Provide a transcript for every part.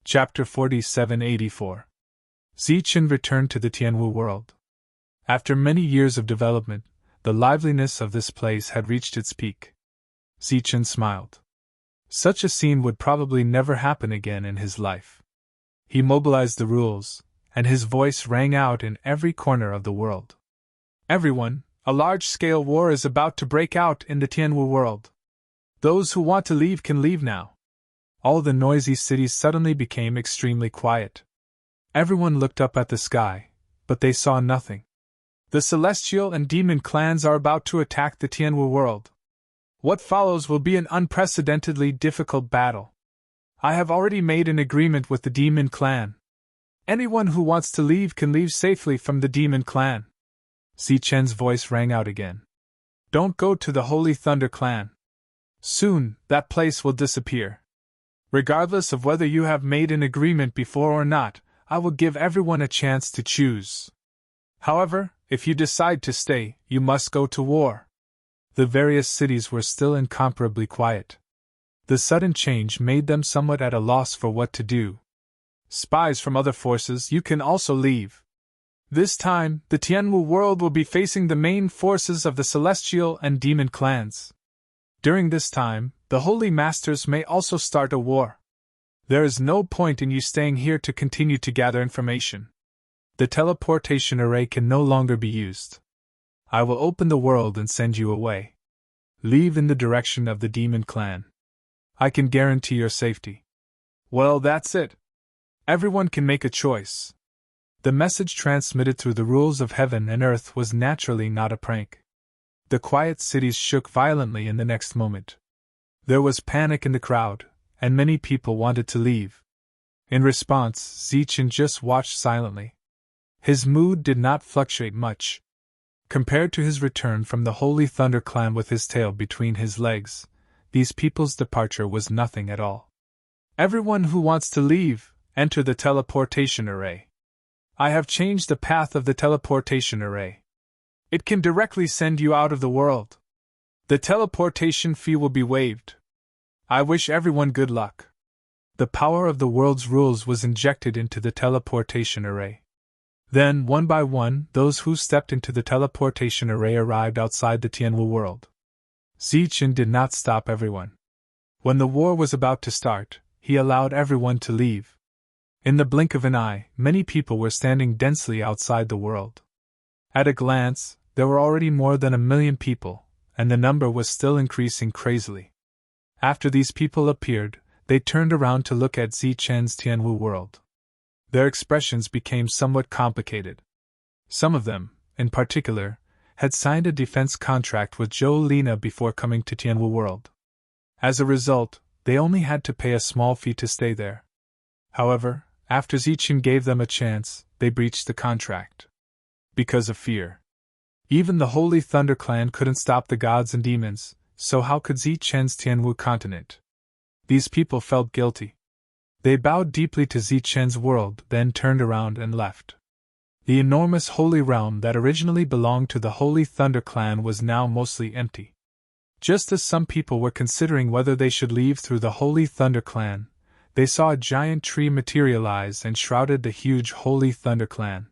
Chapter 4784. Zichen returned to the Tianwu world. After many years of development, the liveliness of this place had reached its peak. Zichen smiled. Such a scene would probably never happen again in his life. He mobilized the rules, and his voice rang out in every corner of the world. Everyone, a large-scale war is about to break out in the Tianwu world. Those who want to leave can leave now. All the noisy cities suddenly became extremely quiet. Everyone looked up at the sky, but they saw nothing. The celestial and demon clans are about to attack the Tianwu world. What follows will be an unprecedentedly difficult battle. I have already made an agreement with the demon clan. Anyone who wants to leave can leave safely from the demon clan. Zichen's voice rang out again. Don't go to the Holy Thunder clan. Soon, that place will disappear. Regardless of whether you have made an agreement before or not, I will give everyone a chance to choose. However, if you decide to stay, you must go to war. The various cities were still incomparably quiet. The sudden change made them somewhat at a loss for what to do. Spies from other forces, you can also leave. This time, the Tianwu world will be facing the main forces of the celestial and demon clans. During this time, the Holy Masters may also start a war. There is no point in you staying here to continue to gather information. The teleportation array can no longer be used. I will open the world and send you away. Leave in the direction of the demon clan. I can guarantee your safety. Well, that's it. Everyone can make a choice. The message transmitted through the rules of heaven and earth was naturally not a prank. The quiet cities shook violently in the next moment. There was panic in the crowd, and many people wanted to leave. In response, Zichen just watched silently. His mood did not fluctuate much. Compared to his return from the Holy Thunder clan with his tail between his legs, these people's departure was nothing at all. Everyone who wants to leave, enter the teleportation array. I have changed the path of the teleportation array. It can directly send you out of the world. The teleportation fee will be waived. I wish everyone good luck. The power of the world's rules was injected into the teleportation array. Then, one by one, those who stepped into the teleportation array arrived outside the Tianwu world. Zichen did not stop everyone. When the war was about to start, he allowed everyone to leave. In the blink of an eye, many people were standing densely outside the world. At a glance, there were already more than 1 million people, and the number was still increasing crazily. After these people appeared, they turned around to look at Zichen's Tianwu world. Their expressions became somewhat complicated. Some of them, in particular, had signed a defense contract with Zhou Lina before coming to Tianwu world. As a result, they only had to pay a small fee to stay there. However, after Zichen gave them a chance, they breached the contract. Because of fear. Even the Holy Thunder clan couldn't stop the gods and demons, so how could Zichen's Tianwu continent? These people felt guilty. They bowed deeply to Zichen's world, then turned around and left. The enormous holy realm that originally belonged to the Holy Thunder clan was now mostly empty. Just as some people were considering whether they should leave through the Holy Thunder clan, they saw a giant tree materialize and shrouded the huge Holy Thunder clan.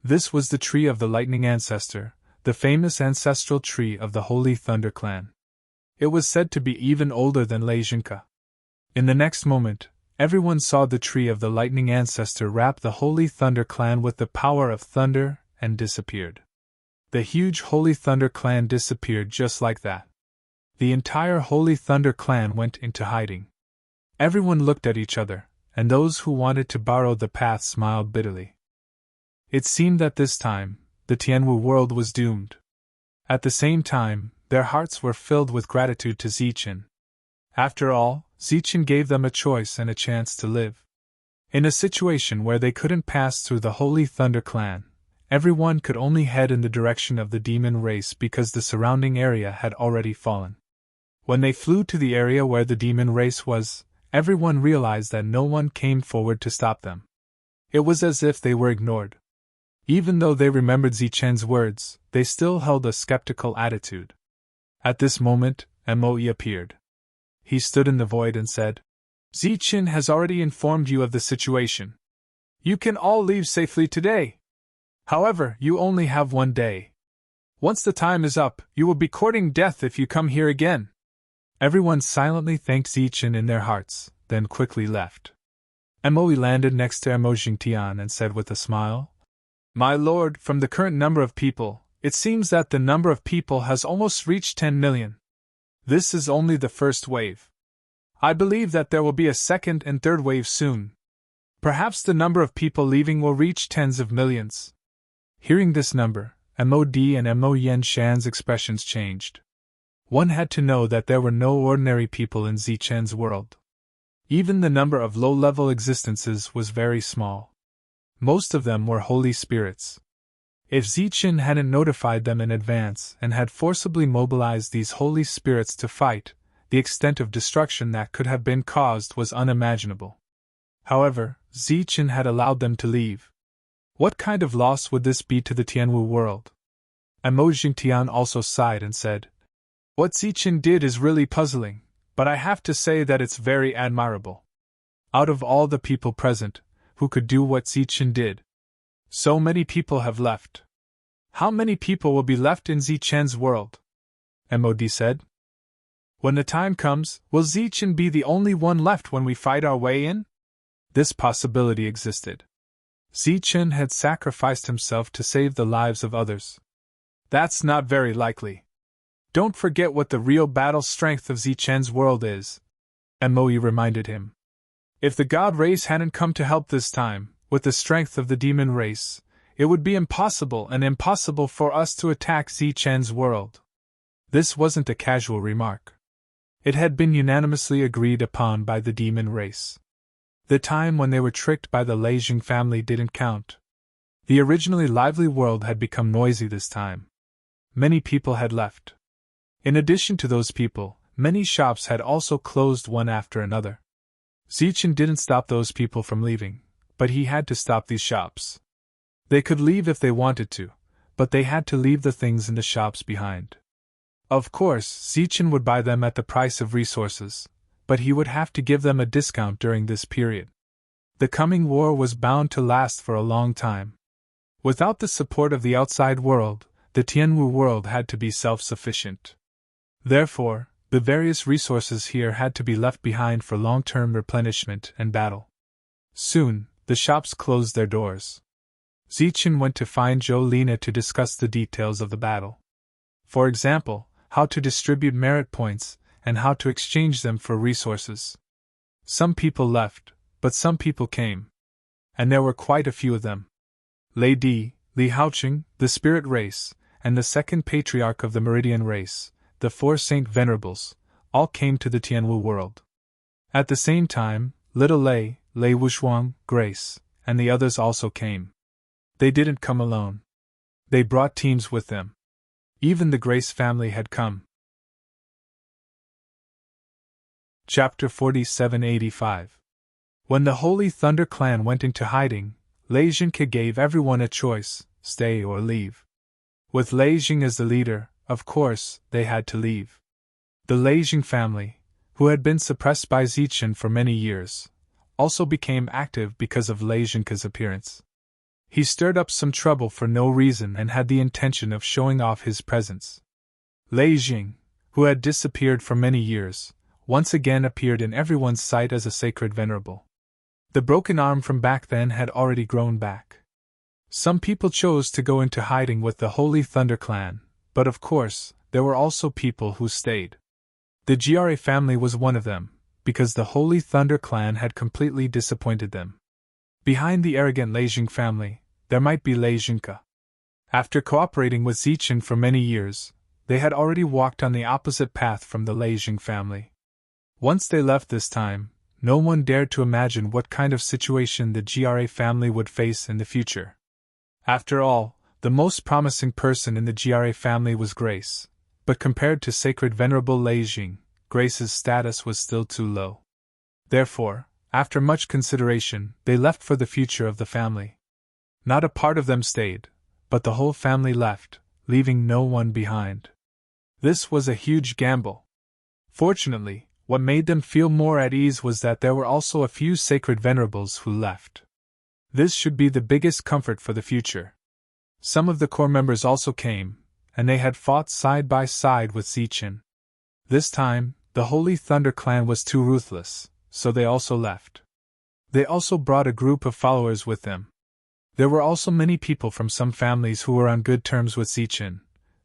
This was the tree of the Lightning Ancestor, the famous ancestral tree of the Holy Thunder clan. It was said to be even older than Lei Jinka. In the next moment, everyone saw the tree of the Lightning Ancestor wrap the Holy Thunder clan with the power of thunder and disappeared. The huge Holy Thunder clan disappeared just like that. The entire Holy Thunder clan went into hiding. Everyone looked at each other, and those who wanted to borrow the path smiled bitterly. It seemed that this time, the Tianwu world was doomed. At the same time, their hearts were filled with gratitude to Zichen. After all, Zichen gave them a choice and a chance to live. In a situation where they couldn't pass through the Holy Thunder clan, everyone could only head in the direction of the demon race because the surrounding area had already fallen. When they flew to the area where the demon race was, everyone realized that no one came forward to stop them. It was as if they were ignored. Even though they remembered Zichen's words, they still held a skeptical attitude. At this moment, Moe appeared. He stood in the void and said, Zichen has already informed you of the situation. You can all leave safely today. However, you only have 1 day. Once the time is up, you will be courting death if you come here again. Everyone silently thanked Zichen in their hearts, then quickly left. Moe landed next to Mo Jingtian and said with a smile, "My lord, from the current number of people, it seems that the number of people has almost reached 10 million. This is only the first wave. I believe that there will be a second and third wave soon. Perhaps the number of people leaving will reach tens of millions." Hearing this number, Mod and Mo Yen Shan's expressions changed. One had to know that there were no ordinary people in Zichen's world. Even the number of low-level existences was very small. Most of them were holy spirits. If Zichen hadn't notified them in advance and had forcibly mobilized these holy spirits to fight, the extent of destruction that could have been caused was unimaginable. However, Zichen had allowed them to leave. What kind of loss would this be to the Tianwu world? Mo Jingtian also sighed and said, "What Zichen did is really puzzling, but I have to say that it's very admirable. Out of all the people present, who could do what Zichen did? So many people have left. How many people will be left in Zichen's world?" Mod said. "When the time comes, will Zichen be the only one left when we fight our way in?" This possibility existed. Zichen had sacrificed himself to save the lives of others. That's not very likely. Don't forget what the real battle strength of Zichen's world is, Moe reminded him. If the god race hadn't come to help this time, with the strength of the demon race, it would be impossible for us to attack Zichen's world. This wasn't a casual remark. It had been unanimously agreed upon by the demon race. The time when they were tricked by the Leijing family didn't count. The originally lively world had become noisy this time. Many people had left. In addition to those people, many shops had also closed one after another. Zichen didn't stop those people from leaving, but he had to stop these shops. They could leave if they wanted to, but they had to leave the things in the shops behind. Of course, Zichen would buy them at the price of resources, but he would have to give them a discount during this period. The coming war was bound to last for a long time. Without the support of the outside world, the Tianwu world had to be self-sufficient. Therefore, the various resources here had to be left behind for long-term replenishment and battle. Soon, the shops closed their doors. Zichen went to find Zhou Lina to discuss the details of the battle. For example, how to distribute merit points, and how to exchange them for resources. Some people left, but some people came. And there were quite a few of them. Lei Di, Li Haoqing, the Spirit Race, and the second patriarch of the Meridian Race, the 4 Saint Venerables, all came to the Tianwu world. At the same time, Little Lei, Lei Wushuang, Grace, and the others also came. They didn't come alone. They brought teams with them. Even the Grace family had come. Chapter 4785. When the Holy Thunder clan went into hiding, Lei Jingke gave everyone a choice, stay or leave. With Lei Jing as the leader, of course, they had to leave. The Lei Jing family, who had been suppressed by Zichen for many years, also became active because of Lei Jingke's appearance. He stirred up some trouble for no reason and had the intention of showing off his presence. Lei Jing, who had disappeared for many years, once again appeared in everyone's sight as a sacred venerable. The broken arm from back then had already grown back. Some people chose to go into hiding with the Holy Thunder clan, but of course, there were also people who stayed. The Gra family was one of them, because the Holy Thunder clan had completely disappointed them. Behind the arrogant Lei Jing family, there might be Lei Jingke. After cooperating with Zichen for many years, they had already walked on the opposite path from the Lei Jing family. Once they left this time, no one dared to imagine what kind of situation the Gra family would face in the future. After all, the most promising person in the Gra family was Grace, but compared to sacred venerable Lei Jing, Grace's status was still too low. Therefore, after much consideration, they left for the future of the family. Not a part of them stayed, but the whole family left, leaving no one behind. This was a huge gamble. Fortunately, What made them feel more at ease was that there were also a few sacred venerables who left. This should be the biggest comfort for the future. Some of the core members also came, and they had fought side by side with Zichen. This time, the Holy Thunder clan was too ruthless, so they also left. They also brought a group of followers with them. There were also many people from some families who were on good terms with Zichen,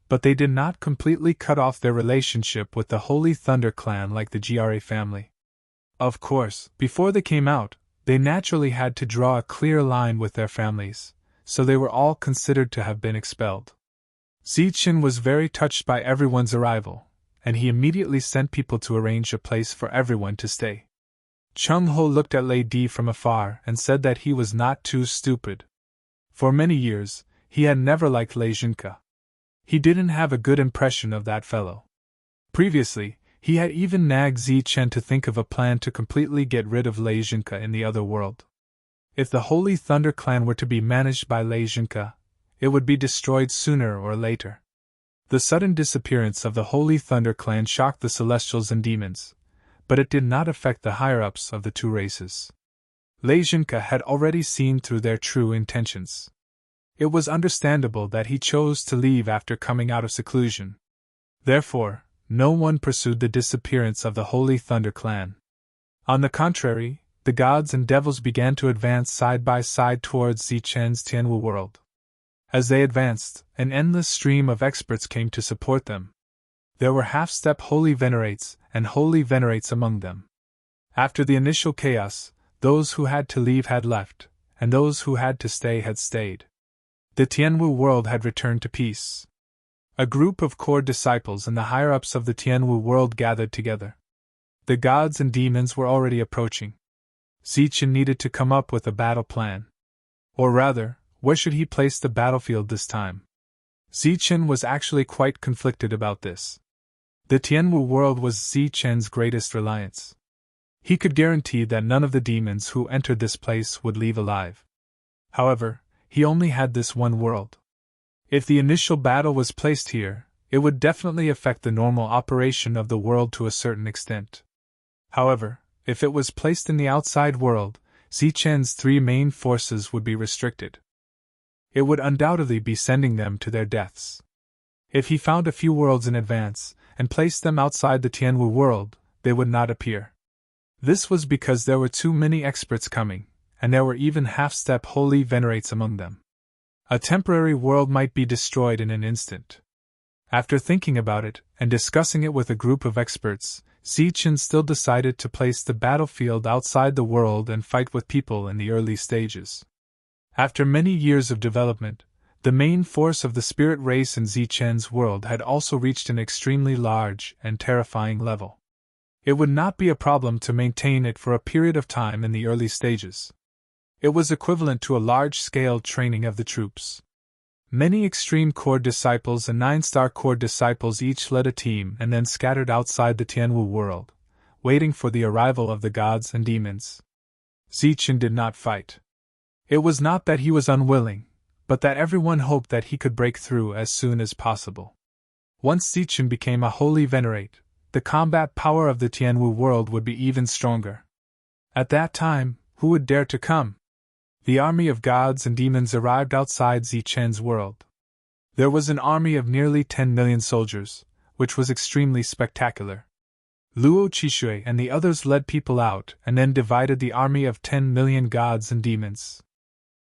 but they did not completely cut off their relationship with the Holy Thunder clan like the GRA family. Of course, before they came out, they naturally had to draw a clear line with their families, so they were all considered to have been expelled. Zichen was very touched by everyone's arrival, and he immediately sent people to arrange a place for everyone to stay. Chung Ho looked at Lei Di from afar and said that he was not too stupid. For many years, he had never liked Lei Junke. He didn't have a good impression of that fellow. Previously, he had even nagged Zichen to think of a plan to completely get rid of Lei Junke in the other world. If the Holy Thunder clan were to be managed by Lei Junke, it would be destroyed sooner or later. The sudden disappearance of the Holy Thunder clan shocked the Celestials and Demons, but it did not affect the higher-ups of the two races. Lei Junke had already seen through their true intentions. It was understandable that he chose to leave after coming out of seclusion. Therefore, no one pursued the disappearance of the Holy Thunder clan. On the contrary, the gods and devils began to advance side by side towards Zichen's Tianwu world. As they advanced, an endless stream of experts came to support them. There were half-step holy venerates and holy venerates among them. After the initial chaos, those who had to leave had left, and those who had to stay had stayed. The Tianwu world had returned to peace. A group of core disciples and the higher-ups of the Tianwu world gathered together. The gods and demons were already approaching. Zichen needed to come up with a battle plan. Or rather, where should he place the battlefield this time? Zichen was actually quite conflicted about this. The Tianwu world was Zichen's greatest reliance. He could guarantee that none of the demons who entered this place would leave alive. However, he only had this one world. If the initial battle was placed here, it would definitely affect the normal operation of the world to a certain extent. However, if it was placed in the outside world, Zichen's three main forces would be restricted. It would undoubtedly be sending them to their deaths. If he found a few worlds in advance, and placed them outside the Tianwu world, they would not appear. This was because there were too many experts coming, and there were even half-step holy venerates among them. A temporary world might be destroyed in an instant. After thinking about it, and discussing it with a group of experts, Zichen still decided to place the battlefield outside the world and fight with people in the early stages. After many years of development, the main force of the spirit race in Zichen's world had also reached an extremely large and terrifying level. It would not be a problem to maintain it for a period of time in the early stages. It was equivalent to a large-scale training of the troops. Many extreme core disciples and 9-star core disciples each led a team and then scattered outside the Tianwu world, waiting for the arrival of the gods and demons. Zichen did not fight. It was not that he was unwilling, but that everyone hoped that he could break through as soon as possible. Once Zichen became a holy venerate, the combat power of the Tianwu world would be even stronger. At that time, who would dare to come? The army of gods and demons arrived outside Zichen's world. There was an army of nearly 10 million soldiers, which was extremely spectacular. Luo Qishui and the others led people out and then divided the army of 10 million gods and demons.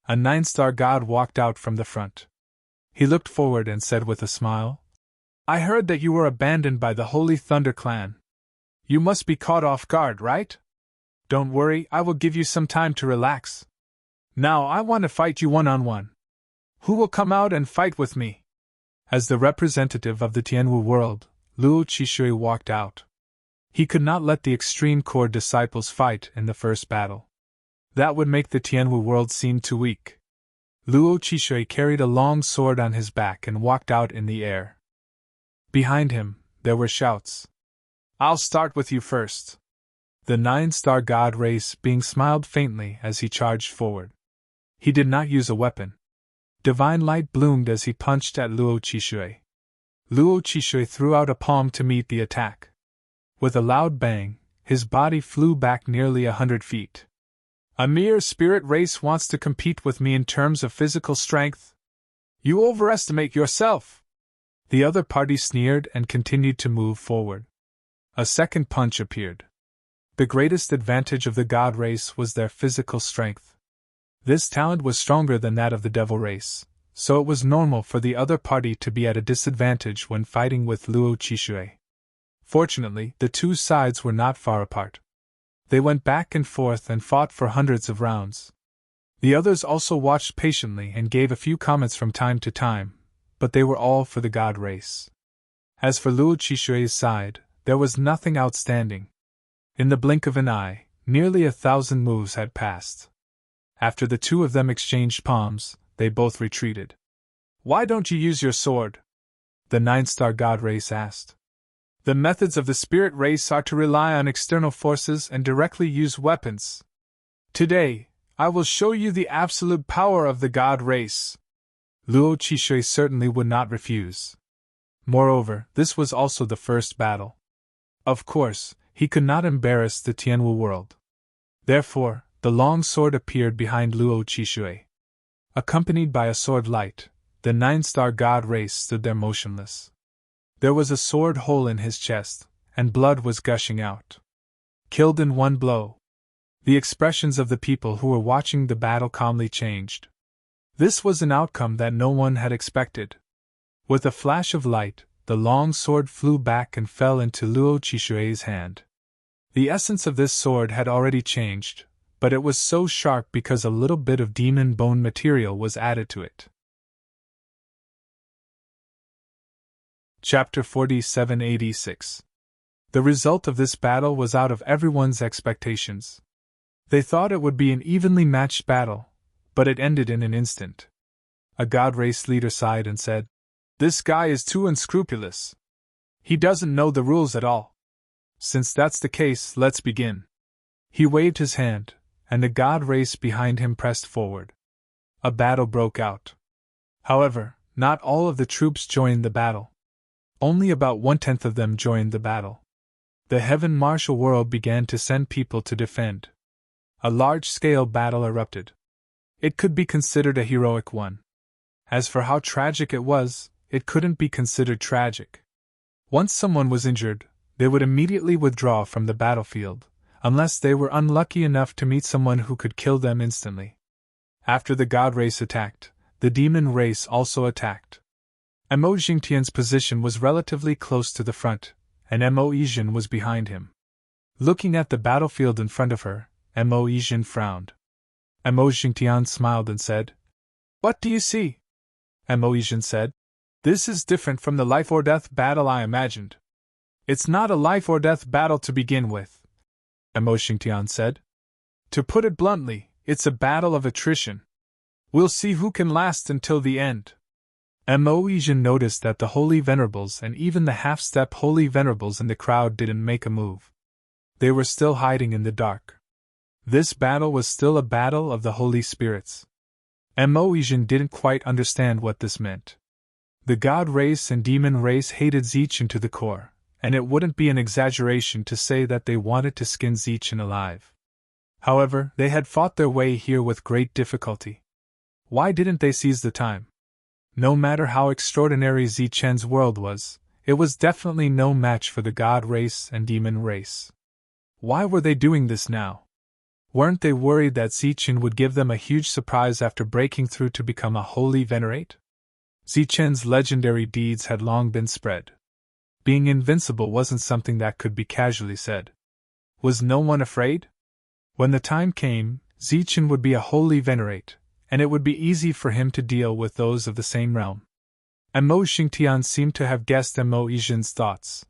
A 9-star god walked out from the front. He looked forward and said with a smile, "I heard that you were abandoned by the Holy Thunder clan. You must be caught off guard, right? Don't worry, I will give you some time to relax. Now I want to fight you one-on-one. Who will come out and fight with me?" As the representative of the Tianwu world, Luo Qishui walked out. He could not let the extreme core disciples fight in the first battle. That would make the Tianwu world seem too weak. Luo Qishui carried a long sword on his back and walked out in the air. Behind him, there were shouts. "I'll start with you first." The 9-star god race being smiled faintly as he charged forward. He did not use a weapon. Divine light bloomed as he punched at Luo Qishui. Luo Qishui threw out a palm to meet the attack. With a loud bang, his body flew back nearly 100 feet. A mere spirit race wants to compete with me in terms of physical strength? You overestimate yourself! The other party sneered and continued to move forward. A second punch appeared. The greatest advantage of the god race was their physical strength. This talent was stronger than that of the devil race, so it was normal for the other party to be at a disadvantage when fighting with Luo Qixue. Fortunately, the two sides were not far apart. They went back and forth and fought for hundreds of rounds. The others also watched patiently and gave a few comments from time to time, but they were all for the god race. As for Luo Qixue's side, there was nothing outstanding. In the blink of an eye, nearly 1,000 moves had passed. After the two of them exchanged palms, they both retreated. Why don't you use your sword? The 9-star god race asked. The methods of the spirit race are to rely on external forces and directly use weapons. Today, I will show you the absolute power of the god race. Luo Qixue certainly would not refuse. Moreover, this was also the first battle. Of course, he could not embarrass the Tianwu world. Therefore, the long sword appeared behind Luo Qixue. Accompanied by a sword light, the 9-star god race stood there motionless. There was a sword hole in his chest, and blood was gushing out. Killed in one blow. The expressions of the people who were watching the battle calmly changed. This was an outcome that no one had expected. With a flash of light, the long sword flew back and fell into Luo Qixue's hand. The essence of this sword had already changed, but it was so sharp because a little bit of demon bone material was added to it. Chapter 4786. The result of this battle was out of everyone's expectations. They thought it would be an evenly matched battle, but it ended in an instant. A god race leader sighed and said, "This guy is too unscrupulous. He doesn't know the rules at all. Since that's the case, let's begin." He waved his hand, and the god race behind him pressed forward. A battle broke out. However, not all of the troops joined the battle. Only about 1/10 of them joined the battle. The heaven martial world began to send people to defend. A large-scale battle erupted. It could be considered a heroic one. As for how tragic it was, it couldn't be considered tragic. Once someone was injured, they would immediately withdraw from the battlefield, unless they were unlucky enough to meet someone who could kill them instantly. After the god race attacked, the demon race also attacked. Mo Jingtian's position was relatively close to the front, and Mo Yijin was behind him. Looking at the battlefield in front of her, Mo Yijin frowned. Mo Jingtian smiled and said, "What do you see?" Mo Yijin said, "This is different from the life-or-death battle I imagined." "It's not a life-or-death battle to begin with," Mo Jingtian said. "To put it bluntly, it's a battle of attrition. We'll see who can last until the end." Mo Yijin noticed that the Holy Venerables and even the half-step Holy Venerables in the crowd didn't make a move. They were still hiding in the dark. This battle was still a battle of the Holy Spirits. Mo Yijin didn't quite understand what this meant. The god race and demon race hated Zichen to the core, and it wouldn't be an exaggeration to say that they wanted to skin Zichen alive. However, they had fought their way here with great difficulty. Why didn't they seize the time? No matter how extraordinary Zichen's world was, it was definitely no match for the god race and demon race. Why were they doing this now? Weren't they worried that Zichen would give them a huge surprise after breaking through to become a holy venerate? Zichen's legendary deeds had long been spread. Being invincible wasn't something that could be casually said. Was no one afraid? When the time came, Zichen would be a holy venerate, and it would be easy for him to deal with those of the same realm. Mo Xingtian seemed to have guessed Mo Yijin's thoughts.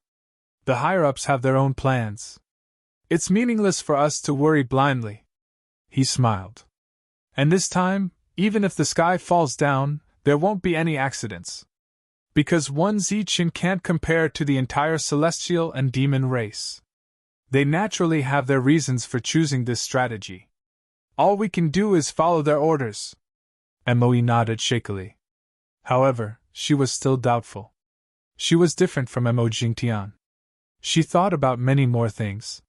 The higher-ups have their own plans. It's meaningless for us to worry blindly. He smiled. And this time, even if the sky falls down, there won't be any accidents. Because one Zichen can't compare to the entire celestial and demon race. They naturally have their reasons for choosing this strategy. All we can do is follow their orders. Moe nodded shakily. However, she was still doubtful. She was different from Mo Jingtian. She thought about many more things.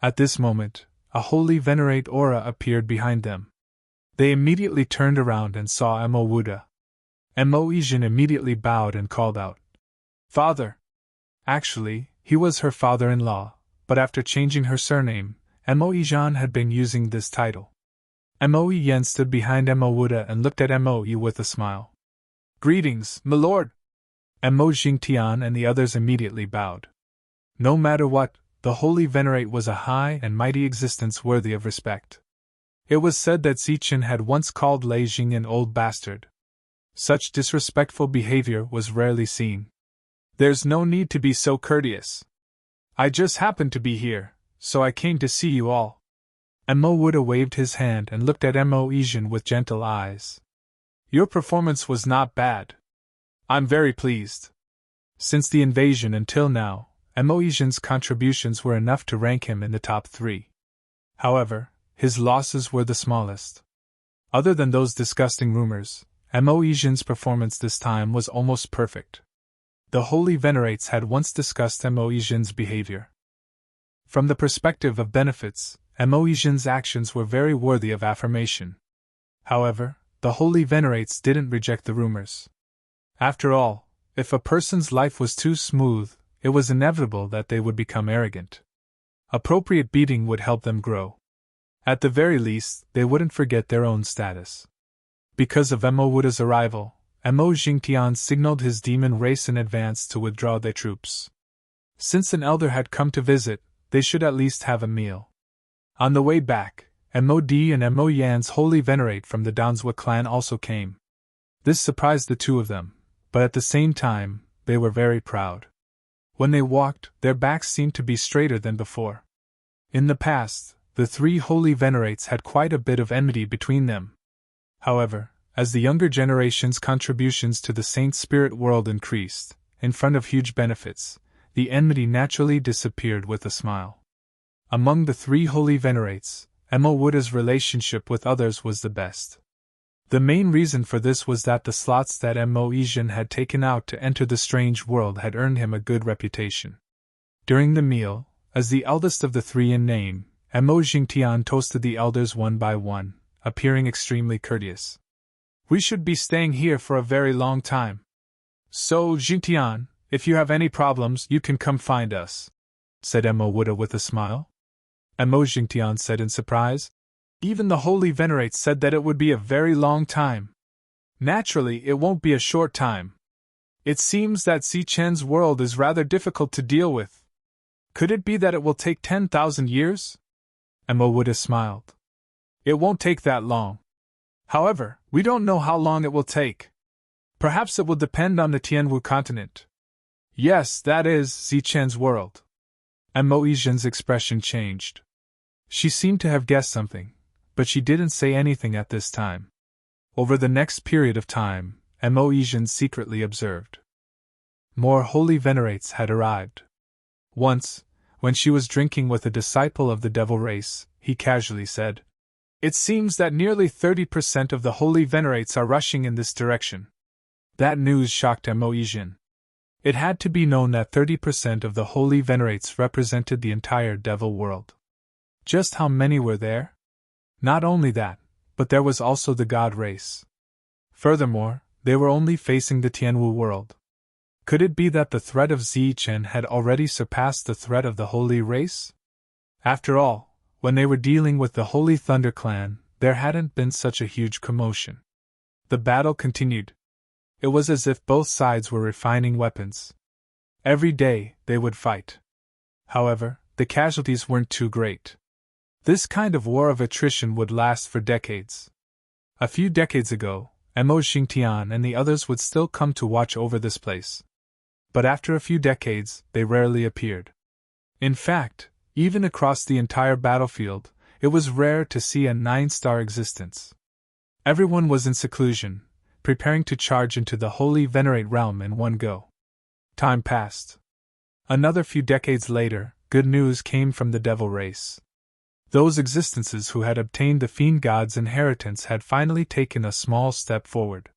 At this moment, a holy venerate aura appeared behind them. They immediately turned around and saw Emo Wuda. Emo Ijin immediately bowed and called out, "Father!" Actually, he was her father-in-law, but after changing her surname, Emo Ijan had been using this title. Emo Yen stood behind Emo Wuda and looked at Emo Yi with a smile. "Greetings, my lord!" Emo Jingtian and the others immediately bowed. No matter what, the holy venerate was a high and mighty existence worthy of respect. It was said that Zichen had once called Lei Jing an old bastard. Such disrespectful behavior was rarely seen. "There's no need to be so courteous. I just happened to be here, so I came to see you all." Emo Wuda waved his hand and looked at Emo Ijin with gentle eyes. "Your performance was not bad. I'm very pleased." Since the invasion until now, Emo Ijin's contributions were enough to rank him in the top 3. However, his losses were the smallest. Other than those disgusting rumors, Emo Ijin's performance this time was almost perfect. The holy venerates had once discussed Emo Ijin's behavior. From the perspective of benefits, Emo Ijin's actions were very worthy of affirmation. However, the holy venerates didn't reject the rumors. After all, if a person's life was too smooth, it was inevitable that they would become arrogant. Appropriate beating would help them grow. At the very least, they wouldn't forget their own status. Because of Emo Wuda's arrival, Emo Jingtian signaled his demon race in advance to withdraw their troops. Since an elder had come to visit, they should at least have a meal. On the way back, Emo Di and Emo Yan's holy venerate from the Danzwa clan also came. This surprised the two of them, but at the same time, they were very proud. When they walked, their backs seemed to be straighter than before. In the past, the 3 holy venerates had quite a bit of enmity between them. However, as the younger generation's contributions to the saint spirit world increased, in front of huge benefits, the enmity naturally disappeared with a smile. Among the 3 holy venerates, Emo Wuda's relationship with others was the best. The main reason for this was that the slots that Emo Ijin had taken out to enter the strange world had earned him a good reputation. During the meal, as the eldest of the 3 in name, Emo Jingtian toasted the elders one by one, appearing extremely courteous. "We should be staying here for a very long time. So, Jingtian, if you have any problems, you can come find us," said Emo Wuda with a smile. Emo Jingtian said in surprise, "Even the holy venerates said that it would be a very long time. Naturally, it won't be a short time. It seems that Zichen's world is rather difficult to deal with. Could it be that it will take 10,000 years? Emo Wuda smiled. "It won't take that long. However, we don't know how long it will take. Perhaps it will depend on the Tianwu continent." "Yes, that is Zichen's world." Emo Ijin's expression changed. She seemed to have guessed something, but she didn't say anything at this time. Over the next period of time, Emo Ijin secretly observed. More holy venerates had arrived. Once, when she was drinking with a disciple of the devil race, he casually said, "It seems that nearly 30% of the holy venerates are rushing in this direction." That news shocked Emo Ijin. It had to be known that 30% of the holy venerates represented the entire devil world. Just how many were there? Not only that, but there was also the god race. Furthermore, they were only facing the Tianwu world. Could it be that the threat of Zichen had already surpassed the threat of the holy race? After all, when they were dealing with the Holy Thunder clan, there hadn't been such a huge commotion. The battle continued. It was as if both sides were refining weapons. Every day, they would fight. However, the casualties weren't too great. This kind of war of attrition would last for decades. A few decades ago, Emo Xingtian and the others would still come to watch over this place. But after a few decades, they rarely appeared. In fact, even across the entire battlefield, it was rare to see a 9-star existence. Everyone was in seclusion, preparing to charge into the holy venerate realm in one go. Time passed. Another few decades later, good news came from the devil race. Those existences who had obtained the fiend god's inheritance had finally taken a small step forward.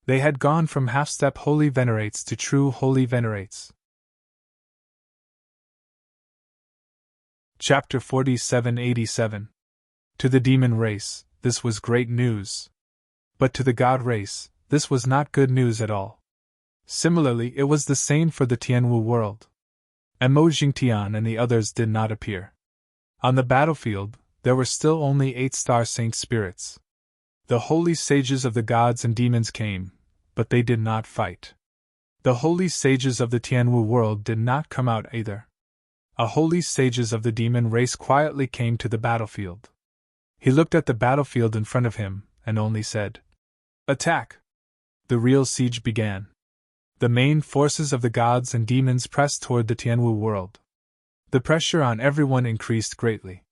They had gone from half-step holy venerates to true holy venerates. Chapter 4787. To the demon race, this was great news. But to the god race, this was not good news at all. Similarly, it was the same for the Tianwu world. Emo Jingtian and the others did not appear. On the battlefield, there were still only 8-star saint spirits. The holy sages of the gods and demons came, but they did not fight. The holy sages of the Tianwu world did not come out either. A holy sages of the demon race quietly came to the battlefield. He looked at the battlefield in front of him, and only said, "Attack!" The real siege began. The main forces of the gods and demons pressed toward the Tianwu world. The pressure on everyone increased greatly.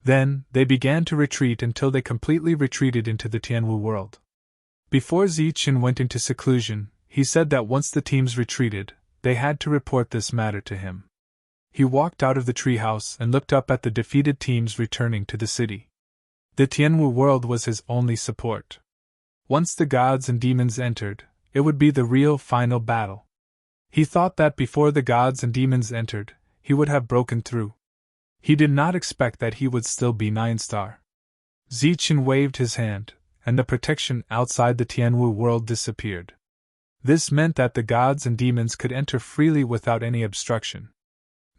Then, they began to retreat until they completely retreated into the Tianwu world. Before Zichen went into seclusion, he said that once the teams retreated, they had to report this matter to him. He walked out of the treehouse and looked up at the defeated teams returning to the city. The Tianwu world was his only support. Once the gods and demons entered, it would be the real final battle. He thought that before the gods and demons entered, he would have broken through. He did not expect that he would still be 9-star. Zichen waved his hand, and the protection outside the Tianwu world disappeared. This meant that the gods and demons could enter freely without any obstruction.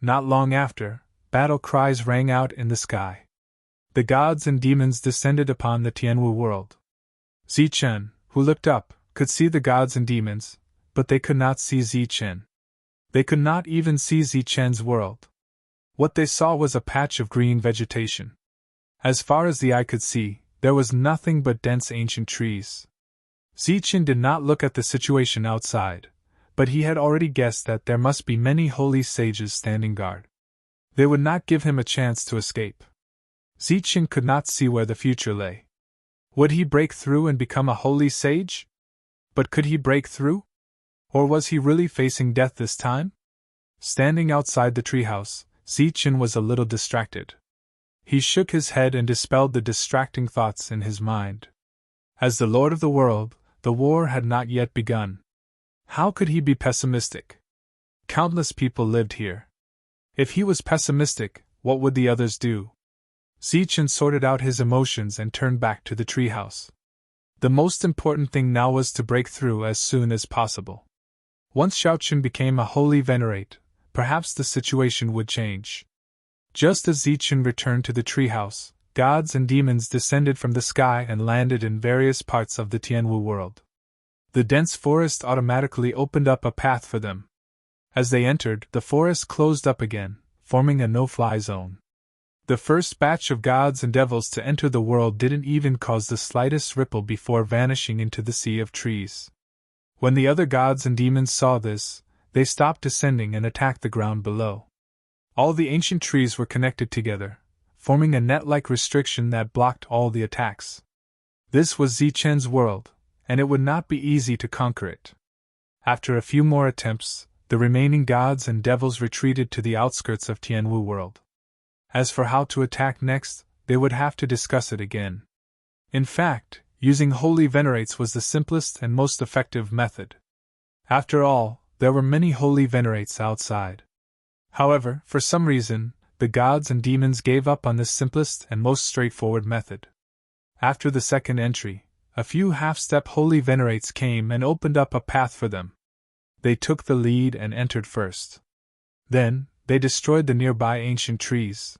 Not long after, battle cries rang out in the sky. The gods and demons descended upon the Tianwu world. Zichen, who looked up, could see the gods and demons, but they could not see Zichen. They could not even see Zichen's world. What they saw was a patch of green vegetation. As far as the eye could see, there was nothing but dense ancient trees. Zichen did not look at the situation outside, but he had already guessed that there must be many holy sages standing guard. They would not give him a chance to escape. Zichen could not see where the future lay. Would he break through and become a holy sage? But could he break through? Or was he really facing death this time? Standing outside the treehouse, Zichen was a little distracted. He shook his head and dispelled the distracting thoughts in his mind. As the Lord of the world, the war had not yet begun. How could he be pessimistic? Countless people lived here. If he was pessimistic, what would the others do? Zichen sorted out his emotions and turned back to the treehouse. The most important thing now was to break through as soon as possible. Once Xiaoqun became a holy venerate, perhaps the situation would change. Just as Zichen returned to the treehouse, gods and demons descended from the sky and landed in various parts of the Tianwu world. The dense forest automatically opened up a path for them. As they entered, the forest closed up again, forming a no-fly zone. The first batch of gods and devils to enter the world didn't even cause the slightest ripple before vanishing into the sea of trees. When the other gods and demons saw this, they stopped descending and attacked the ground below. All the ancient trees were connected together, forming a net-like restriction that blocked all the attacks. This was Zichen's world, and it would not be easy to conquer it. After a few more attempts, the remaining gods and devils retreated to the outskirts of Tianwu world. As for how to attack next, they would have to discuss it again. In fact, using holy venerates was the simplest and most effective method. After all, there were many holy venerates outside. However, for some reason, the gods and demons gave up on this simplest and most straightforward method. After the second entry, a few half-step holy venerates came and opened up a path for them. They took the lead and entered first. Then, they destroyed the nearby ancient trees.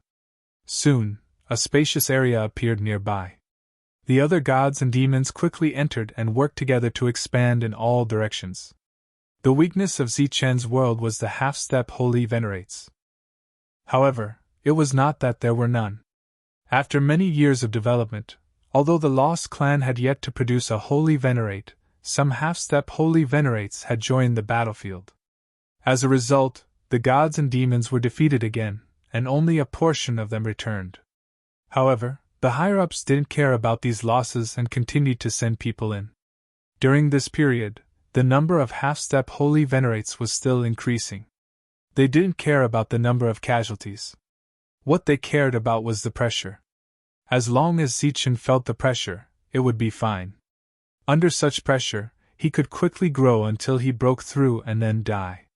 Soon, a spacious area appeared nearby. The other gods and demons quickly entered and worked together to expand in all directions. The weakness of Zichen's world was the half-step holy venerates. However, it was not that there were none. After many years of development, although the Lost Clan had yet to produce a holy venerate, some half-step holy venerates had joined the battlefield. As a result, the gods and demons were defeated again, and only a portion of them returned. However, the higher-ups didn't care about these losses and continued to send people in. During this period, the number of half-step holy venerates was still increasing. They didn't care about the number of casualties. What they cared about was the pressure. As long as Zichen felt the pressure, it would be fine. Under such pressure, he could quickly grow until he broke through and then die.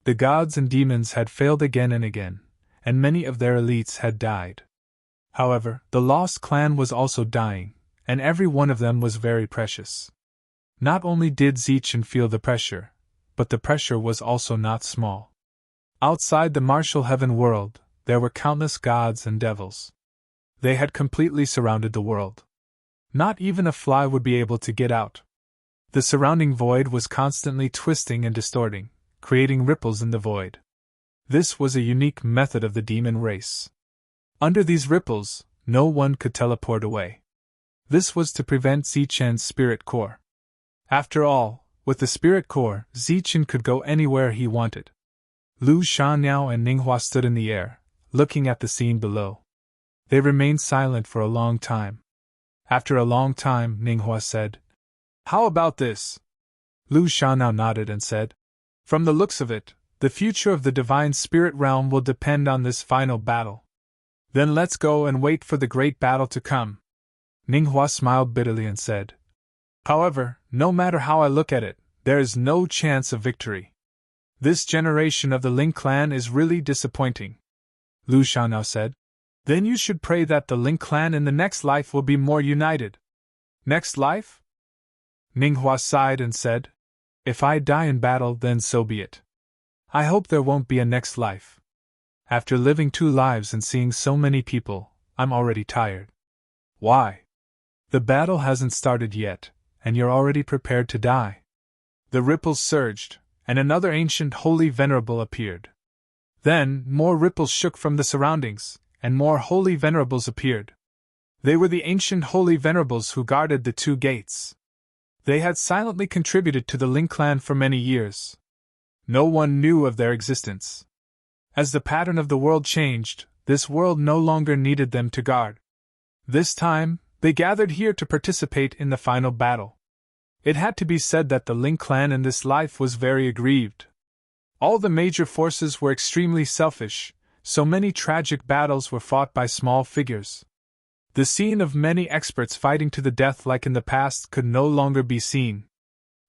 The gods and demons had failed again and again, and many of their elites had died. However, the lost clan was also dying, and every one of them was very precious. Not only did Zichen feel the pressure, but the pressure was also not small. Outside the martial heaven world, there were countless gods and devils. They had completely surrounded the world. Not even a fly would be able to get out. The surrounding void was constantly twisting and distorting, creating ripples in the void. This was a unique method of the demon race. Under these ripples, no one could teleport away. This was to prevent Zichen's spirit core. After all, with the spirit core, Zichen could go anywhere he wanted. Lu Shanniao and Ninghua stood in the air, looking at the scene below. They remained silent for a long time. After a long time, Ninghua said, "How about this?" Lu Shanniao nodded and said, "From the looks of it, the future of the divine spirit realm will depend on this final battle. Then let's go and wait for the great battle to come." Ninghua smiled bitterly and said, "However, no matter how I look at it, there is no chance of victory. This generation of the Ling clan is really disappointing." Lu Shanniao said, "Then you should pray that the Ling clan in the next life will be more united." "Next life?" Ninghua sighed and said, "If I die in battle, then so be it. I hope there won't be a next life. After living 2 lives and seeing so many people, I'm already tired." "Why?" "The battle hasn't started yet, and you're already prepared to die." The ripples surged, and another ancient holy venerable appeared. Then, more ripples shook from the surroundings, and more holy venerables appeared. They were the ancient holy venerables who guarded the 2 gates. They had silently contributed to the Ling clan for many years. No one knew of their existence. As the pattern of the world changed, this world no longer needed them to guard. This time, they gathered here to participate in the final battle. It had to be said that the Ling clan in this life was very aggrieved. All the major forces were extremely selfish, so many tragic battles were fought by small figures. The scene of many experts fighting to the death like in the past could no longer be seen.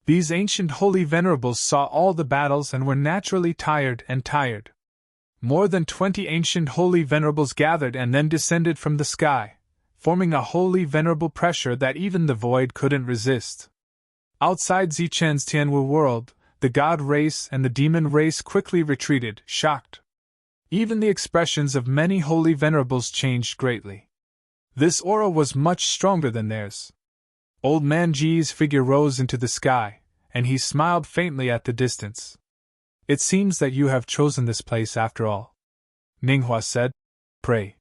These ancient holy venerables saw all the battles and were naturally tired. More than 20 ancient holy venerables gathered and then descended from the sky, forming a holy venerable pressure that even the void couldn't resist. Outside Zichen's Tianwu world, the god race and the demon race quickly retreated, shocked. Even the expressions of many holy venerables changed greatly. This aura was much stronger than theirs. Old Man Ji's figure rose into the sky, and he smiled faintly at the distance. "It seems that you have chosen this place after all," Ninghua said. "Pray.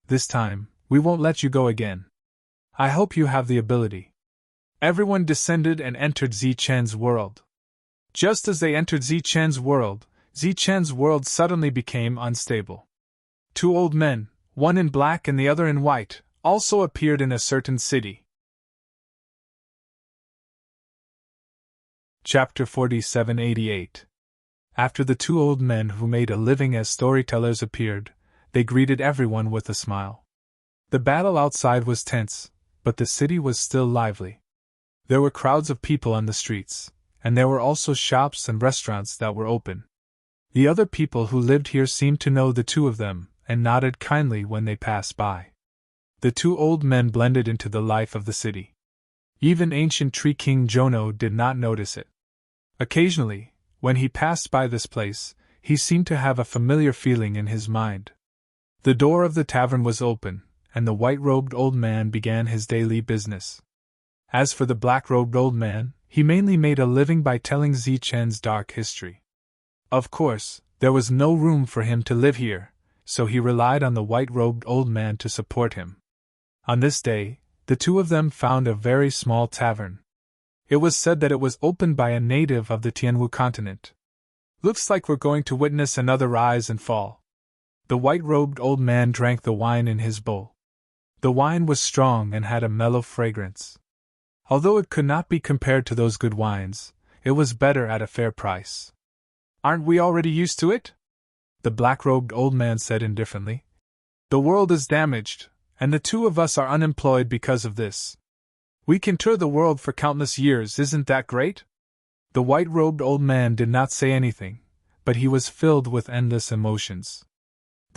This time, we won't let you go again. I hope you have the ability." Everyone descended and entered Zichen's world. Just as they entered Zichen's world suddenly became unstable. 2 old men, one in black and the other in white, also appeared in a certain city. Chapter 4788. After the 2 old men who made a living as storytellers appeared, they greeted everyone with a smile. The battle outside was tense, but the city was still lively. There were crowds of people on the streets, and there were also shops and restaurants that were open. The other people who lived here seemed to know the 2 of them, and nodded kindly when they passed by. The 2 old men blended into the life of the city. Even ancient Tree King Jono did not notice it. Occasionally, when he passed by this place, he seemed to have a familiar feeling in his mind. The door of the tavern was open, and the white-robed old man began his daily business. As for the black-robed old man, he mainly made a living by telling Zichen's dark history. Of course, there was no room for him to live here, so he relied on the white-robed old man to support him. On this day, the 2 of them found a very small tavern. It was said that it was opened by a native of the Tianwu continent. "Looks like we're going to witness another rise and fall." The white-robed old man drank the wine in his bowl. The wine was strong and had a mellow fragrance. Although it could not be compared to those good wines, it was better at a fair price. "Aren't we already used to it?" the black-robed old man said indifferently. "The world is damaged, and the 2 of us are unemployed because of this. We can tour the world for countless years, isn't that great?" The white-robed old man did not say anything, but he was filled with endless emotions.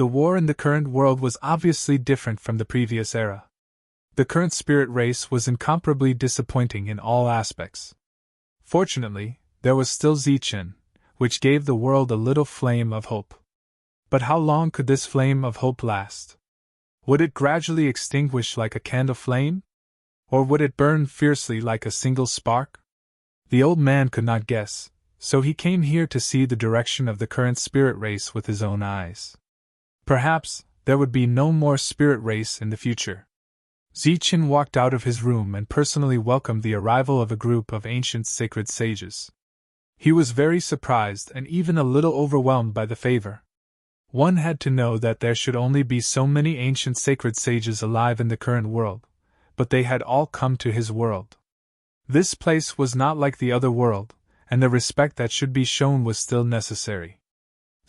The war in the current world was obviously different from the previous era. The current spirit race was incomparably disappointing in all aspects. Fortunately, there was still Zichen, which gave the world a little flame of hope. But how long could this flame of hope last? Would it gradually extinguish like a candle flame? Or would it burn fiercely like a single spark? The old man could not guess, so he came here to see the direction of the current spirit race with his own eyes. Perhaps there would be no more spirit race in the future. Zichen walked out of his room and personally welcomed the arrival of a group of ancient sacred sages. He was very surprised and even a little overwhelmed by the favor. One had to know that there should only be so many ancient sacred sages alive in the current world, but they had all come to his world. This place was not like the other world, and the respect that should be shown was still necessary.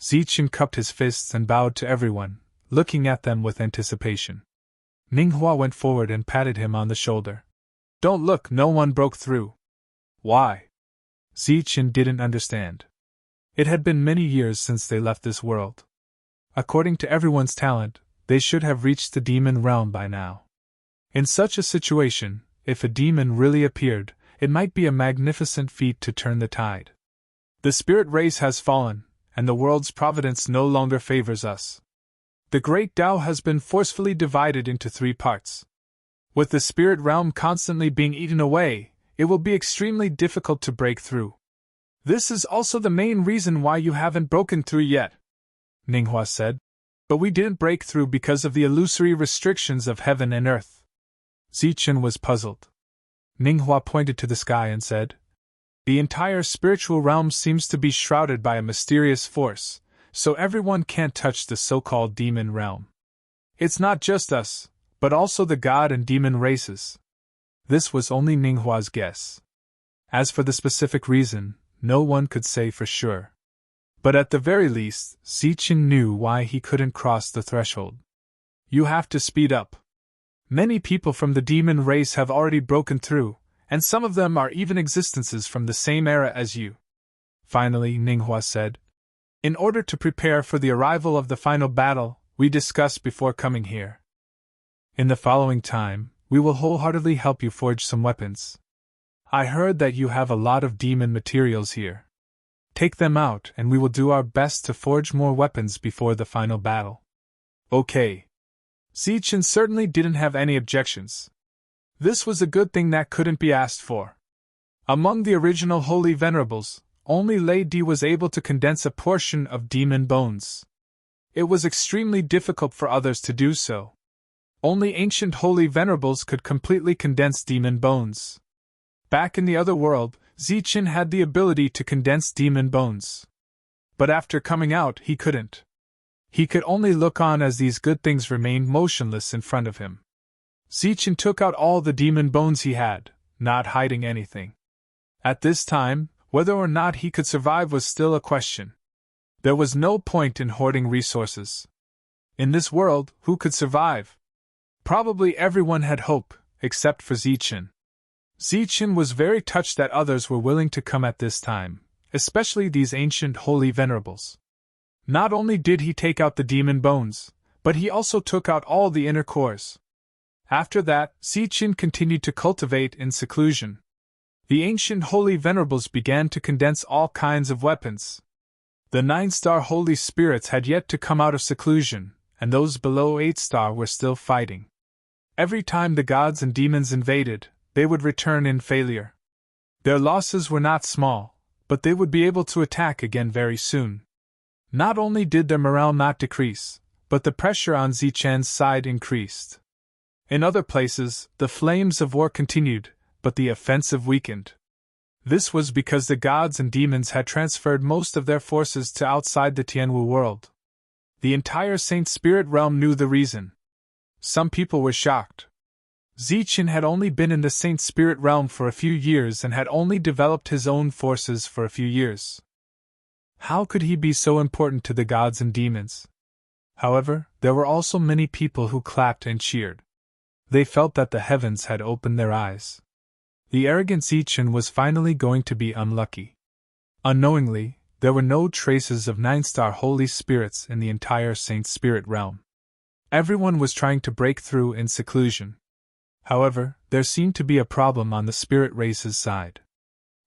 Zichen cupped his fists and bowed to everyone, looking at them with anticipation. Ninghua went forward and patted him on the shoulder. "Don't look, no one broke through." "Why?" Zichen didn't understand. It had been many years since they left this world. According to everyone's talent, they should have reached the demon realm by now. In such a situation, if a demon really appeared, it might be a magnificent feat to turn the tide. The spirit race has fallen, and the world's providence no longer favors us. The great Tao has been forcefully divided into 3 parts. With the spirit realm constantly being eaten away, it will be extremely difficult to break through. This is also the main reason why you haven't broken through yet, Ninghua said. But we didn't break through because of the illusory restrictions of heaven and earth. Zichen was puzzled. Ninghua pointed to the sky and said, "The entire spiritual realm seems to be shrouded by a mysterious force, so everyone can't touch the so-called demon realm. It's not just us, but also the god and demon races." This was only Ninghua's guess. As for the specific reason, no one could say for sure. But at the very least, Zichen knew why he couldn't cross the threshold. "You have to speed up. Many people from the demon race have already broken through, and some of them are even existences from the same era as you." Finally, Ninghua said, "In order to prepare for the arrival of the final battle we discussed before coming here. In the following time, we will wholeheartedly help you forge some weapons. I heard that you have a lot of demon materials here. Take them out and we will do our best to forge more weapons before the final battle." "Okay." Zichen certainly didn't have any objections. This was a good thing that couldn't be asked for. Among the original Holy Venerables, only Lei Di was able to condense a portion of demon bones. It was extremely difficult for others to do so. Only ancient Holy Venerables could completely condense demon bones. Back in the other world, Zichen had the ability to condense demon bones. But after coming out, he couldn't. He could only look on as these good things remained motionless in front of him. Zichen took out all the demon bones he had, not hiding anything. At this time, whether or not he could survive was still a question. There was no point in hoarding resources. In this world, who could survive? Probably everyone had hope, except for Zichen. Zichen was very touched that others were willing to come at this time, especially these ancient holy venerables. Not only did he take out the demon bones, but he also took out all the inner cores. After that, Zichen continued to cultivate in seclusion. The ancient holy venerables began to condense all kinds of weapons. The 9-star holy spirits had yet to come out of seclusion, and those below 8-star were still fighting. Every time the gods and demons invaded, they would return in failure. Their losses were not small, but they would be able to attack again very soon. Not only did their morale not decrease, but the pressure on Zichen's side increased. In other places, the flames of war continued, but the offensive weakened. This was because the gods and demons had transferred most of their forces to outside the Tianwu world. The entire Saint Spirit realm knew the reason. Some people were shocked. Zichen had only been in the Saint Spirit realm for a few years and had only developed his own forces for a few years. How could he be so important to the gods and demons? However, there were also many people who clapped and cheered. They felt that the heavens had opened their eyes. The arrogant Zichen was finally going to be unlucky. Unknowingly, there were no traces of 9-star holy spirits in the entire Saint Spirit realm. Everyone was trying to break through in seclusion. However, there seemed to be a problem on the spirit race's side.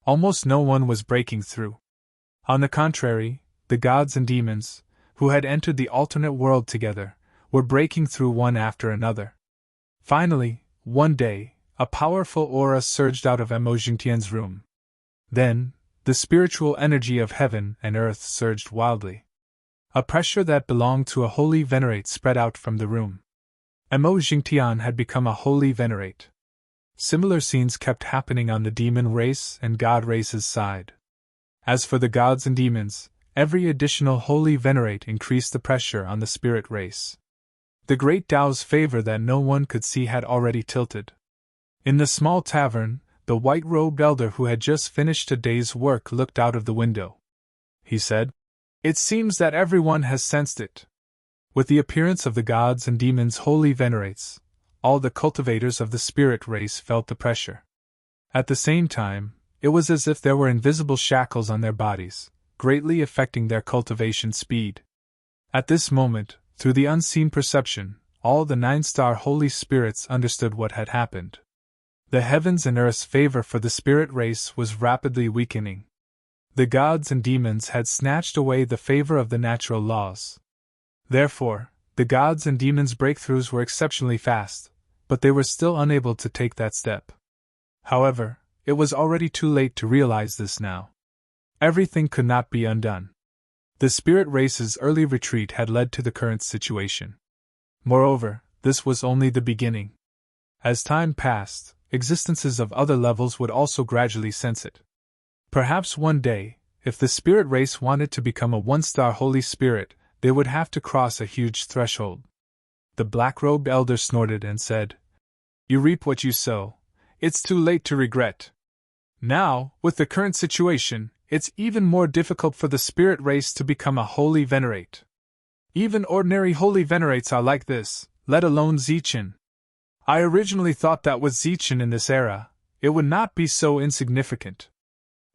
Almost no one was breaking through. On the contrary, the gods and demons, who had entered the alternate world together, were breaking through one after another. Finally, one day, a powerful aura surged out of Emojingtian's room. Then, the spiritual energy of heaven and earth surged wildly. A pressure that belonged to a holy venerate spread out from the room. Emojingtian had become a holy venerate. Similar scenes kept happening on the demon race and god race's side. As for the gods and demons, every additional holy venerate increased the pressure on the spirit race. The great Tao's favor that no one could see had already tilted. In the small tavern, the white-robed elder who had just finished a day's work looked out of the window. He said, "It seems that everyone has sensed it." With the appearance of the gods and demons' holy venerates, all the cultivators of the spirit race felt the pressure. At the same time, it was as if there were invisible shackles on their bodies, greatly affecting their cultivation speed. At this moment, through the unseen perception, all the 9-star holy spirits understood what had happened. The heavens and earth's favor for the spirit race was rapidly weakening. The gods and demons had snatched away the favor of the natural laws. Therefore, the gods and demons' breakthroughs were exceptionally fast, but they were still unable to take that step. However, it was already too late to realize this now. Everything could not be undone. The spirit race's early retreat had led to the current situation. Moreover, this was only the beginning. As time passed, existences of other levels would also gradually sense it. Perhaps one day, if the spirit race wanted to become a 1-star holy spirit, they would have to cross a huge threshold. The black-robed elder snorted and said, "You reap what you sow. It's too late to regret. Now, with the current situation, it's even more difficult for the spirit race to become a holy venerate. Even ordinary holy venerates are like this, let alone Zichen. I originally thought that with Zichen in this era, it would not be so insignificant.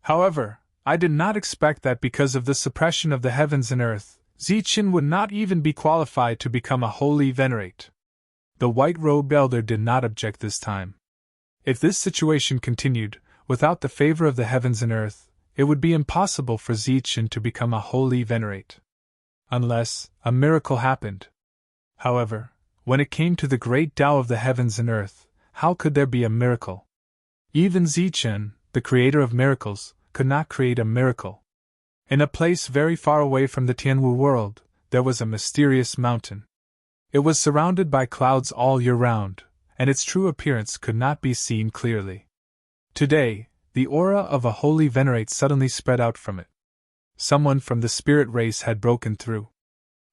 However, I did not expect that because of the suppression of the heavens and earth, Zichen would not even be qualified to become a holy venerate." The white-robed elder did not object this time. If this situation continued, without the favor of the heavens and earth, it would be impossible for Zichen to become a holy venerate. Unless a miracle happened. However, when it came to the great Tao of the heavens and earth, how could there be a miracle? Even Zichen, the creator of miracles, could not create a miracle. In a place very far away from the Tianwu world, there was a mysterious mountain. It was surrounded by clouds all year round, and its true appearance could not be seen clearly. Today, the aura of a holy venerate suddenly spread out from it. Someone from the spirit race had broken through.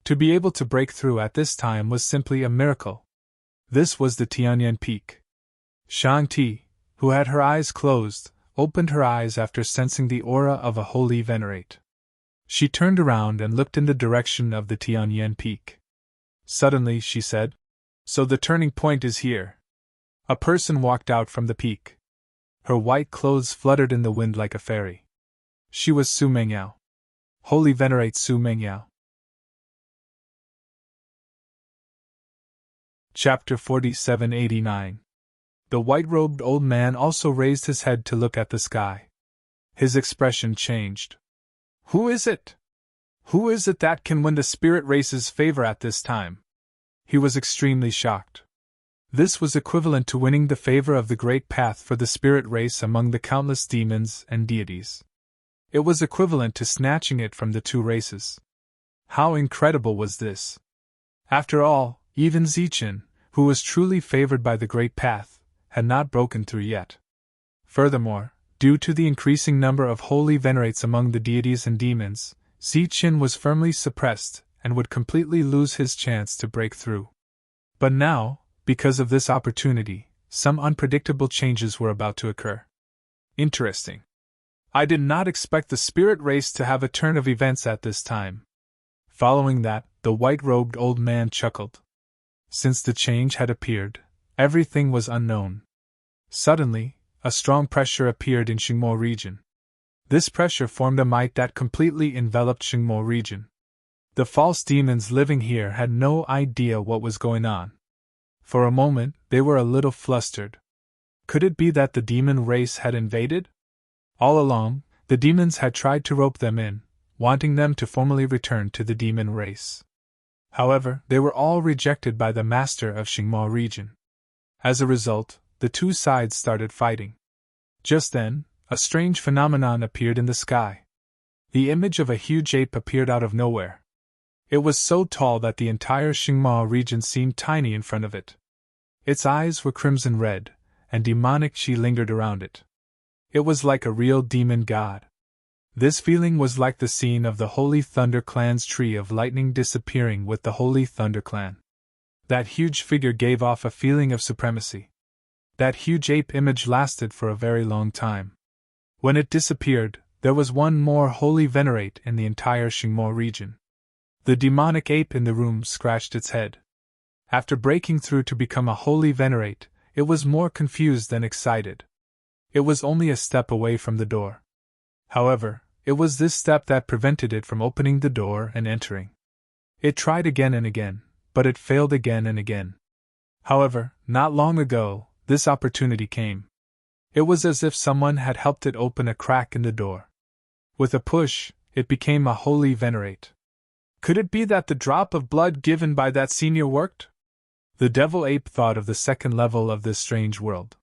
To be able to break through at this time was simply a miracle. This was the Tianyan Peak. Shang-Ti, who had her eyes closed, opened her eyes after sensing the aura of a holy venerate. She turned around and looked in the direction of the Tianyan Peak. Suddenly she said, "So the turning point is here." A person walked out from the peak. Her white clothes fluttered in the wind like a fairy. She was Su Mengyao. Holy Venerate Su Mengyao. Chapter 4789. The white-robed old man also raised his head to look at the sky. His expression changed. "Who is it? Who is it that can win the spirit race's favor at this time?" He was extremely shocked. This was equivalent to winning the favor of the great path for the spirit race among the countless demons and deities. It was equivalent to snatching it from the two races. How incredible was this? After all, even Zichen, who was truly favored by the great path, had not broken through yet. Furthermore, due to the increasing number of holy venerates among the deities and demons, Zichen was firmly suppressed and would completely lose his chance to break through. But now, because of this opportunity, some unpredictable changes were about to occur. Interesting. I did not expect the spirit race to have a turn of events at this time. Following that, the white-robed old man chuckled. Since the change had appeared, everything was unknown. Suddenly, a strong pressure appeared in Xingmo region. This pressure formed a might that completely enveloped Xingmo region. The false demons living here had no idea what was going on. For a moment, they were a little flustered. Could it be that the demon race had invaded? All along, the demons had tried to rope them in, wanting them to formally return to the demon race. However, they were all rejected by the master of Xingmo region. As a result, the two sides started fighting. Just then, a strange phenomenon appeared in the sky. The image of a huge ape appeared out of nowhere. It was so tall that the entire Xingmo region seemed tiny in front of it. Its eyes were crimson red, and demonic chi lingered around it. It was like a real demon god. This feeling was like the scene of the Holy Thunder Clan's tree of lightning disappearing with the Holy Thunder Clan. That huge figure gave off a feeling of supremacy. That huge ape image lasted for a very long time. When it disappeared, there was one more Holy Venerate in the entire Xingmo region. The demonic ape in the room scratched its head. After breaking through to become a Holy Venerate, it was more confused than excited. It was only a step away from the door. However, it was this step that prevented it from opening the door and entering. It tried again and again, but it failed again and again. However, not long ago, this opportunity came. It was as if someone had helped it open a crack in the door. With a push, it became a Holy Venerate. Could it be that the drop of blood given by that senior worked? The devil ape thought of the second level of this strange world.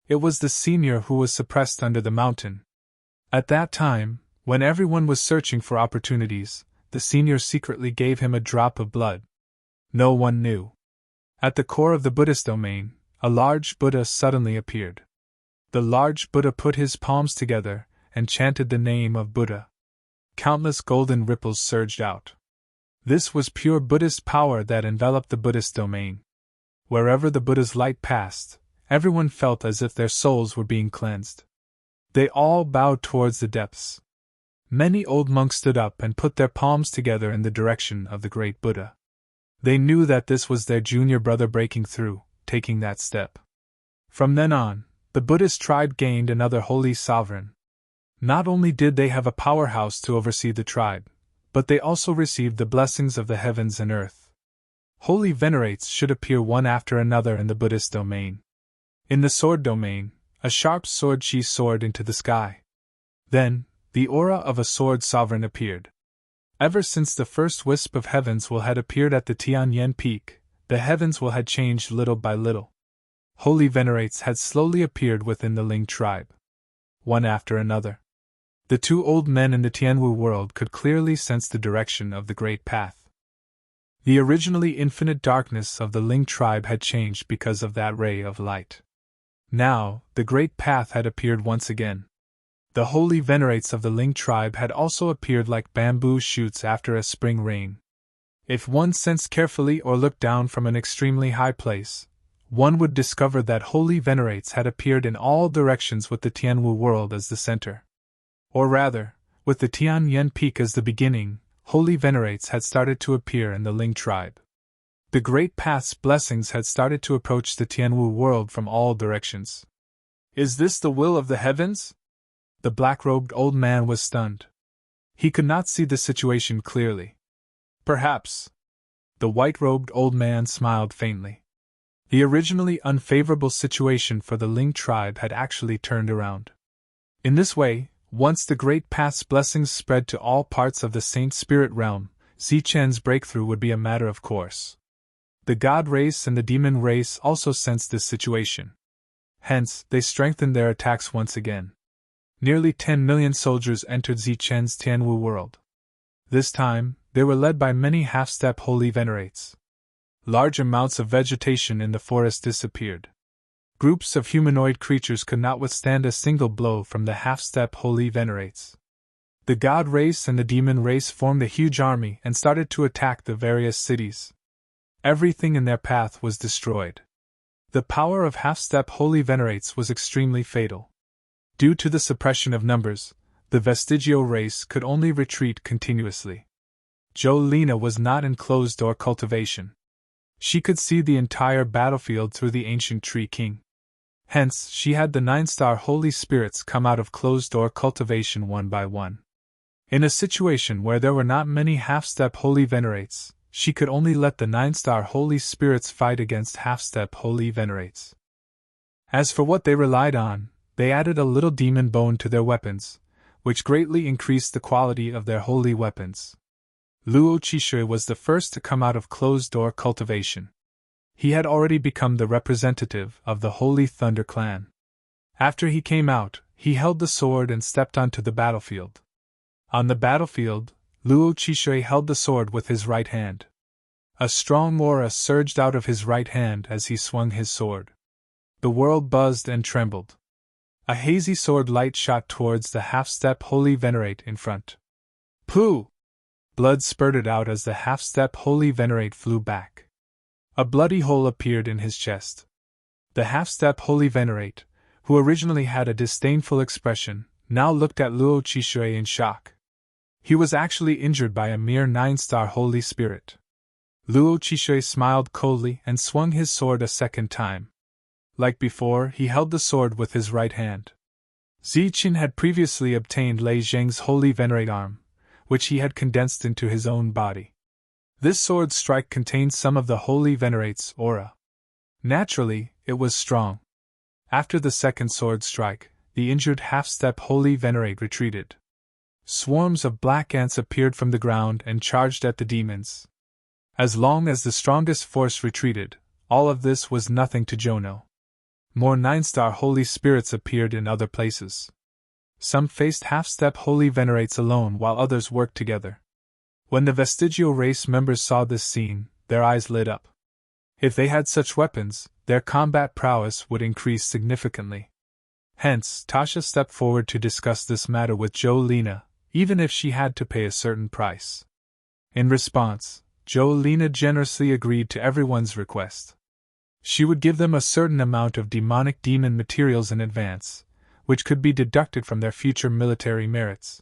It was the senior who was suppressed under the mountain. At that time, when everyone was searching for opportunities, the senior secretly gave him a drop of blood. No one knew. At the core of the Buddhist domain, a large Buddha suddenly appeared. The large Buddha put his palms together and chanted the name of Buddha. Countless golden ripples surged out. This was pure Buddhist power that enveloped the Buddhist domain. Wherever the Buddha's light passed, everyone felt as if their souls were being cleansed. They all bowed towards the depths. Many old monks stood up and put their palms together in the direction of the great Buddha. They knew that this was their junior brother breaking through, taking that step. From then on, the Buddhist tribe gained another holy sovereign. Not only did they have a powerhouse to oversee the tribe, but they also received the blessings of the heavens and earth. Holy venerates should appear one after another in the Buddhist domain. In the sword domain, a sharp sword chi soared into the sky. Then, the aura of a sword sovereign appeared. Ever since the first wisp of heavens will had appeared at the Tianyan Peak, the heavens will had changed little by little. Holy venerates had slowly appeared within the Ling tribe. One after another. The two old men in the Tianwu world could clearly sense the direction of the Great Path. The originally infinite darkness of the Ling tribe had changed because of that ray of light. Now, the Great Path had appeared once again. The holy venerates of the Ling tribe had also appeared like bamboo shoots after a spring rain. If one sensed carefully or looked down from an extremely high place, one would discover that holy venerates had appeared in all directions with the Tianwu world as the center. Or rather, with the Tianyan Peak as the beginning, holy venerates had started to appear in the Ling tribe. The Great Path's blessings had started to approach the Tianwu world from all directions. Is this the will of the heavens? The black-robed old man was stunned. He could not see the situation clearly. Perhaps. The white-robed old man smiled faintly. The originally unfavorable situation for the Ling tribe had actually turned around. In this way, once the Great Path's blessings spread to all parts of the Saint Spirit realm, Zichen's breakthrough would be a matter of course. The God race and the demon race also sensed this situation. Hence, they strengthened their attacks once again. Nearly 10 million soldiers entered Zichen's Tianwu world. This time, they were led by many half-step holy venerates. Large amounts of vegetation in the forest disappeared. Groups of humanoid creatures could not withstand a single blow from the half-step holy venerates. The God race and the demon race formed a huge army and started to attack the various cities. Everything in their path was destroyed. The power of half-step holy venerates was extremely fatal. Due to the suppression of numbers, the vestigial race could only retreat continuously. Jolena was not in closed-door cultivation. She could see the entire battlefield through the ancient tree king. Hence, she had the 9-star holy spirits come out of closed-door cultivation one by one. In a situation where there were not many half-step holy venerates, she could only let the 9-star holy spirits fight against half-step holy venerates. As for what they relied on, they added a little demon bone to their weapons, which greatly increased the quality of their holy weapons. Luo Chishui was the first to come out of closed-door cultivation. He had already become the representative of the Holy Thunder clan. After he came out, he held the sword and stepped onto the battlefield. On the battlefield, Luo Chishui held the sword with his right hand. A strong aura surged out of his right hand as he swung his sword. The world buzzed and trembled. A hazy sword light shot towards the half-step holy venerate in front. Pooh! Blood spurted out as the half-step holy venerate flew back. A bloody hole appeared in his chest. The half-step holy venerate, who originally had a disdainful expression, now looked at Luo Chishui in shock. He was actually injured by a mere 9-star holy spirit. Luo Chishui smiled coldly and swung his sword a second time. Like before, he held the sword with his right hand. Ziqin had previously obtained Lei Zheng's holy venerate arm, which he had condensed into his own body. This sword strike contained some of the holy venerate's aura. Naturally, it was strong. After the second sword strike, the injured half-step holy venerate retreated. Swarms of black ants appeared from the ground and charged at the demons. As long as the strongest force retreated, all of this was nothing to Jono. More 9-star holy spirits appeared in other places. Some faced half-step holy venerates alone while others worked together. When the vestigial race members saw this scene, their eyes lit up. If they had such weapons, their combat prowess would increase significantly. Hence, Tasha stepped forward to discuss this matter with Jolina, even if she had to pay a certain price. In response, Jolina generously agreed to everyone's request. She would give them a certain amount of demonic demon materials in advance, which could be deducted from their future military merits.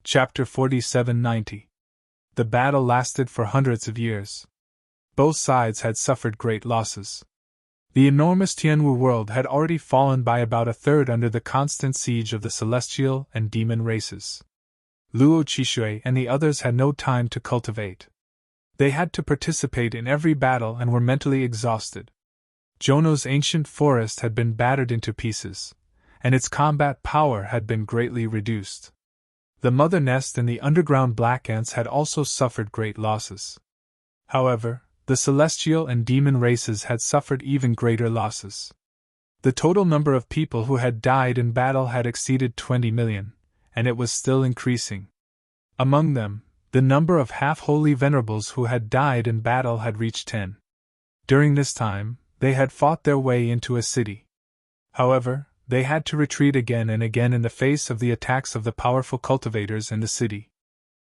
Chapter 4790. The battle lasted for hundreds of years. Both sides had suffered great losses. The enormous Tianwu world had already fallen by about a third under the constant siege of the celestial and demon races. Luo Chishui and the others had no time to cultivate. They had to participate in every battle and were mentally exhausted. Jono's ancient forest had been battered into pieces, and its combat power had been greatly reduced. The mother nest and the underground black ants had also suffered great losses. However, the celestial and demon races had suffered even greater losses. The total number of people who had died in battle had exceeded 20 million, and it was still increasing. Among them, the number of half-holy venerables who had died in battle had reached 10. During this time, they had fought their way into a city. However, they had to retreat again and again in the face of the attacks of the powerful cultivators in the city.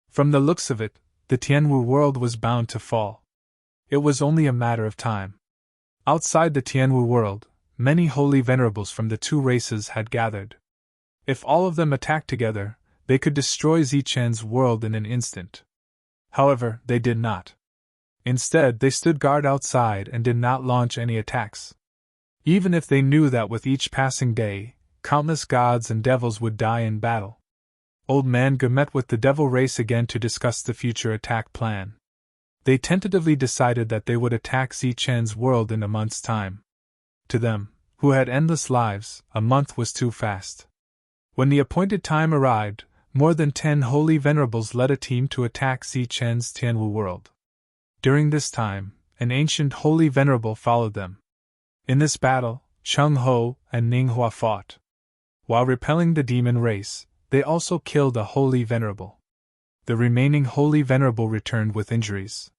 From the looks of it, the Tianwu world was bound to fall. It was only a matter of time. Outside the Tianwu world, many holy venerables from the two races had gathered. If all of them attacked together, they could destroy Zichen's world in an instant. However, they did not. Instead, they stood guard outside and did not launch any attacks. Even if they knew that with each passing day, countless gods and devils would die in battle. Old Man Ge met with the devil race again to discuss the future attack plan. They tentatively decided that they would attack Zichen's world in a month's time. To them, who had endless lives, a month was too fast. When the appointed time arrived, more than 10 holy venerables led a team to attack Zichen's Tianwu world. During this time, an ancient holy venerable followed them. In this battle, Cheng Ho and Ning Hua fought. While repelling the demon race, they also killed a holy venerable. The remaining holy venerable returned with injuries.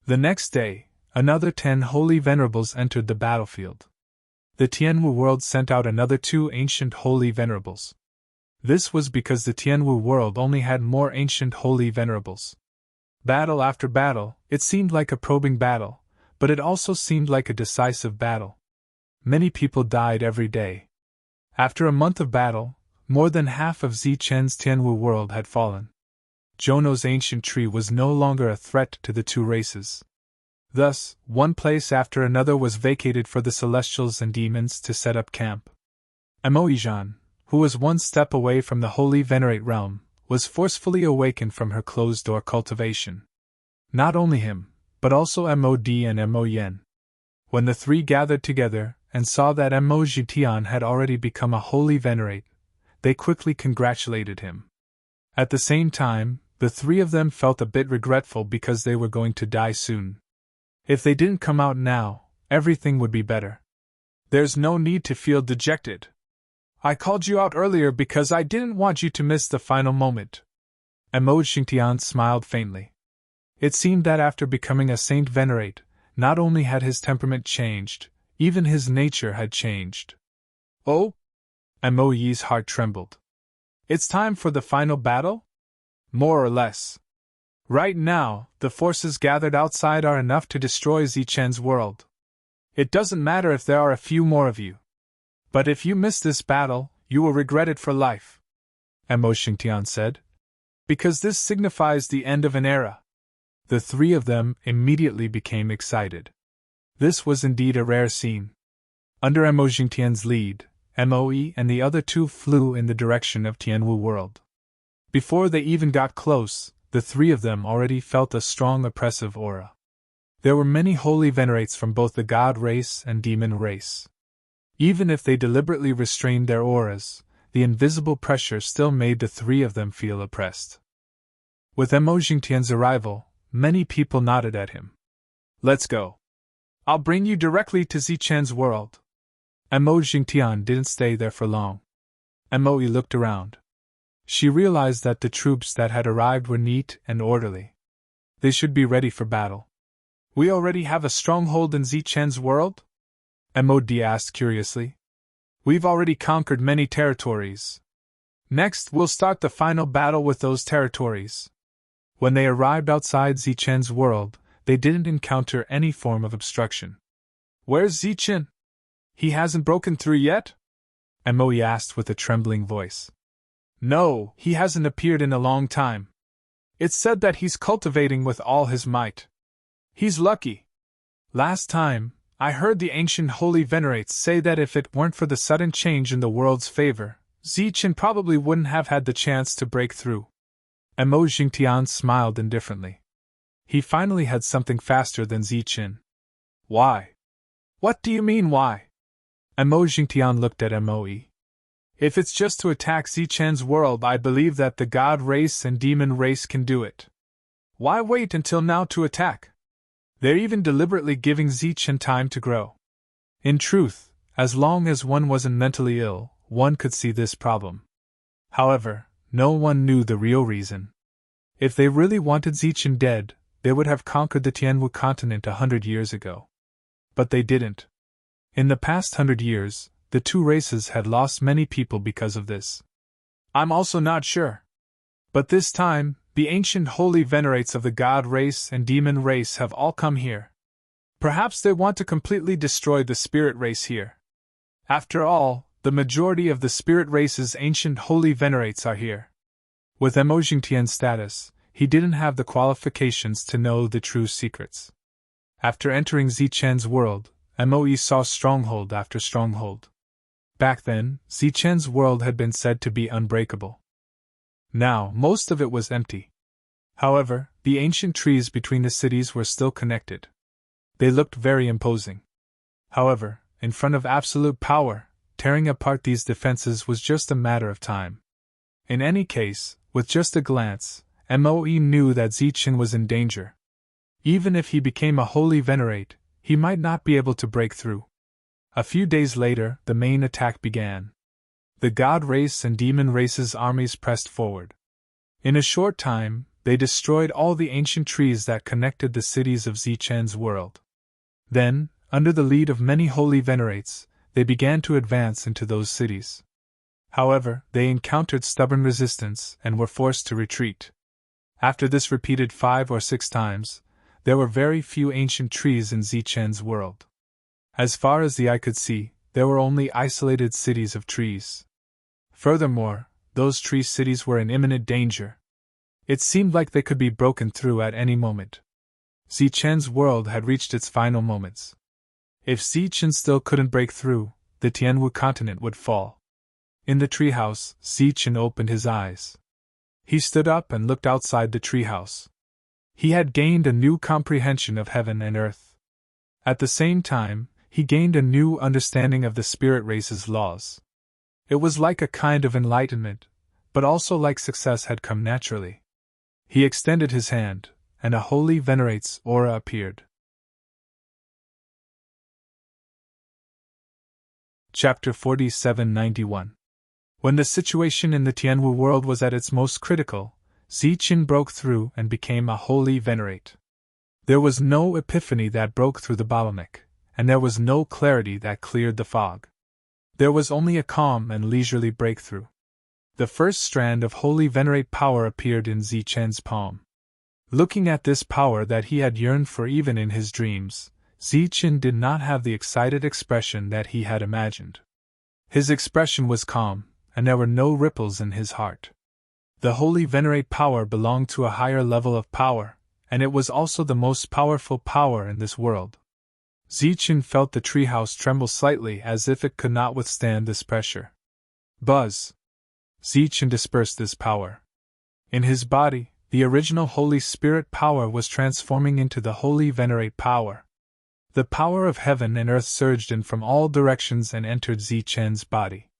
The next day, another 10 holy venerables entered the battlefield. The Tianwu world sent out another 2 ancient holy venerables. This was because the Tianwu world only had more ancient holy venerables. Battle after battle, it seemed like a probing battle, but it also seemed like a decisive battle. Many people died every day. After a month of battle, more than half of Zichen's Tianwu world had fallen. Jono's ancient tree was no longer a threat to the two races. Thus, one place after another was vacated for the celestials and demons to set up camp. Emoijan, who was one step away from the holy venerate realm, was forcefully awakened from her closed-door cultivation. Not only him, but also Mod and Moyen. When the three gathered together and saw that Mojitian had already become a holy venerate, they quickly congratulated him. At the same time, the three of them felt a bit regretful because they were going to die soon. If they didn't come out now, everything would be better. There's no need to feel dejected. I called you out earlier because I didn't want you to miss the final moment. Mojitian smiled faintly. It seemed that after becoming a saint venerate, not only had his temperament changed, even his nature had changed. Oh? Moyi's heart trembled. It's time for the final battle? More or less. Right now, the forces gathered outside are enough to destroy Zichen's world. It doesn't matter if there are a few more of you. But if you miss this battle, you will regret it for life. Mojitian said. Because this signifies the end of an era. The three of them immediately became excited. This was indeed a rare scene. Under Mojitian's lead, Moe and the other two flew in the direction of Tianwu world. Before they even got close, the three of them already felt a strong oppressive aura. There were many holy venerates from both the god race and demon race. Even if they deliberately restrained their auras, the invisible pressure still made the three of them feel oppressed. With Mojitian's arrival, many people nodded at him. Let's go. I'll bring you directly to Zichen's world. Mojitian didn't stay there for long. Moe looked around. She realized that the troops that had arrived were neat and orderly. They should be ready for battle. We already have a stronghold in Zichen's world? Mod asked curiously. We've already conquered many territories. Next, we'll start the final battle with those territories. When they arrived outside Zichen's world, they didn't encounter any form of obstruction. Where's Zichen? He hasn't broken through yet? Moe asked with a trembling voice. No, he hasn't appeared in a long time. It's said that he's cultivating with all his might. He's lucky. Last time, I heard the ancient holy venerates say that if it weren't for the sudden change in the world's favor, Zichen probably wouldn't have had the chance to break through. Mojitian smiled indifferently. He finally had something faster than Zichen. Why? What do you mean why? Mojitian looked at Moe. If it's just to attack Zichen's world, I believe that the god race and demon race can do it. Why wait until now to attack? They're even deliberately giving Zichen time to grow. In truth, as long as one wasn't mentally ill, one could see this problem. However, no one knew the real reason. If they really wanted Zichen dead, they would have conquered the Tianwu continent 100 years ago. But they didn't. In the past 100 years, the two races had lost many people because of this. I'm also not sure. But this time, the ancient holy venerates of the god race and demon race have all come here. Perhaps they want to completely destroy the spirit race here. After all, the majority of the spirit race's ancient holy venerates are here. With Mojitian's status, he didn't have the qualifications to know the true secrets. After entering Zichen's world, Moe saw stronghold after stronghold. Back then, Zichen's world had been said to be unbreakable. Now, most of it was empty. However, the ancient trees between the cities were still connected. They looked very imposing. However, in front of absolute power, tearing apart these defenses was just a matter of time. In any case, with just a glance, Moe knew that Zichen was in danger. Even if he became a holy venerate, he might not be able to break through. A few days later, the main attack began. The god race and demon race's armies pressed forward. In a short time, they destroyed all the ancient trees that connected the cities of Zichen's world. Then, under the lead of many holy venerates, they began to advance into those cities. However, they encountered stubborn resistance and were forced to retreat. After this repeated 5 or 6 times, there were very few ancient trees in Zichen's world. As far as the eye could see, there were only isolated cities of trees. Furthermore, those tree cities were in imminent danger. It seemed like they could be broken through at any moment. Zichen's world had reached its final moments. If Zichen still couldn't break through, the Tianwu continent would fall. In the treehouse, Zichen opened his eyes. He stood up and looked outside the treehouse. He had gained a new comprehension of heaven and earth. At the same time, he gained a new understanding of the spirit race's laws. It was like a kind of enlightenment, but also like success had come naturally. He extended his hand, and a holy venerate's aura appeared. Chapter 4791. When the situation in the Tianwu world was at its most critical, Zichen broke through and became a holy venerate. There was no epiphany that broke through the bottleneck, and there was no clarity that cleared the fog. There was only a calm and leisurely breakthrough. The first strand of holy venerate power appeared in Zichen's palm. Looking at this power that he had yearned for even in his dreams, Zichen did not have the excited expression that he had imagined. His expression was calm, and there were no ripples in his heart. The holy venerate power belonged to a higher level of power, and it was also the most powerful power in this world. Zichen felt the treehouse tremble slightly as if it could not withstand this pressure. Buzz! Zichen dispersed this power. In his body, the original Holy Spirit power was transforming into the holy venerate power. The power of heaven and earth surged in from all directions and entered Zichen's body.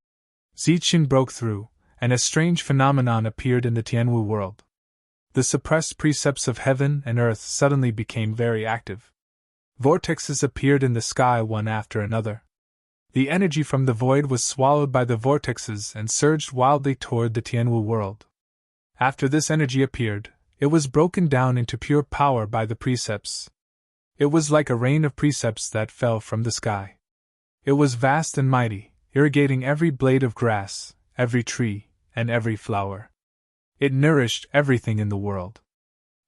Zichen broke through, and a strange phenomenon appeared in the Tianwu world. The suppressed precepts of heaven and earth suddenly became very active. Vortexes appeared in the sky one after another. The energy from the void was swallowed by the vortexes and surged wildly toward the Tianwu world. After this energy appeared, it was broken down into pure power by the precepts. It was like a rain of precepts that fell from the sky. It was vast and mighty, irrigating every blade of grass, every tree, and every flower. It nourished everything in the world.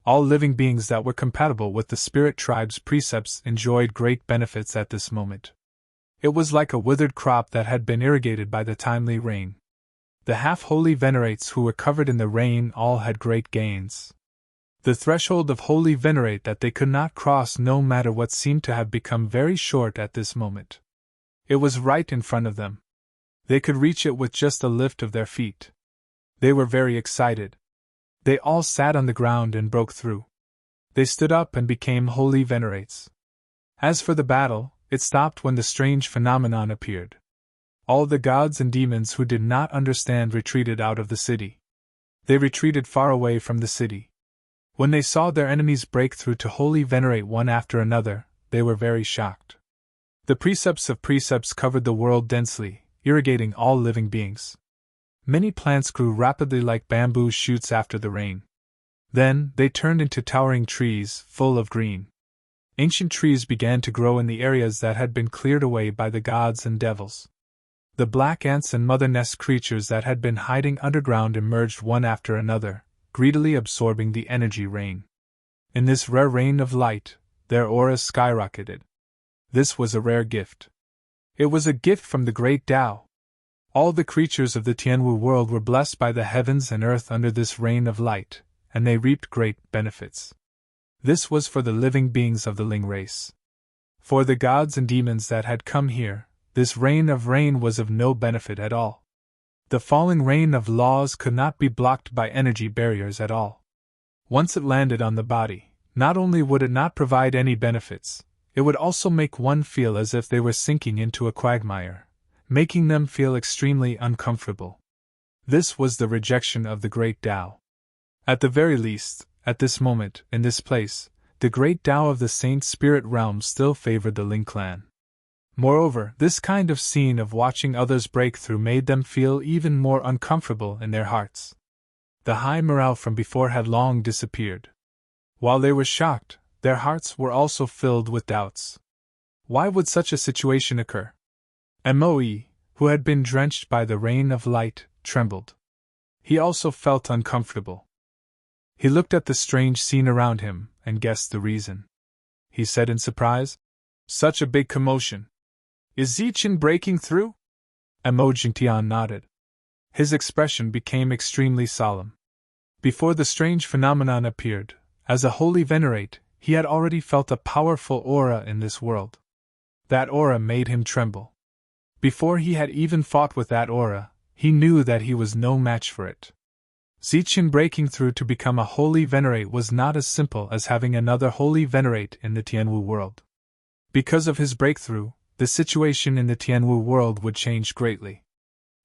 All living beings that were compatible with the spirit tribe's precepts enjoyed great benefits at this moment. It was like a withered crop that had been irrigated by the timely rain. The half-holy venerates who were covered in the rain all had great gains. The threshold of holy venerate that they could not cross no matter what seemed to have become very short at this moment. It was right in front of them. They could reach it with just a lift of their feet. They were very excited. They all sat on the ground and broke through. They stood up and became holy venerates. As for the battle, it stopped when the strange phenomenon appeared. All the gods and demons who did not understand retreated out of the city. They retreated far away from the city. When they saw their enemies break through to holy venerate one after another, they were very shocked. The precepts of precepts covered the world densely, irrigating all living beings. Many plants grew rapidly like bamboo shoots after the rain. Then, they turned into towering trees, full of green. Ancient trees began to grow in the areas that had been cleared away by the gods and devils. The black ants and mother nest creatures that had been hiding underground emerged one after another, greedily absorbing the energy rain. In this rare rain of light, their auras skyrocketed. This was a rare gift. It was a gift from the great Tao. All the creatures of the Tianwu world were blessed by the heavens and earth under this rain of light, and they reaped great benefits. This was for the living beings of the Ling race. For the gods and demons that had come here, this rain was of no benefit at all. The falling rain of laws could not be blocked by energy barriers at all. Once it landed on the body, not only would it not provide any benefits, it would also make one feel as if they were sinking into a quagmire, making them feel extremely uncomfortable. This was the rejection of the great Tao. At the very least, at this moment, in this place, the great Tao of the Saint Spirit realm still favored the Ling clan. Moreover, this kind of scene of watching others break through made them feel even more uncomfortable in their hearts. The high morale from before had long disappeared. While they were shocked, their hearts were also filled with doubts. Why would such a situation occur? Moe, who had been drenched by the rain of light, trembled. He also felt uncomfortable. He looked at the strange scene around him and guessed the reason. He said in surprise, "Such a big commotion. Is Zichen breaking through?" Mo Jingtian nodded. His expression became extremely solemn. Before the strange phenomenon appeared, as a holy venerate, he had already felt a powerful aura in this world. That aura made him tremble. Before he had even fought with that aura, he knew that he was no match for it. Zichen breaking through to become a holy venerate was not as simple as having another holy venerate in the Tianwu world. Because of his breakthrough, the situation in the Tianwu world would change greatly.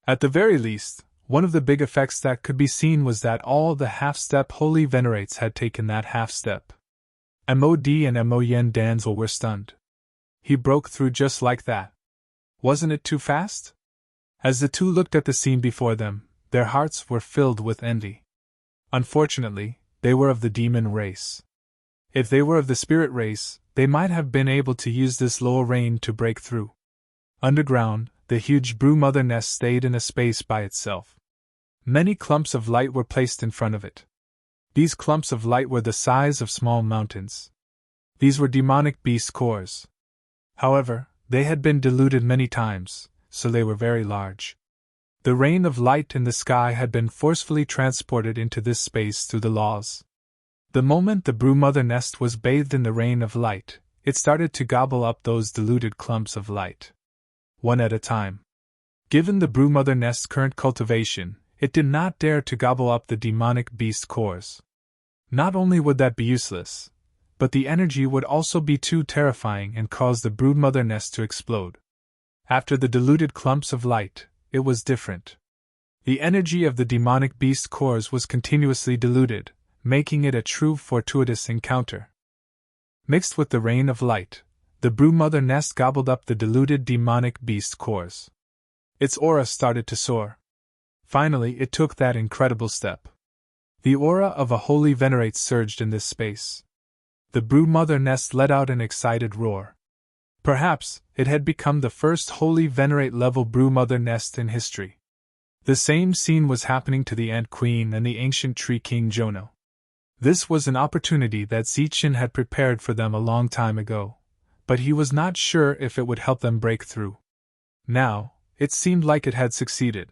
At the very least, one of the big effects that could be seen was that all the half-step holy venerates had taken that half-step. Mod and Mo Yen Danzel were stunned. He broke through just like that. Wasn't it too fast? As the two looked at the scene before them, their hearts were filled with envy. Unfortunately, they were of the demon race. If they were of the spirit race, they might have been able to use this lower rain to break through. Underground, the huge Brew Mother nest stayed in a space by itself. Many clumps of light were placed in front of it. These clumps of light were the size of small mountains. These were demonic beast cores. However, they had been diluted many times, so they were very large. The rain of light in the sky had been forcefully transported into this space through the laws. The moment the Brew Mother nest was bathed in the rain of light, it started to gobble up those diluted clumps of light. One at a time. Given the Brew Mother nest's current cultivation, it did not dare to gobble up the demonic beast cores. Not only would that be useless, but the energy would also be too terrifying and cause the Brood Mother nest to explode. After the diluted clumps of light, it was different. The energy of the demonic beast cores was continuously diluted, making it a true fortuitous encounter. Mixed with the rain of light, the Brew Mother nest gobbled up the diluted demonic beast cores. Its aura started to soar. Finally, it took that incredible step. The aura of a holy venerate surged in this space. The Brew Mother nest let out an excited roar. Perhaps it had become the first holy venerate level Brew Mother nest in history. The same scene was happening to the Ant Queen and the ancient Tree King Jono. This was an opportunity that Zichen had prepared for them a long time ago, but he was not sure if it would help them break through. Now, it seemed like it had succeeded.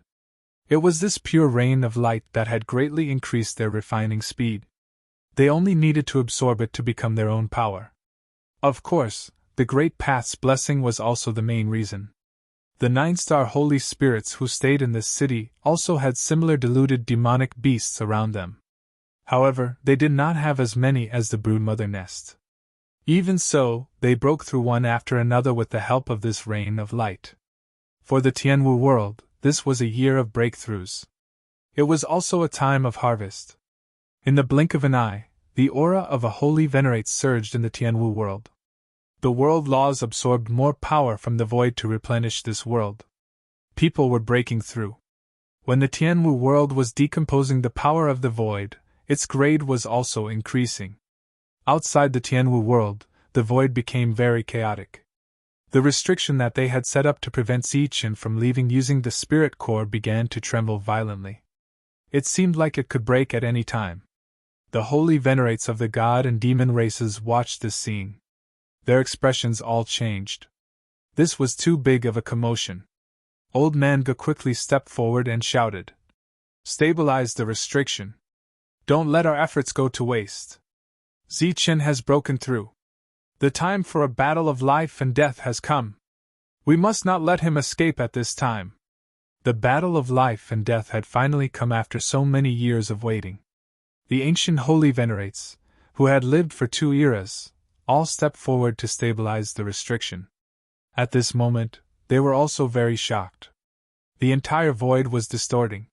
It was this pure rain of light that had greatly increased their refining speed. They only needed to absorb it to become their own power. Of course, the Great Path's blessing was also the main reason. The 9-star holy spirits who stayed in this city also had similar diluted demonic beasts around them. However, they did not have as many as the Brood Mother nest. Even so, they broke through one after another with the help of this rain of light. For the Tianwu world, this was a year of breakthroughs. It was also a time of harvest. In the blink of an eye, the aura of a holy venerate surged in the Tianwu world. The world laws absorbed more power from the void to replenish this world. People were breaking through. When the Tianwu world was decomposing the power of the void, its grade was also increasing. Outside the Tianwu world, the void became very chaotic. The restriction that they had set up to prevent Zichen from leaving using the spirit core began to tremble violently. It seemed like it could break at any time. The holy venerates of the god and demon races watched this scene. Their expressions all changed. This was too big of a commotion. Old Man Ge quickly stepped forward and shouted, "Stabilize the restriction. Don't let our efforts go to waste. Zichen has broken through. The time for a battle of life and death has come. We must not let him escape at this time." The battle of life and death had finally come after so many years of waiting. The ancient holy venerates, who had lived for 2 eras, all stepped forward to stabilize the restriction. At this moment, they were also very shocked. The entire void was distorting.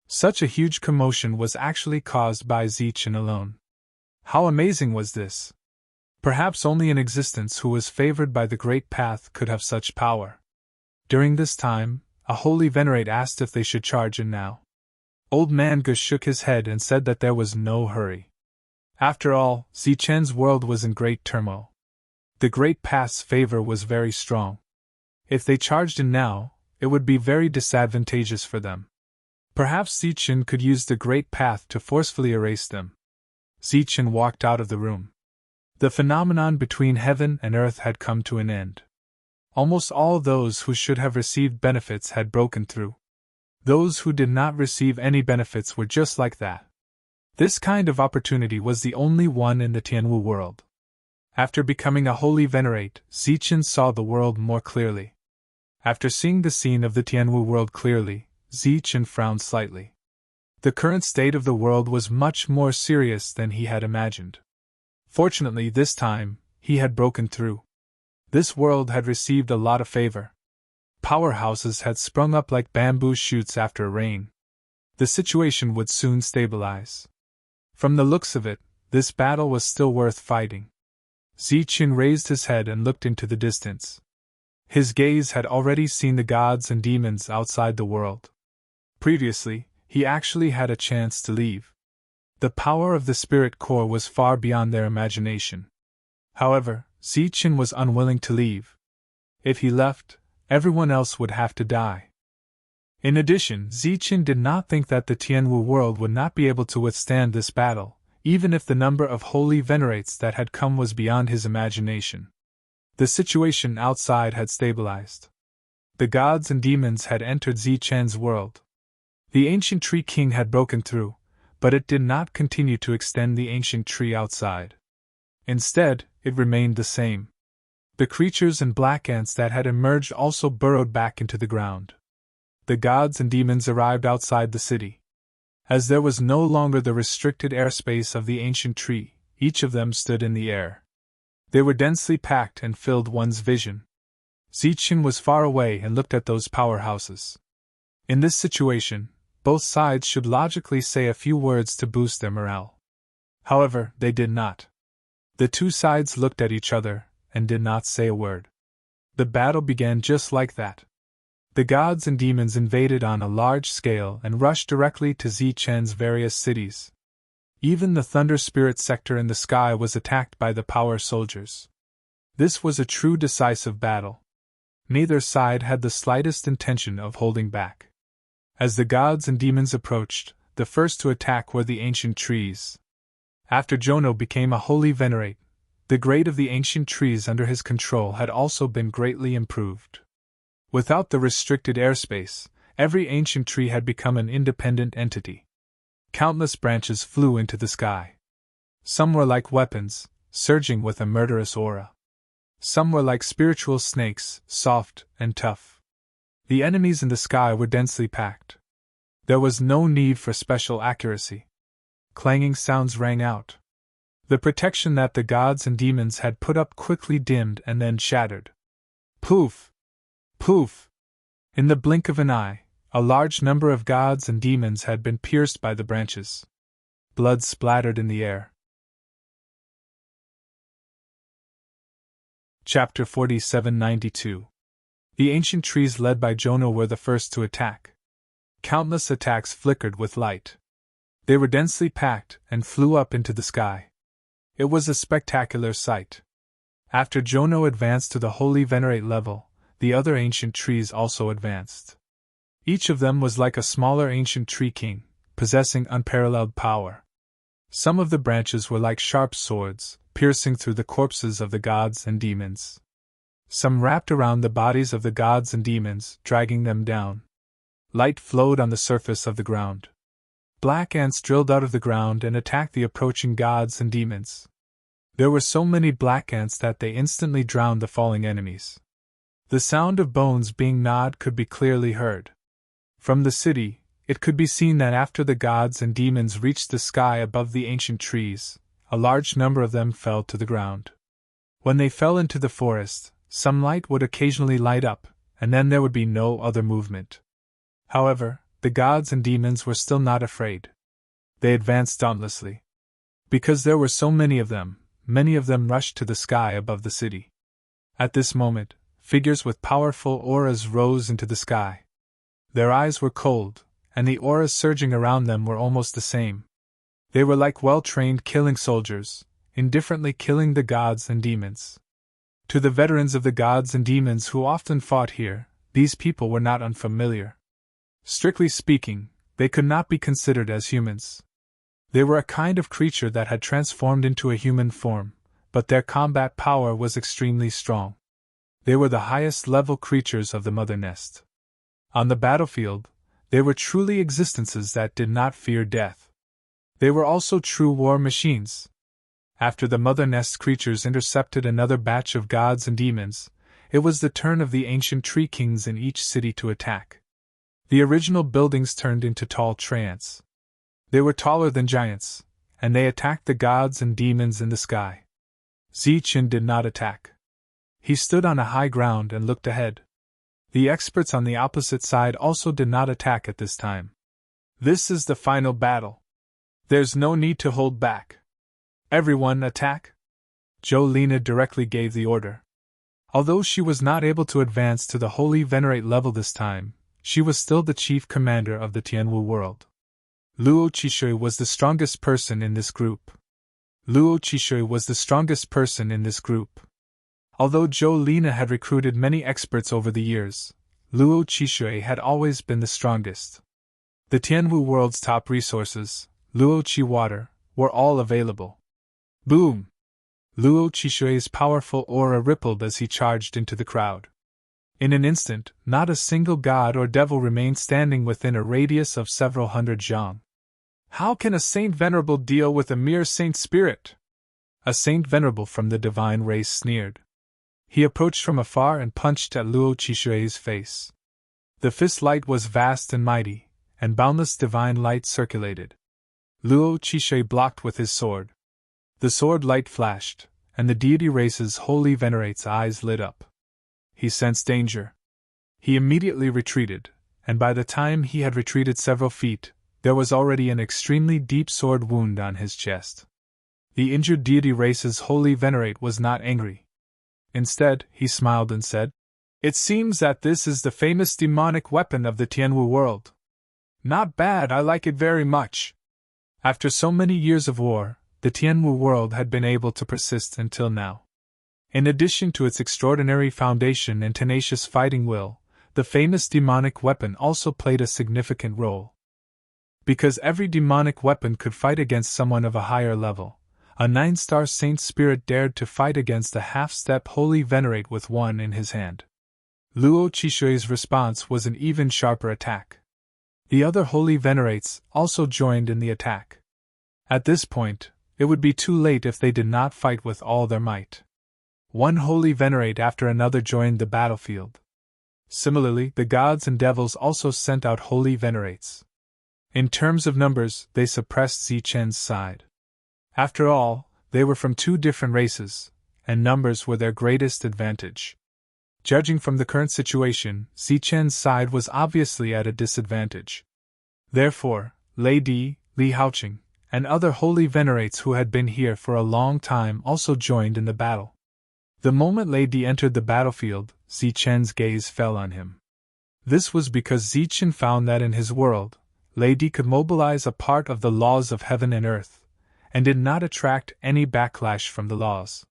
Such a huge commotion was actually caused by Zichen alone. How amazing was this! Perhaps only an existence who was favored by the Great Path could have such power. During this time, a holy venerate asked if they should charge in now. Old Man Ge shook his head and said that there was no hurry. After all, Zichen's world was in great turmoil. The Great Path's favor was very strong. If they charged in now, it would be very disadvantageous for them. Perhaps Zichen could use the Great Path to forcefully erase them. Zichen walked out of the room. The phenomenon between heaven and earth had come to an end. Almost all those who should have received benefits had broken through. Those who did not receive any benefits were just like that. This kind of opportunity was the only one in the Tianwu world. After becoming a holy venerate, Zichen saw the world more clearly. After seeing the scene of the Tianwu world clearly, Zichen frowned slightly. The current state of the world was much more serious than he had imagined. Fortunately, this time, he had broken through. This world had received a lot of favor. Powerhouses had sprung up like bamboo shoots after rain. The situation would soon stabilize. From the looks of it, this battle was still worth fighting. Zichen raised his head and looked into the distance. His gaze had already seen the gods and demons outside the world. Previously, he actually had a chance to leave. The power of the spirit core was far beyond their imagination. However, Zichen was unwilling to leave. If he left, everyone else would have to die. In addition, Zichen did not think that the Tianwu world would not be able to withstand this battle, even if the number of holy venerates that had come was beyond his imagination. The situation outside had stabilized. The gods and demons had entered Zichen's world. The ancient tree king had broken through, but it did not continue to extend the ancient tree outside. Instead, it remained the same. The creatures and black ants that had emerged also burrowed back into the ground. The gods and demons arrived outside the city. As there was no longer the restricted airspace of the ancient tree, each of them stood in the air. They were densely packed and filled one's vision. Zichen was far away and looked at those powerhouses. In this situation, both sides should logically say a few words to boost their morale. However, they did not. The two sides looked at each other and did not say a word. The battle began just like that. The gods and demons invaded on a large scale and rushed directly to Zichen's various cities. Even the Thunder Spirit sector in the sky was attacked by the power soldiers. This was a true decisive battle. Neither side had the slightest intention of holding back. As the gods and demons approached, the first to attack were the ancient trees. After Jono became a holy venerate, the grade of the ancient trees under his control had also been greatly improved. Without the restricted airspace, every ancient tree had become an independent entity. Countless branches flew into the sky. Some were like weapons, surging with a murderous aura. Some were like spiritual snakes, soft and tough. The enemies in the sky were densely packed. There was no need for special accuracy. Clanging sounds rang out. The protection that the gods and demons had put up quickly dimmed and then shattered. Poof! Poof! In the blink of an eye, a large number of gods and demons had been pierced by the branches. Blood splattered in the air. Chapter 4792. The ancient trees led by Jono were the first to attack. Countless attacks flickered with light. They were densely packed and flew up into the sky. It was a spectacular sight. After Jono advanced to the holy venerate level, the other ancient trees also advanced. Each of them was like a smaller ancient tree king, possessing unparalleled power. Some of the branches were like sharp swords, piercing through the corpses of the gods and demons. Some wrapped around the bodies of the gods and demons, dragging them down. Light flowed on the surface of the ground. Black ants drilled out of the ground and attacked the approaching gods and demons. There were so many black ants that they instantly drowned the falling enemies. The sound of bones being gnawed could be clearly heard. From the city, it could be seen that after the gods and demons reached the sky above the ancient trees, a large number of them fell to the ground. When they fell into the forest, some light would occasionally light up, and then there would be no other movement. However, the gods and demons were still not afraid. They advanced dauntlessly. Because there were so many of them rushed to the sky above the city. At this moment, figures with powerful auras rose into the sky. Their eyes were cold, and the auras surging around them were almost the same. They were like well-trained killing soldiers, indifferently killing the gods and demons. To the veterans of the gods and demons who often fought here, these people were not unfamiliar. Strictly speaking, they could not be considered as humans. They were a kind of creature that had transformed into a human form, but their combat power was extremely strong. They were the highest level creatures of the Mother Nest. On the battlefield, they were truly existences that did not fear death. They were also true war machines. After the mother nest creatures intercepted another batch of gods and demons, it was the turn of the ancient tree kings in each city to attack. The original buildings turned into tall treants. They were taller than giants, and they attacked the gods and demons in the sky. Zichen did not attack. He stood on a high ground and looked ahead. The experts on the opposite side also did not attack at this time. This is the final battle. There's no need to hold back. Everyone attack! Jolene directly gave the order. Although she was not able to advance to the Holy Venerate level this time, she was still the chief commander of the Tianwu world. Luo Qishui was the strongest person in this group. Although Jolene had recruited many experts over the years, Luo Qishui had always been the strongest. The Tianwu world's top resources, Luo Qi water, were all available. Boom! Luo Qishui's powerful aura rippled as he charged into the crowd. In an instant, not a single god or devil remained standing within a radius of several hundred zhang. How can a saint venerable deal with a mere saint spirit? A saint venerable from the divine race sneered. He approached from afar and punched at Luo Qishui's face. The fist light was vast and mighty, and boundless divine light circulated. Luo Qishui blocked with his sword. The sword light flashed, and the deity race's holy venerate's eyes lit up. He sensed danger. He immediately retreated, and by the time he had retreated several feet, there was already an extremely deep sword wound on his chest. The injured deity race's holy venerate was not angry. Instead, he smiled and said, "It seems that this is the famous demonic weapon of the Tianwu world. Not bad, I like it very much." After so many years of war, the Tianwu world had been able to persist until now. In addition to its extraordinary foundation and tenacious fighting will, the famous demonic weapon also played a significant role. Because every demonic weapon could fight against someone of a higher level, a 9-star saint spirit dared to fight against a half-step holy venerate with one in his hand. Luo Qishui's response was an even sharper attack. The other holy venerates also joined in the attack. At this point, it would be too late if they did not fight with all their might. One holy venerate after another joined the battlefield. Similarly, the gods and devils also sent out holy venerates. In terms of numbers, they suppressed Zichen's side. After all, they were from two different races, and numbers were their greatest advantage. Judging from the current situation, Zichen's side was obviously at a disadvantage. Therefore, Lei Di, Li Haoqing, and other holy venerates who had been here for a long time also joined in the battle. The moment Lei Di entered the battlefield, Zichen's gaze fell on him. This was because Zichen found that in his world, Lei Di could mobilize a part of the laws of heaven and earth, and did not attract any backlash from the laws.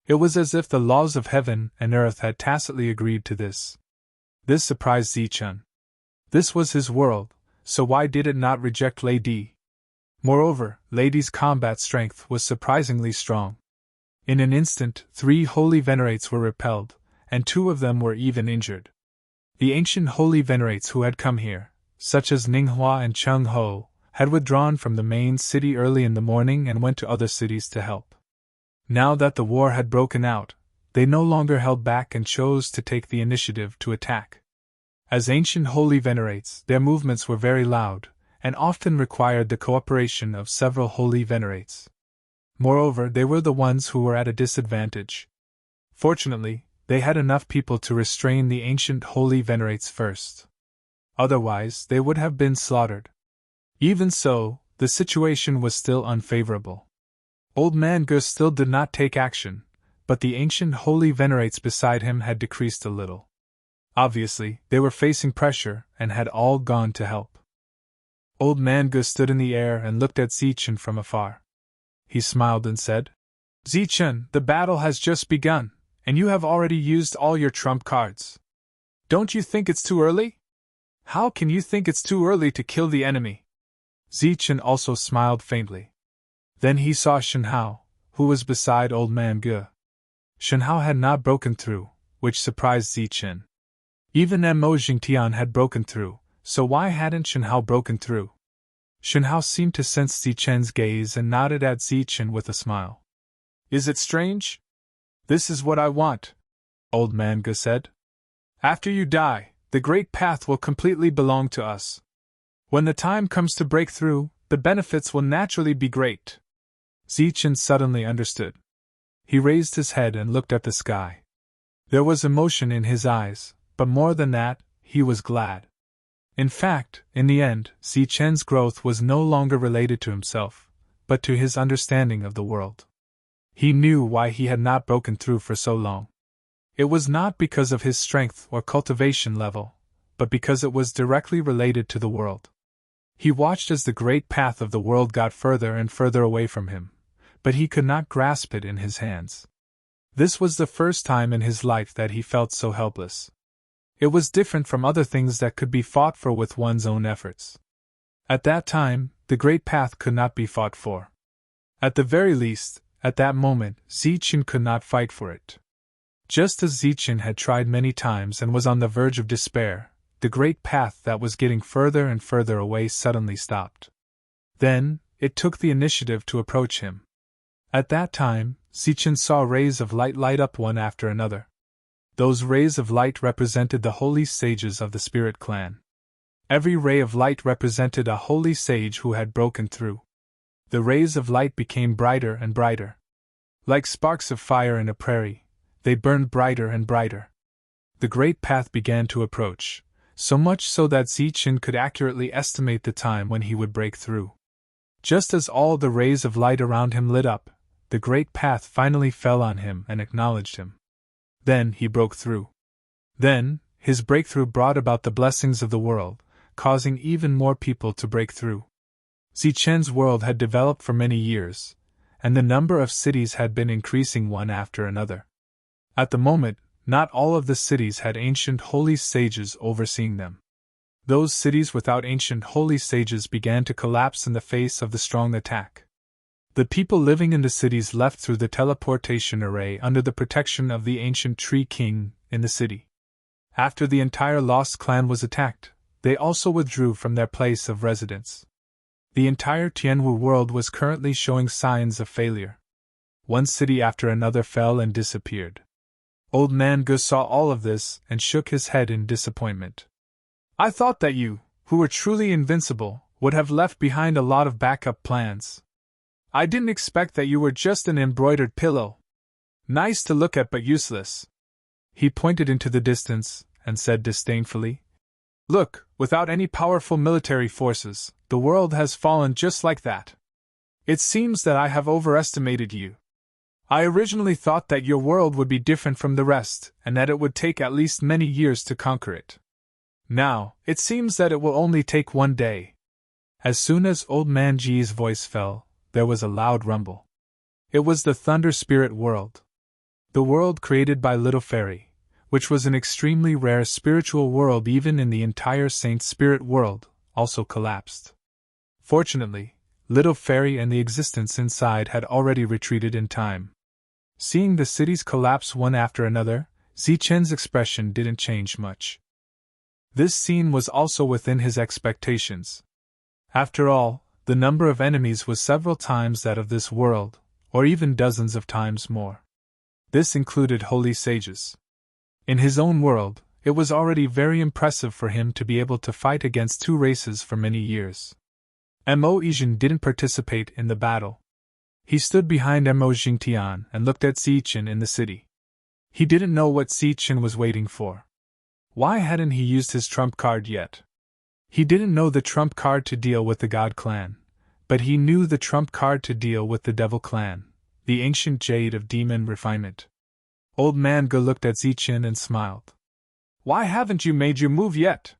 It was as if the laws of heaven and earth had tacitly agreed to this. This surprised Zichen. This was his world, so why did it not reject Lei Di? Moreover, Lei Di's combat strength was surprisingly strong. In an instant, 3 holy venerates were repelled, and 2 of them were even injured. The ancient holy venerates who had come here, such as Ninghua and Cheng Ho, had withdrawn from the main city early in the morning and went to other cities to help. Now that the war had broken out, they no longer held back and chose to take the initiative to attack. As ancient holy venerates, their movements were very loud, and often required the cooperation of several holy venerates. Moreover, they were the ones who were at a disadvantage. Fortunately, they had enough people to restrain the ancient holy venerates first. Otherwise, they would have been slaughtered. Even so, the situation was still unfavorable. Old Man Ge still did not take action, but the ancient holy venerates beside him had decreased a little. Obviously, they were facing pressure and had all gone to help. Old Man Ge stood in the air and looked at Zichen from afar. He smiled and said, "Zichen, the battle has just begun, and you have already used all your trump cards. Don't you think it's too early? How can you think it's too early to kill the enemy?" Zichen also smiled faintly. Then he saw Shenhao, who was beside Old Man Ge. Shenhao had not broken through, which surprised Zichen. Even Mo Jingtian had broken through, so why hadn't Shenhao broken through? Shenhao seemed to sense Zichen's gaze and nodded at Zichen with a smile. Is it strange? This is what I want, Old Man Ge said. After you die, the great path will completely belong to us. When the time comes to break through, the benefits will naturally be great. Zichen suddenly understood. He raised his head and looked at the sky. There was emotion in his eyes, but more than that, he was glad. In fact, in the end, Zichen's growth was no longer related to himself, but to his understanding of the world. He knew why he had not broken through for so long. It was not because of his strength or cultivation level, but because it was directly related to the world. He watched as the great path of the world got further and further away from him, but he could not grasp it in his hands. This was the first time in his life that he felt so helpless. It was different from other things that could be fought for with one's own efforts. At that time, the great path could not be fought for. At the very least, at that moment, Zichen could not fight for it. Just as Zichen had tried many times and was on the verge of despair, the great path that was getting further and further away suddenly stopped. Then, it took the initiative to approach him. At that time, Zichen saw rays of light light up one after another. Those rays of light represented the holy sages of the Spirit Clan. Every ray of light represented a holy sage who had broken through. The rays of light became brighter and brighter. Like sparks of fire in a prairie, they burned brighter and brighter. The great path began to approach, so much so that Zichen could accurately estimate the time when he would break through. Just as all the rays of light around him lit up, the great path finally fell on him and acknowledged him. Then he broke through. Then, his breakthrough brought about the blessings of the world, causing even more people to break through. Zichen's world had developed for many years, and the number of cities had been increasing one after another. At the moment, not all of the cities had ancient holy sages overseeing them. Those cities without ancient holy sages began to collapse in the face of the strong attack. The people living in the cities left through the teleportation array under the protection of the ancient Tree King in the city. After the entire Lost Clan was attacked, they also withdrew from their place of residence. The entire Tianwu world was currently showing signs of failure. One city after another fell and disappeared. Old Man Ge saw all of this and shook his head in disappointment. I thought that you, who were truly invincible, would have left behind a lot of backup plans. I didn't expect that you were just an embroidered pillow. Nice to look at but useless. He pointed into the distance and said disdainfully, Look, without any powerful military forces, the world has fallen just like that. It seems that I have overestimated you. I originally thought that your world would be different from the rest, and that it would take at least many years to conquer it. Now, it seems that it will only take one day. As soon as Old Man Ji's voice fell, there was a loud rumble. It was the Thunder Spirit world. The world created by Little Fairy, which was an extremely rare spiritual world even in the entire Saint Spirit world, also collapsed. Fortunately, Little Fairy and the existence inside had already retreated in time. Seeing the cities collapse one after another, Zichen's expression didn't change much. This scene was also within his expectations. After all, the number of enemies was several times that of this world, or even dozens of times more. This included holy sages. In his own world, it was already very impressive for him to be able to fight against two races for many years. Mo Yijin didn't participate in the battle. He stood behind Mo Jingtian and looked at Zichen in the city. He didn't know what Zichen was waiting for. Why hadn't he used his trump card yet? He didn't know the trump card to deal with the God Clan, but he knew the trump card to deal with the Devil Clan, the ancient jade of demon refinement. Old Man Ge looked at Zichen and smiled. Why haven't you made your move yet?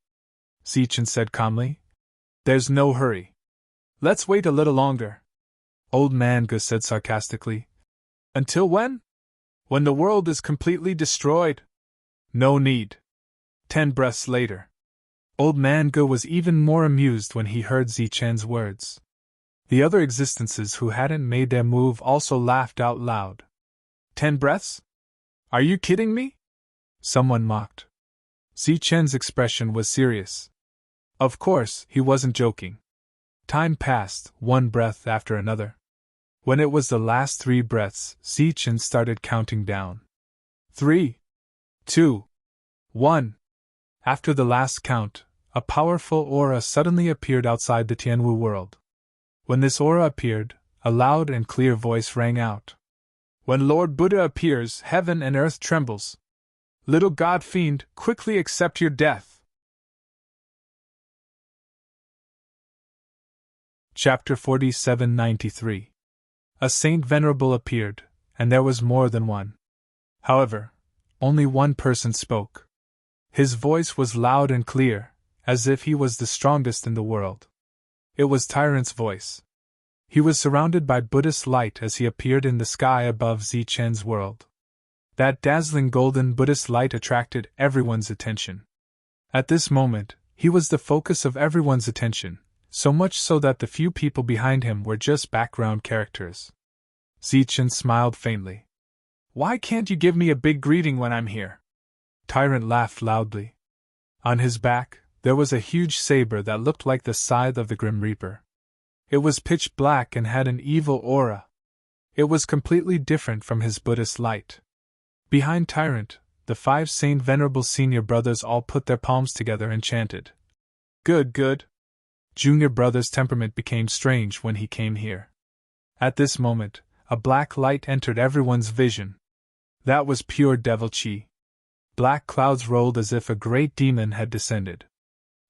Zichen said calmly. There's no hurry. Let's wait a little longer. Old Man Ge said sarcastically. Until when? When the world is completely destroyed? No need. 10 breaths later. Old Man Ge was even more amused when he heard Zichen's words. The other existences who hadn't made their move also laughed out loud. 10 breaths? Are you kidding me? Someone mocked. Zichen's expression was serious. Of course, he wasn't joking. Time passed, one breath after another. When it was the last 3 breaths, Zichen started counting down. 3, 2, 1. After the last count, a powerful aura suddenly appeared outside the Tianwu world. When this aura appeared, a loud and clear voice rang out. When Lord Buddha appears, heaven and earth trembles. Little god fiend, quickly accept your death. Chapter 4793. A saint venerable appeared, and there was more than one. However, only one person spoke. His voice was loud and clear, as if he was the strongest in the world. It was Tyrant's voice. He was surrounded by Buddhist light as he appeared in the sky above Zichen's world. That dazzling golden Buddhist light attracted everyone's attention. At this moment, he was the focus of everyone's attention, so much so that the few people behind him were just background characters. Zichen smiled faintly. Why can't you give me a big greeting when I'm here? Tyrant laughed loudly. On his back, there was a huge saber that looked like the scythe of the Grim Reaper. It was pitch black and had an evil aura. It was completely different from his Buddhist light. Behind Tyrant, the 5 Saint Venerable Senior Brothers all put their palms together and chanted. Good, good. Junior Brother's temperament became strange when he came here. At this moment, a black light entered everyone's vision. That was pure devil chi. Black clouds rolled as if a great demon had descended.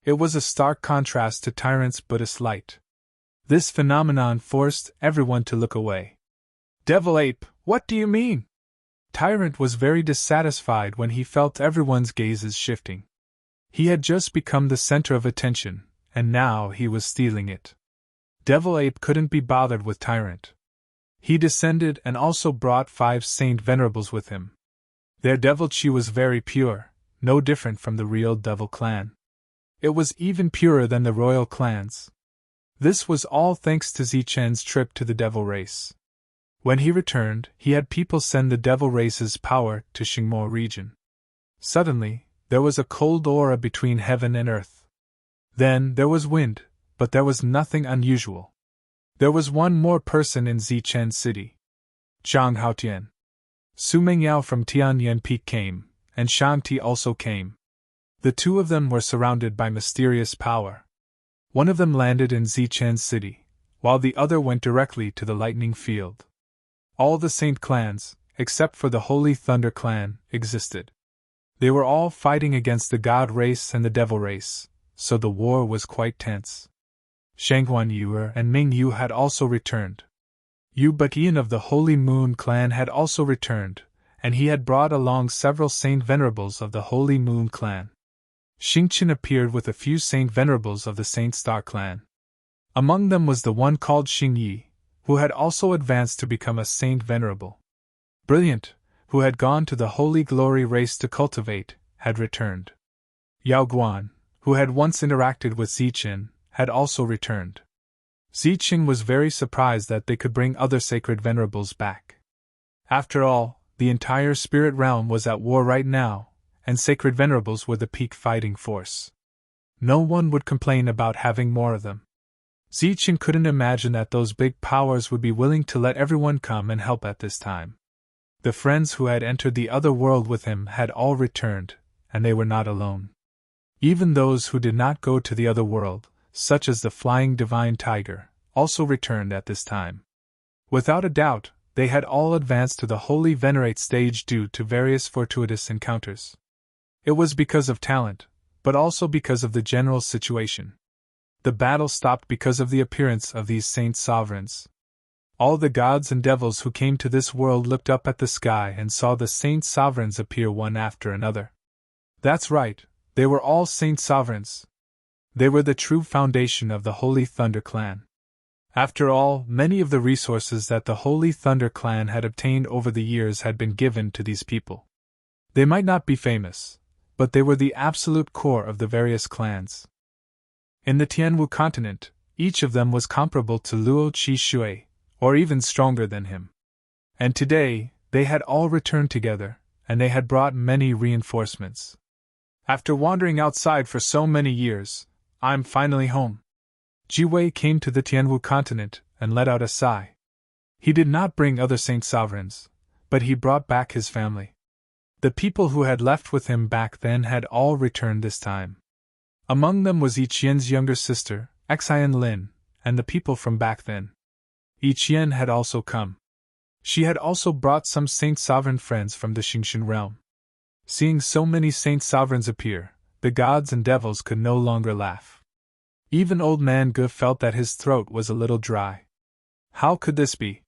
It was a stark contrast to Tyrant's Buddhist light. This phenomenon forced everyone to look away. Devil Ape, what do you mean? Tyrant was very dissatisfied when he felt everyone's gazes shifting. He had just become the center of attention, and now he was stealing it. Devil Ape couldn't be bothered with Tyrant. He descended and also brought 5 Saint Venerables with him. Their devil chi was very pure, no different from the real devil clan. It was even purer than the royal clans. This was all thanks to Zichen's trip to the devil race. When he returned, he had people send the devil race's power to Xingmo region. Suddenly, there was a cold aura between heaven and earth. Then there was wind, but there was nothing unusual. There was one more person in Zichen City. Zhang Haotian. Su Mengyao from Tianyan Peak came, and Shang Ti also came. The 2 of them were surrounded by mysterious power. One of them landed in Zichen City, while the other went directly to the lightning field. All the Saint clans, except for the Holy Thunder clan, existed. They were all fighting against the God race and the Devil race, so the war was quite tense. Shanghuan Yuer and Ming Yu had also returned. Yu Baqian of the Holy Moon clan had also returned, and he had brought along several Saint Venerables of the Holy Moon clan. Xingqian appeared with a few Saint Venerables of the Saint Star clan. Among them was the one called Xingyi, who had also advanced to become a Saint Venerable. Brilliant, who had gone to the Holy Glory race to cultivate, had returned. Yao Guan, who had once interacted with Zichen, had also returned. Zichen was very surprised that they could bring other sacred venerables back. After all, the entire spirit realm was at war right now, and sacred venerables were the peak fighting force. No one would complain about having more of them. Zichen couldn't imagine that those big powers would be willing to let everyone come and help at this time. The friends who had entered the other world with him had all returned, and they were not alone. Even those who did not go to the other world, such as the Flying Divine Tiger, also returned at this time. Without a doubt, they had all advanced to the Holy Venerate stage due to various fortuitous encounters. It was because of talent, but also because of the general situation. The battle stopped because of the appearance of these saint sovereigns. All the gods and devils who came to this world looked up at the sky and saw the saint sovereigns appear one after another. That's right, they were all saint sovereigns. They were the true foundation of the Holy Thunder clan. After all, many of the resources that the Holy Thunder clan had obtained over the years had been given to these people. They might not be famous, but they were the absolute core of the various clans. In the Tianwu continent, each of them was comparable to Luo Qi Shui, or even stronger than him. And today, they had all returned together, and they had brought many reinforcements. After wandering outside for so many years, I'm finally home. Ji Wei came to the Tianwu continent and let out a sigh. He did not bring other saint sovereigns, but he brought back his family. The people who had left with him back then had all returned this time. Among them was Yiqian's younger sister, Xian Lin, and the people from back then. Yiqian had also come. She had also brought some saint sovereign friends from the Xingxin realm. Seeing so many saint sovereigns appear, the gods and devils could no longer laugh. Even old man Ge felt that his throat was a little dry. How could this be?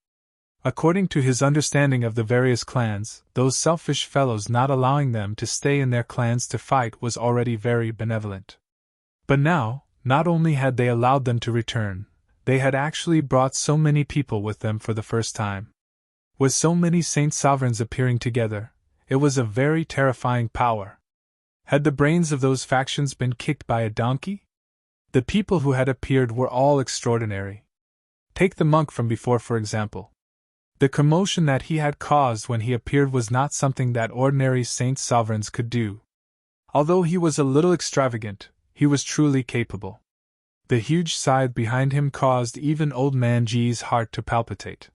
According to his understanding of the various clans, those selfish fellows not allowing them to stay in their clans to fight was already very benevolent. But now, not only had they allowed them to return, they had actually brought so many people with them for the first time. With so many saint sovereigns appearing together, it was a very terrifying power. Had the brains of those factions been kicked by a donkey? The people who had appeared were all extraordinary. Take the monk from before, for example. The commotion that he had caused when he appeared was not something that ordinary saint sovereigns could do. Although he was a little extravagant, he was truly capable. The huge scythe behind him caused even old man Ji's heart to palpitate.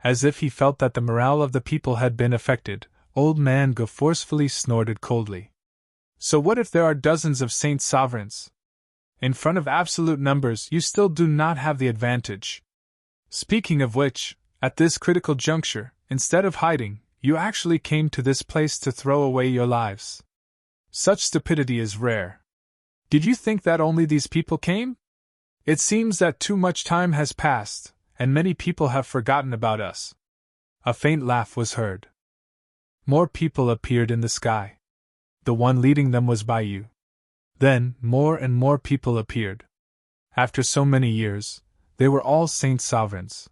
As if he felt that the morale of the people had been affected, old man Ge forcefully snorted coldly. So what if there are dozens of saint sovereigns? In front of absolute numbers, you still do not have the advantage. Speaking of which, at this critical juncture, instead of hiding, you actually came to this place to throw away your lives. Such stupidity is rare. Did you think that only these people came? It seems that too much time has passed, and many people have forgotten about us. A faint laugh was heard. More people appeared in the sky. The one leading them was Baiyu. Then, more and more people appeared. After so many years, they were all saint sovereigns.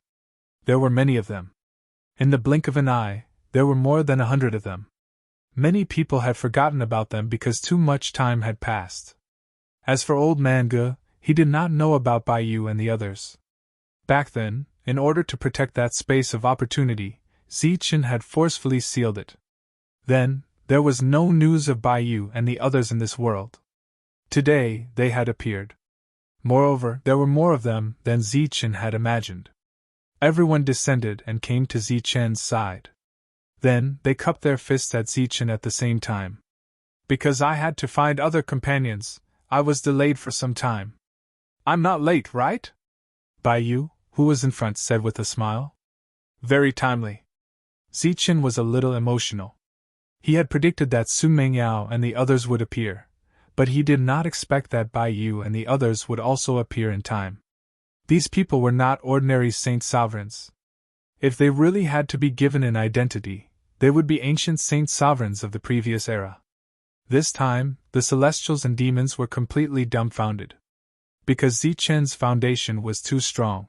There were many of them. In the blink of an eye, there were more than 100 of them. Many people had forgotten about them because too much time had passed. As for old man Ge, he did not know about Baiyu and the others. Back then, in order to protect that space of opportunity, Zichen had forcefully sealed it. Then, there was no news of Baiyu and the others in this world. Today, they had appeared. Moreover, there were more of them than Zichen had imagined. Everyone descended and came to Zichen's side. Then, they cupped their fists at Zichen at the same time. Because I had to find other companions, I was delayed for some time. I'm not late, right? Baiyu, who was in front, said with a smile. Very timely. Zichen was a little emotional. He had predicted that Su Mengyao and the others would appear, but he did not expect that Baiyu and the others would also appear in time. These people were not ordinary saint sovereigns. If they really had to be given an identity, they would be ancient saint sovereigns of the previous era. This time, the celestials and demons were completely dumbfounded. Because Zichen's foundation was too strong.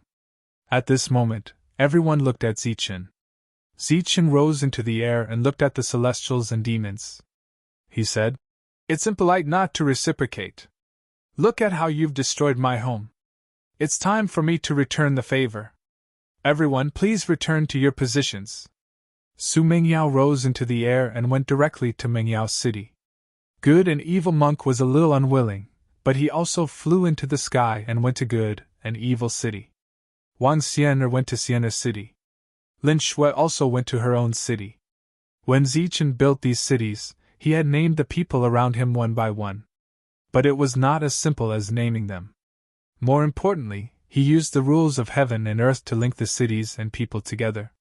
At this moment, everyone looked at Zichen. Zichen rose into the air and looked at the celestials and demons. He said, "It's impolite not to reciprocate. Look at how you've destroyed my home. It's time for me to return the favor. Everyone, please return to your positions." Su Mengyao rose into the air and went directly to Mengyao's city. Good and evil monk was a little unwilling, but he also flew into the sky and went to good and evil city. Wang Xianer went to Sienna's city. Lin Shui also went to her own city. When Zichen built these cities, he had named the people around him one by one. But it was not as simple as naming them. More importantly, he used the rules of heaven and earth to link the cities and people together.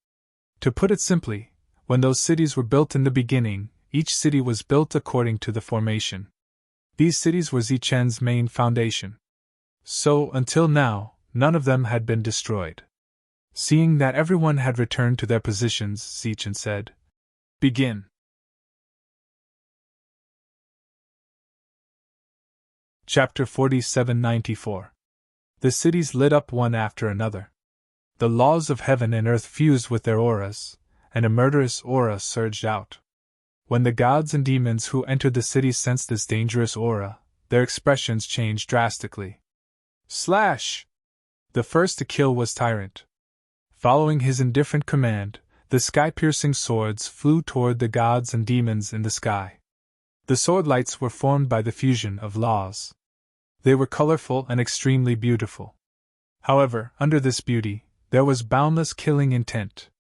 To put it simply, when those cities were built in the beginning, each city was built according to the formation. These cities were Zichen's main foundation. So, until now, none of them had been destroyed. Seeing that everyone had returned to their positions, Zichen said, "Begin." Chapter 4794. The cities lit up one after another. The laws of heaven and earth fused with their auras, and a murderous aura surged out. When the gods and demons who entered the city sensed this dangerous aura, their expressions changed drastically. Slash! The first to kill was Tyrant. Following his indifferent command, the sky-piercing swords flew toward the gods and demons in the sky. The sword lights were formed by the fusion of laws. They were colorful and extremely beautiful. However, under this beauty, there was boundless killing intent.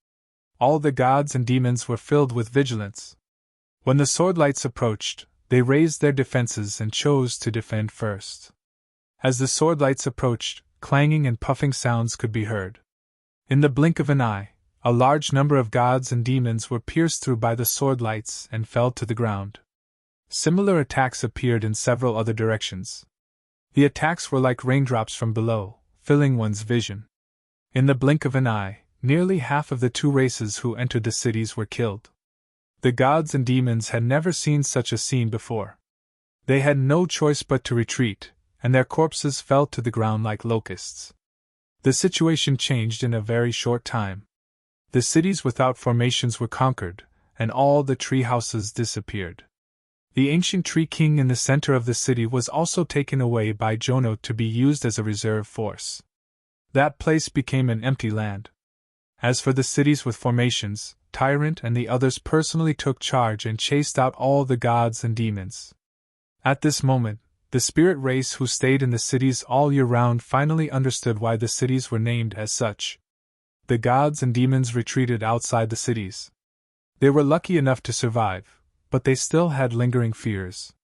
All the gods and demons were filled with vigilance. When the swordlights approached, they raised their defenses and chose to defend first. As the swordlights approached, clanging and puffing sounds could be heard. In the blink of an eye, a large number of gods and demons were pierced through by the swordlights and fell to the ground. Similar attacks appeared in several other directions. The attacks were like raindrops from below, filling one's vision. In the blink of an eye, nearly half of the 2 races who entered the cities were killed. The gods and demons had never seen such a scene before. They had no choice but to retreat, and their corpses fell to the ground like locusts. The situation changed in a very short time. The cities without formations were conquered, and all the tree houses disappeared. The ancient tree king in the center of the city was also taken away by Jono to be used as a reserve force. That place became an empty land. As for the cities with formations, Tyrant and the others personally took charge and chased out all the gods and demons. At this moment, the spirit race who stayed in the cities all year round finally understood why the cities were named as such. The gods and demons retreated outside the cities. They were lucky enough to survive, but they still had lingering fears.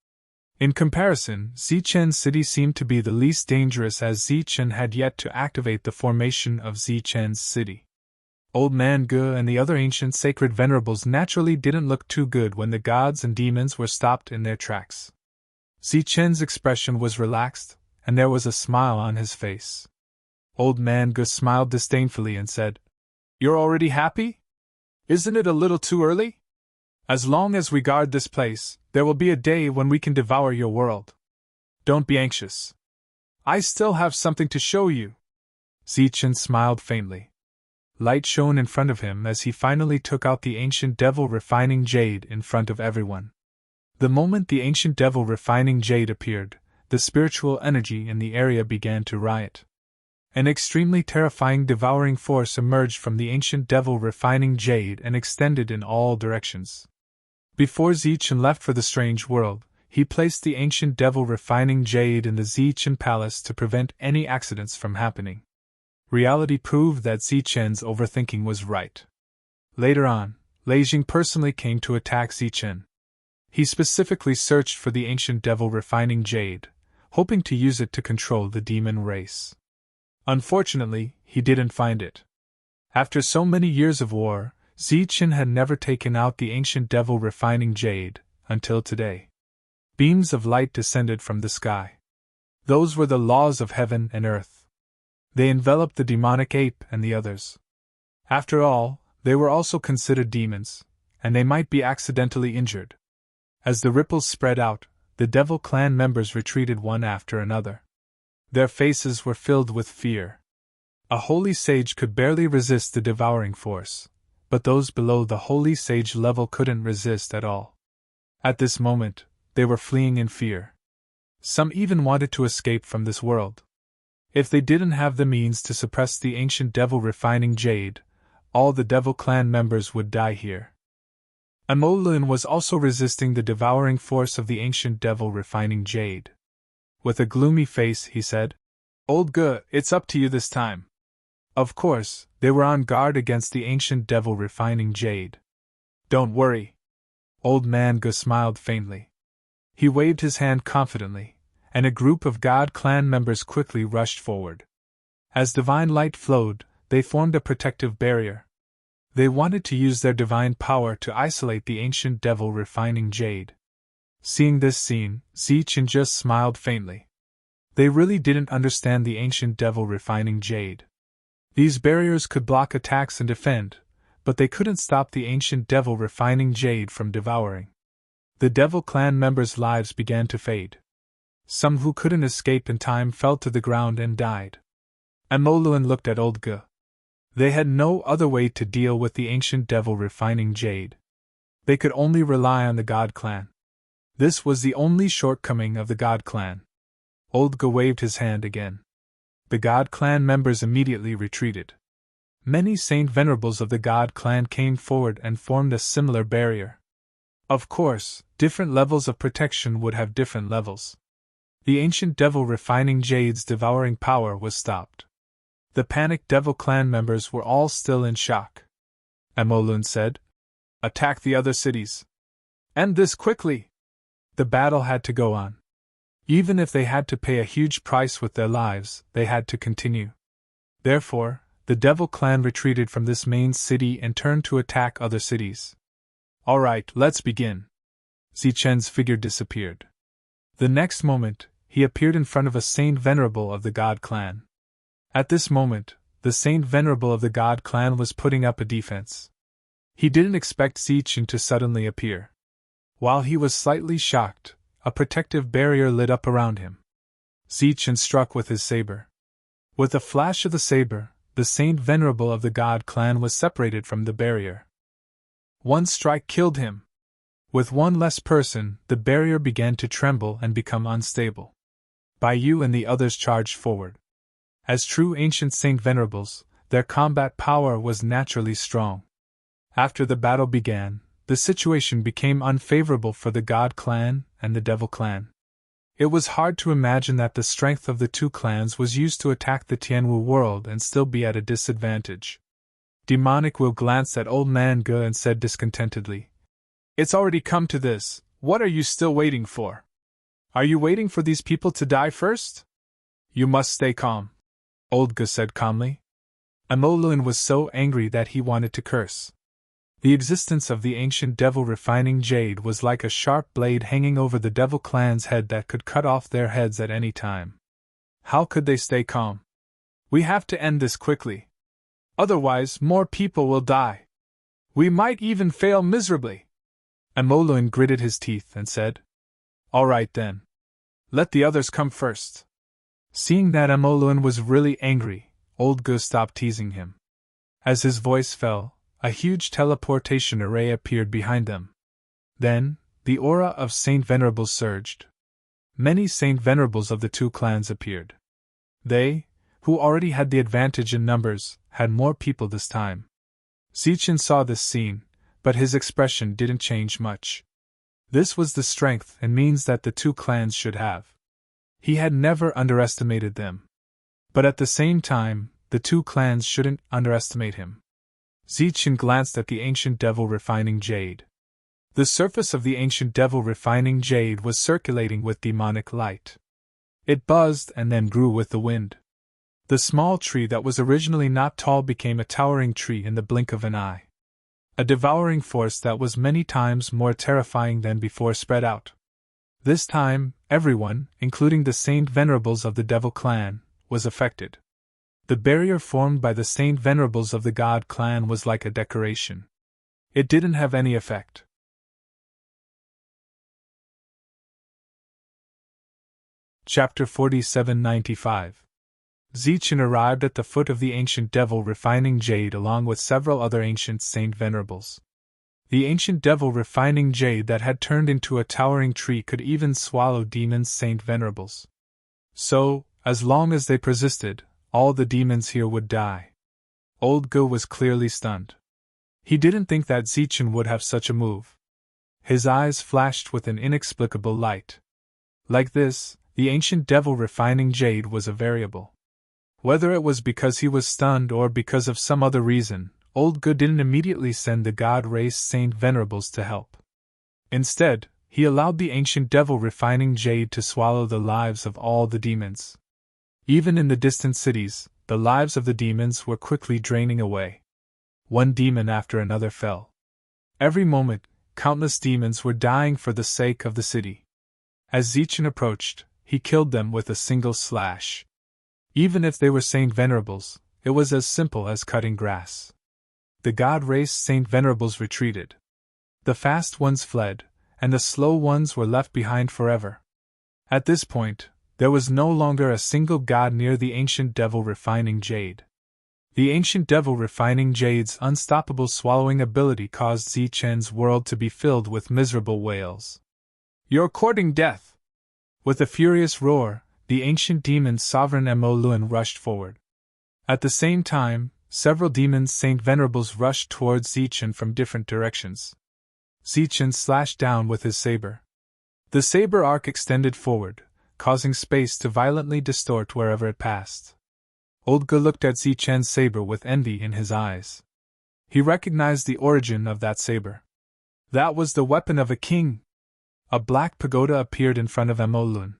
In comparison, Zichen's city seemed to be the least dangerous as Zichen had yet to activate the formation of Zichen's city. Old Man Ge and the other ancient sacred venerables naturally didn't look too good when the gods and demons were stopped in their tracks. Zichen's expression was relaxed, and there was a smile on his face. Old Man Ge smiled disdainfully and said, "You're already happy? Isn't it a little too early? As long as we guard this place, there will be a day when we can devour your world. Don't be anxious. I still have something to show you." Zichen smiled faintly. Light shone in front of him as he finally took out the ancient devil refining jade in front of everyone. The moment the ancient devil refining jade appeared, the spiritual energy in the area began to riot. An extremely terrifying devouring force emerged from the ancient devil refining jade and extended in all directions. Before Zichen left for the strange world, he placed the ancient devil refining jade in the Zichen palace to prevent any accidents from happening. Reality proved that Zichen's overthinking was right. Later on, Lei Jing personally came to attack Zichen. He specifically searched for the ancient devil refining jade, hoping to use it to control the demon race. Unfortunately, he didn't find it. After so many years of war, Zichen had never taken out the ancient devil refining jade, until today. Beams of light descended from the sky. Those were the laws of heaven and earth. They enveloped the demonic ape and the others. After all, they were also considered demons, and they might be accidentally injured. As the ripples spread out, the devil clan members retreated one after another. Their faces were filled with fear. A holy sage could barely resist the devouring force, but those below the holy sage level couldn't resist at all. At this moment, they were fleeing in fear. Some even wanted to escape from this world. If they didn't have the means to suppress the ancient devil refining jade, all the devil clan members would die here. Amolin was also resisting the devouring force of the ancient devil refining jade. With a gloomy face, he said, "Old Ge, it's up to you this time." Of course, they were on guard against the ancient devil refining jade. "Don't worry." Old Man Ge smiled faintly. He waved his hand confidently, and a group of God clan members quickly rushed forward. As divine light flowed, they formed a protective barrier. They wanted to use their divine power to isolate the ancient devil refining jade. Seeing this scene, Zichen just smiled faintly. They really didn't understand the ancient devil refining jade. These barriers could block attacks and defend, but they couldn't stop the ancient devil refining jade from devouring. The devil clan members' lives began to fade. Some who couldn't escape in time fell to the ground and died. Amolin looked at Old Ge. They had no other way to deal with the ancient devil refining jade. They could only rely on the God clan. This was the only shortcoming of the God clan. Old Ge waved his hand again. The God clan members immediately retreated. Many saint venerables of the God clan came forward and formed a similar barrier. Of course, different levels of protection would have different levels. The ancient devil refining jade's devouring power was stopped. The panicked Devil Clan members were all still in shock. Emolun said, "Attack the other cities. End this quickly." The battle had to go on. Even if they had to pay a huge price with their lives, they had to continue. Therefore, the Devil Clan retreated from this main city and turned to attack other cities. "All right, let's begin." Zichen's figure disappeared. The next moment, he appeared in front of a Saint Venerable of the God Clan. At this moment, the Saint Venerable of the God Clan was putting up a defense. He didn't expect Zichen to suddenly appear. While he was slightly shocked, a protective barrier lit up around him. Zichen struck with his saber. With a flash of the saber, the Saint Venerable of the God Clan was separated from the barrier. One strike killed him. With one less person, the barrier began to tremble and become unstable. Bai Yu and the others charged forward. As true ancient Saint Venerables, their combat power was naturally strong. After the battle began, the situation became unfavorable for the God Clan and the Devil Clan. It was hard to imagine that the strength of the two clans was used to attack the Tianwu world and still be at a disadvantage. Demonic Will glanced at Old Man Ge and said discontentedly, "It's already come to this, what are you still waiting for? Are you waiting for these people to die first? You must stay calm," Old Ge said calmly. Emolun was so angry that he wanted to curse. The existence of the ancient devil refining jade was like a sharp blade hanging over the Devil Clan's head that could cut off their heads at any time. How could they stay calm? "We have to end this quickly. Otherwise, more people will die. We might even fail miserably." Emolun gritted his teeth and said, "All right then. Let the others come first." Seeing that Emolun was really angry, Old Ge stopped teasing him. As his voice fell, a huge teleportation array appeared behind them. Then, the aura of Saint Venerables surged. Many Saint Venerables of the two clans appeared. They, who already had the advantage in numbers, had more people this time. Zichen saw this scene, but his expression didn't change much. This was the strength and means that the two clans should have. He had never underestimated them. But at the same time, the two clans shouldn't underestimate him. Zichen glanced at the ancient devil refining jade. The surface of the ancient devil refining jade was circulating with demonic light. It buzzed and then grew with the wind. The small tree that was originally not tall became a towering tree in the blink of an eye. A devouring force that was many times more terrifying than before spread out. This time, everyone, including the Saint Venerables of the Devil Clan, was affected. The barrier formed by the Saint Venerables of the God Clan was like a decoration. It didn't have any effect. Chapter 4795. Zichen arrived at the foot of the ancient devil refining jade along with several other ancient Saint Venerables. The ancient devil refining jade that had turned into a towering tree could even swallow demons Saint Venerables. So, as long as they persisted, all the demons here would die. Old Ge was clearly stunned. He didn't think that Zichen would have such a move. His eyes flashed with an inexplicable light. Like this, the ancient devil refining jade was a variable. Whether it was because he was stunned or because of some other reason, Old Ge didn't immediately send the god race Saint Venerables to help. Instead, he allowed the ancient devil refining jade to swallow the lives of all the demons. Even in the distant cities, the lives of the demons were quickly draining away. One demon after another fell. Every moment, countless demons were dying for the sake of the city. As Zichen approached, he killed them with a single slash. Even if they were Saint Venerables, it was as simple as cutting grass. The god race Saint Venerables retreated. The fast ones fled, and the slow ones were left behind forever. At this point, there was no longer a single god near the ancient devil refining jade. The ancient devil refining jade's unstoppable swallowing ability caused Zichen's world to be filled with miserable wails. "You're courting death!" With a furious roar, the ancient demon sovereign Emolun rushed forward. At the same time, several demons Saint Venerables rushed towards Zichen from different directions. Zichen slashed down with his saber. The saber arc extended forward, causing space to violently distort wherever it passed. Old Ge looked at Zichen's saber with envy in his eyes. He recognized the origin of that saber. That was the weapon of a king. A black pagoda appeared in front of Emolun.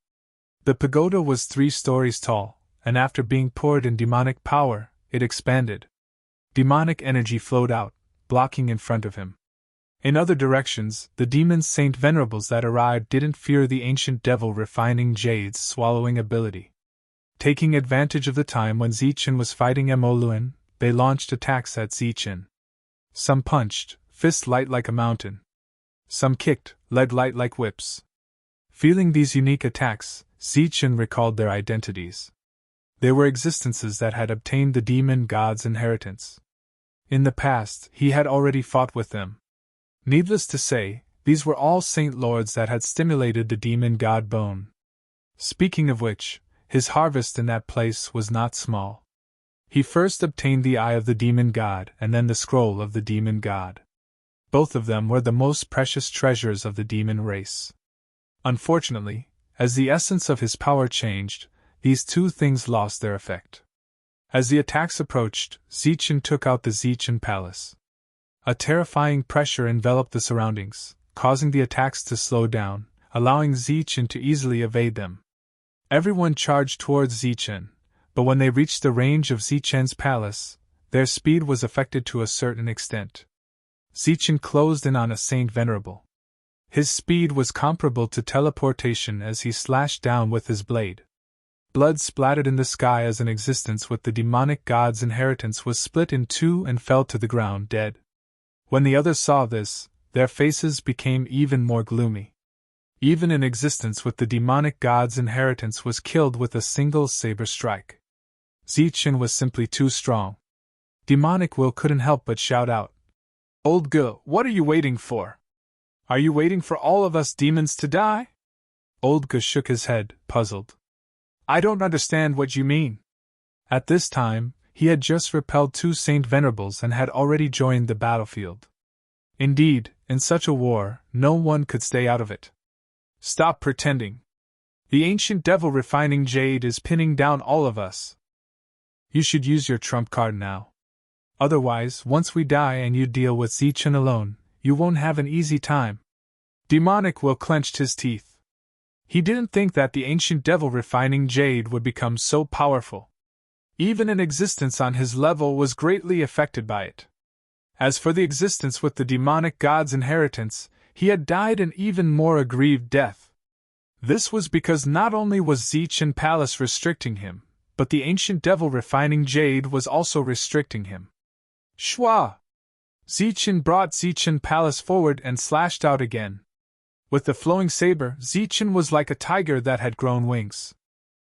The pagoda was 3 stories tall, and after being poured in demonic power, it expanded. Demonic energy flowed out, blocking in front of him. In other directions, the demon Saint Venerables that arrived didn't fear the ancient devil refining Jade's swallowing ability. Taking advantage of the time when Zichen was fighting Emolun, they launched attacks at Zichen. Some punched, fist light like a mountain. Some kicked, leg light like whips. Feeling these unique attacks, Zichen recalled their identities. They were existences that had obtained the demon god's inheritance. In the past, he had already fought with them. Needless to say, these were all saint lords that had stimulated the demon god bone. Speaking of which, his harvest in that place was not small. He first obtained the eye of the demon god and then the scroll of the demon god. Both of them were the most precious treasures of the demon race. Unfortunately, as the essence of his power changed, these 2 things lost their effect. As the attacks approached, Zichen took out the Zichen Palace. A terrifying pressure enveloped the surroundings, causing the attacks to slow down, allowing Zichen to easily evade them. Everyone charged towards Zichen, but when they reached the range of Zichen's palace, their speed was affected to a certain extent. Zichen closed in on a Saint Venerable. His speed was comparable to teleportation as he slashed down with his blade. Blood splattered in the sky as an existence with the demonic god's inheritance was split in 2 and fell to the ground dead. When the others saw this, their faces became even more gloomy. Even an existence with the demonic god's inheritance was killed with a single saber strike. Zichen was simply too strong. Demonic will couldn't help but shout out, "Old Ge, what are you waiting for? Are you waiting for all of us demons to die?" Old Ge shook his head, puzzled. "I don't understand what you mean." At this time, he had just repelled 2 Saint Venerables and had already joined the battlefield. Indeed, in such a war, no one could stay out of it. "Stop pretending. The ancient devil refining Jade is pinning down all of us. You should use your trump card now. Otherwise, once we die and you deal with Zichen alone, you won't have an easy time." Demonic Will clenched his teeth. He didn't think that the ancient devil refining Jade would become so powerful. Even an existence on his level was greatly affected by it. As for the existence with the demonic god's inheritance, he had died an even more aggrieved death. This was because not only was Zichen Palace restricting him, but the ancient devil refining Jade was also restricting him. Shwa! Zichen brought Zichen Palace forward and slashed out again. With the flowing saber, Zichen was like a tiger that had grown wings.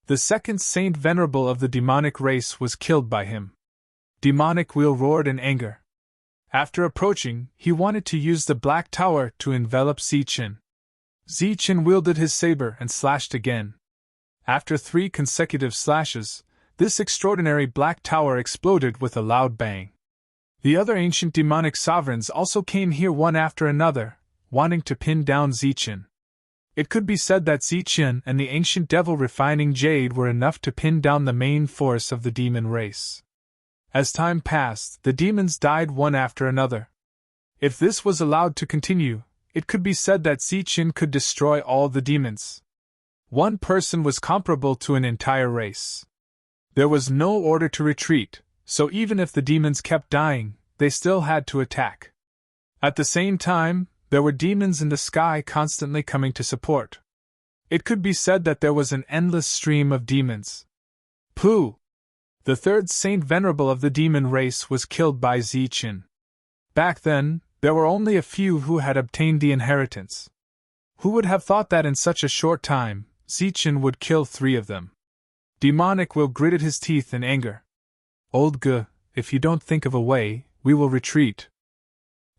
The second Saint Venerable of the demonic race was killed by him. Demonic Wheel roared in anger. After approaching, he wanted to use the Black Tower to envelop Zichen. Zichen wielded his saber and slashed again. After 3 consecutive slashes, this extraordinary Black Tower exploded with a loud bang. The other ancient demonic sovereigns also came here one after another, wanting to pin down Zichen. It could be said that Zichen and the ancient devil refining Jade were enough to pin down the main force of the demon race. As time passed, the demons died one after another. If this was allowed to continue, it could be said that Zichen could destroy all the demons. One person was comparable to an entire race. There was no order to retreat, so even if the demons kept dying, they still had to attack. At the same time, there were demons in the sky constantly coming to support. It could be said that there was an endless stream of demons. Pooh! The third Saint Venerable of the demon race was killed by Zichen. Back then, there were only a few who had obtained the inheritance. Who would have thought that in such a short time, Zichen would kill 3 of them? Demonic Will gritted his teeth in anger. "Old Ge, if you don't think of a way, we will retreat."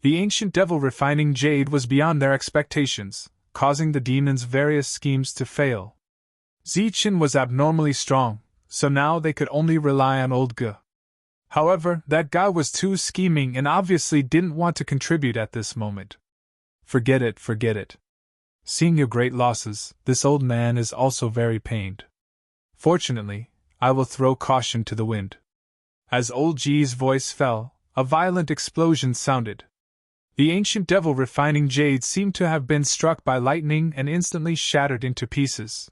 The ancient devil refining Jade was beyond their expectations, causing the demons' various schemes to fail. Zichen was abnormally strong, so now they could only rely on Old Ge. However, that guy was too scheming and obviously didn't want to contribute at this moment. Forget it, forget it. Seeing your great losses, this old man is also very pained. Fortunately, I will throw caution to the wind. As old G's voice fell, a violent explosion sounded. The ancient devil refining jade seemed to have been struck by lightning and instantly shattered into pieces.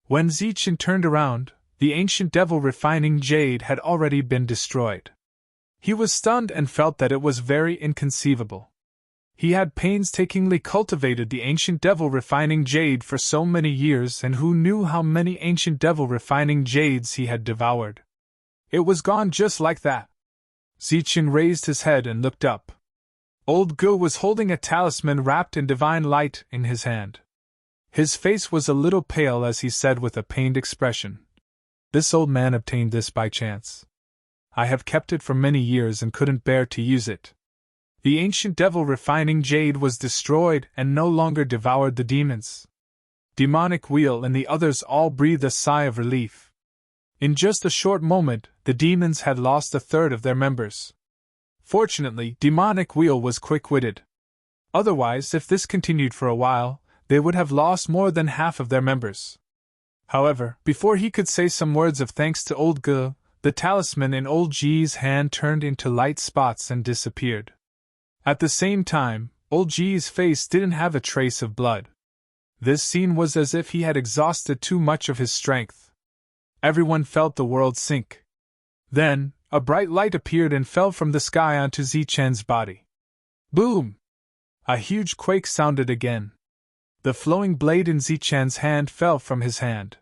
When Zichen turned around, the ancient devil refining jade had already been destroyed. He was stunned and felt that it was very inconceivable. He had painstakingly cultivated the ancient devil refining jade for so many years, and who knew how many ancient devil refining jades he had devoured. It was gone just like that. Zichen raised his head and looked up. Old Gu was holding a talisman wrapped in divine light in his hand. His face was a little pale as he said with a pained expression, "This old man obtained this by chance. I have kept it for many years and couldn't bear to use it." The ancient devil refining jade was destroyed and no longer devoured the demons. Demonic Wheel and the others all breathed a sigh of relief. In just a short moment, the demons had lost a third of their members. Fortunately, Demonic Wheel was quick-witted. Otherwise, if this continued for a while, they would have lost more than half of their members. However, before he could say some words of thanks to Old Gu, the talisman in Old G's hand turned into light spots and disappeared. At the same time, Old G's face didn't have a trace of blood. This scene was as if he had exhausted too much of his strength. Everyone felt the world sink. Then, a bright light appeared and fell from the sky onto Zichen's body. Boom! A huge quake sounded again. The flowing blade in Zichen's hand fell from his hand.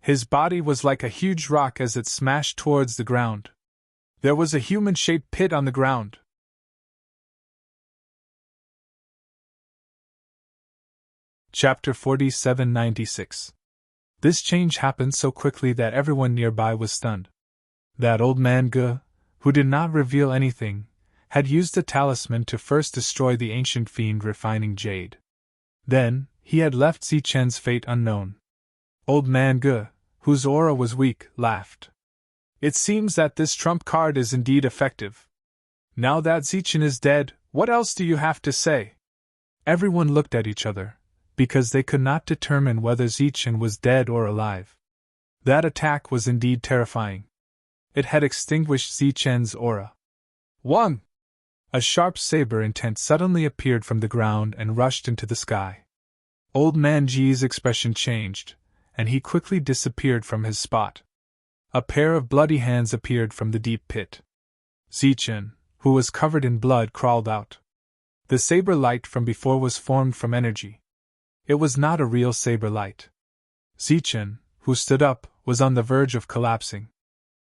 His body was like a huge rock as it smashed towards the ground. There was a human-shaped pit on the ground. Chapter 4796. This change happened so quickly that everyone nearby was stunned. That old man Gu, who did not reveal anything, had used the talisman to first destroy the ancient fiend refining jade. Then, he had left Zichen's fate unknown. Old man Gu, whose aura was weak, laughed. It seems that this trump card is indeed effective. Now that Zichen is dead, what else do you have to say? Everyone looked at each other, because they could not determine whether Zichen was dead or alive. That attack was indeed terrifying. It had extinguished Zichen's aura. 1. A sharp saber intent suddenly appeared from the ground and rushed into the sky. Old Man Ji's expression changed, and he quickly disappeared from his spot. A pair of bloody hands appeared from the deep pit. Zichen, who was covered in blood, crawled out. The saber light from before was formed from energy. It was not a real saber light. Zichen, who stood up, was on the verge of collapsing.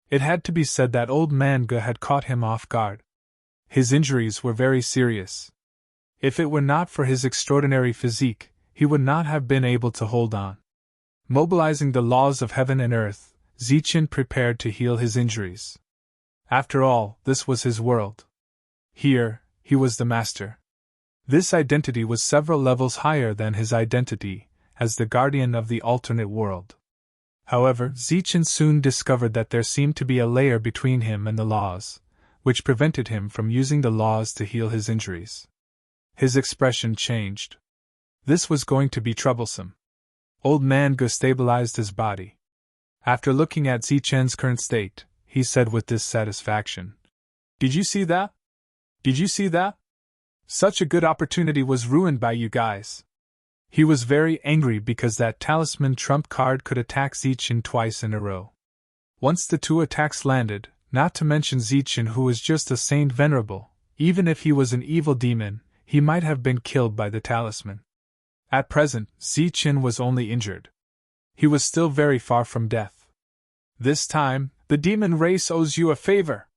It had to be said that old man Gu had caught him off guard. His injuries were very serious. If it were not for his extraordinary physique, he would not have been able to hold on. Mobilizing the laws of heaven and earth, Zichen prepared to heal his injuries. After all, this was his world. Here, he was the master. This identity was several levels higher than his identity as the guardian of the alternate world. However, Zichen soon discovered that there seemed to be a layer between him and the laws, which prevented him from using the laws to heal his injuries. His expression changed. This was going to be troublesome. Old man Gu stabilized his body. After looking at Zichen's current state, he said with dissatisfaction, "Did you see that? Did you see that? Such a good opportunity was ruined by you guys." He was very angry because that talisman trump card could attack Zichen twice in a row. Once the two attacks landed, not to mention Zichen, who was just a saint venerable, even if he was an evil demon, he might have been killed by the talisman. At present, Zichen was only injured. He was still very far from death. "This time, the demon race owes you a favor,"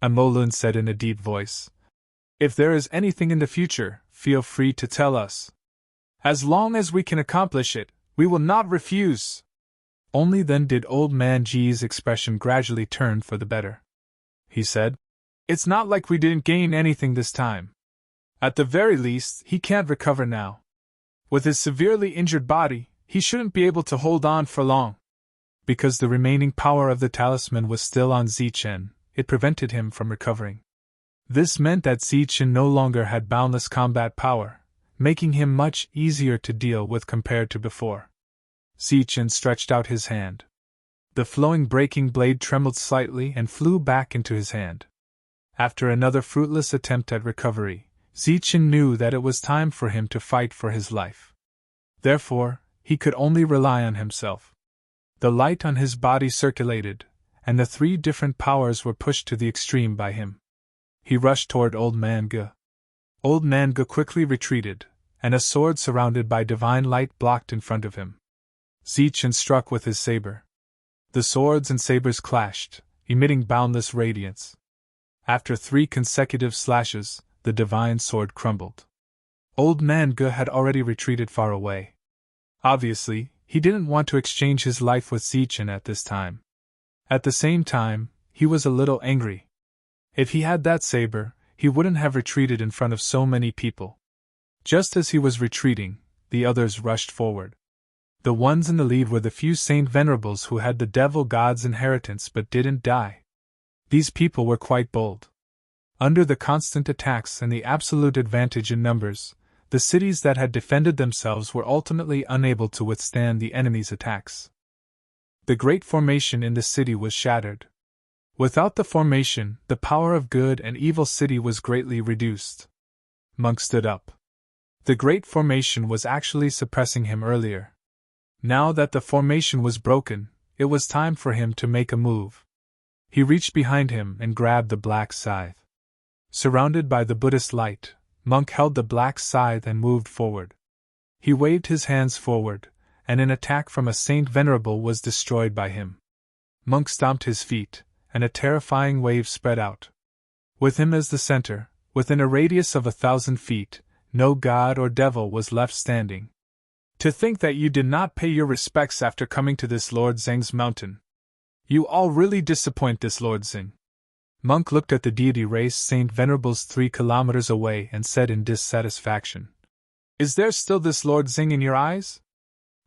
Amolun said in a deep voice. "If there is anything in the future, feel free to tell us. As long as we can accomplish it, we will not refuse." Only then did old man Ji's expression gradually turn for the better. He said, "It's not like we didn't gain anything this time. At the very least, he can't recover now. With his severely injured body, he shouldn't be able to hold on for long." Because the remaining power of the talisman was still on Zichen, it prevented him from recovering. This meant that Zichen no longer had boundless combat power, making him much easier to deal with compared to before. Zichen stretched out his hand. The flowing breaking blade trembled slightly and flew back into his hand. After another fruitless attempt at recovery, Zichen knew that it was time for him to fight for his life. Therefore, he could only rely on himself. The light on his body circulated, and the three different powers were pushed to the extreme by him. He rushed toward Old Man Ge. Old Man Ge quickly retreated, and a sword surrounded by divine light blocked in front of him. Zichen struck with his saber. The swords and sabers clashed, emitting boundless radiance. After 3 consecutive slashes, the divine sword crumbled. Old Man Ge had already retreated far away. Obviously, he didn't want to exchange his life with Zichen at this time. At the same time, he was a little angry. If he had that saber, he wouldn't have retreated in front of so many people. Just as he was retreating, the others rushed forward. The ones in the lead were the few Saint Venerables who had the Devil God's inheritance but didn't die. These people were quite bold. Under the constant attacks and the absolute advantage in numbers, the cities that had defended themselves were ultimately unable to withstand the enemy's attacks. The great formation in the city was shattered. Without the formation, the power of good and evil city was greatly reduced. Monk stood up. The great formation was actually suppressing him earlier. Now that the formation was broken, it was time for him to make a move. He reached behind him and grabbed the black scythe. Surrounded by the Buddhist light, Monk held the black scythe and moved forward. He waved his hands forward, and an attack from a Saint Venerable was destroyed by him. Monk stomped his feet, and a terrifying wave spread out. With him as the center, within a radius of 1,000 feet, no god or devil was left standing. To think that you did not pay your respects after coming to this Lord Zheng's mountain. You all really disappoint this Lord Zheng. Monk looked at the deity race Saint Venerables 3 kilometers away and said in dissatisfaction, "Is there still this Lord Zheng in your eyes?"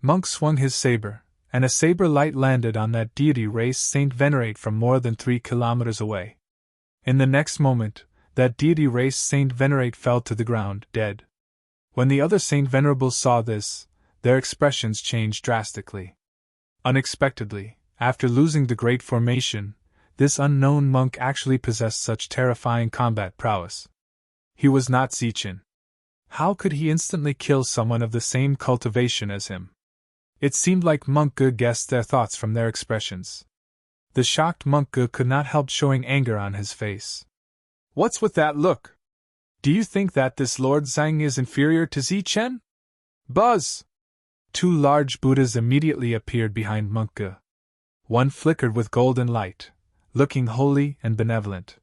Monk swung his saber, and a saber light landed on that deity race Saint Venerate from more than 3 kilometers away. In the next moment, that deity race Saint Venerate fell to the ground, dead. When the other Saint Venerables saw this, their expressions changed drastically. Unexpectedly, after losing the great formation, this unknown monk actually possessed such terrifying combat prowess. He was not Zichen. How could he instantly kill someone of the same cultivation as him? It seemed like Monk Ge guessed their thoughts from their expressions. The shocked Monk Ge could not help showing anger on his face. "What's with that look? Do you think that this Lord Zhang is inferior to Zichen?" Buzz! 2 large Buddhas immediately appeared behind Monk Ge. One flickered with golden light, looking holy and benevolent.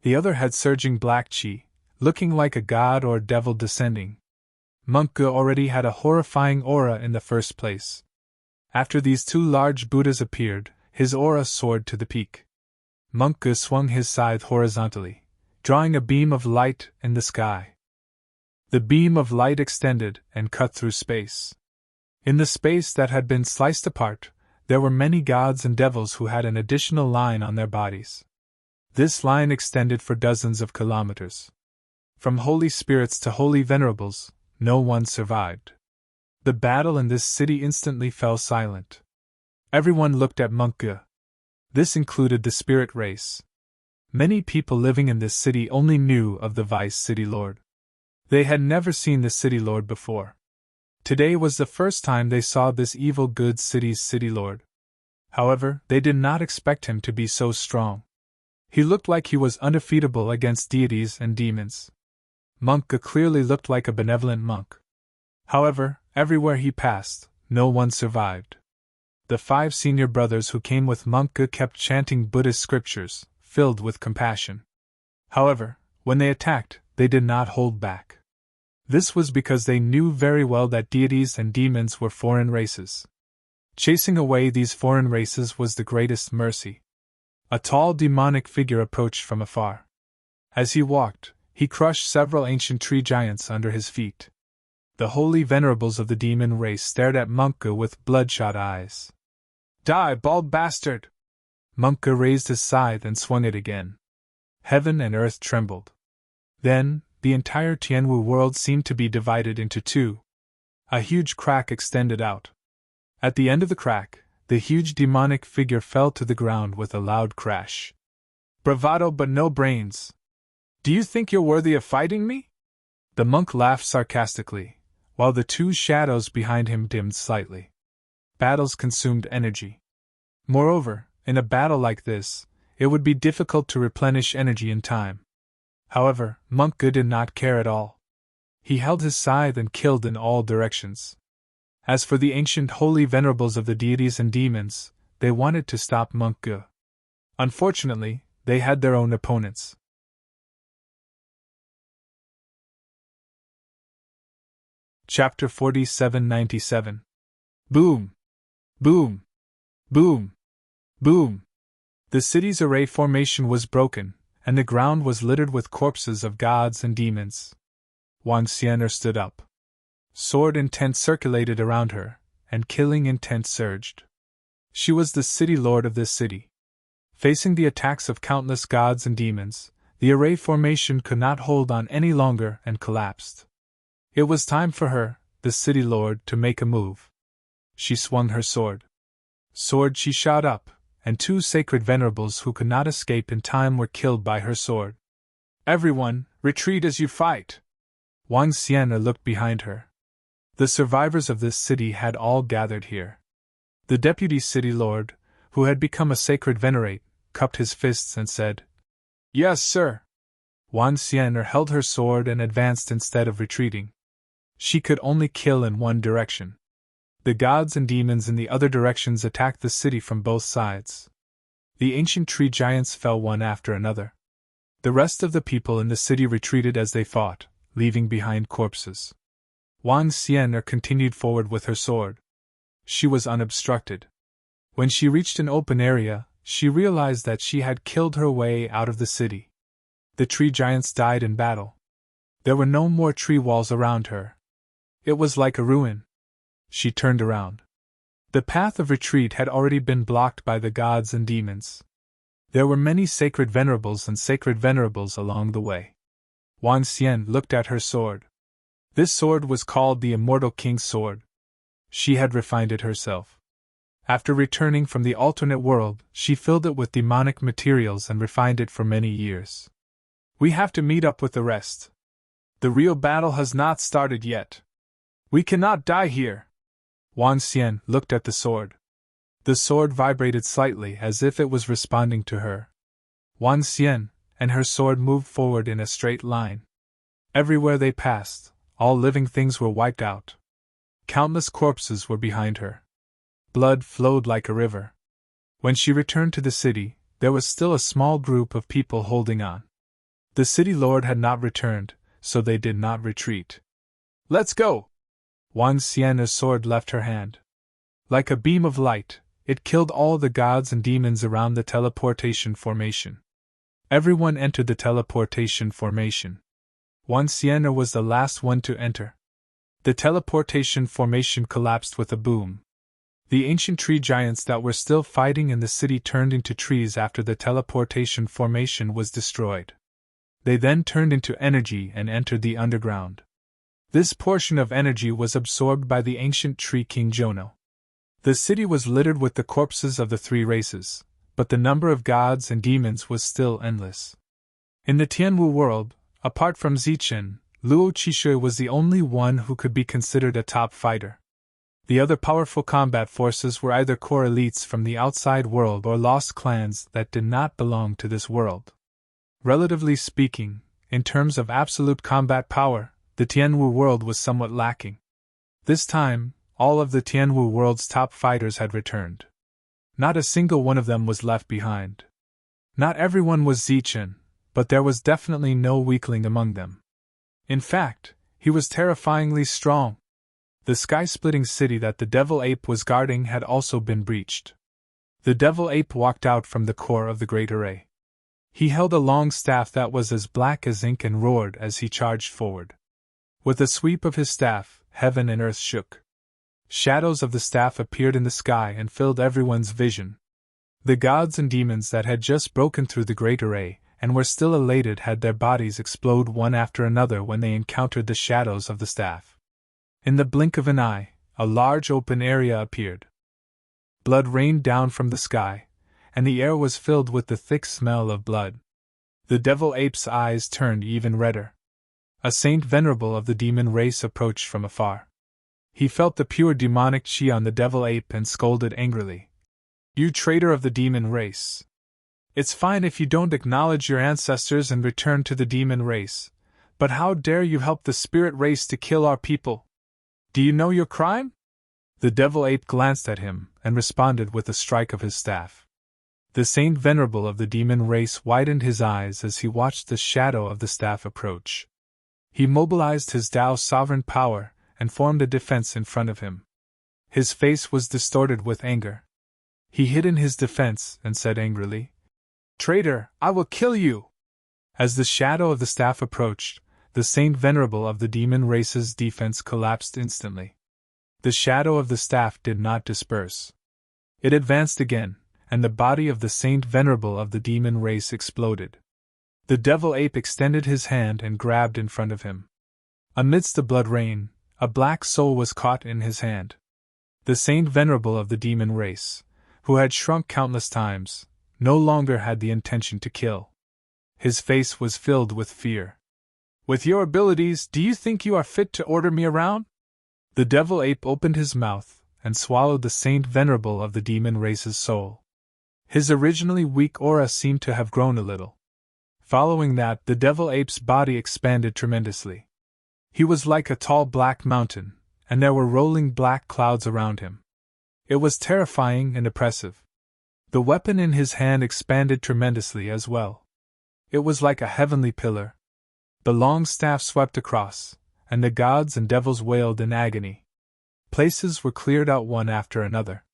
The other had surging black chi, looking like a god or devil descending. Monk Ge already had a horrifying aura in the first place. After these 2 large Buddhas appeared, his aura soared to the peak. Monk Ge swung his scythe horizontally, drawing a beam of light in the sky. The beam of light extended and cut through space. In the space that had been sliced apart, there were many gods and devils who had an additional line on their bodies. This line extended for dozens of kilometers. From holy spirits to holy venerables, no one survived. The battle in this city instantly fell silent. Everyone looked at Monk Ge. This included the spirit race. Many people living in this city only knew of the Vice City Lord. They had never seen the City Lord before. Today was the first time they saw this evil good city's City Lord. However, they did not expect him to be so strong. He looked like he was undefeatable against deities and demons. Monk Ge clearly looked like a benevolent monk. However, everywhere he passed, no one survived. The 5 senior brothers who came with Monk Ge kept chanting Buddhist scriptures, filled with compassion. However, when they attacked, they did not hold back. This was because they knew very well that deities and demons were foreign races. Chasing away these foreign races was the greatest mercy. A tall demonic figure approached from afar. As he walked, he crushed several ancient tree giants under his feet. The holy venerables of the demon race stared at Monk Ge with bloodshot eyes. "Die, bald bastard!" Monk Ge raised his scythe and swung it again. Heaven and earth trembled. Then, the entire Tianwu world seemed to be divided into 2. A huge crack extended out. At the end of the crack, the huge demonic figure fell to the ground with a loud crash. Bravado but no brains. Do you think you're worthy of fighting me? The monk laughed sarcastically, while the two shadows behind him dimmed slightly. Battles consumed energy. Moreover, in a battle like this, it would be difficult to replenish energy in time. However, Monk Gu did not care at all. He held his scythe and killed in all directions. As for the ancient holy venerables of the deities and demons, they wanted to stop Monk Gu. Unfortunately, they had their own opponents. Chapter 4797. Boom! Boom! Boom! Boom! The city's array formation was broken, and the ground was littered with corpses of gods and demons. Wang Xian'er stood up. Sword intent circulated around her, and killing intent surged. She was the city lord of this city. Facing the attacks of countless gods and demons, the array formation could not hold on any longer and collapsed. It was time for her, the city lord, to make a move. She swung her sword. Sword, she shot up, and two sacred venerables who could not escape in time were killed by her sword. Everyone, retreat as you fight! Wang Xian'er looked behind her. The survivors of this city had all gathered here. The deputy city lord, who had become a sacred venerate, cupped his fists and said, "Yes, sir." Wang Xian'er held her sword and advanced instead of retreating. She could only kill in one direction. The gods and demons in the other directions attacked the city from both sides. The ancient tree giants fell one after another. The rest of the people in the city retreated as they fought, leaving behind corpses. Wang Xian'er continued forward with her sword. She was unobstructed. When she reached an open area, she realized that she had killed her way out of the city. The tree giants died in battle. There were no more tree walls around her. It was like a ruin. She turned around. The path of retreat had already been blocked by the gods and demons. There were many sacred venerables and sacred venerables along the way. Wang Xian looked at her sword. This sword was called the Immortal King's Sword. She had refined it herself. After returning from the alternate world, she filled it with demonic materials and refined it for many years. We have to meet up with the rest. The real battle has not started yet. We cannot die here. Wang Xian looked at the sword. The sword vibrated slightly as if it was responding to her. Wang Xian and her sword moved forward in a straight line. Everywhere they passed, all living things were wiped out. Countless corpses were behind her. Blood flowed like a river. When she returned to the city, there was still a small group of people holding on. The city lord had not returned, so they did not retreat. Let's go! Wang Xian'er's sword left her hand. Like a beam of light, it killed all the gods and demons around the teleportation formation. Everyone entered the teleportation formation. Wang Xian'er was the last one to enter. The teleportation formation collapsed with a boom. The ancient tree giants that were still fighting in the city turned into trees after the teleportation formation was destroyed. They then turned into energy and entered the underground. This portion of energy was absorbed by the ancient tree king Jono. The city was littered with the corpses of the three races, but the number of gods and demons was still endless. In the Tianwu world, apart from Zichen, Luo Qishui was the only one who could be considered a top fighter. The other powerful combat forces were either core elites from the outside world or lost clans that did not belong to this world. Relatively speaking, in terms of absolute combat power, the Tianwu world was somewhat lacking. This time, all of the Tianwu world's top fighters had returned. Not a single one of them was left behind. Not everyone was Zichen, but there was definitely no weakling among them. In fact, he was terrifyingly strong. The sky-splitting city that the devil ape was guarding had also been breached. The devil ape walked out from the core of the great array. He held a long staff that was as black as ink and roared as he charged forward. With a sweep of his staff, heaven and earth shook. Shadows of the staff appeared in the sky and filled everyone's vision. The gods and demons that had just broken through the great array and were still elated had their bodies explode one after another when they encountered the shadows of the staff. In the blink of an eye, a large open area appeared. Blood rained down from the sky, and the air was filled with the thick smell of blood. The devil ape's eyes turned even redder. A saint venerable of the demon race approached from afar. He felt the pure demonic chi on the devil ape and scolded angrily. "You traitor of the demon race! It's fine if you don't acknowledge your ancestors and return to the demon race, but how dare you help the spirit race to kill our people? Do you know your crime?" The devil ape glanced at him and responded with a strike of his staff. The saint venerable of the demon race widened his eyes as he watched the shadow of the staff approach. He mobilized his Tao's sovereign power and formed a defense in front of him. His face was distorted with anger. He hid in his defense and said angrily, "Traitor, I will kill you!" As the shadow of the staff approached, the saint venerable of the demon race's defense collapsed instantly. The shadow of the staff did not disperse. It advanced again, and the body of the saint venerable of the demon race exploded. The devil ape extended his hand and grabbed in front of him. Amidst the blood rain, a black soul was caught in his hand. The saint venerable of the demon race, who had shrunk countless times, no longer had the intention to kill. His face was filled with fear. "With your abilities, do you think you are fit to order me around?" The devil ape opened his mouth and swallowed the saint venerable of the demon race's soul. His originally weak aura seemed to have grown a little. Following that, the devil ape's body expanded tremendously. He was like a tall black mountain, and there were rolling black clouds around him. It was terrifying and oppressive. The weapon in his hand expanded tremendously as well. It was like a heavenly pillar. The long staff swept across, and the gods and devils wailed in agony. Places were cleared out one after another.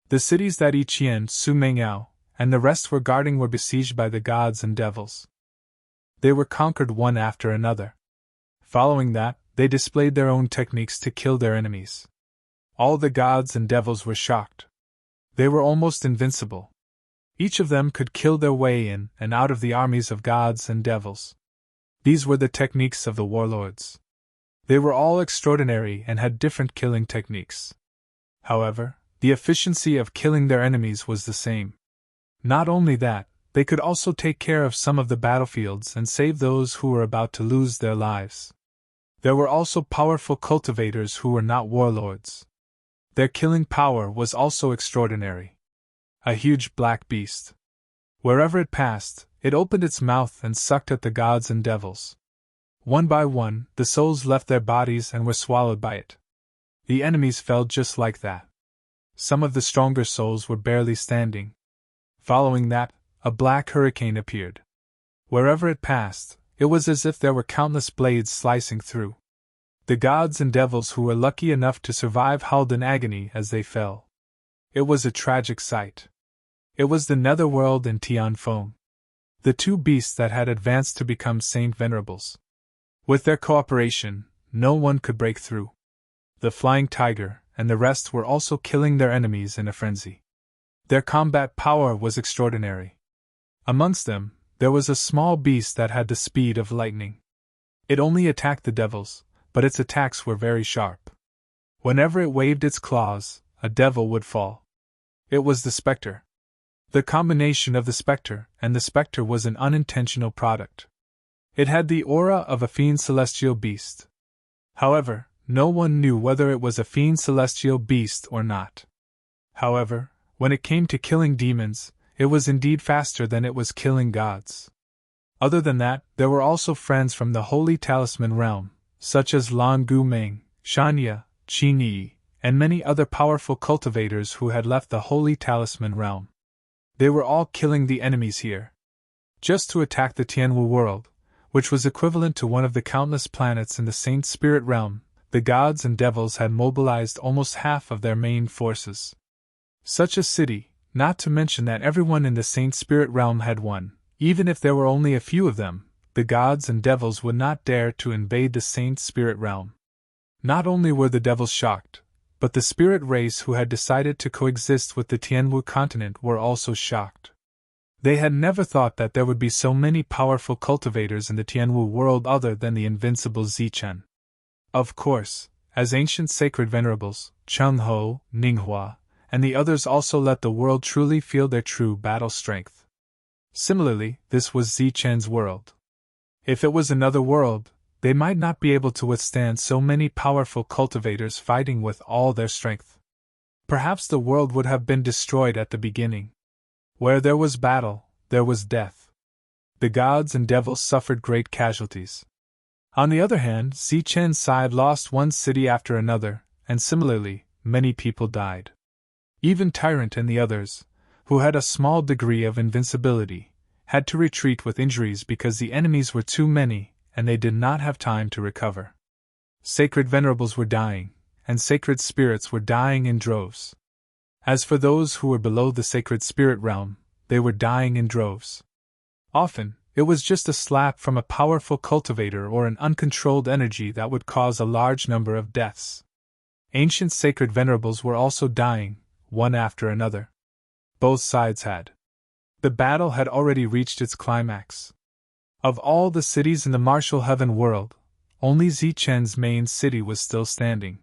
The cities that Yiqian, Sumengao, and the rest were guarding were besieged by the gods and devils. They were conquered one after another. Following that, they displayed their own techniques to kill their enemies. All the gods and devils were shocked. They were almost invincible. Each of them could kill their way in and out of the armies of gods and devils. These were the techniques of the warlords. They were all extraordinary and had different killing techniques. However, the efficiency of killing their enemies was the same. Not only that, they could also take care of some of the battlefields and save those who were about to lose their lives. There were also powerful cultivators who were not warlords. Their killing power was also extraordinary. A huge black beast. Wherever it passed, it opened its mouth and sucked at the gods and devils. One by one, the souls left their bodies and were swallowed by it. The enemies fell just like that. Some of the stronger souls were barely standing. Following that, a black hurricane appeared. Wherever it passed, it was as if there were countless blades slicing through. The gods and devils who were lucky enough to survive howled in agony as they fell. It was a tragic sight. It was the netherworld and Tianfeng, the two beasts that had advanced to become saint venerables. With their cooperation, no one could break through. The flying tiger and the rest were also killing their enemies in a frenzy. Their combat power was extraordinary. Amongst them, there was a small beast that had the speed of lightning. It only attacked the devils, but its attacks were very sharp. Whenever it waved its claws, a devil would fall. It was the specter. The combination of the specter and the specter was an unintentional product. It had the aura of a fiend celestial beast. However, no one knew whether it was a fiend celestial beast or not. However, when it came to killing demons, it was indeed faster than it was killing gods. Other than that, there were also friends from the Holy Talisman realm, such as Lan Gu Meng, Shanya, Qin Yi, and many other powerful cultivators who had left the Holy Talisman realm. They were all killing the enemies here, just to attack the Tianwu world, which was equivalent to one of the countless planets in the Saint Spirit realm. The gods and devils had mobilized almost half of their main forces. Such a city, not to mention that everyone in the Saint Spirit realm had won. Even if there were only a few of them, the gods and devils would not dare to invade the Saint Spirit realm. Not only were the devils shocked, but the spirit race who had decided to coexist with the Tianwu continent were also shocked. They had never thought that there would be so many powerful cultivators in the Tianwu world other than the invincible Zichen. Of course, as ancient sacred venerables, Cheng Ho, Ninghua, and the others also let the world truly feel their true battle strength. Similarly, this was Zichen's world. If it was another world, they might not be able to withstand so many powerful cultivators fighting with all their strength. Perhaps the world would have been destroyed at the beginning. Where there was battle, there was death. The gods and devils suffered great casualties. On the other hand, Zichen's side lost one city after another, and similarly, many people died. Even Tyrant and the others, who had a small degree of invincibility, had to retreat with injuries because the enemies were too many, and they did not have time to recover. Sacred venerables were dying, and sacred spirits were dying in droves. As for those who were below the sacred spirit realm, they were dying in droves. Often, it was just a slap from a powerful cultivator or an uncontrolled energy that would cause a large number of deaths. Ancient sacred venerables were also dying, one after another. Both sides had. The battle had already reached its climax. Of all the cities in the martial heaven world, only Zichen's main city was still standing.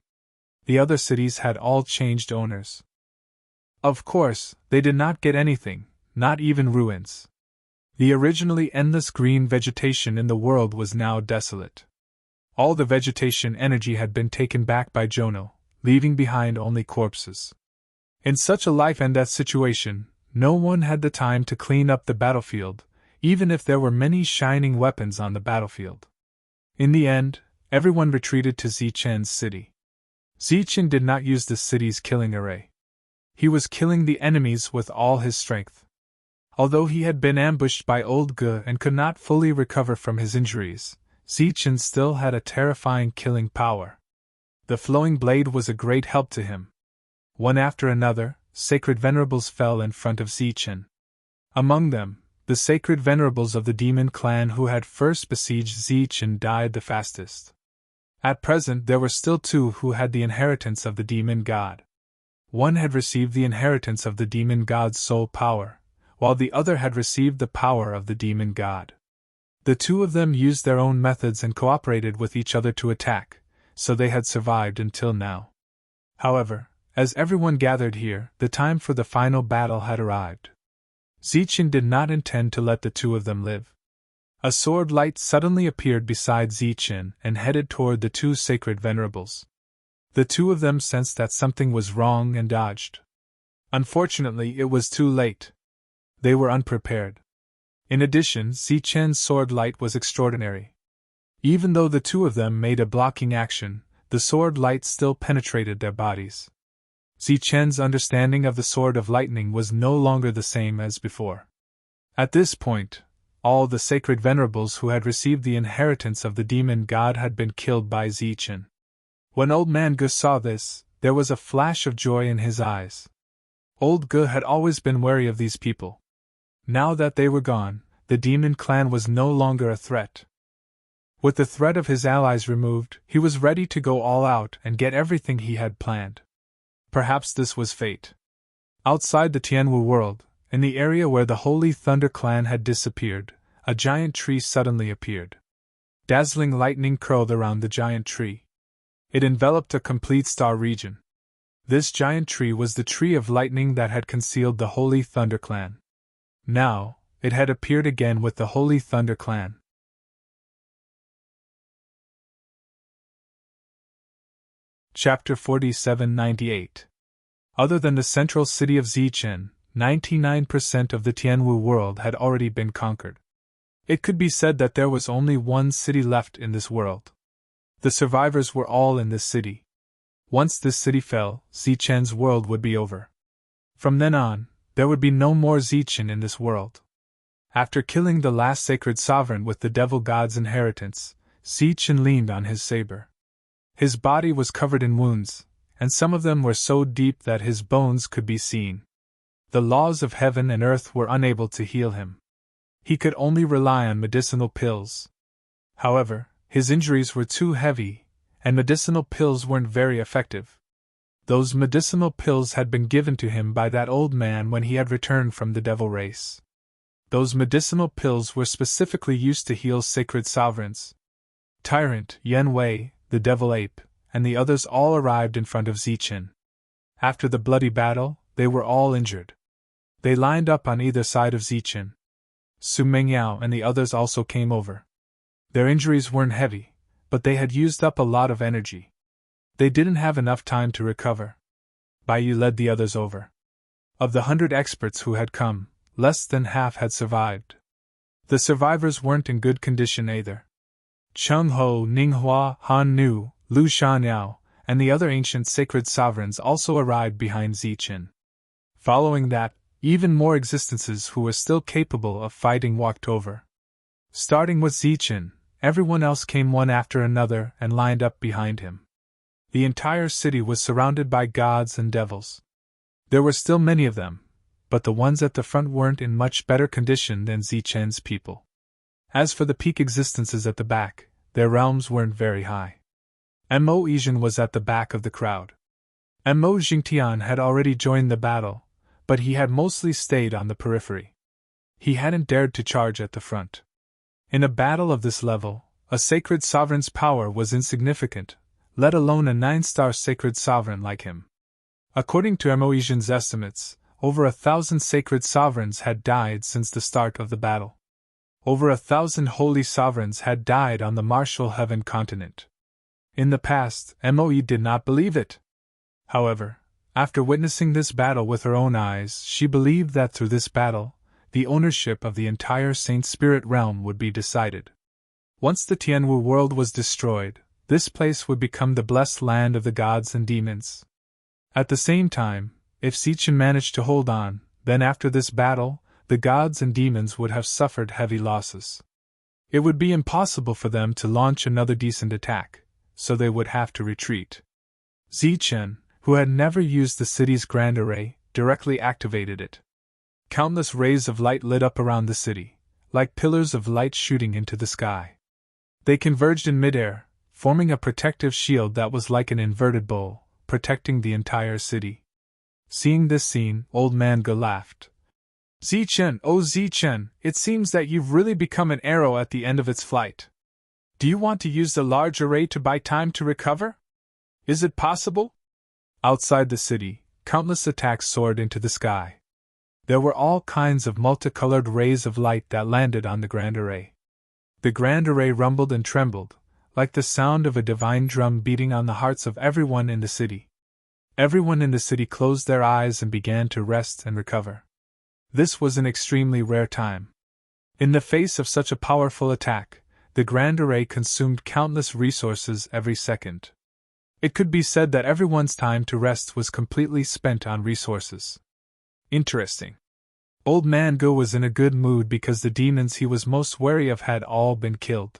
The other cities had all changed owners. Of course, they did not get anything, not even ruins. The originally endless green vegetation in the world was now desolate. All the vegetation energy had been taken back by Jono, leaving behind only corpses. In such a life and death situation, no one had the time to clean up the battlefield, even if there were many shining weapons on the battlefield. In the end, everyone retreated to Zichen's city. Zichen did not use the city's killing array. He was killing the enemies with all his strength. Although he had been ambushed by Old Ge and could not fully recover from his injuries, Zichen still had a terrifying killing power. The flowing blade was a great help to him. One after another, sacred venerables fell in front of Zichen. Among them, the sacred venerables of the demon clan who had first besieged Zichen died the fastest. At present there were still two who had the inheritance of the demon god. One had received the inheritance of the demon god's soul power, while the other had received the power of the demon god. The two of them used their own methods and cooperated with each other to attack, so they had survived until now. However, as everyone gathered here, the time for the final battle had arrived. Zichen did not intend to let the two of them live. A sword light suddenly appeared beside Zichen and headed toward the two sacred venerables. The two of them sensed that something was wrong and dodged. Unfortunately, it was too late. They were unprepared. In addition, Zichen's sword light was extraordinary. Even though the two of them made a blocking action, the sword light still penetrated their bodies. Zichen's understanding of the sword of lightning was no longer the same as before. At this point, all the sacred venerables who had received the inheritance of the demon god had been killed by Zichen. When Old Man Ge saw this, there was a flash of joy in his eyes. Old Ge had always been wary of these people. Now that they were gone, the demon clan was no longer a threat. With the threat of his allies removed, he was ready to go all out and get everything he had planned. Perhaps this was fate. Outside the Tianwu world, in the area where the Holy Thunder clan had disappeared, a giant tree suddenly appeared. Dazzling lightning curled around the giant tree. It enveloped a complete star region. This giant tree was the tree of lightning that had concealed the Holy Thunder clan. Now, it had appeared again with the Holy Thunder clan. Chapter 4798. Other than the central city of Zichen, 99% of the Tianwu world had already been conquered. It could be said that there was only one city left in this world. The survivors were all in this city. Once this city fell, Zichen's world would be over. From then on, there would be no more Zichen in this world. After killing the last sacred sovereign with the devil god's inheritance, Zichen leaned on his saber. His body was covered in wounds, and some of them were so deep that his bones could be seen. The laws of heaven and earth were unable to heal him. He could only rely on medicinal pills. However, his injuries were too heavy, and medicinal pills weren't very effective. Those medicinal pills had been given to him by that old man when he had returned from the devil race. Those medicinal pills were specifically used to heal sacred sovereigns. Tyrant, Yen Wei, the devil ape, and the others all arrived in front of Zichen. After the bloody battle, they were all injured. They lined up on either side of Zichen. Su Mengyao and the others also came over. Their injuries weren't heavy, but they had used up a lot of energy. They didn't have enough time to recover. Bai Yu led the others over. Of the 100 experts who had come, less than half had survived. The survivors weren't in good condition either. Cheng Ho, Ning Hua, Han Nu, Lu Shanliao, and the other ancient sacred sovereigns also arrived behind Zichen. Following that, even more existences who were still capable of fighting walked over. Starting with Zichen, everyone else came one after another and lined up behind him. The entire city was surrounded by gods and devils. There were still many of them, but the ones at the front weren't in much better condition than Zichen's people. As for the peak existences at the back, their realms weren't very high. Mo Yizhen was at the back of the crowd. Mo Jingtian had already joined the battle, but he had mostly stayed on the periphery. He hadn't dared to charge at the front. In a battle of this level, a sacred sovereign's power was insignificant, let alone a 9-star sacred sovereign like him. According to Mo Yizhen's estimates, over 1,000 sacred sovereigns had died since the start of the battle. Over 1,000 holy sovereigns had died on the martial heaven continent. In the past, Moe did not believe it. However, after witnessing this battle with her own eyes, she believed that through this battle, the ownership of the entire Saint Spirit realm would be decided. Once the Tianwu world was destroyed, this place would become the blessed land of the gods and demons. At the same time, if Zichen managed to hold on, then after this battle, the gods and demons would have suffered heavy losses. It would be impossible for them to launch another decent attack, so they would have to retreat. Zichen, who had never used the city's grand array, directly activated it. Countless rays of light lit up around the city, like pillars of light shooting into the sky. They converged in midair, forming a protective shield that was like an inverted bowl, protecting the entire city. Seeing this scene, Old Man Ge laughed. Zichen, oh Zichen, it seems that you've really become an arrow at the end of its flight. Do you want to use the large array to buy time to recover? Is it possible? Outside the city, countless attacks soared into the sky. There were all kinds of multicolored rays of light that landed on the Grand Array. The Grand Array rumbled and trembled, like the sound of a divine drum beating on the hearts of everyone in the city. Everyone in the city closed their eyes and began to rest and recover. This was an extremely rare time. In the face of such a powerful attack, the Grand Array consumed countless resources every second. It could be said that everyone's time to rest was completely spent on resources. Interesting. Old Man Ge was in a good mood because the demons he was most wary of had all been killed.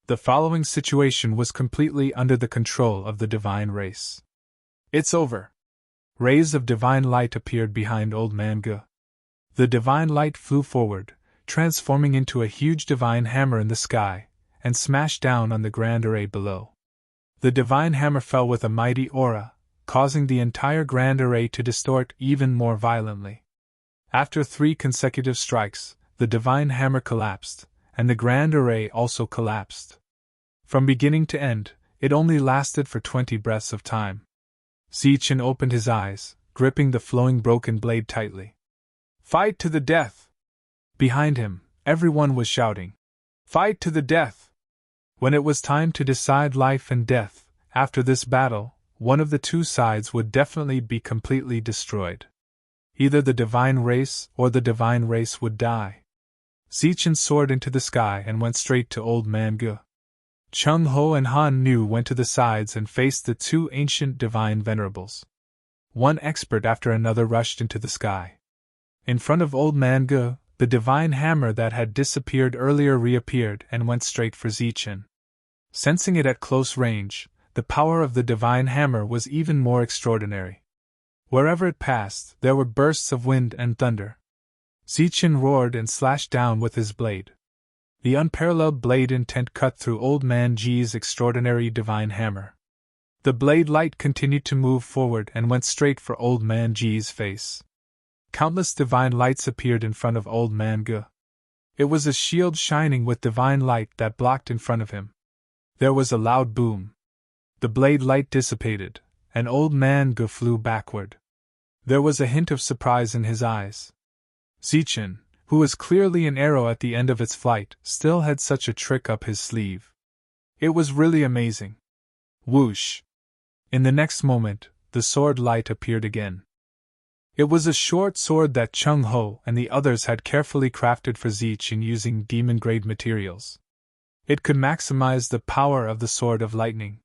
The following situation was completely under the control of the divine race. It's over. Rays of divine light appeared behind Old Man Ge. The divine light flew forward, transforming into a huge divine hammer in the sky, and smashed down on the Grand Array below. The divine hammer fell with a mighty aura, causing the entire Grand Array to distort even more violently. After 3 consecutive strikes, the divine hammer collapsed, and the Grand Array also collapsed. From beginning to end, it only lasted for 20 breaths of time. Zichen opened his eyes, gripping the flowing broken blade tightly. Fight to the death! Behind him, everyone was shouting. Fight to the death! When it was time to decide life and death, after this battle, one of the two sides would definitely be completely destroyed. Either the divine race or the divine race would die. Zichen soared into the sky and went straight to Old Man Ge. Cheng Ho and Han Nu went to the sides and faced the 2 ancient divine venerables. One expert after another rushed into the sky. In front of Old Man Ge, the divine hammer that had disappeared earlier reappeared and went straight for Zichen. Sensing it at close range, the power of the divine hammer was even more extraordinary. Wherever it passed, there were bursts of wind and thunder. Zichen roared and slashed down with his blade. The unparalleled blade intent cut through Old Man Ge's extraordinary divine hammer. The blade light continued to move forward and went straight for Old Man Ge's face. Countless divine lights appeared in front of Old Man Ge. It was a shield shining with divine light that blocked in front of him. There was a loud boom. The blade light dissipated, and old man Ge flew backward. There was a hint of surprise in his eyes. Zichen, who was clearly an arrow at the end of its flight, still had such a trick up his sleeve. It was really amazing. Whoosh! In the next moment, the sword light appeared again. It was a short sword that Chung Ho and the others had carefully crafted for Zichen using demon-grade materials. It could maximize the power of the Sword of Lightning.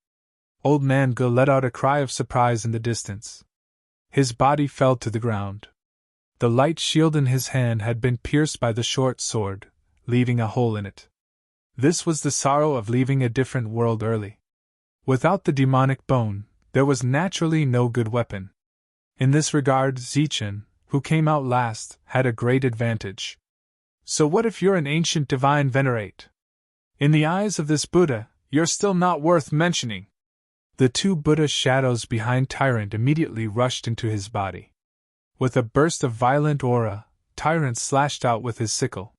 Old man Ge let out a cry of surprise in the distance. His body fell to the ground. The light shield in his hand had been pierced by the short sword, leaving a hole in it. This was the sorrow of leaving a different world early. Without the demonic bone, there was naturally no good weapon. In this regard, Zichen, who came out last, had a great advantage. So what if you're an ancient divine venerate? In the eyes of this Buddha, you're still not worth mentioning. The two Buddha shadows behind Tyrant immediately rushed into his body. With a burst of violent aura, Tyrant slashed out with his sickle.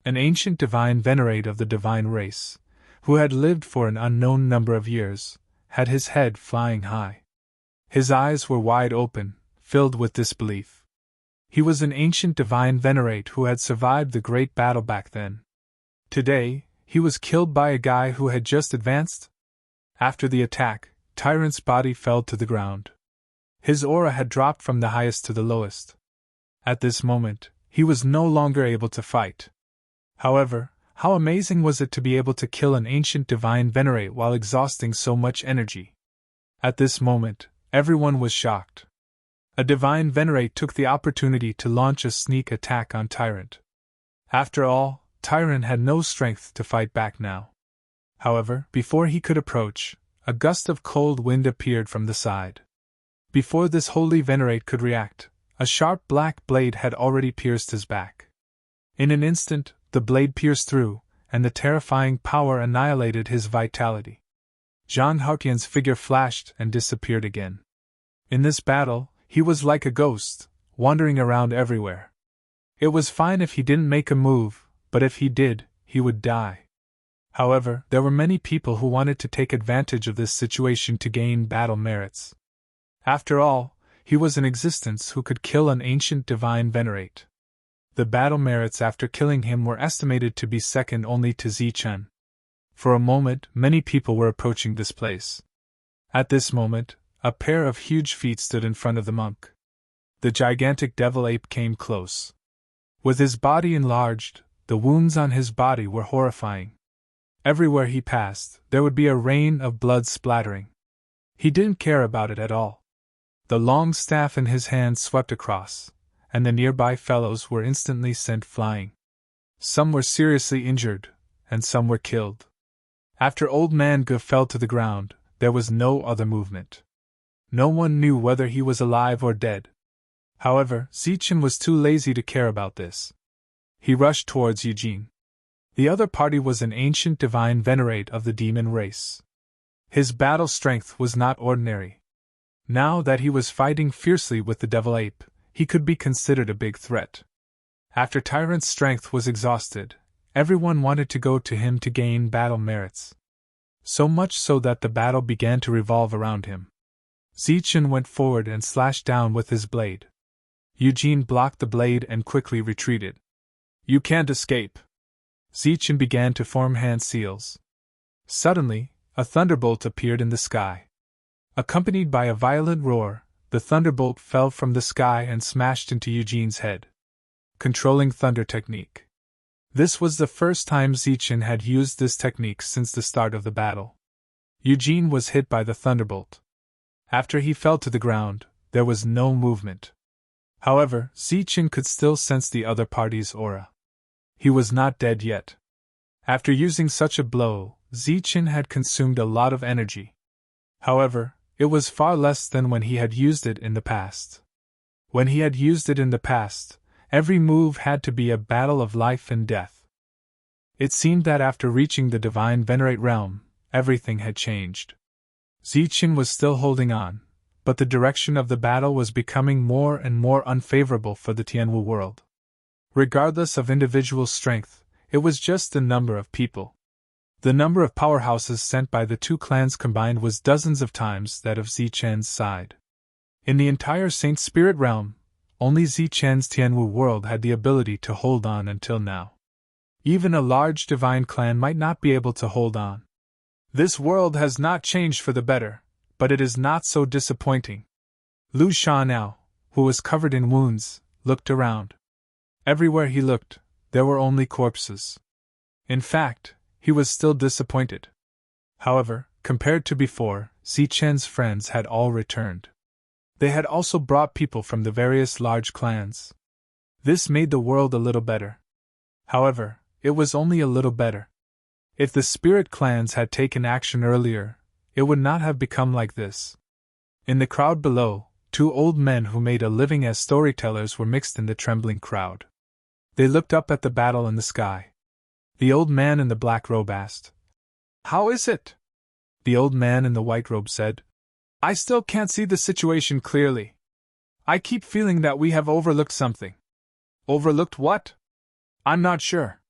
An ancient divine venerate of the divine race, who had lived for an unknown number of years, had his head flying high. His eyes were wide open, filled with disbelief. He was an ancient divine venerate who had survived the great battle back then. Today, he was killed by a guy who had just advanced? After the attack, Tyrant's body fell to the ground. His aura had dropped from the highest to the lowest. At this moment, he was no longer able to fight. However, how amazing was it to be able to kill an ancient divine venerate while exhausting so much energy? At this moment, everyone was shocked. A divine venerate took the opportunity to launch a sneak attack on Tyrant. After all, Tyrant had no strength to fight back now. However, before he could approach, a gust of cold wind appeared from the side. Before this holy venerate could react, a sharp black blade had already pierced his back. In an instant, the blade pierced through, and the terrifying power annihilated his vitality. Zhang Haotian's figure flashed and disappeared again. In this battle, he was like a ghost, wandering around everywhere. It was fine if he didn't make a move, but if he did, he would die. However, there were many people who wanted to take advantage of this situation to gain battle merits. After all, he was in existence who could kill an ancient divine venerate. The battle merits after killing him were estimated to be second only to Zichen. For a moment, many people were approaching this place. At this moment, a pair of huge feet stood in front of the monk. The gigantic devil ape came close. With his body enlarged, the wounds on his body were horrifying. Everywhere he passed, there would be a rain of blood splattering. He didn't care about it at all. The long staff in his hand swept across, and the nearby fellows were instantly sent flying. Some were seriously injured, and some were killed. After Old Man Ge fell to the ground, there was no other movement. No one knew whether he was alive or dead. However, Zichen was too lazy to care about this. He rushed towards Eugene. The other party was an ancient divine venerate of the demon race. His battle strength was not ordinary. Now that he was fighting fiercely with the devil ape, he could be considered a big threat. After Tyrant's strength was exhausted, everyone wanted to go to him to gain battle merits. So much so that the battle began to revolve around him. Zichen went forward and slashed down with his blade. Eugene blocked the blade and quickly retreated. "You can't escape." Zichen began to form hand seals. Suddenly, a thunderbolt appeared in the sky. Accompanied by a violent roar, the thunderbolt fell from the sky and smashed into Eugene's head. Controlling thunder technique. This was the first time Zichen had used this technique since the start of the battle. Eugene was hit by the thunderbolt. After he fell to the ground, there was no movement. However, Zichen could still sense the other party's aura. He was not dead yet. After using such a blow, Zichen had consumed a lot of energy. However, it was far less than when he had used it in the past. When he had used it in the past, every move had to be a battle of life and death. It seemed that after reaching the divine venerate realm, everything had changed. Zichen was still holding on, but the direction of the battle was becoming more and more unfavorable for the Tianwu world. Regardless of individual strength, it was just the number of people. The number of powerhouses sent by the two clans combined was dozens of times that of Zichen's side. In the entire Saint Spirit realm, only Zichen's Tianwu world had the ability to hold on until now. Even a large divine clan might not be able to hold on. This world has not changed for the better, but it is not so disappointing. Lu Shanao, who was covered in wounds, looked around. Everywhere he looked, there were only corpses. In fact, he was still disappointed. However, compared to before, Zichen's friends had all returned. They had also brought people from the various large clans. This made the world a little better. However, it was only a little better. If the spirit clans had taken action earlier, it would not have become like this. In the crowd below, two old men who made a living as storytellers were mixed in the trembling crowd. They looked up at the battle in the sky. The old man in the black robe asked, "How is it?" The old man in the white robe said, "I still can't see the situation clearly. I keep feeling that we have overlooked something." "Overlooked what?" "I'm not sure."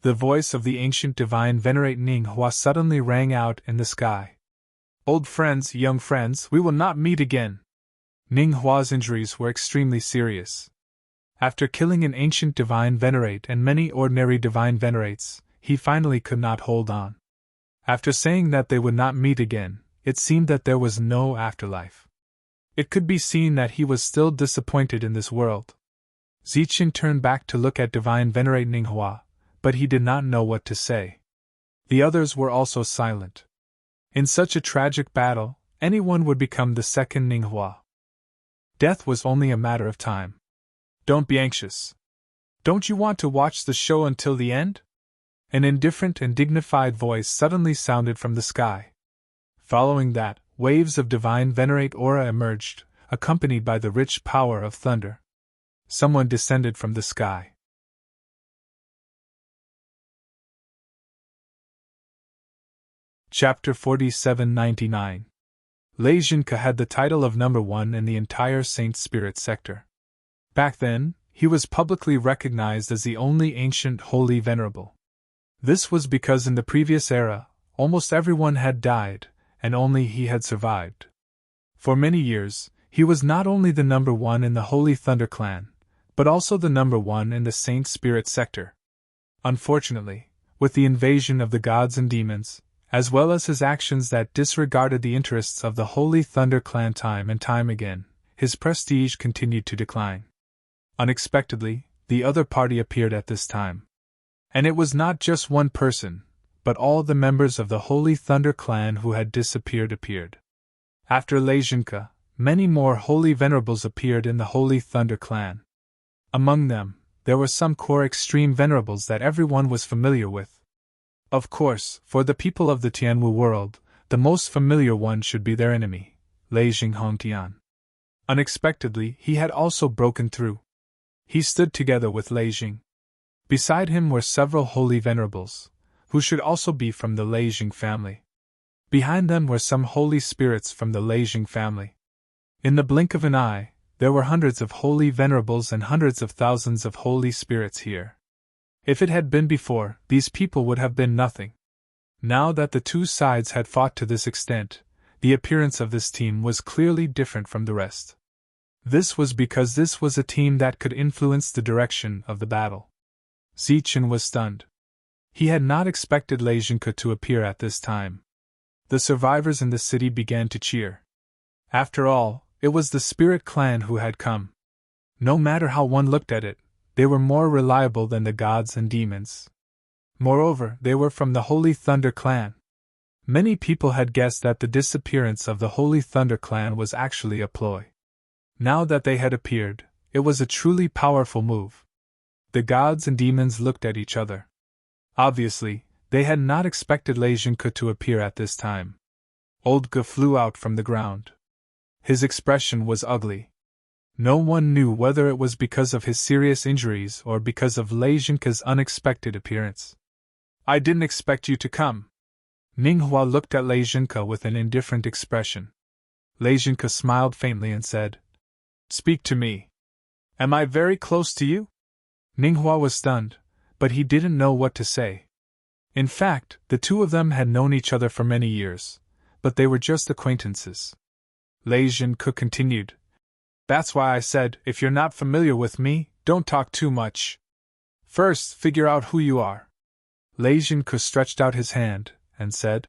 The voice of the ancient divine venerate Ning Hua suddenly rang out in the sky. "Old friends, young friends, we will not meet again." Ning Hua's injuries were extremely serious. After killing an ancient divine venerate and many ordinary divine venerates, he finally could not hold on. After saying that they would not meet again, it seemed that there was no afterlife. It could be seen that he was still disappointed in this world. Zichen turned back to look at divine venerate Ning Hua, but he did not know what to say. The others were also silent. In such a tragic battle, anyone would become the second Ning Hua. Death was only a matter of time. "Don't be anxious. Don't you want to watch the show until the end?" An indifferent and dignified voice suddenly sounded from the sky. Following that, waves of divine venerate aura emerged, accompanied by the rich power of thunder. Someone descended from the sky. Chapter 4799. Lei Jinke had the title of number 1 in the entire Saint Spirit sector. Back then, he was publicly recognized as the only ancient holy venerable. This was because in the previous era, almost everyone had died, and only he had survived. For many years, he was not only the number 1 in the Holy Thunder clan, but also the number 1 in the Saint Spirit sector. Unfortunately, with the invasion of the gods and demons, as well as his actions that disregarded the interests of the Holy Thunder clan time and time again, his prestige continued to decline. Unexpectedly, the other party appeared at this time. And it was not just one person, but all the members of the Holy Thunder clan who had disappeared appeared. After Lei Jinke, many more holy venerables appeared in the Holy Thunder clan. Among them, there were some core extreme venerables that everyone was familiar with. Of course, for the people of the Tianwu world, the most familiar one should be their enemy, Lei Jinghongtian. Unexpectedly, he had also broken through. He stood together with Lei Jing. Beside him were several holy venerables, who should also be from the Lei Jing family. Behind them were some holy spirits from the Lei Jing family. In the blink of an eye, there were hundreds of holy venerables and hundreds of thousands of holy spirits here. If it had been before, these people would have been nothing. Now that the two sides had fought to this extent, the appearance of this team was clearly different from the rest. This was because this was a team that could influence the direction of the battle. Zichen was stunned. He had not expected Lei Jinke to appear at this time. The survivors in the city began to cheer. After all, it was the Spirit clan who had come. No matter how one looked at it, they were more reliable than the gods and demons. Moreover, they were from the Holy Thunder clan. Many people had guessed that the disappearance of the Holy Thunder clan was actually a ploy. Now that they had appeared, it was a truly powerful move. The gods and demons looked at each other. Obviously, they had not expected Lei Jinke to appear at this time. Old Ge flew out from the ground. His expression was ugly. No one knew whether it was because of his serious injuries or because of Lei Jinke's unexpected appearance. "I didn't expect you to come." Ning Hua looked at Lei Jinke with an indifferent expression. Lei Jinke smiled faintly and said, "Speak to me. Am I very close to you?" Ning Hua was stunned, but he didn't know what to say. In fact, the two of them had known each other for many years, but they were just acquaintances. Lei Jin-ke continued. That's why I said, if you're not familiar with me, don't talk too much. First, figure out who you are. Lei Jin-ke stretched out his hand, and said,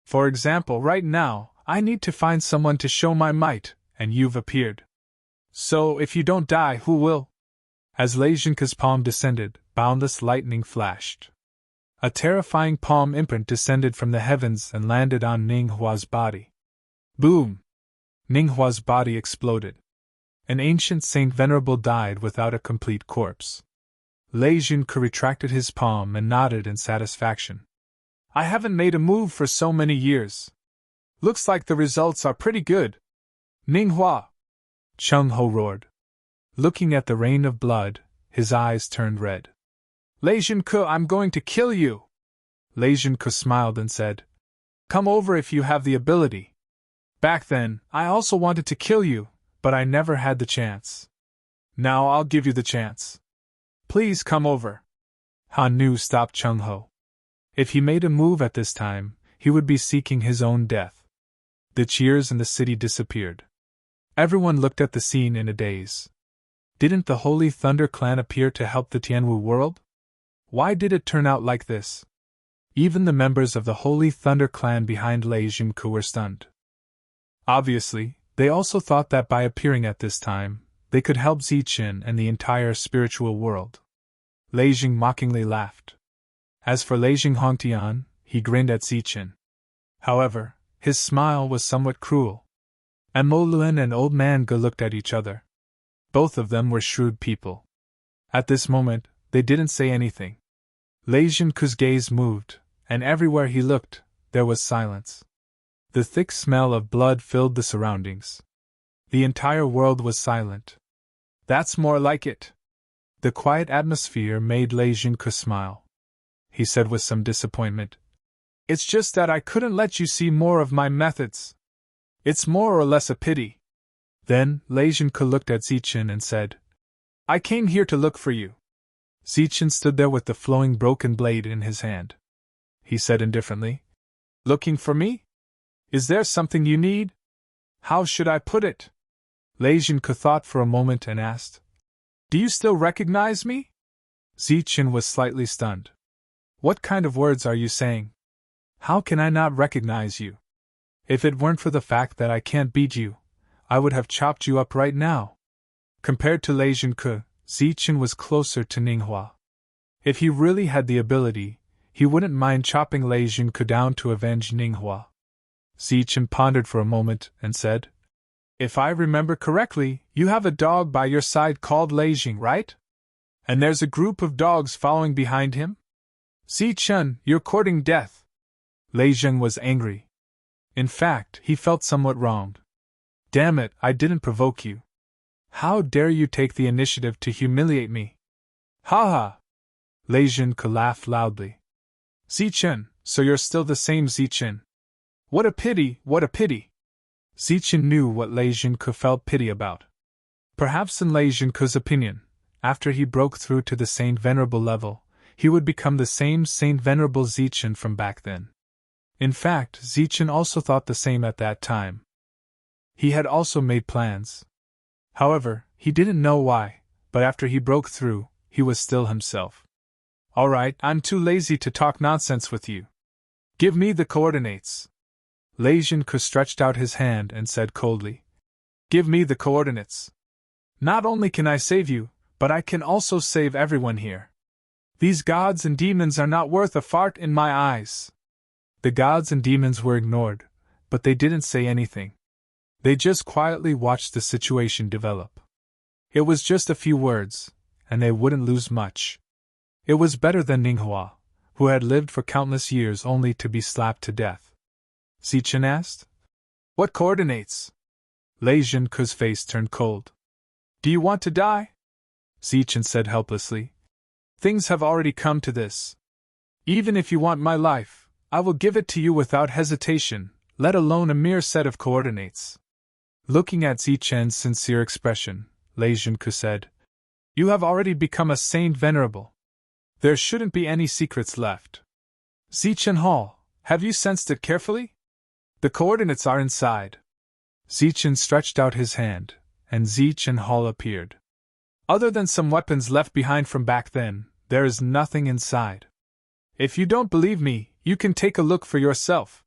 for example, right now, I need to find someone to show my might, and you've appeared. So, if you don't die, who will? As Lei Jin-ke's palm descended, boundless lightning flashed. A terrifying palm imprint descended from the heavens and landed on Ninghua's body. Boom! Ninghua's body exploded. An ancient saint venerable died without a complete corpse. Lei Jin-ke retracted his palm and nodded in satisfaction. I haven't made a move for so many years. Looks like the results are pretty good. Ninghua! Chung Ho roared. Looking at the rain of blood, his eyes turned red. Lei Jin-ke, I'm going to kill you! Lei Jin-ke smiled and said, come over if you have the ability. Back then, I also wanted to kill you, but I never had the chance. Now I'll give you the chance. Please come over. Han Nu stopped Chung Ho. If he made a move at this time, he would be seeking his own death. The cheers in the city disappeared. Everyone looked at the scene in a daze. Didn't the Holy Thunder Clan appear to help the Tianwu world? Why did it turn out like this? Even the members of the Holy Thunder Clan behind Lei Jin-ke were stunned. Obviously, they also thought that by appearing at this time, they could help Ziqin and the entire spiritual world. Lei Jing mockingly laughed. As for Lei Jing Hongtian, he grinned at Ziqin. However, his smile was somewhat cruel. And Mo Luan and Old Man Ge looked at each other. Both of them were shrewd people. At this moment, they didn't say anything. Lei Jin-ke's gaze moved, and everywhere he looked, there was silence. The thick smell of blood filled the surroundings. The entire world was silent. That's more like it. The quiet atmosphere made Lei Jin-ke smile. He said with some disappointment, it's just that I couldn't let you see more of my methods. It's more or less a pity. Then, Lei Jin-ke looked at Ziqin and said, I came here to look for you. Ziqin stood there with the flowing broken blade in his hand. He said indifferently, looking for me? Is there something you need? How should I put it? Lei Jin-ke thought for a moment and asked, do you still recognize me? Ziqin was slightly stunned. What kind of words are you saying? How can I not recognize you? If it weren't for the fact that I can't beat you, I would have chopped you up right now. Compared to Lei Jin-ke, Ziqin was closer to Ninghua. If he really had the ability, he wouldn't mind chopping Lei Jin-ke down to avenge Ninghua. Ziqin pondered for a moment and said, if I remember correctly, you have a dog by your side called Lei Jing, right? And there's a group of dogs following behind him? Ziqin, you're courting death. Lei Jing was angry. In fact, he felt somewhat wronged. Damn it, I didn't provoke you. How dare you take the initiative to humiliate me? Ha ha! Lei Jin-ke laughed loudly. Ziqin, so you're still the same Ziqin. What a pity, what a pity! Ziqin knew what Lei Jin-ke felt pity about. Perhaps in Lei Jin-ke's opinion, after he broke through to the Saint Venerable level, he would become the same Saint Venerable Ziqin from back then. In fact, Ziqin also thought the same at that time. He had also made plans. However, he didn't know why, but after he broke through, he was still himself. Alright, I'm too lazy to talk nonsense with you. Give me the coordinates. Lei Jin-ke stretched out his hand and said coldly, give me the coordinates. Not only can I save you, but I can also save everyone here. These gods and demons are not worth a fart in my eyes. The gods and demons were ignored, but they didn't say anything. They just quietly watched the situation develop. It was just a few words, and they wouldn't lose much. It was better than Ninghua, who had lived for countless years only to be slapped to death. Ziqin asked, what coordinates? Lei Jin-ke's face turned cold. Do you want to die? Ziqin said helplessly. Things have already come to this. Even if you want my life, I will give it to you without hesitation, let alone a mere set of coordinates. Looking at Ziqin's sincere expression, Lei Jin-ke said, you have already become a Saint Venerable. There shouldn't be any secrets left. Zichen Hall, have you sensed it carefully? The coordinates are inside. Zichen stretched out his hand, and Zichen Hall appeared. Other than some weapons left behind from back then, there is nothing inside. If you don't believe me, you can take a look for yourself.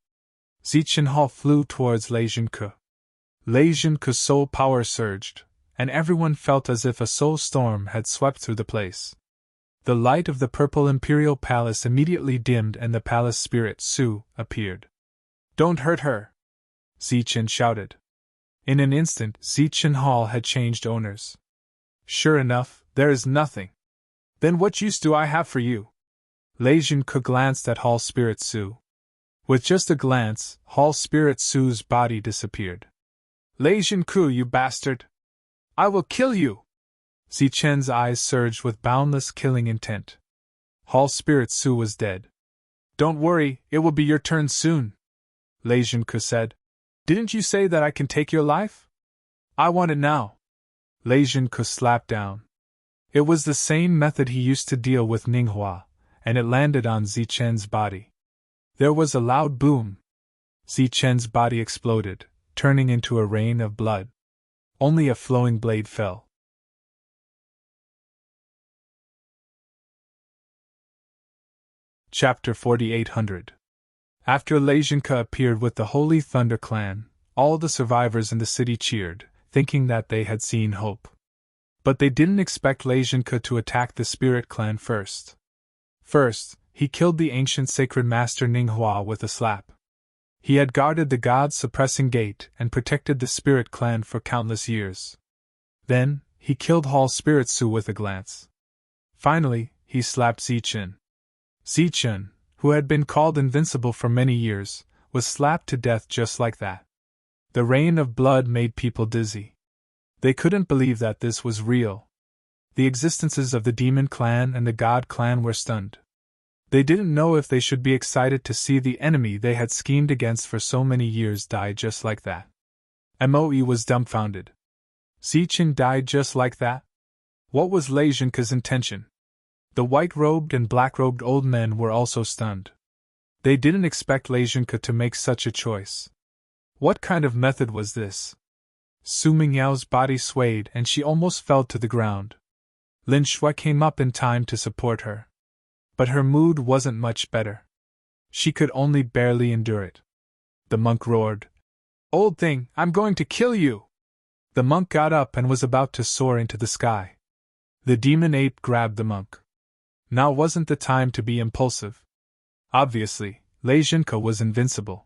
Zichen Hall flew towards Lei Junke. Lei Junke's soul power surged, and everyone felt as if a soul storm had swept through the place. The light of the purple imperial palace immediately dimmed and the palace spirit Su appeared. Don't hurt her! Zichen shouted. In an instant, Zichen Hall had changed owners. Sure enough, there is nothing. Then what use do I have for you? Lei Junke glanced at Hall Spirit Su. With just a glance, Hall Spirit Su's body disappeared. Lei Junke, you bastard! I will kill you! Zichen's eyes surged with boundless killing intent. Hall Spirit Su was dead. Don't worry, it will be your turn soon, Lei Junke said. Didn't you say that I can take your life? I want it now. Lei Junke slapped down. It was the same method he used to deal with Ninghua, and it landed on Zichen's body. There was a loud boom. Zichen's body exploded, turning into a rain of blood. Only a flowing blade fell. Chapter 4800. After Lei Junke appeared with the Holy Thunder Clan, all the survivors in the city cheered, thinking that they had seen hope. But they didn't expect Lei Junke to attack the Spirit Clan first. First, he killed the ancient sacred master Ninghua with a slap. He had guarded the god-suppressing gate and protected the Spirit Clan for countless years. Then, he killed Hall Spirit Su with a glance. Finally, he slapped Zichen. Zichen, who had been called invincible for many years, was slapped to death just like that. The rain of blood made people dizzy. They couldn't believe that this was real. The existences of the Demon Clan and the God Clan were stunned. They didn't know if they should be excited to see the enemy they had schemed against for so many years die just like that. Moe was dumbfounded. Zichen died just like that? What was Lei Junke's intention? The white-robed and black-robed old men were also stunned. They didn't expect Lei Junke to make such a choice. What kind of method was this? Su Mingyao's body swayed and she almost fell to the ground. Lin Shui came up in time to support her. But her mood wasn't much better. She could only barely endure it. The monk roared, "Old thing, I'm going to kill you!" The monk got up and was about to soar into the sky. The demon ape grabbed the monk. Now wasn't the time to be impulsive. Obviously, Lei Junke was invincible.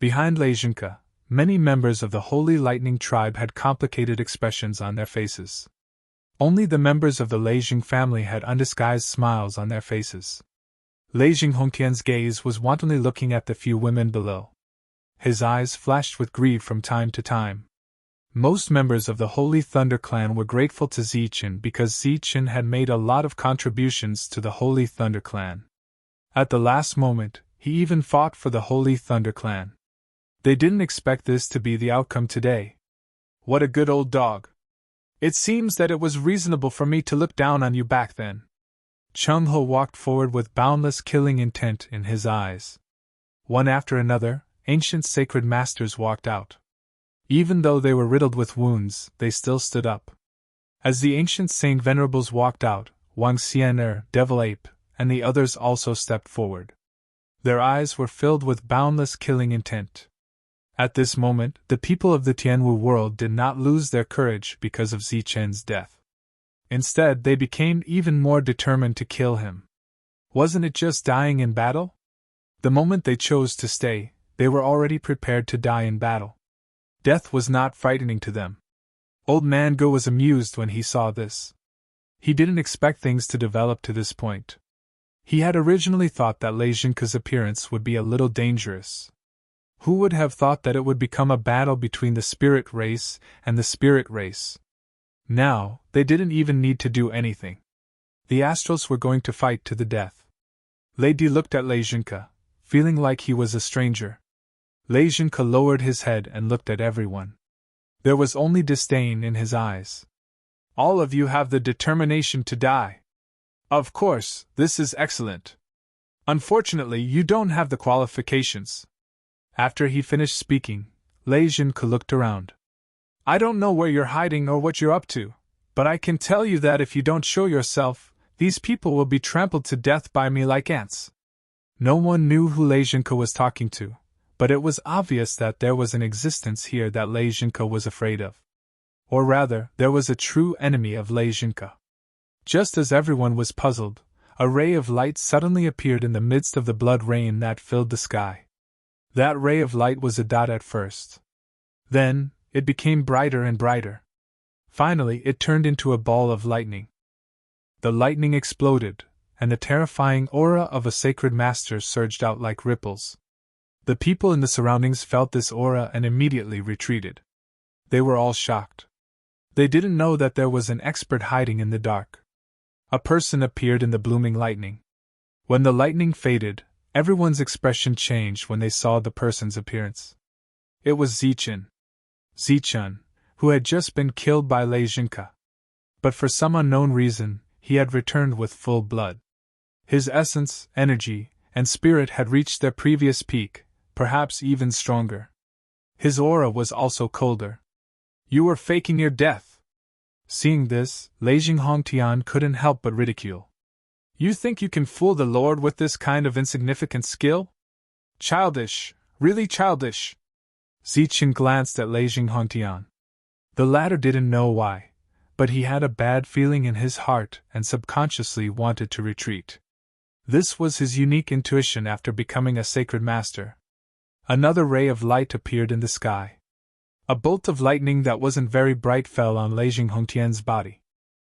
Behind Lei Junke, many members of the Holy Lightning Tribe had complicated expressions on their faces. Only the members of the Lei Jing family had undisguised smiles on their faces. Lei Jing Hongtian's gaze was wantonly looking at the few women below. His eyes flashed with greed from time to time. Most members of the Holy Thunder Clan were grateful to Zichen because Zichen had made a lot of contributions to the Holy Thunder Clan. At the last moment, he even fought for the Holy Thunder Clan. They didn't expect this to be the outcome today. What a good old dog. It seems that it was reasonable for me to look down on you back then. Chung Ho walked forward with boundless killing intent in his eyes. One after another, ancient sacred masters walked out. Even though they were riddled with wounds, they still stood up. As the ancient Saint Venerables walked out, Wang Xian'er, Devil Ape, and the others also stepped forward. Their eyes were filled with boundless killing intent. At this moment, the people of the Tianwu world did not lose their courage because of Zichen's death. Instead, they became even more determined to kill him. Wasn't it just dying in battle? The moment they chose to stay, they were already prepared to die in battle. Death was not frightening to them. Old Man Go was amused when he saw this. He didn't expect things to develop to this point. He had originally thought that Lei Junke's appearance would be a little dangerous. Who would have thought that it would become a battle between the spirit race and the spirit race? Now, they didn't even need to do anything. The Astrals were going to fight to the death. Lei Di looked at Lei Junke, feeling like he was a stranger. Lei Junke lowered his head and looked at everyone. There was only disdain in his eyes. All of you have the determination to die. Of course, this is excellent. Unfortunately, you don't have the qualifications. After he finished speaking, Lei Jinke looked around. I don't know where you're hiding or what you're up to, but I can tell you that if you don't show yourself, these people will be trampled to death by me like ants. No one knew who Lei Jinke was talking to, but it was obvious that there was an existence here that Lei Jinke was afraid of. Or rather, there was a true enemy of Lei Jinke. Just as everyone was puzzled, a ray of light suddenly appeared in the midst of the blood rain that filled the sky. That ray of light was a dot at first. Then, it became brighter and brighter. Finally, it turned into a ball of lightning. The lightning exploded, and the terrifying aura of a sacred master surged out like ripples. The people in the surroundings felt this aura and immediately retreated. They were all shocked. They didn't know that there was an expert hiding in the dark. A person appeared in the blooming lightning. When the lightning faded, everyone's expression changed when they saw the person's appearance. It was Zichen. Zichen, who had just been killed by Lei Jinke. But for some unknown reason, he had returned with full blood. His essence, energy, and spirit had reached their previous peak, perhaps even stronger. His aura was also colder. You were faking your death. Seeing this, Lei Jinghongtian couldn't help but ridicule. You think you can fool the Lord with this kind of insignificant skill? Childish, really childish. Zichen glanced at Lei Jinghongtian. The latter didn't know why, but he had a bad feeling in his heart and subconsciously wanted to retreat. This was his unique intuition after becoming a sacred master. Another ray of light appeared in the sky. A bolt of lightning that wasn't very bright fell on Lei Jinghongtian's body.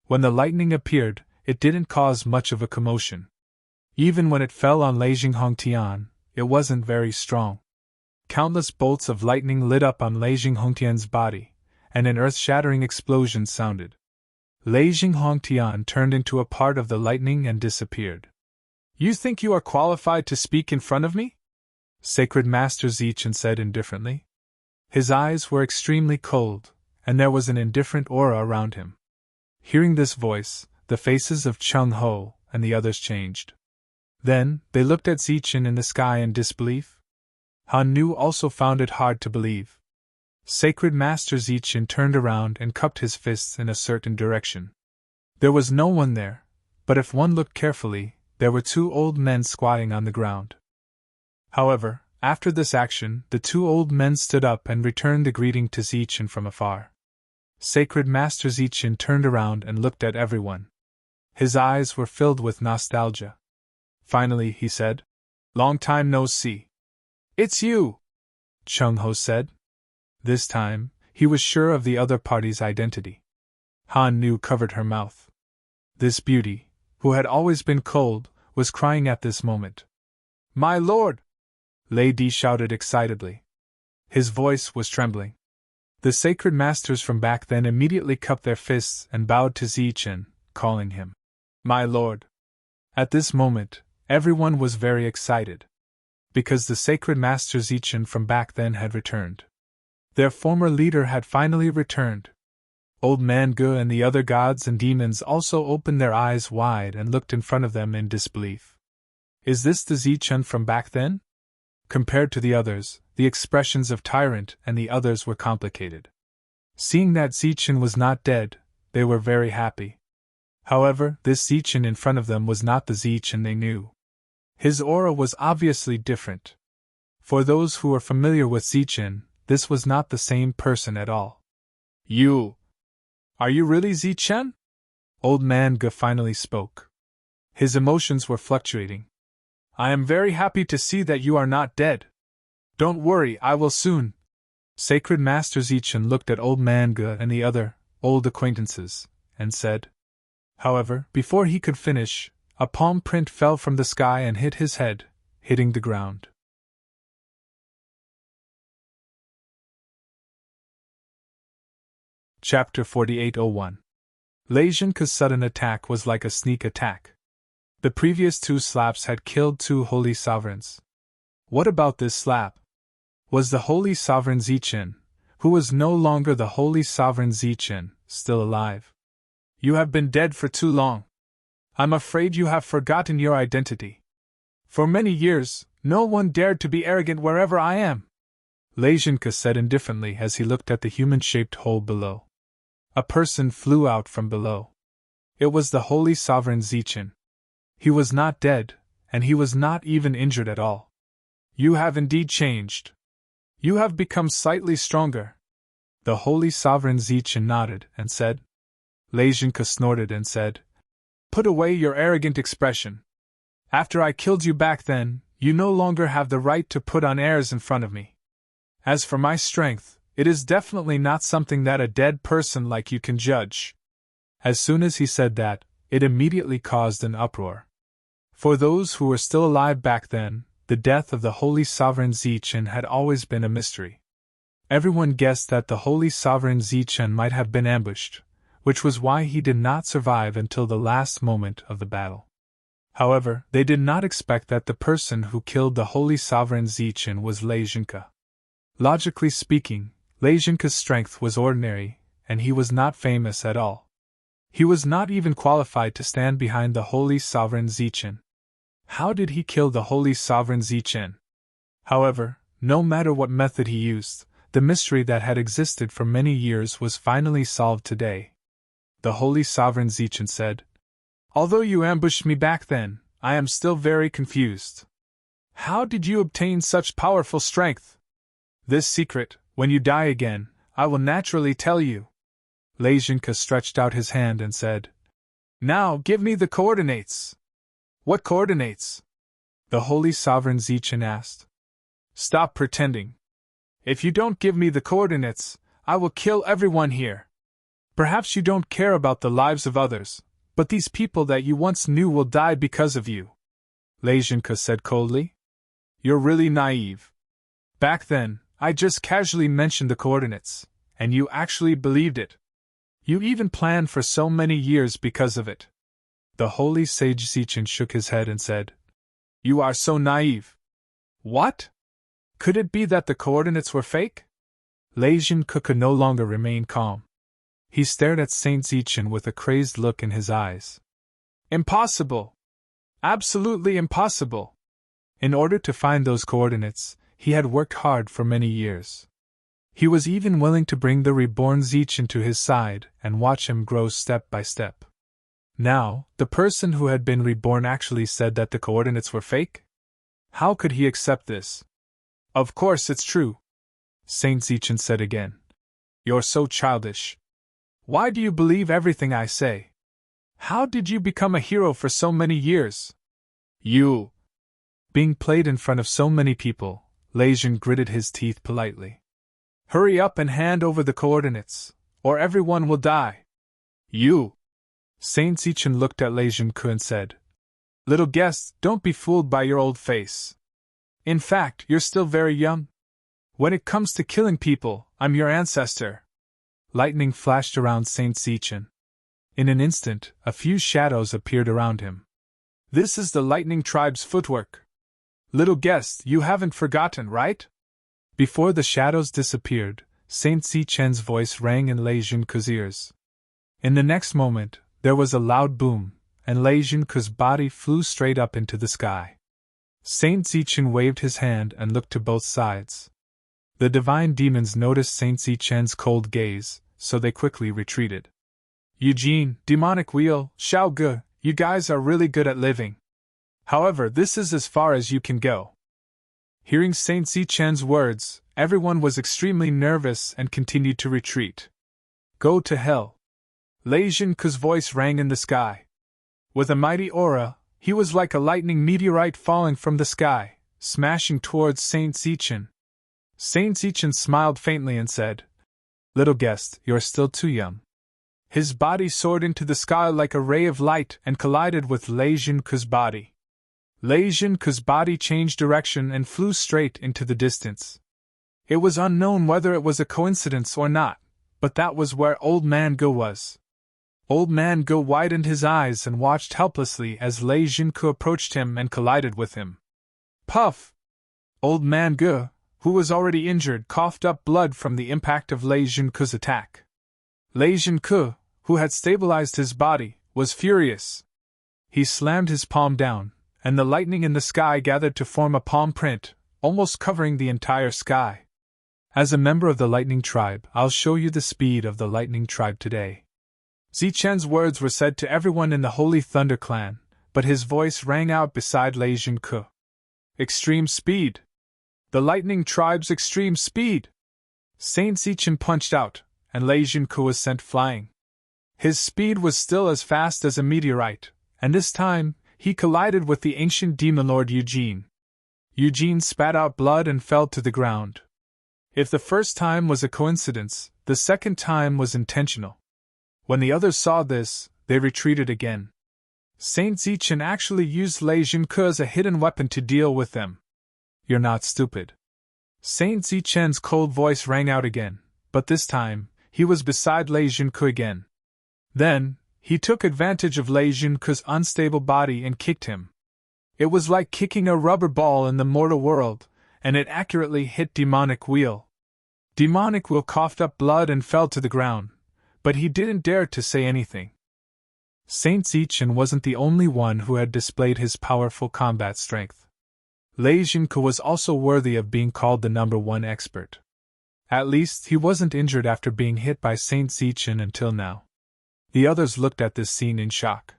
When the lightning appeared, it didn't cause much of a commotion. Even when it fell on Lei Jinghongtian, it wasn't very strong. Countless bolts of lightning lit up on Lei Jinghongtian's body, and an earth-shattering explosion sounded. Lei Jinghongtian turned into a part of the lightning and disappeared. You think you are qualified to speak in front of me? Sacred Master Zichen said indifferently. His eyes were extremely cold, and there was an indifferent aura around him. Hearing this voice, the faces of Chung Ho and the others changed. Then, they looked at Zichen in the sky in disbelief. Han Nu also found it hard to believe. Sacred Master Zichen turned around and cupped his fists in a certain direction. There was no one there, but if one looked carefully, there were two old men squatting on the ground. However, after this action, the two old men stood up and returned the greeting to Zichen from afar. Sacred Master Zichen turned around and looked at everyone. His eyes were filled with nostalgia. Finally, he said, "Long time no see." "It's you," Chung Ho said. This time, he was sure of the other party's identity. Han Nu covered her mouth. This beauty, who had always been cold, was crying at this moment. "My lord!" Lei Di shouted excitedly. His voice was trembling. The sacred masters from back then immediately cupped their fists and bowed to Zichen, calling him "My lord." At this moment, everyone was very excited. Because the sacred master Zichen from back then had returned. Their former leader had finally returned. Old Man Ge and the other gods and demons also opened their eyes wide and looked in front of them in disbelief. Is this the Zichen from back then? Compared to the others, the expressions of Tyrant and the others were complicated. Seeing that Zichen was not dead, they were very happy. However, this Zichen in front of them was not the Zichen they knew. His aura was obviously different. For those who were familiar with Zichen, this was not the same person at all. Are you really Zichen? Old Man Ge finally spoke. His emotions were fluctuating. I am very happy to see that you are not dead. Don't worry, I will soon. Sacred Master Zichen looked at Old Man Ge and the other old acquaintances, and said. However, before he could finish, a palm print fell from the sky and hit his head, hitting the ground. Chapter 4801. Lei Jinke's sudden attack was like a sneak attack. The previous two slaps had killed two holy sovereigns. What about this slap? Was the holy sovereign Zichen, who was no longer the holy sovereign Zichen, still alive? You have been dead for too long. I'm afraid you have forgotten your identity. For many years, no one dared to be arrogant wherever I am, Lei Zhenke said indifferently as he looked at the human-shaped hole below. A person flew out from below. It was the holy sovereign Zichen. He was not dead, and he was not even injured at all. You have indeed changed. You have become slightly stronger. The holy sovereign Zichen nodded and said. Lei Zhenke snorted and said, Put away your arrogant expression. After I killed you back then, you no longer have the right to put on airs in front of me. As for my strength, it is definitely not something that a dead person like you can judge. As soon as he said that, it immediately caused an uproar. For those who were still alive back then, the death of the holy sovereign Zichen had always been a mystery. Everyone guessed that the holy sovereign Zichen might have been ambushed, which was why he did not survive until the last moment of the battle. However, they did not expect that the person who killed the holy sovereign Zichen was Lei Zhenke. Logically speaking, Lei Zhenke's strength was ordinary, and he was not famous at all. He was not even qualified to stand behind the holy sovereign Zichen. How did he kill the holy sovereign Zichen? However, no matter what method he used, the mystery that had existed for many years was finally solved today. The holy sovereign Zichen said, Although you ambushed me back then, I am still very confused. How did you obtain such powerful strength? This secret, when you die again, I will naturally tell you. Lei Zhenke stretched out his hand and said, Now give me the coordinates. What coordinates? The holy sovereign Zichen asked. Stop pretending. If you don't give me the coordinates, I will kill everyone here. Perhaps you don't care about the lives of others, but these people that you once knew will die because of you. Lei Zhenke said coldly. You're really naive. Back then, I just casually mentioned the coordinates, and you actually believed it. You even planned for so many years because of it. The holy sage Zichen shook his head and said, You are so naive. What? Could it be that the coordinates were fake? Lei Zhenke could no longer remain calm. He stared at Saint Zichen with a crazed look in his eyes. Impossible! Absolutely impossible! In order to find those coordinates, he had worked hard for many years. He was even willing to bring the reborn Zichen to his side and watch him grow step by step. Now, the person who had been reborn actually said that the coordinates were fake? How could he accept this? Of course it's true, Saint Zichen said again. You're so childish. Why do you believe everything I say? How did you become a hero for so many years? You. Being played in front of so many people, Lei Zhenke gritted his teeth politely. Hurry up and hand over the coordinates, or everyone will die. You. Saint Zichen looked at Lei Zhenke and said, Little guest, don't be fooled by your old face. In fact, you're still very young. When it comes to killing people, I'm your ancestor. Lightning flashed around Saint Zichen. In an instant, a few shadows appeared around him. This is the lightning tribe's footwork. Little guest, you haven't forgotten, right? Before the shadows disappeared, Saint Zichen's voice rang in Lei Zhenke's ears. In the next moment, there was a loud boom, and Lei Zhenke's body flew straight up into the sky. Saint Zichen waved his hand and looked to both sides. The divine demons noticed Saint Zichen's cold gaze, so they quickly retreated. Eugene, demonic wheel, Xiao Ge, you guys are really good at living. However, this is as far as you can go. Hearing Saint Zichen's words, everyone was extremely nervous and continued to retreat. Go to hell. Lei Zhenke's voice rang in the sky. With a mighty aura, he was like a lightning meteorite falling from the sky, smashing towards Saint Zichen. Saint Zichen smiled faintly and said, Little guest, you're still too young. His body soared into the sky like a ray of light and collided with Lei Zhenke's body. Lei Zhenke's body changed direction and flew straight into the distance. It was unknown whether it was a coincidence or not, but that was where Old Man Ge was. Old Man Ge widened his eyes and watched helplessly as Lei Zhenke approached him and collided with him. Puff! Old Man Ge, who was already injured, coughed up blood from the impact of Lei Zhenke's attack. Lei Zhenke, who had stabilized his body, was furious. He slammed his palm down, and the lightning in the sky gathered to form a palm print, almost covering the entire sky. As a member of the lightning tribe, I'll show you the speed of the lightning tribe today. Zichen's words were said to everyone in the Holy Thunder clan, but his voice rang out beside Lei Junke. Extreme speed! The lightning tribe's extreme speed! Saint Zichen punched out, and Lei Junke was sent flying. His speed was still as fast as a meteorite, and this time, he collided with the ancient demon lord Eugene. Eugene spat out blood and fell to the ground. If the first time was a coincidence, the second time was intentional. When the others saw this, they retreated again. Saint Zichen actually used Lei Junke as a hidden weapon to deal with them. You're not stupid. Saint Zichen's cold voice rang out again, but this time, he was beside Lei Junke again. Then, he took advantage of Lei Junke's unstable body and kicked him. It was like kicking a rubber ball in the mortal world, and it accurately hit Demonic Wheel. Demonic Wheel coughed up blood and fell to the ground, but he didn't dare to say anything. Saint Zichen wasn't the only one who had displayed his powerful combat strength. Lei Junke was also worthy of being called the #1 expert. At least he wasn't injured after being hit by Saint Zichen until now. The others looked at this scene in shock.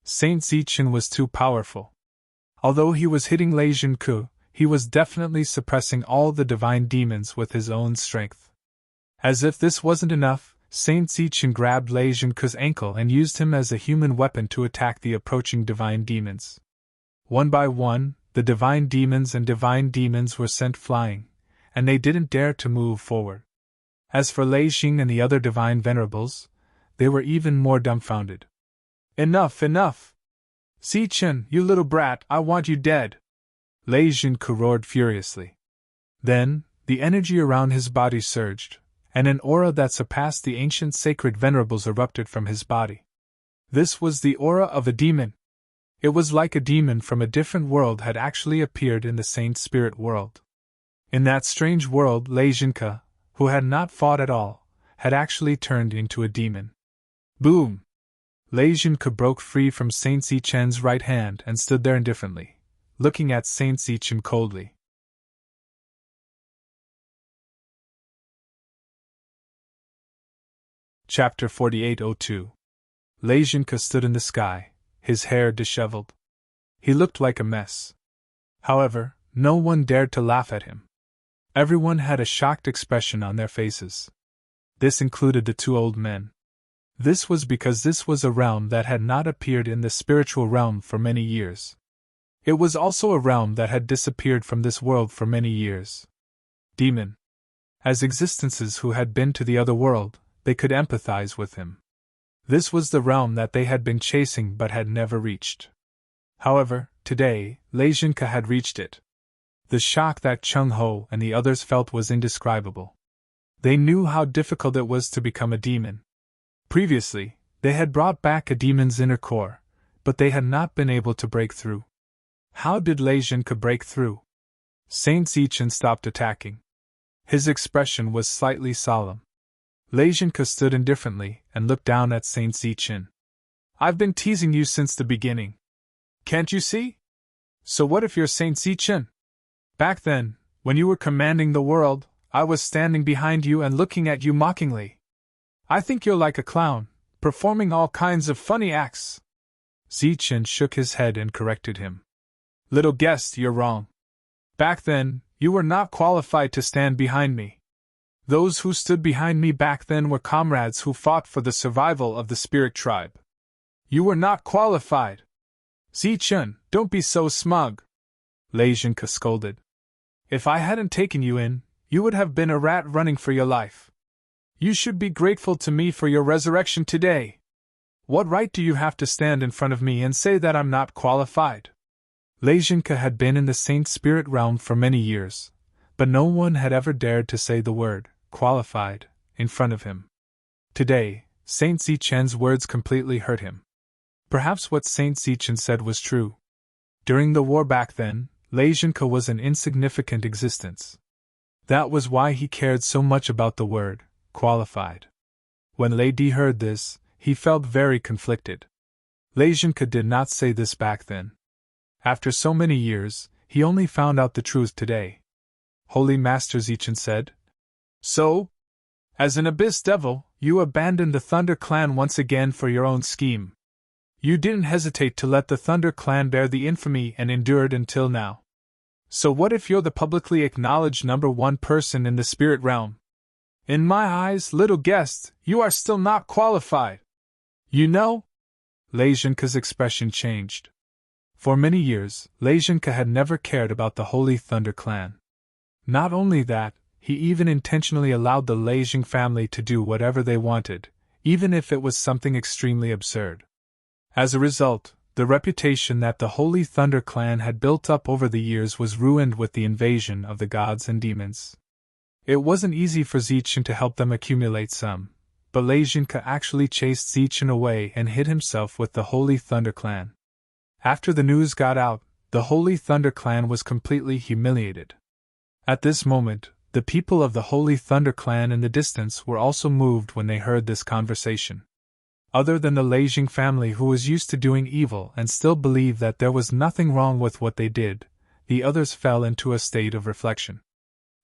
Saint Zichen was too powerful. Although he was hitting Lei Junke, he was definitely suppressing all the divine demons with his own strength. As if this wasn't enough, Saint Zichen grabbed Lei Junke's ankle and used him as a human weapon to attack the approaching divine demons. One by one, the divine demons were sent flying, and they didn't dare to move forward. As for Lei Xing and the other divine venerables, they were even more dumbfounded. Enough, enough! Zichen, you little brat, I want you dead! Lei Junke roared furiously. Then, the energy around his body surged, and an aura that surpassed the ancient sacred venerables erupted from his body. This was the aura of a demon. It was like a demon from a different world had actually appeared in the saint spirit world. In that strange world, Lei Junke, who had not fought at all, had actually turned into a demon. Boom! Lei Junke broke free from Saint Zichen's right hand and stood there indifferently, looking at Saint Zichen coldly. Chapter 4802. Lei Junke stood in the sky, his hair disheveled. He looked like a mess. However, no one dared to laugh at him. Everyone had a shocked expression on their faces. This included the two old men. This was because this was a realm that had not appeared in the spiritual realm for many years. It was also a realm that had disappeared from this world for many years. Demon. As existences who had been to the other world, they could empathize with him. This was the realm that they had been chasing but had never reached. However, today, Lei Junke had reached it. The shock that Chung Ho and the others felt was indescribable. They knew how difficult it was to become a demon. Previously, they had brought back a demon's inner core, but they had not been able to break through. How did Lei Junke break through? Saint Zichen stopped attacking. His expression was slightly solemn. Lei Junke stood indifferently and looked down at Saint Zichen. I've been teasing you since the beginning. Can't you see? So what if you're Saint Zichen? Back then, when you were commanding the world, I was standing behind you and looking at you mockingly. I think you're like a clown, performing all kinds of funny acts. Zichen shook his head and corrected him. Little guest, you're wrong. Back then, you were not qualified to stand behind me. Those who stood behind me back then were comrades who fought for the survival of the spirit tribe. You were not qualified. Zichen, don't be so smug. Lei Junke scolded. If I hadn't taken you in, you would have been a rat running for your life. You should be grateful to me for your resurrection today. What right do you have to stand in front of me and say that I'm not qualified? Lei Junke had been in the saint spirit realm for many years, but no one had ever dared to say the word, qualified, in front of him. Today, Saint Zichen's words completely hurt him. Perhaps what Saint Zichen said was true. During the war back then, Lei Junke was an insignificant existence. That was why he cared so much about the word, qualified. When Lei Di heard this, he felt very conflicted. Lei Junke did not say this back then. After so many years, he only found out the truth today. Holy Master Zichen said. So, as an abyss devil, you abandoned the Thunder Clan once again for your own scheme. You didn't hesitate to let the Thunder Clan bear the infamy and endured until now. So what if you're the publicly acknowledged #1 person in the spirit realm? In my eyes, little guest, you are still not qualified. You know? Lei Zhenke's expression changed. For many years, Lei Zhenke had never cared about the Holy Thunder Clan. Not only that, he even intentionally allowed the Lei Zheng family to do whatever they wanted, even if it was something extremely absurd. As a result, the reputation that the Holy Thunder Clan had built up over the years was ruined with the invasion of the gods and demons. It wasn't easy for Zichen to help them accumulate some, but Lei Zhenke actually chased Zichen away and hid himself with the Holy Thunder Clan. After the news got out, the Holy Thunder Clan was completely humiliated. At this moment, the people of the Holy Thunder Clan in the distance were also moved when they heard this conversation. Other than the Lei Zheng family, who was used to doing evil and still believed that there was nothing wrong with what they did, the others fell into a state of reflection.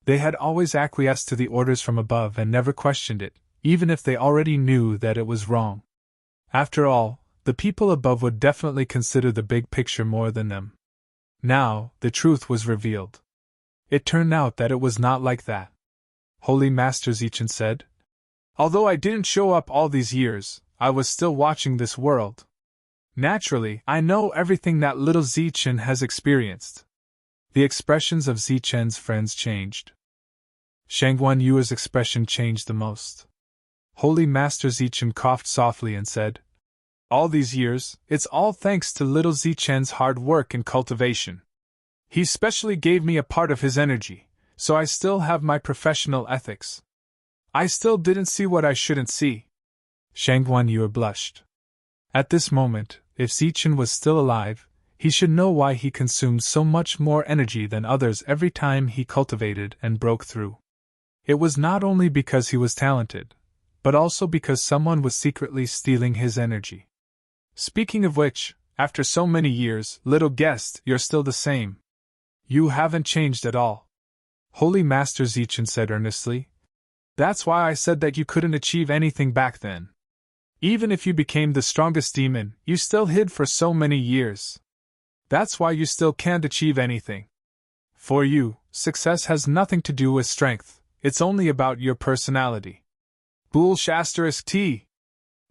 They had always acquiesced to the orders from above and never questioned it, even if they already knew that it was wrong. After all, the people above would definitely consider the big picture more than them. Now, the truth was revealed. It turned out that it was not like that. Holy Master Zichen said. Although I didn't show up all these years, I was still watching this world. Naturally, I know everything that little Zichen has experienced. The expressions of Zichen's friends changed. Shangguan Yue's expression changed the most. Holy Master Zichen coughed softly and said, All these years, it's all thanks to little Zichen's hard work and cultivation. He specially gave me a part of his energy, so I still have my professional ethics. I still didn't see what I shouldn't see. Shangguan Yue blushed. At this moment, if Zichen was still alive, he should know why he consumed so much more energy than others every time he cultivated and broke through. It was not only because he was talented, but also because someone was secretly stealing his energy. Speaking of which, after so many years, little guest, you're still the same. You haven't changed at all. Holy Master Zichen said earnestly. That's why I said that you couldn't achieve anything back then. Even if you became the strongest demon, you still hid for so many years. That's why you still can't achieve anything. For you, success has nothing to do with strength, it's only about your personality. Bull**T.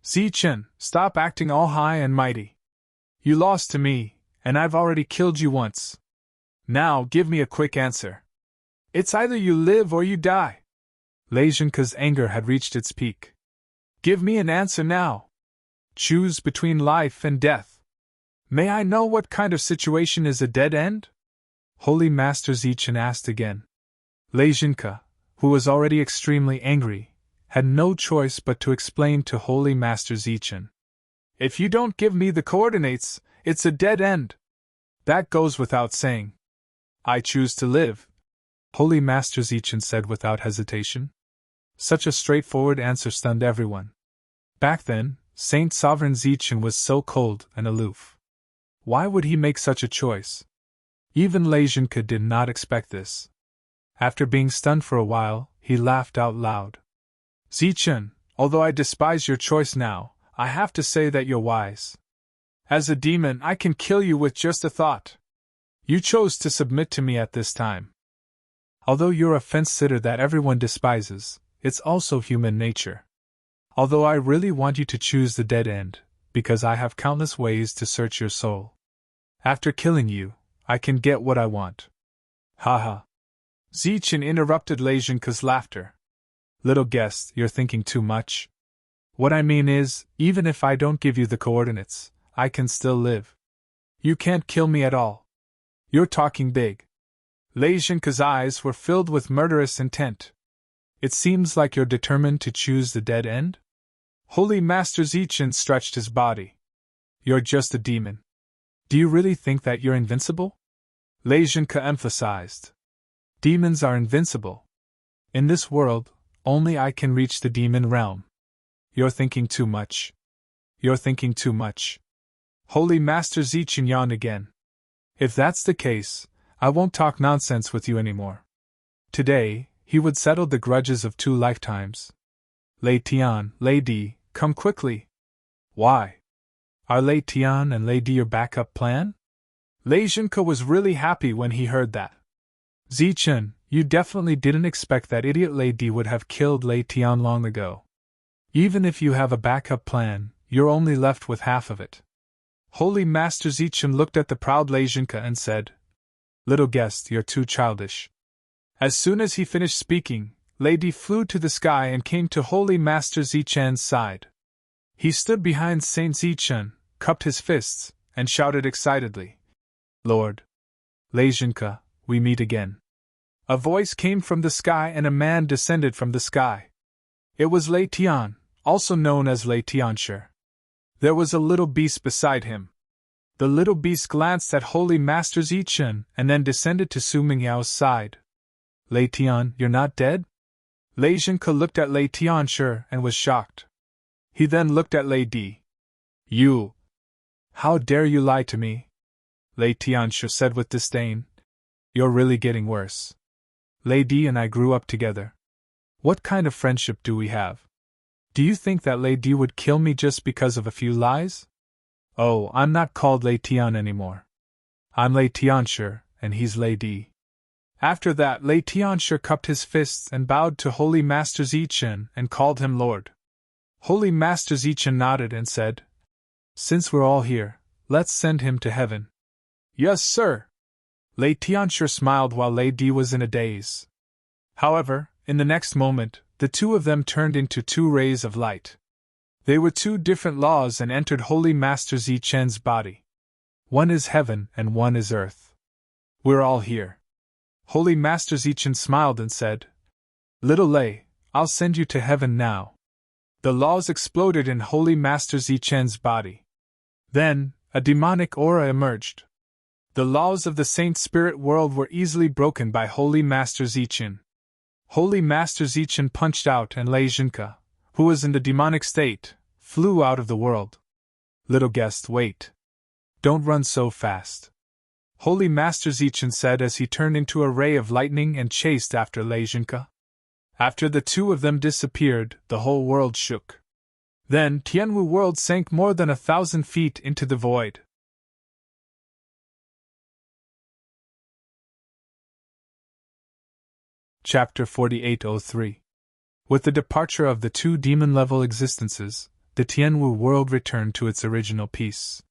Zichen, stop acting all high and mighty. You lost to me, and I've already killed you once. Now give me a quick answer. It's either you live or you die. Lei Zhenke's anger had reached its peak. Give me an answer now. Choose between life and death. May I know what kind of situation is a dead end? Holy Master Zichen asked again. Lei Zhenke, who was already extremely angry, had no choice but to explain to Holy Master Zichen. If you don't give me the coordinates, it's a dead end. That goes without saying. I choose to live. Holy Master Zichen said without hesitation. Such a straightforward answer stunned everyone. Back then, Saint Sovereign Zichen was so cold and aloof. Why would he make such a choice? Even Lei Zhenke did not expect this. After being stunned for a while, he laughed out loud. Zichen, although I despise your choice now, I have to say that you're wise. As a demon, I can kill you with just a thought. You chose to submit to me at this time. Although you're a fence-sitter that everyone despises, it's also human nature. Although I really want you to choose the dead end, because I have countless ways to search your soul. After killing you, I can get what I want. Haha. Zichen interrupted Lei Zhenke's laughter. Little guest, you're thinking too much. What I mean is, even if I don't give you the coordinates, I can still live. You can't kill me at all. You're talking big. Lei Zhenke's eyes were filled with murderous intent. It seems like you're determined to choose the dead end? Holy Master Zichen stretched his body. You're just a demon. Do you really think that you're invincible? Lei Zhenke emphasized. Demons are invincible. In this world, only I can reach the demon realm. You're thinking too much. You're thinking too much. Holy Master Zichen yawned again. If that's the case, I won't talk nonsense with you anymore. Today, he would settle the grudges of 2 lifetimes. Lei Tian, Lei Di, come quickly. Why? Are Lei Tian and Lei Di your backup plan? Lei Junke was really happy when he heard that. Zichen, you definitely didn't expect that idiot Lei Di would have killed Lei Tian long ago. Even if you have a backup plan, you're only left with half of it. Holy Master Zichen looked at the proud Lei Junke and said, Little guest, you're too childish. As soon as he finished speaking, Lei Di flew to the sky and came to Holy Master Zichen's side. He stood behind Saint Zichen, cupped his fists, and shouted excitedly, Lord Lei Junke, we meet again. A voice came from the sky and a man descended from the sky. It was Lei Tian, also known as Lei Tianshi. There was a little beast beside him. The little beast glanced at Holy Master Zichen and then descended to Su Mingyao's side. Lei Tian, you're not dead? Lei Junke looked at Lei Tianshi and was shocked. He then looked at Lei Di. You! How dare you lie to me? Lei Tianshi said with disdain. You're really getting worse. Lei Di and I grew up together. What kind of friendship do we have? Do you think that Lei Di would kill me just because of a few lies? Oh, I'm not called Lei Tian anymore. I'm Lei Tianshi, and he's Lei Di. After that, Lei Tianshi cupped his fists and bowed to Holy Master Zichen and called him Lord. Holy Master Zichen nodded and said, Since we're all here, let's send him to heaven. Yes, sir. Lei Tianshi smiled while Lei Di was in a daze. However, in the next moment, the two of them turned into 2 rays of light. They were 2 different laws and entered Holy Master Zichen's body. One is heaven and one is earth. We're all here. Holy Master Zichen smiled and said, Little Lei, I'll send you to heaven now. The laws exploded in Holy Master Zichen's body. Then, a demonic aura emerged. The laws of the Saint Spirit world were easily broken by Holy Master Zichen. Holy Master Zichen punched out and Lei Junke, who was in the demonic state, flew out of the world. Little guest, wait. Don't run so fast. Holy Master Zichen said as he turned into a ray of lightning and chased after Lei Junke. After the 2 of them disappeared, the whole world shook. Then Tianwu world sank more than 1,000 feet into the void. Chapter 4803. With the departure of the 2 demon-level existences, the Tianwu world returned to its original peace.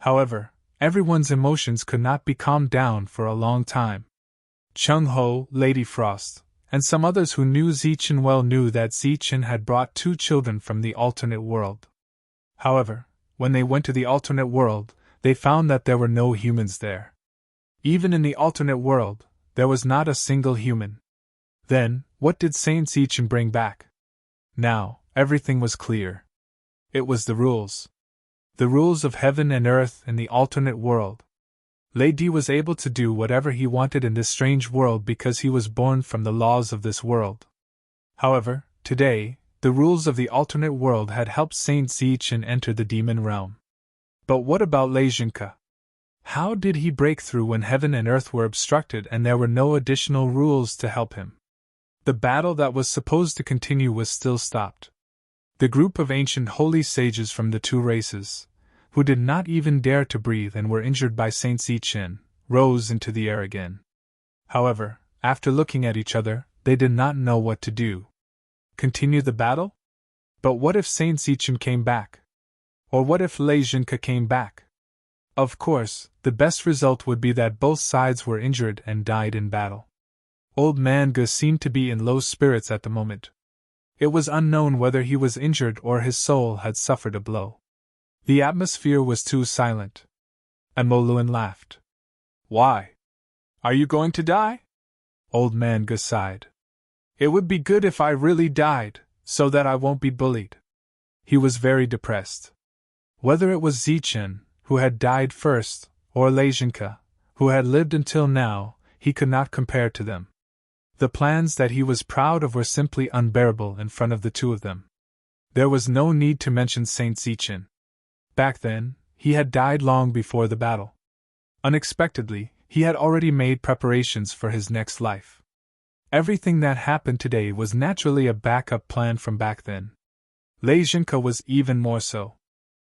However, everyone's emotions could not be calmed down for a long time. Chung Ho, Lady Frost, and some others who knew Zichen well knew that Zichen had brought 2 children from the alternate world. However, when they went to the alternate world, they found that there were no humans there. Even in the alternate world, there was not a single human. Then, what did Saint Zichen bring back? Now, everything was clear. It was the rules. The rules of heaven and earth in the alternate world. Lei Di was able to do whatever he wanted in this strange world because he was born from the laws of this world. However, today, the rules of the alternate world had helped Saint Zichen enter the demon realm. But what about Lei Junke? How did he break through when heaven and earth were obstructed and there were no additional rules to help him? The battle that was supposed to continue was still stopped. The group of ancient holy sages from the 2 races, who did not even dare to breathe and were injured by Saint Zichen, rose into the air again. However, after looking at each other, they did not know what to do. Continue the battle? But what if Saint Zichen came back? Or what if Lei Junke came back? Of course, the best result would be that both sides were injured and died in battle. Old man Ge seemed to be in low spirits at the moment. It was unknown whether he was injured or his soul had suffered a blow. The atmosphere was too silent. And Moluan laughed. Why? Are you going to die? Old man Ge sighed. It would be good if I really died, so that I won't be bullied. He was very depressed. Whether it was Zichen, who had died first, or Lei Junke, who had lived until now, he could not compare to them. The plans that he was proud of were simply unbearable in front of the 2 of them. There was no need to mention Saint Zichen. Back then, he had died long before the battle. Unexpectedly, he had already made preparations for his next life. Everything that happened today was naturally a backup plan from back then. Lei Jinka was even more so.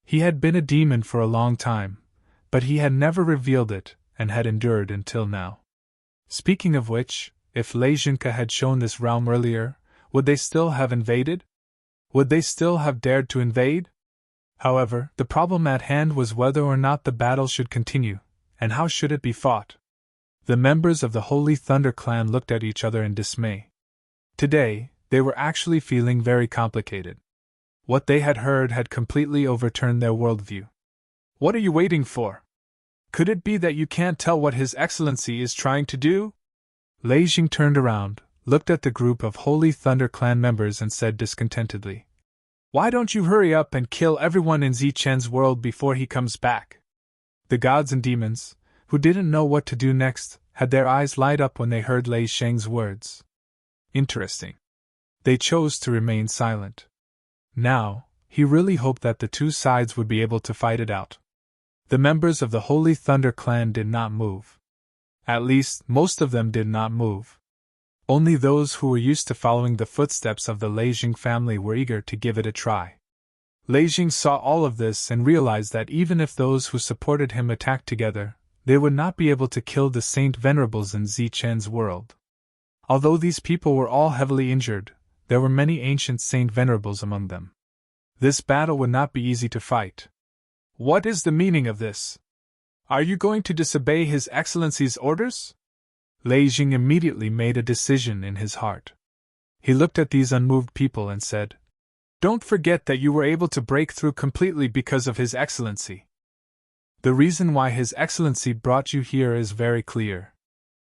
He had been a demon for a long time, but he had never revealed it and had endured until now. Speaking of which, if Lei Jinka had shown this realm earlier, would they still have invaded? Would they still have dared to invade? However, the problem at hand was whether or not the battle should continue, and how should it be fought. The members of the Holy Thunder clan looked at each other in dismay. Today, they were actually feeling very complicated. What they had heard had completely overturned their worldview. What are you waiting for? Could it be that you can't tell what His Excellency is trying to do? Lei Jing turned around, looked at the group of Holy Thunder clan members and said discontentedly, "Why don't you hurry up and kill everyone in Zichen's world before he comes back?" The gods and demons, who didn't know what to do next, had their eyes light up when they heard Lei Sheng's words. Interesting. They chose to remain silent. Now, he really hoped that the two sides would be able to fight it out. The members of the Holy Thunder clan did not move. At least, most of them did not move. Only those who were used to following the footsteps of the Lei Jing family were eager to give it a try. Lei Jing saw all of this and realized that even if those who supported him attacked together, they would not be able to kill the Saint Venerables in Zichen's world. Although these people were all heavily injured, there were many ancient Saint Venerables among them. This battle would not be easy to fight. What is the meaning of this? Are you going to disobey His Excellency's orders? Lei Jing immediately made a decision in his heart. He looked at these unmoved people and said, "Don't forget that you were able to break through completely because of His Excellency. The reason why His Excellency brought you here is very clear.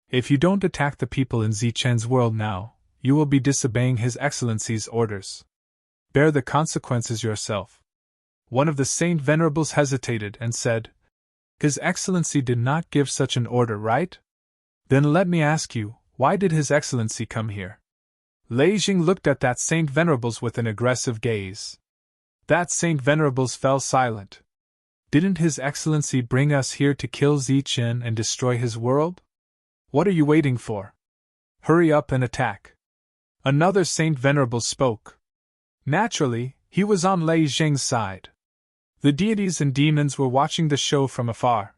If you don't attack the people in Zichen's world now, you will be disobeying His Excellency's orders. Bear the consequences yourself." One of the Saint Venerables hesitated and said, "His Excellency did not give such an order, right? Then let me ask you, why did His Excellency come here?" Lei Jing looked at that Saint Venerables with an aggressive gaze. That Saint Venerables fell silent. "Didn't His Excellency bring us here to kill Zichen and destroy his world? What are you waiting for? Hurry up and attack." Another Saint Venerable spoke. Naturally, he was on Lei Jing's side. The deities and demons were watching the show from afar.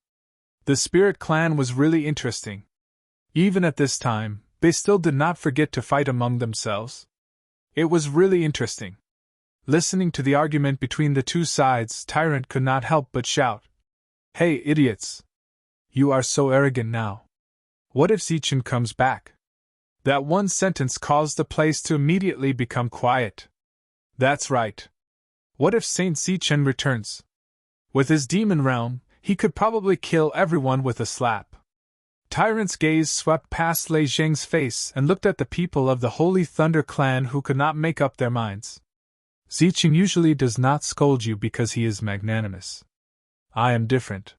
The Spirit Clan was really interesting. Even at this time, they still did not forget to fight among themselves. It was really interesting. Listening to the argument between the two sides, Tyrant could not help but shout, "Hey, idiots! You are so arrogant now. What if Zichen comes back?" That one sentence caused the place to immediately become quiet. That's right. What if Saint Zichen returns? With his demon realm, he could probably kill everyone with a slap. Tyrant's gaze swept past Lei Jing's face and looked at the people of the Holy Thunder clan who could not make up their minds. Zichen usually does not scold you because he is magnanimous. I am different.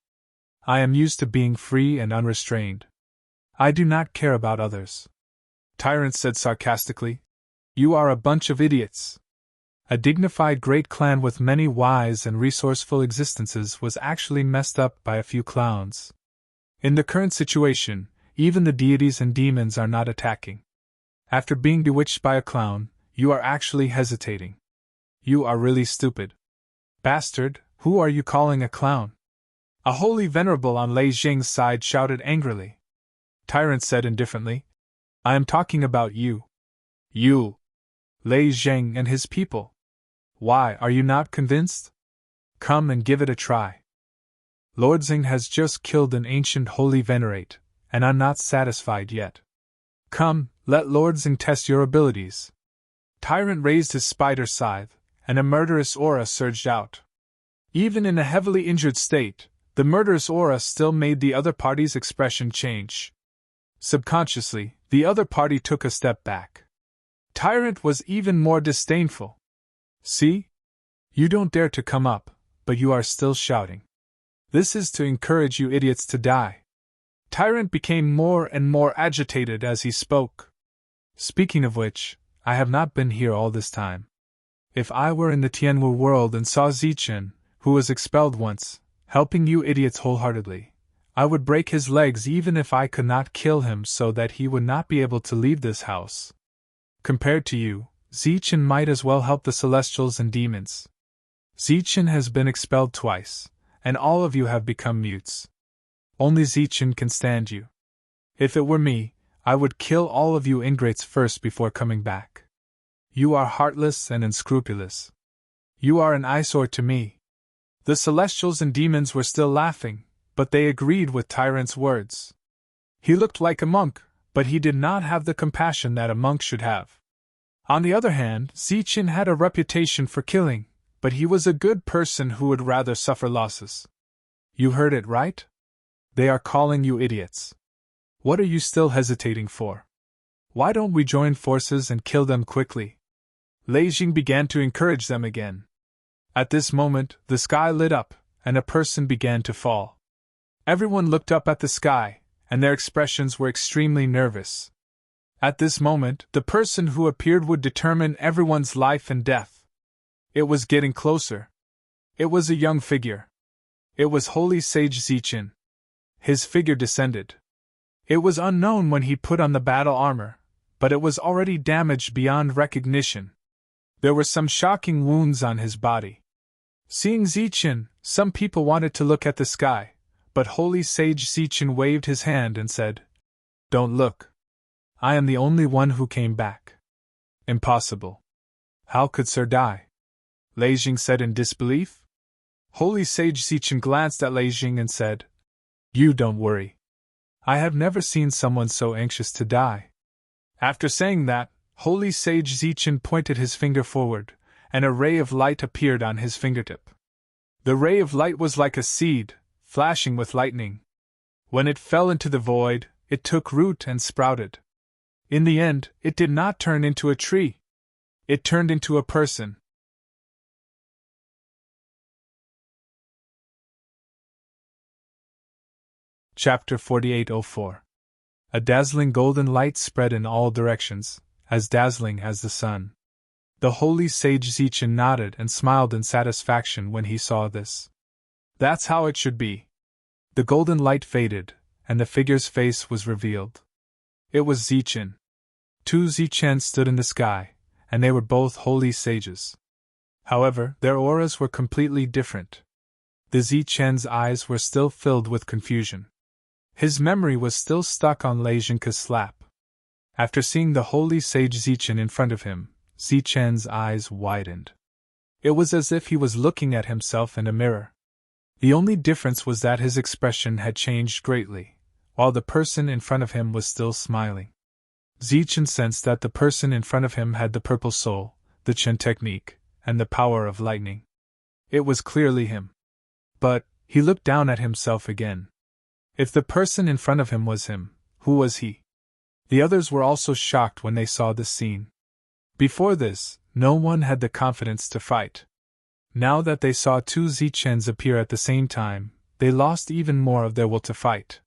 I am used to being free and unrestrained. I do not care about others. Tyrant said sarcastically, "You are a bunch of idiots." A dignified great clan with many wise and resourceful existences was actually messed up by a few clowns. In the current situation, even the deities and demons are not attacking. After being bewitched by a clown, you are actually hesitating. You are really stupid. Bastard, who are you calling a clown? A holy venerable on Lei Jing's side shouted angrily. Tyrant said indifferently, "I am talking about you. You. Lei Jing and his people. Why, are you not convinced? Come and give it a try. Lord Xing has just killed an ancient holy venerate, and I'm not satisfied yet. Come, let Lord Xing test your abilities." Tyrant raised his spider scythe, and a murderous aura surged out. Even in a heavily injured state, the murderous aura still made the other party's expression change. Subconsciously, the other party took a step back. Tyrant was even more disdainful. "See? You don't dare to come up, but you are still shouting. This is to encourage you idiots to die." Tyrant became more and more agitated as he spoke. "Speaking of which, I have not been here all this time. If I were in the Tianwu world and saw Zichen, who was expelled once, helping you idiots wholeheartedly, I would break his legs even if I could not kill him so that he would not be able to leave this house. Compared to you, Zichen might as well help the celestials and demons. Zichen has been expelled twice, and all of you have become mutes. Only Zichen can stand you. If it were me, I would kill all of you ingrates first before coming back. You are heartless and unscrupulous. You are an eyesore to me. The celestials and demons were still laughing, but they agreed with Tyrant's words. He looked like a monk, but he did not have the compassion that a monk should have. On the other hand, Zichen had a reputation for killing, but he was a good person who would rather suffer losses. You heard it right? They are calling you idiots. What are you still hesitating for? Why don't we join forces and kill them quickly? Lei Jing began to encourage them again. At this moment, the sky lit up, and a person began to fall. Everyone looked up at the sky, and their expressions were extremely nervous. At this moment, the person who appeared would determine everyone's life and death. It was getting closer. It was a young figure. It was Holy Sage Zichen. His figure descended. It was unknown when he put on the battle armor, but it was already damaged beyond recognition. There were some shocking wounds on his body. Seeing Zichen, some people wanted to look at the sky, but Holy Sage Zichen waved his hand and said, "Don't look. I am the only one who came back." Impossible. How could Sir die? Lei Jing said in disbelief. Holy Sage Zichen glanced at Lei Jing and said, "You don't worry. I have never seen someone so anxious to die." After saying that, Holy Sage Zichen pointed his finger forward, and a ray of light appeared on his fingertip. The ray of light was like a seed, flashing with lightning. When it fell into the void, it took root and sprouted. In the end, it did not turn into a tree. It turned into a person. Chapter 4804. A dazzling golden light spread in all directions, as dazzling as the sun. The Holy Sage Zichen nodded and smiled in satisfaction when he saw this. That's how it should be. The golden light faded, and the figure's face was revealed. It was Zichen. Two Zichens stood in the sky, and they were both holy sages. However, their auras were completely different. The Zichen's eyes were still filled with confusion. His memory was still stuck on Lei Jing's slap. After seeing the Holy Sage Zichen in front of him, Zichen's eyes widened. It was as if he was looking at himself in a mirror. The only difference was that his expression had changed greatly, while the person in front of him was still smiling. Zichen sensed that the person in front of him had the purple soul, the Chen technique, and the power of lightning. It was clearly him. But he looked down at himself again. If the person in front of him was him, who was he? The others were also shocked when they saw this scene. Before this, no one had the confidence to fight. Now that they saw two Zichens appear at the same time, they lost even more of their will to fight.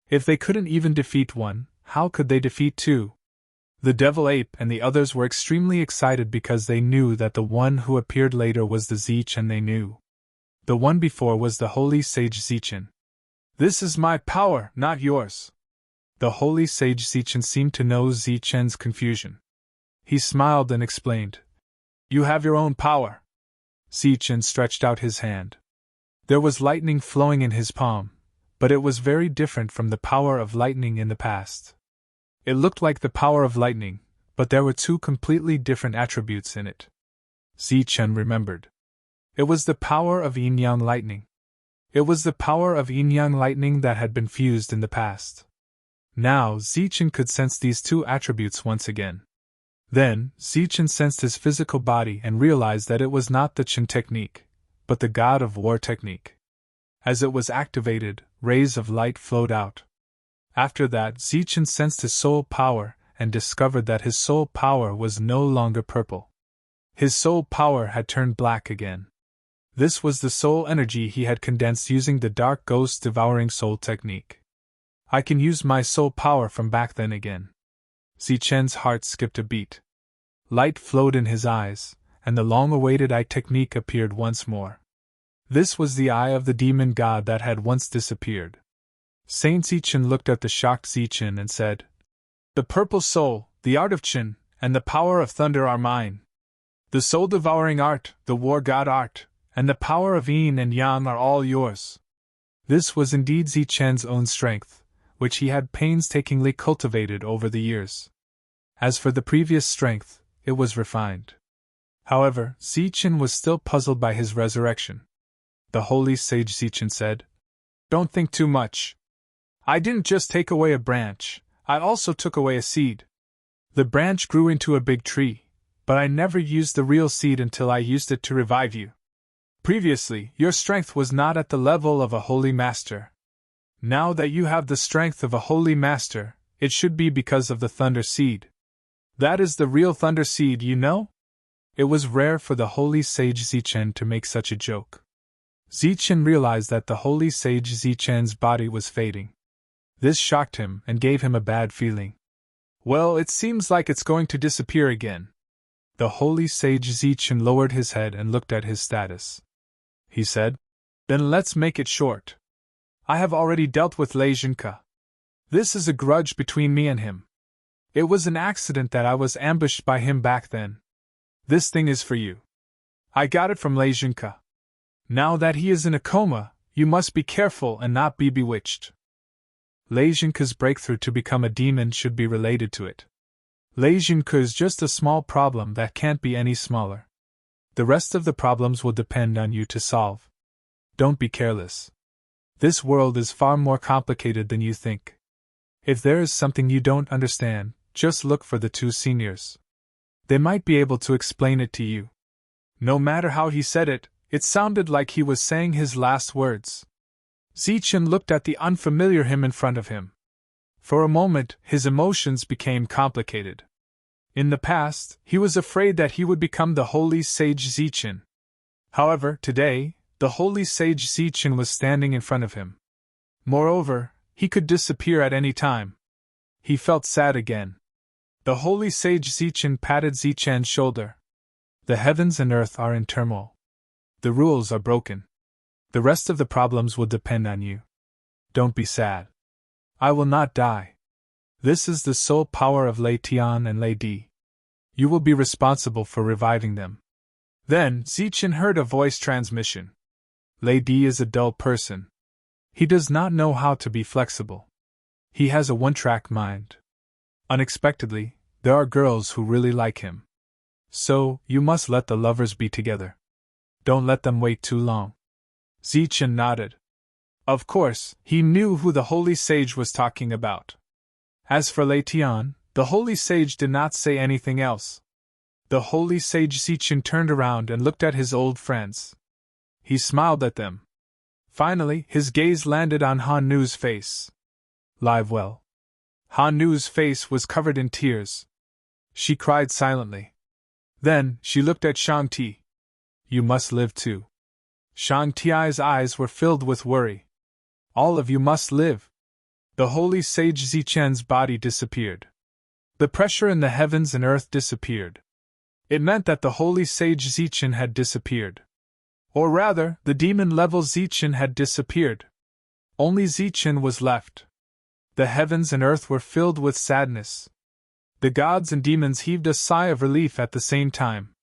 If they couldn't even defeat one, how could they defeat two? The Devil Ape and the others were extremely excited because they knew that the one who appeared later was the Zichen they knew. The one before was the Holy Sage Zichen. "This is my power, not yours." The Holy Sage Zichen seemed to know Zichen's confusion. He smiled and explained, "You have your own power." Zichen stretched out his hand. There was lightning flowing in his palm, but it was very different from the power of lightning in the past. It looked like the power of lightning, but there were two completely different attributes in it. Zichen remembered. It was the power of yin-yang lightning. It was the power of yin-yang lightning that had been fused in the past. Now Zichen could sense these two attributes once again. Then, Zichen sensed his physical body and realized that it was not the Chen technique, but the God of War technique. As it was activated, rays of light flowed out. After that, Zichen sensed his soul power and discovered that his soul power was no longer purple. His soul power had turned black again. This was the soul energy he had condensed using the Dark Ghost Devouring Soul technique. I can use my soul power from back then again. Zichen's heart skipped a beat. Light flowed in his eyes, and the long-awaited eye technique appeared once more. This was the eye of the demon god that had once disappeared. Saint Zichen looked at the shocked Zichen and said, "The purple soul, the art of Qin, and the power of thunder are mine. The soul-devouring art, the war god art, and the power of yin and yang are all yours." This was indeed Zichen's own strength, which he had painstakingly cultivated over the years. As for the previous strength, it was refined. However, Zichen was still puzzled by his resurrection. The holy sage Zichen said, "Don't think too much. I didn't just take away a branch, I also took away a seed. The branch grew into a big tree, but I never used the real seed until I used it to revive you. Previously, your strength was not at the level of a holy master. Now that you have the strength of a holy master, it should be because of the thunder seed. That is the real thunder seed, you know?" It was rare for the holy sage Zichen to make such a joke. Zichen realized that the holy sage Zichen's body was fading. This shocked him and gave him a bad feeling. "Well, it seems like it's going to disappear again." The holy sage Zichen lowered his head and looked at his status. He said, "Then let's make it short. I have already dealt with Lei Jinke. This is a grudge between me and him. It was an accident that I was ambushed by him back then. This thing is for you. I got it from Lei Jinke. Now that he is in a coma, you must be careful and not be bewitched." Lei Jinke's breakthrough to become a demon should be related to it. Lei Jinke is just a small problem that can't be any smaller. The rest of the problems will depend on you to solve. Don't be careless. This world is far more complicated than you think. If there is something you don't understand, just look for the two seniors. They might be able to explain it to you. No matter how he said it, it sounded like he was saying his last words. Zichen looked at the unfamiliar him in front of him. For a moment, his emotions became complicated. In the past, he was afraid that he would become the holy sage Zichen. However, today, the holy sage Zichen was standing in front of him. Moreover, he could disappear at any time. He felt sad again. The holy sage Zichen patted Zichen's shoulder. "The heavens and earth are in turmoil. The rules are broken. The rest of the problems will depend on you. Don't be sad. I will not die. This is the sole power of Lei Tian and Lei Di. You will be responsible for reviving them." Then, Zichen heard a voice transmission. "Lei Di is a dull person. He does not know how to be flexible. He has a one-track mind. Unexpectedly, there are girls who really like him. So, you must let the lovers be together. Don't let them wait too long." Zichen nodded. Of course, he knew who the holy sage was talking about. As for Lei Tian, the holy sage did not say anything else. The holy sage Zichen turned around and looked at his old friends. He smiled at them. Finally, his gaze landed on Han Nu's face. "Live well." Han Nu's face was covered in tears. She cried silently. Then, she looked at Shang Ti. "You must live too." Shang Ti's eyes were filled with worry. "All of you must live." The holy sage Zichen's body disappeared. The pressure in the heavens and earth disappeared. It meant that the holy sage Zichen had disappeared. Or rather, the demon-level Zichen had disappeared. Only Zichen was left. The heavens and earth were filled with sadness. The gods and demons heaved a sigh of relief at the same time.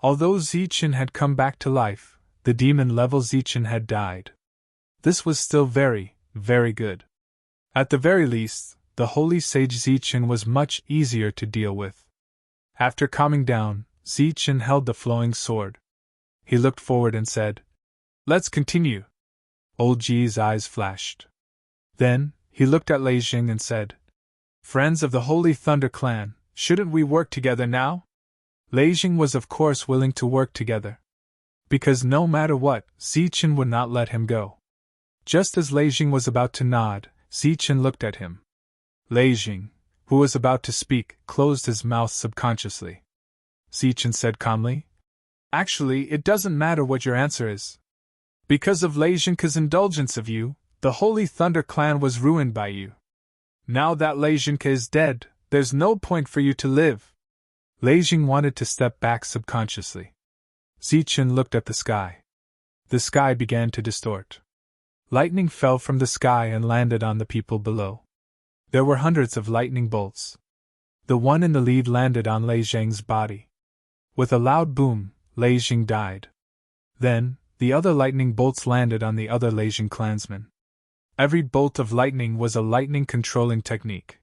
Although Zichen had come back to life, the demon-level Zichen had died. This was still very, very good. At the very least, the holy sage Zichen was much easier to deal with. After calming down, Zichen held the flowing sword. He looked forward and said, "Let's continue." Old Ji's eyes flashed. Then, he looked at Lei Jing and said, "Friends of the Holy Thunder Clan, shouldn't we work together now?" Lei Jing was of course willing to work together. Because no matter what, Zichen would not let him go. Just as Lei Jing was about to nod, Zichen looked at him. Lei Jing, who was about to speak, closed his mouth subconsciously. Zichen said calmly, "Actually, it doesn't matter what your answer is. Because of Lei Jinke's indulgence of you, the Holy Thunder Clan was ruined by you. Now that Lei Jinke is dead, there's no point for you to live." Lei Jing wanted to step back subconsciously. Zichen looked at the sky. The sky began to distort. Lightning fell from the sky and landed on the people below. There were hundreds of lightning bolts. The one in the lead landed on Lei Zheng's body. With a loud boom, Lei Zheng died. Then, the other lightning bolts landed on the other Lei Zheng clansmen. Every bolt of lightning was a lightning controlling technique.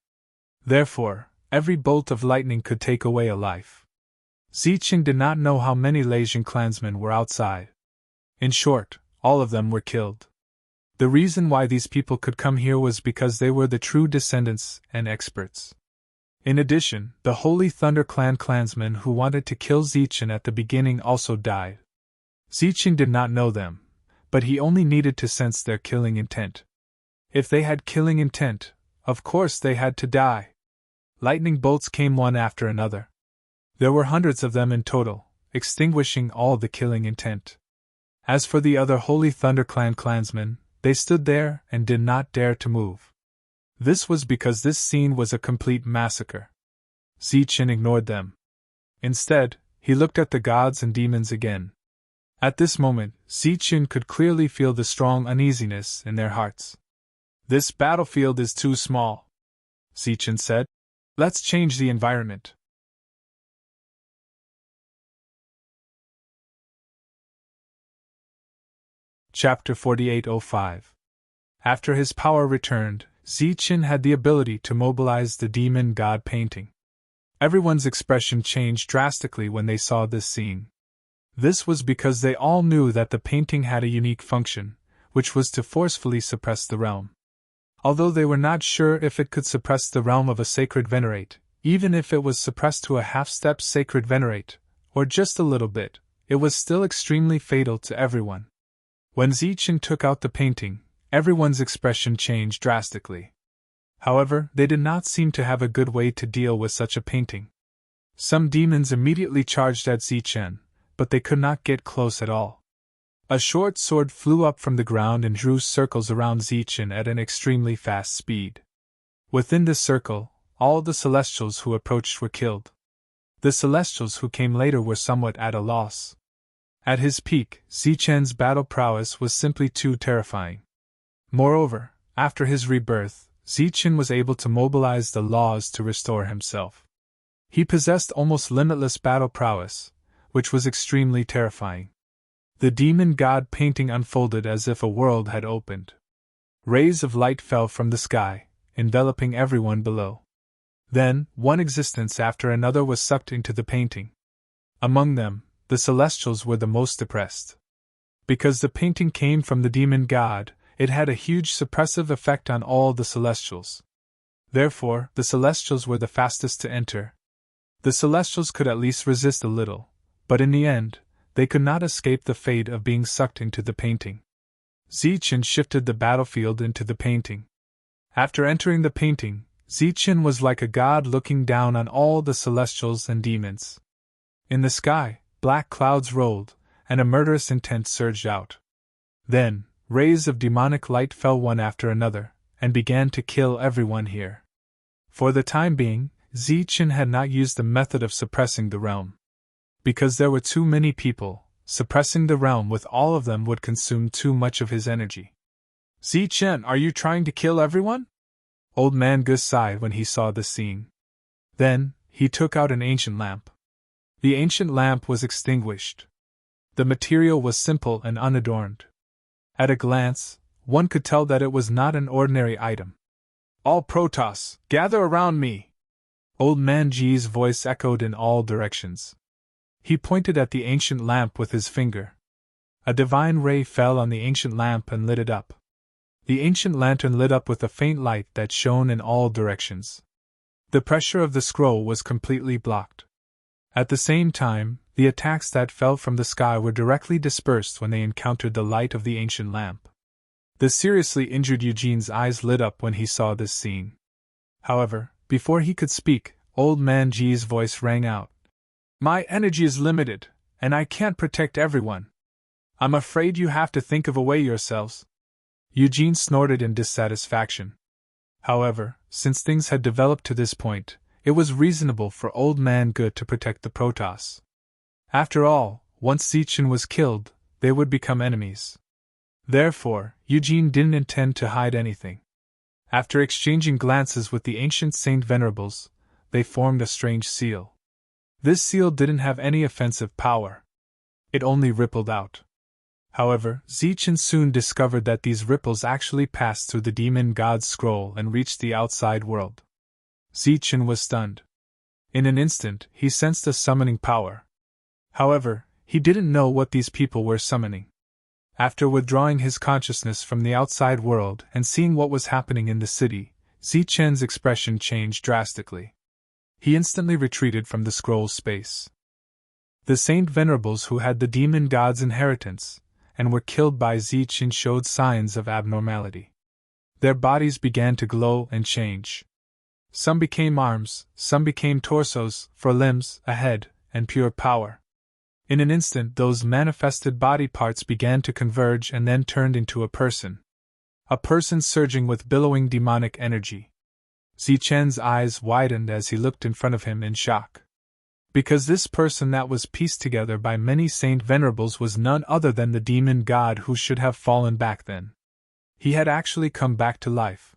Therefore, every bolt of lightning could take away a life. Ziqin did not know how many Lei Zheng clansmen were outside. In short, all of them were killed. The reason why these people could come here was because they were the true descendants and experts. In addition, the Holy Thunder Clan clansmen who wanted to kill Ziqin at the beginning also died. Ziqin did not know them, but he only needed to sense their killing intent. If they had killing intent, of course they had to die. Lightning bolts came one after another. There were hundreds of them in total, extinguishing all the killing intent. As for the other Holy Thunder Clan clansmen, they stood there and did not dare to move. This was because this scene was a complete massacre. Ziqin ignored them. Instead, he looked at the gods and demons again. At this moment, Ziqin could clearly feel the strong uneasiness in their hearts. "This battlefield is too small," Ziqin said. "Let's change the environment." Chapter 4805. After his power returned, Ziqin had the ability to mobilize the demon god painting. Everyone's expression changed drastically when they saw this scene. This was because they all knew that the painting had a unique function, which was to forcefully suppress the realm. Although they were not sure if it could suppress the realm of a sacred venerate, even if it was suppressed to a half-step sacred venerate, or just a little bit, it was still extremely fatal to everyone. When Ziqin took out the painting, everyone's expression changed drastically. However, they did not seem to have a good way to deal with such a painting. Some demons immediately charged at Ziqin, but they could not get close at all. A short sword flew up from the ground and drew circles around Ziqin at an extremely fast speed. Within this circle, all the Celestials who approached were killed. The Celestials who came later were somewhat at a loss. At his peak, Ziqin's battle prowess was simply too terrifying. Moreover, after his rebirth, Ziqin was able to mobilize the laws to restore himself. He possessed almost limitless battle prowess, which was extremely terrifying. The demon god painting unfolded as if a world had opened. Rays of light fell from the sky, enveloping everyone below. Then, one existence after another was sucked into the painting. Among them, the Celestials were the most depressed. Because the painting came from the demon god, it had a huge suppressive effect on all the Celestials. Therefore, the Celestials were the fastest to enter. The Celestials could at least resist a little, but in the end, they could not escape the fate of being sucked into the painting. Ziqin shifted the battlefield into the painting. After entering the painting, Ziqin was like a god looking down on all the Celestials and demons. In the sky, black clouds rolled, and a murderous intent surged out. Then, rays of demonic light fell one after another, and began to kill everyone here. For the time being, Ziqin had not used the method of suppressing the realm. Because there were too many people, suppressing the realm with all of them would consume too much of his energy. "Ziqin, are you trying to kill everyone?" Old Man Gus sighed when he saw this scene. Then, he took out an ancient lamp. The ancient lamp was extinguished. The material was simple and unadorned. At a glance, one could tell that it was not an ordinary item. "All Protoss, gather around me!" Old Man G's voice echoed in all directions. He pointed at the ancient lamp with his finger. A divine ray fell on the ancient lamp and lit it up. The ancient lantern lit up with a faint light that shone in all directions. The pressure of the scroll was completely blocked. At the same time, the attacks that fell from the sky were directly dispersed when they encountered the light of the ancient lamp. The seriously injured Eugene's eyes lit up when he saw this scene. However, before he could speak, Old Man G's voice rang out. "My energy is limited, and I can't protect everyone. I'm afraid you have to think of a way yourselves." Eugene snorted in dissatisfaction. However, since things had developed to this point, it was reasonable for Old Man Good to protect the Protoss. After all, once Ziqin was killed, they would become enemies. Therefore, Eugene didn't intend to hide anything. After exchanging glances with the ancient Saint Venerables, they formed a strange seal. This seal didn't have any offensive power. It only rippled out. However, Zichen soon discovered that these ripples actually passed through the demon god's scroll and reached the outside world. Zichen was stunned. In an instant, he sensed a summoning power. However, he didn't know what these people were summoning. After withdrawing his consciousness from the outside world and seeing what was happening in the city, Zichen's expression changed drastically. He instantly retreated from the scroll's space. The Saint Venerables who had the demon god's inheritance and were killed by Zichen showed signs of abnormality. Their bodies began to glow and change. Some became arms, some became torsos, for limbs, a head, and pure power. In an instant, those manifested body parts began to converge and then turned into a person. A person surging with billowing demonic energy. Zichen's eyes widened as he looked in front of him in shock. Because this person that was pieced together by many Saint Venerables was none other than the demon god who should have fallen back then. He had actually come back to life.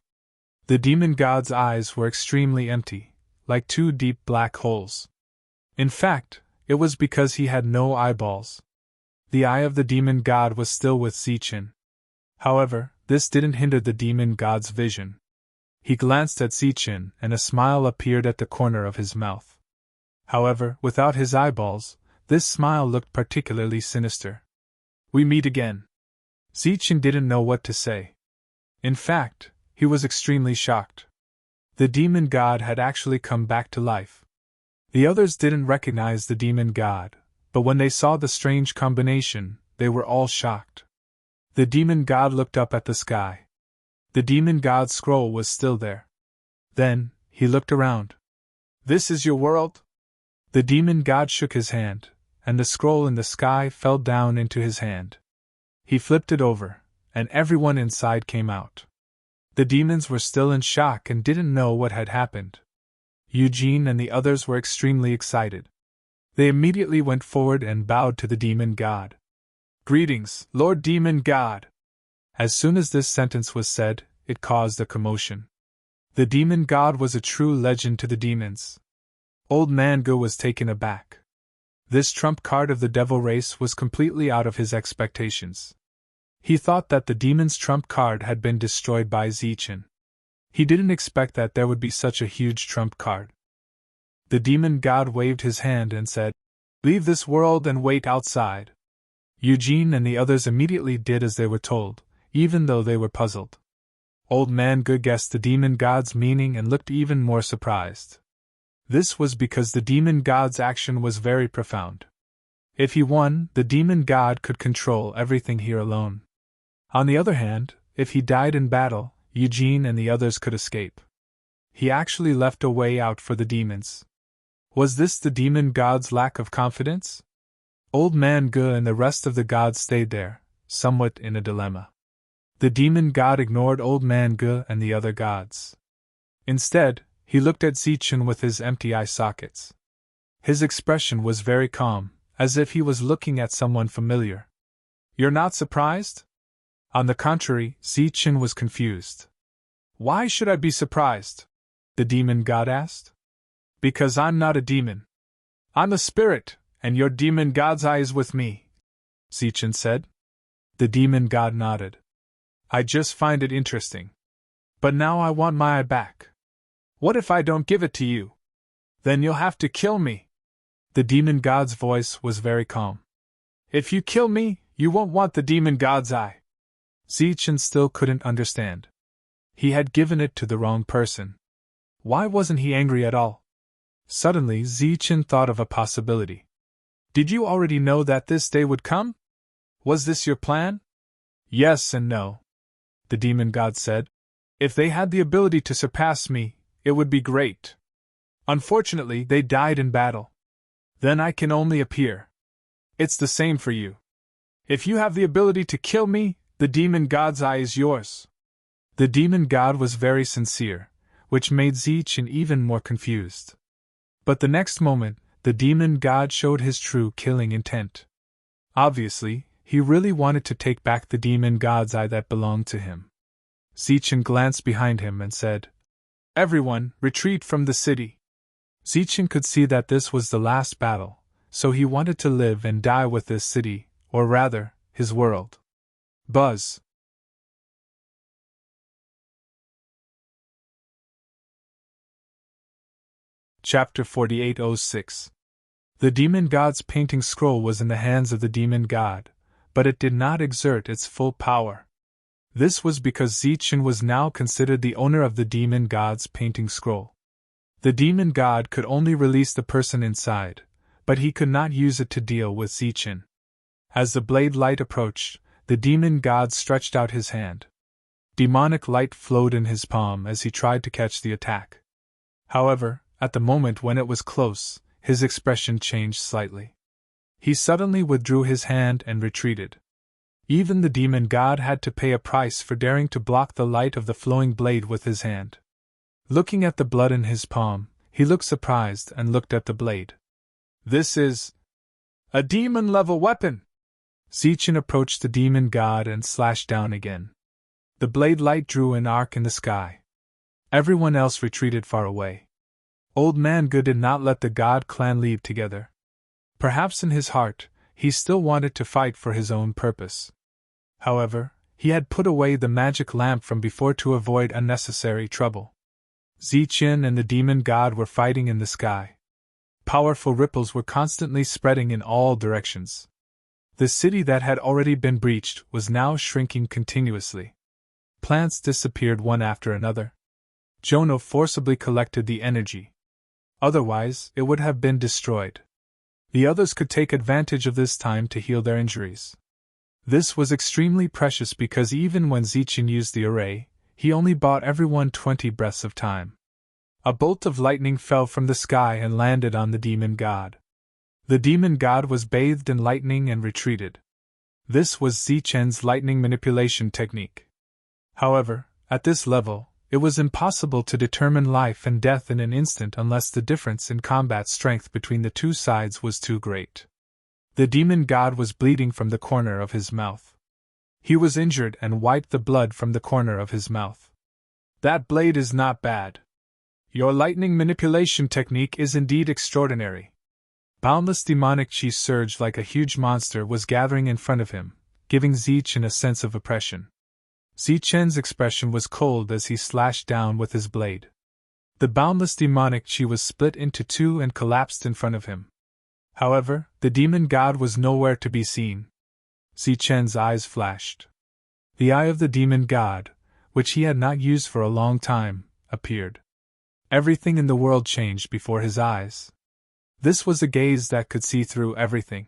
The demon god's eyes were extremely empty, like two deep black holes. In fact, it was because he had no eyeballs. The eye of the demon god was still with Zichen. However, this didn't hinder the demon god's vision. He glanced at Zichen and a smile appeared at the corner of his mouth. However, without his eyeballs, this smile looked particularly sinister. "We meet again." Zichen didn't know what to say. In fact, he was extremely shocked. The demon god had actually come back to life. The others didn't recognize the demon god, but when they saw the strange combination, they were all shocked. The demon god looked up at the sky. The demon god's scroll was still there. Then, he looked around. "This is your world?" The demon god shook his hand, and the scroll in the sky fell down into his hand. He flipped it over, and everyone inside came out. The demons were still in shock and didn't know what had happened. Eugene and the others were extremely excited. They immediately went forward and bowed to the demon god. "Greetings, Lord Demon God!" As soon as this sentence was said, it caused a commotion. The demon god was a true legend to the demons. Old Man Gu was taken aback. This trump card of the devil race was completely out of his expectations. He thought that the demon's trump card had been destroyed by Zichen. He didn't expect that there would be such a huge trump card. The demon god waved his hand and said, "Leave this world and wait outside." Eugene and the others immediately did as they were told, even though they were puzzled. Old Man Gu guessed the demon god's meaning and looked even more surprised. This was because the demon god's action was very profound. If he won, the demon god could control everything here alone. On the other hand, if he died in battle, Eugene and the others could escape. He actually left a way out for the demons. Was this the demon god's lack of confidence? Old Man Gu and the rest of the gods stayed there, somewhat in a dilemma. The demon god ignored Old Man Gu and the other gods. Instead, he looked at Zichen with his empty eye sockets. His expression was very calm, as if he was looking at someone familiar. "You're not surprised?" On the contrary, Zichen was confused. "Why should I be surprised?" the demon god asked. "Because I'm not a demon. I'm a spirit, and your demon god's eye is with me," Zichen said. The demon god nodded. "I just find it interesting. But now I want my eye back. What if I don't give it to you? Then you'll have to kill me." The demon god's voice was very calm. "If you kill me, you won't want the demon god's eye." Zichen still couldn't understand. He had given it to the wrong person. Why wasn't he angry at all? Suddenly, Zichen thought of a possibility. "Did you already know that this day would come? Was this your plan?" "Yes and no," the demon god said. "If they had the ability to surpass me, it would be great. Unfortunately, they died in battle. Then I can only appear. It's the same for you. If you have the ability to kill me, the demon god's eye is yours." The demon god was very sincere, which made Zichen even more confused. But the next moment, the demon god showed his true killing intent. Obviously, he really wanted to take back the demon god's eye that belonged to him. Zichen glanced behind him and said, "Everyone, retreat from the city." Zichen could see that this was the last battle, so he wanted to live and die with this city, or rather, his world. Buzz. Chapter 4806. The demon god's painting scroll was in the hands of the demon god, but it did not exert its full power. This was because Zichen was now considered the owner of the demon god's painting scroll. The demon god could only release the person inside, but he could not use it to deal with Zichen. As the blade light approached, the demon god stretched out his hand. Demonic light flowed in his palm as he tried to catch the attack. However, at the moment when it was close, his expression changed slightly. He suddenly withdrew his hand and retreated. Even the demon god had to pay a price for daring to block the light of the flowing blade with his hand. Looking at the blood in his palm, he looked surprised and looked at the blade. "This is a demon-level weapon!" Zichen approached the demon god and slashed down again. The blade light drew an arc in the sky. Everyone else retreated far away. Old Man Good did not let the god clan leave together. Perhaps in his heart, he still wanted to fight for his own purpose. However, he had put away the magic lamp from before to avoid unnecessary trouble. Zichen and the demon god were fighting in the sky. Powerful ripples were constantly spreading in all directions. The city that had already been breached was now shrinking continuously. Plants disappeared one after another. Jono forcibly collected the energy. Otherwise, it would have been destroyed. The others could take advantage of this time to heal their injuries. This was extremely precious because even when Zichen used the array, he only bought everyone 20 breaths of time. A bolt of lightning fell from the sky and landed on the demon god. The demon god was bathed in lightning and retreated. This was Zichen's lightning manipulation technique. However, at this level, it was impossible to determine life and death in an instant unless the difference in combat strength between the two sides was too great. The demon god was bleeding from the corner of his mouth. He was injured and wiped the blood from the corner of his mouth. "That blade is not bad. Your lightning manipulation technique is indeed extraordinary." Boundless demonic chi surged like a huge monster was gathering in front of him, giving Zichen a sense of oppression. Zichen's expression was cold as he slashed down with his blade. The boundless demonic chi was split into two and collapsed in front of him. However, the demon god was nowhere to be seen. Zichen's eyes flashed. The eye of the demon god, which he had not used for a long time, appeared. Everything in the world changed before his eyes. This was a gaze that could see through everything.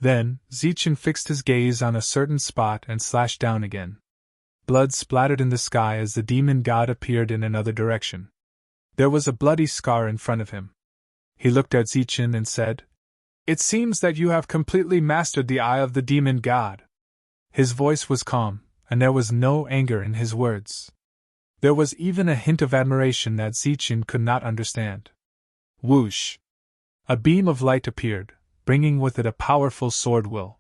Then, Zichen fixed his gaze on a certain spot and slashed down again. Blood splattered in the sky as the demon god appeared in another direction. There was a bloody scar in front of him. He looked at Zichen and said, "It seems that you have completely mastered the eye of the demon god." His voice was calm, and there was no anger in his words. There was even a hint of admiration that Zichen could not understand. Whoosh! A beam of light appeared, bringing with it a powerful sword will.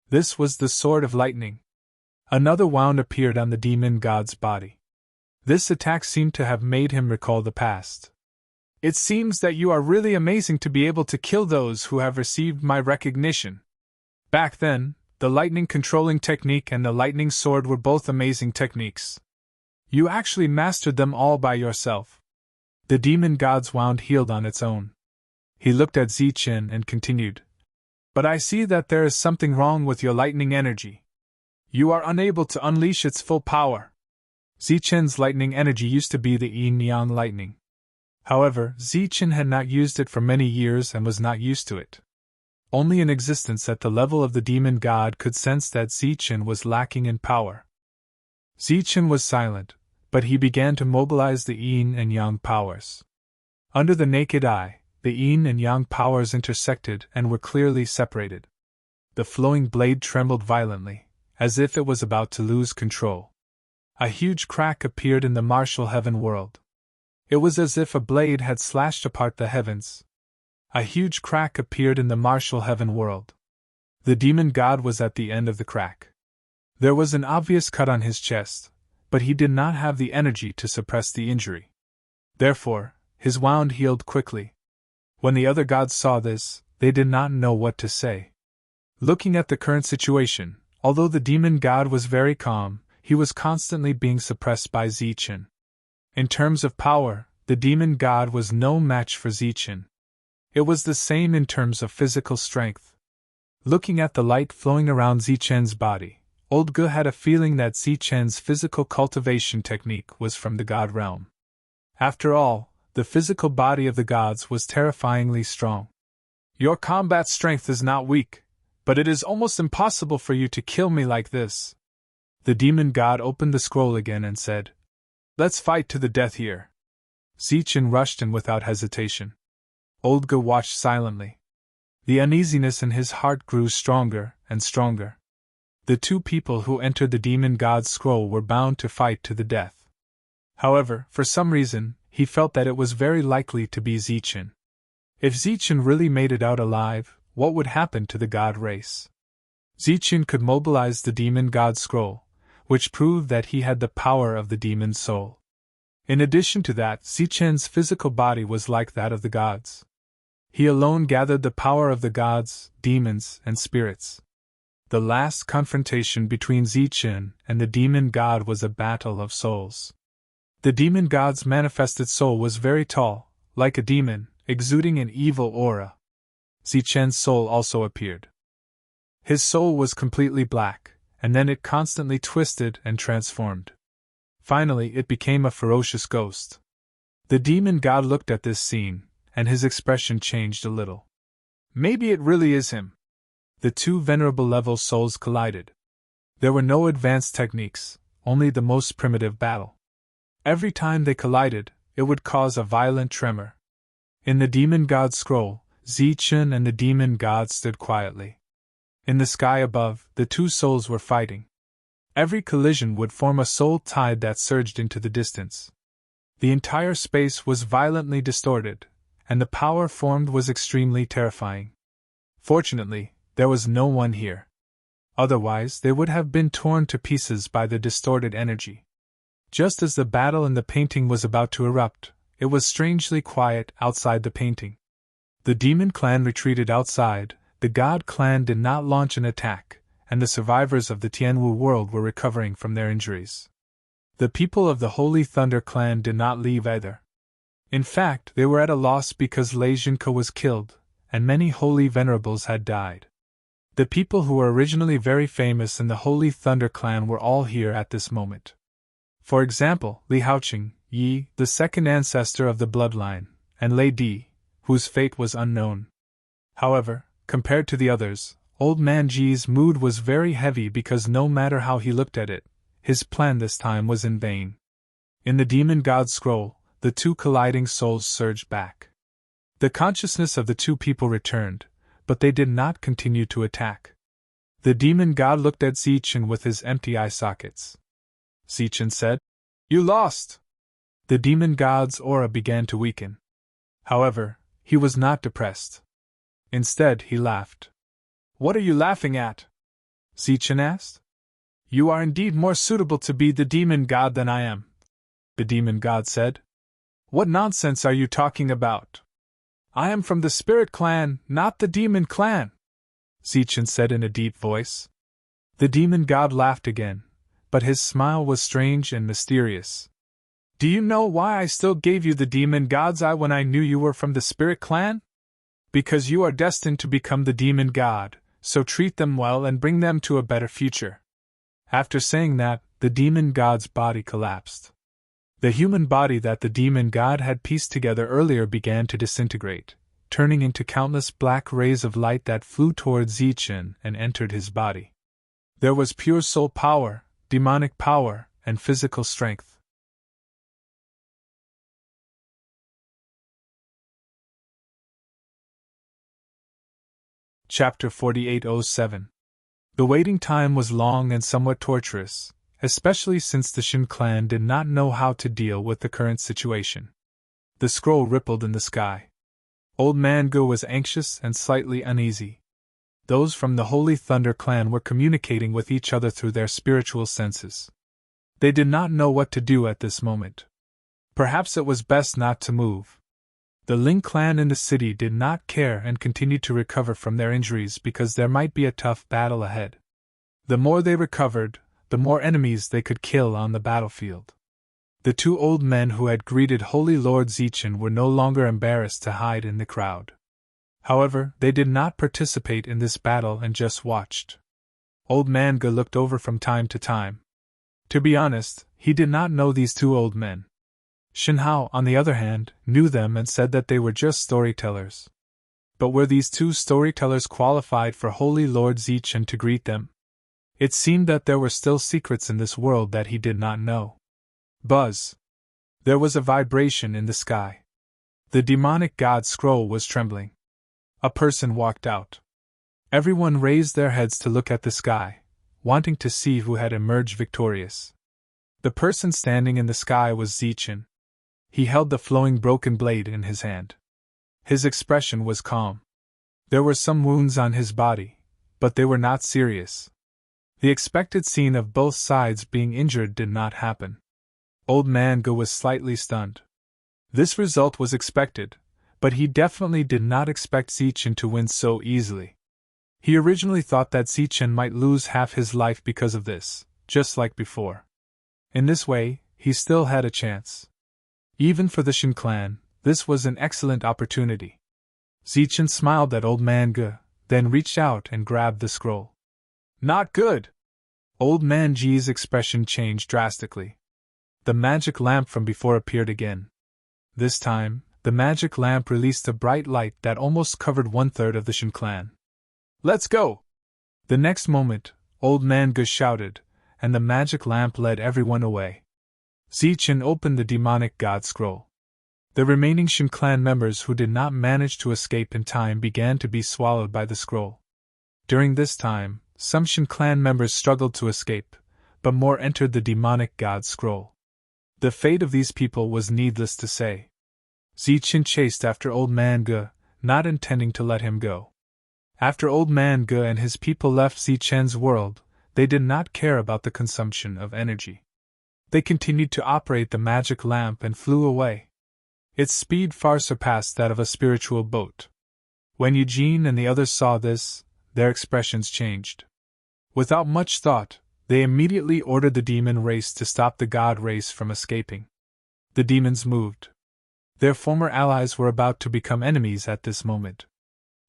This was the sword of lightning. Another wound appeared on the demon god's body. This attack seemed to have made him recall the past. "It seems that you are really amazing to be able to kill those who have received my recognition. Back then, the lightning controlling technique and the lightning sword were both amazing techniques. You actually mastered them all by yourself." The demon god's wound healed on its own. He looked at Zichen and continued, "But I see that there is something wrong with your lightning energy. You are unable to unleash its full power." Zichen's lightning energy used to be the yin-yang lightning. However, Zichen had not used it for many years and was not used to it. Only an existence at the level of the demon god could sense that Zichen was lacking in power. Zichen was silent, but he began to mobilize the yin and yang powers. Under the naked eye, the yin and yang powers intersected and were clearly separated. The flowing blade trembled violently, as if it was about to lose control. A huge crack appeared in the martial heaven world. It was as if a blade had slashed apart the heavens. A huge crack appeared in the martial heaven world. The demon god was at the end of the crack. There was an obvious cut on his chest, but he did not have the energy to suppress the injury. Therefore, his wound healed quickly. When the other gods saw this, they did not know what to say. Looking at the current situation, although the demon god was very calm, he was constantly being suppressed by Zichen. In terms of power, the demon god was no match for Zichen. It was the same in terms of physical strength. Looking at the light flowing around Zichen's body, Old Ge had a feeling that Zichen's physical cultivation technique was from the god realm. After all, the physical body of the gods was terrifyingly strong. Your combat strength is not weak, but it is almost impossible for you to kill me like this. The demon god opened the scroll again and said, Let's fight to the death here. Zichen rushed in without hesitation. Old Ge watched silently. The uneasiness in his heart grew stronger and stronger. The two people who entered the demon god's scroll were bound to fight to the death. However, for some reason, he felt that it was very likely to be Zichen. If Zichen really made it out alive, what would happen to the god race? Zichen could mobilize the demon god scroll, which proved that he had the power of the demon soul. In addition to that, Zichen's physical body was like that of the gods. He alone gathered the power of the gods, demons, and spirits. The last confrontation between Zichen and the demon god was a battle of souls. The demon god's manifested soul was very tall, like a demon, exuding an evil aura. Zichen's soul also appeared. His soul was completely black, and then it constantly twisted and transformed. Finally, it became a ferocious ghost. The demon god looked at this scene, and his expression changed a little. Maybe it really is him. The two venerable level souls collided. There were no advanced techniques, only the most primitive battle. Every time they collided, it would cause a violent tremor. In the demon god's scroll, Zichen and the demon god stood quietly. In the sky above, the two souls were fighting. Every collision would form a soul tide that surged into the distance. The entire space was violently distorted, and the power formed was extremely terrifying. Fortunately, there was no one here. Otherwise, they would have been torn to pieces by the distorted energy. Just as the battle in the painting was about to erupt, it was strangely quiet outside the painting. The demon clan retreated outside, the god clan did not launch an attack, and the survivors of the Tianwu world were recovering from their injuries. The people of the Holy Thunder clan did not leave either. In fact, they were at a loss because Lei Jinke was killed, and many holy venerables had died. The people who were originally very famous in the Holy Thunder clan were all here at this moment. For example, Li Haoqing, Yi, the second ancestor of the bloodline, and Lei Di, whose fate was unknown. However, compared to the others, Old Man Ji's mood was very heavy because no matter how he looked at it, his plan this time was in vain. In the demon god's scroll, the two colliding souls surged back. The consciousness of the two people returned, but they did not continue to attack. The demon god looked at Zichen with his empty eye sockets. Zichen said, "You lost!" The demon god's aura began to weaken. However, he was not depressed. Instead, he laughed. "What are you laughing at?" Zichen asked. "You are indeed more suitable to be the demon god than I am," the demon god said. "What nonsense are you talking about? I am from the spirit clan, not the demon clan," Zichen said in a deep voice. The demon god laughed again, but his smile was strange and mysterious. "Do you know why I still gave you the demon god's eye when I knew you were from the spirit clan? Because you are destined to become the demon god, so treat them well and bring them to a better future." After saying that, the demon god's body collapsed. The human body that the demon god had pieced together earlier began to disintegrate, turning into countless black rays of light that flew towards Zichen and entered his body. There was pure soul power, demonic power, and physical strength. Chapter 4807. The waiting time was long and somewhat torturous, especially since the Shin clan did not know how to deal with the current situation. The scroll rippled in the sky. Old Man Ge was anxious and slightly uneasy. Those from the Holy Thunder clan were communicating with each other through their spiritual senses. They did not know what to do at this moment. Perhaps it was best not to move. The Ling clan in the city did not care and continued to recover from their injuries because there might be a tough battle ahead. The more they recovered, the more enemies they could kill on the battlefield. The two old men who had greeted Holy Lord Zichen were no longer embarrassed to hide in the crowd. However, they did not participate in this battle and just watched. Old Man Ge looked over from time to time. To be honest, he did not know these two old men. Shen Hao, on the other hand, knew them and said that they were just storytellers. But were these two storytellers qualified for Holy Lord Zichen to greet them? It seemed that there were still secrets in this world that he did not know. Buzz! There was a vibration in the sky. The demonic god scroll was trembling. A person walked out. Everyone raised their heads to look at the sky, wanting to see who had emerged victorious. The person standing in the sky was Zichen. He held the flowing broken blade in his hand. His expression was calm. There were some wounds on his body, but they were not serious. The expected scene of both sides being injured did not happen. Old Man Ge was slightly stunned. This result was expected, but he definitely did not expect Zichen to win so easily. He originally thought that Zichen might lose half his life because of this, just like before. In this way, he still had a chance. Even for the Shen clan, this was an excellent opportunity. Zichen smiled at Old Man Ge, then reached out and grabbed the scroll. Not good! Old Man Ji's expression changed drastically. The magic lamp from before appeared again. This time, the magic lamp released a bright light that almost covered 1/3 of the Shen clan. Let's go! The next moment, Old Man Ge shouted, and the magic lamp led everyone away. Zichen opened the demonic god scroll. The remaining Shen clan members who did not manage to escape in time began to be swallowed by the scroll. During this time, some Shen clan members struggled to escape, but more entered the demonic god scroll. The fate of these people was needless to say. Zichen chased after Old Man Ge, not intending to let him go. After Old Man Ge and his people left Zichen's world, they did not care about the consumption of energy. They continued to operate the magic lamp and flew away. Its speed far surpassed that of a spiritual boat. When Eugene and the others saw this, their expressions changed. Without much thought, they immediately ordered the demon race to stop the god race from escaping. The demons moved. Their former allies were about to become enemies at this moment.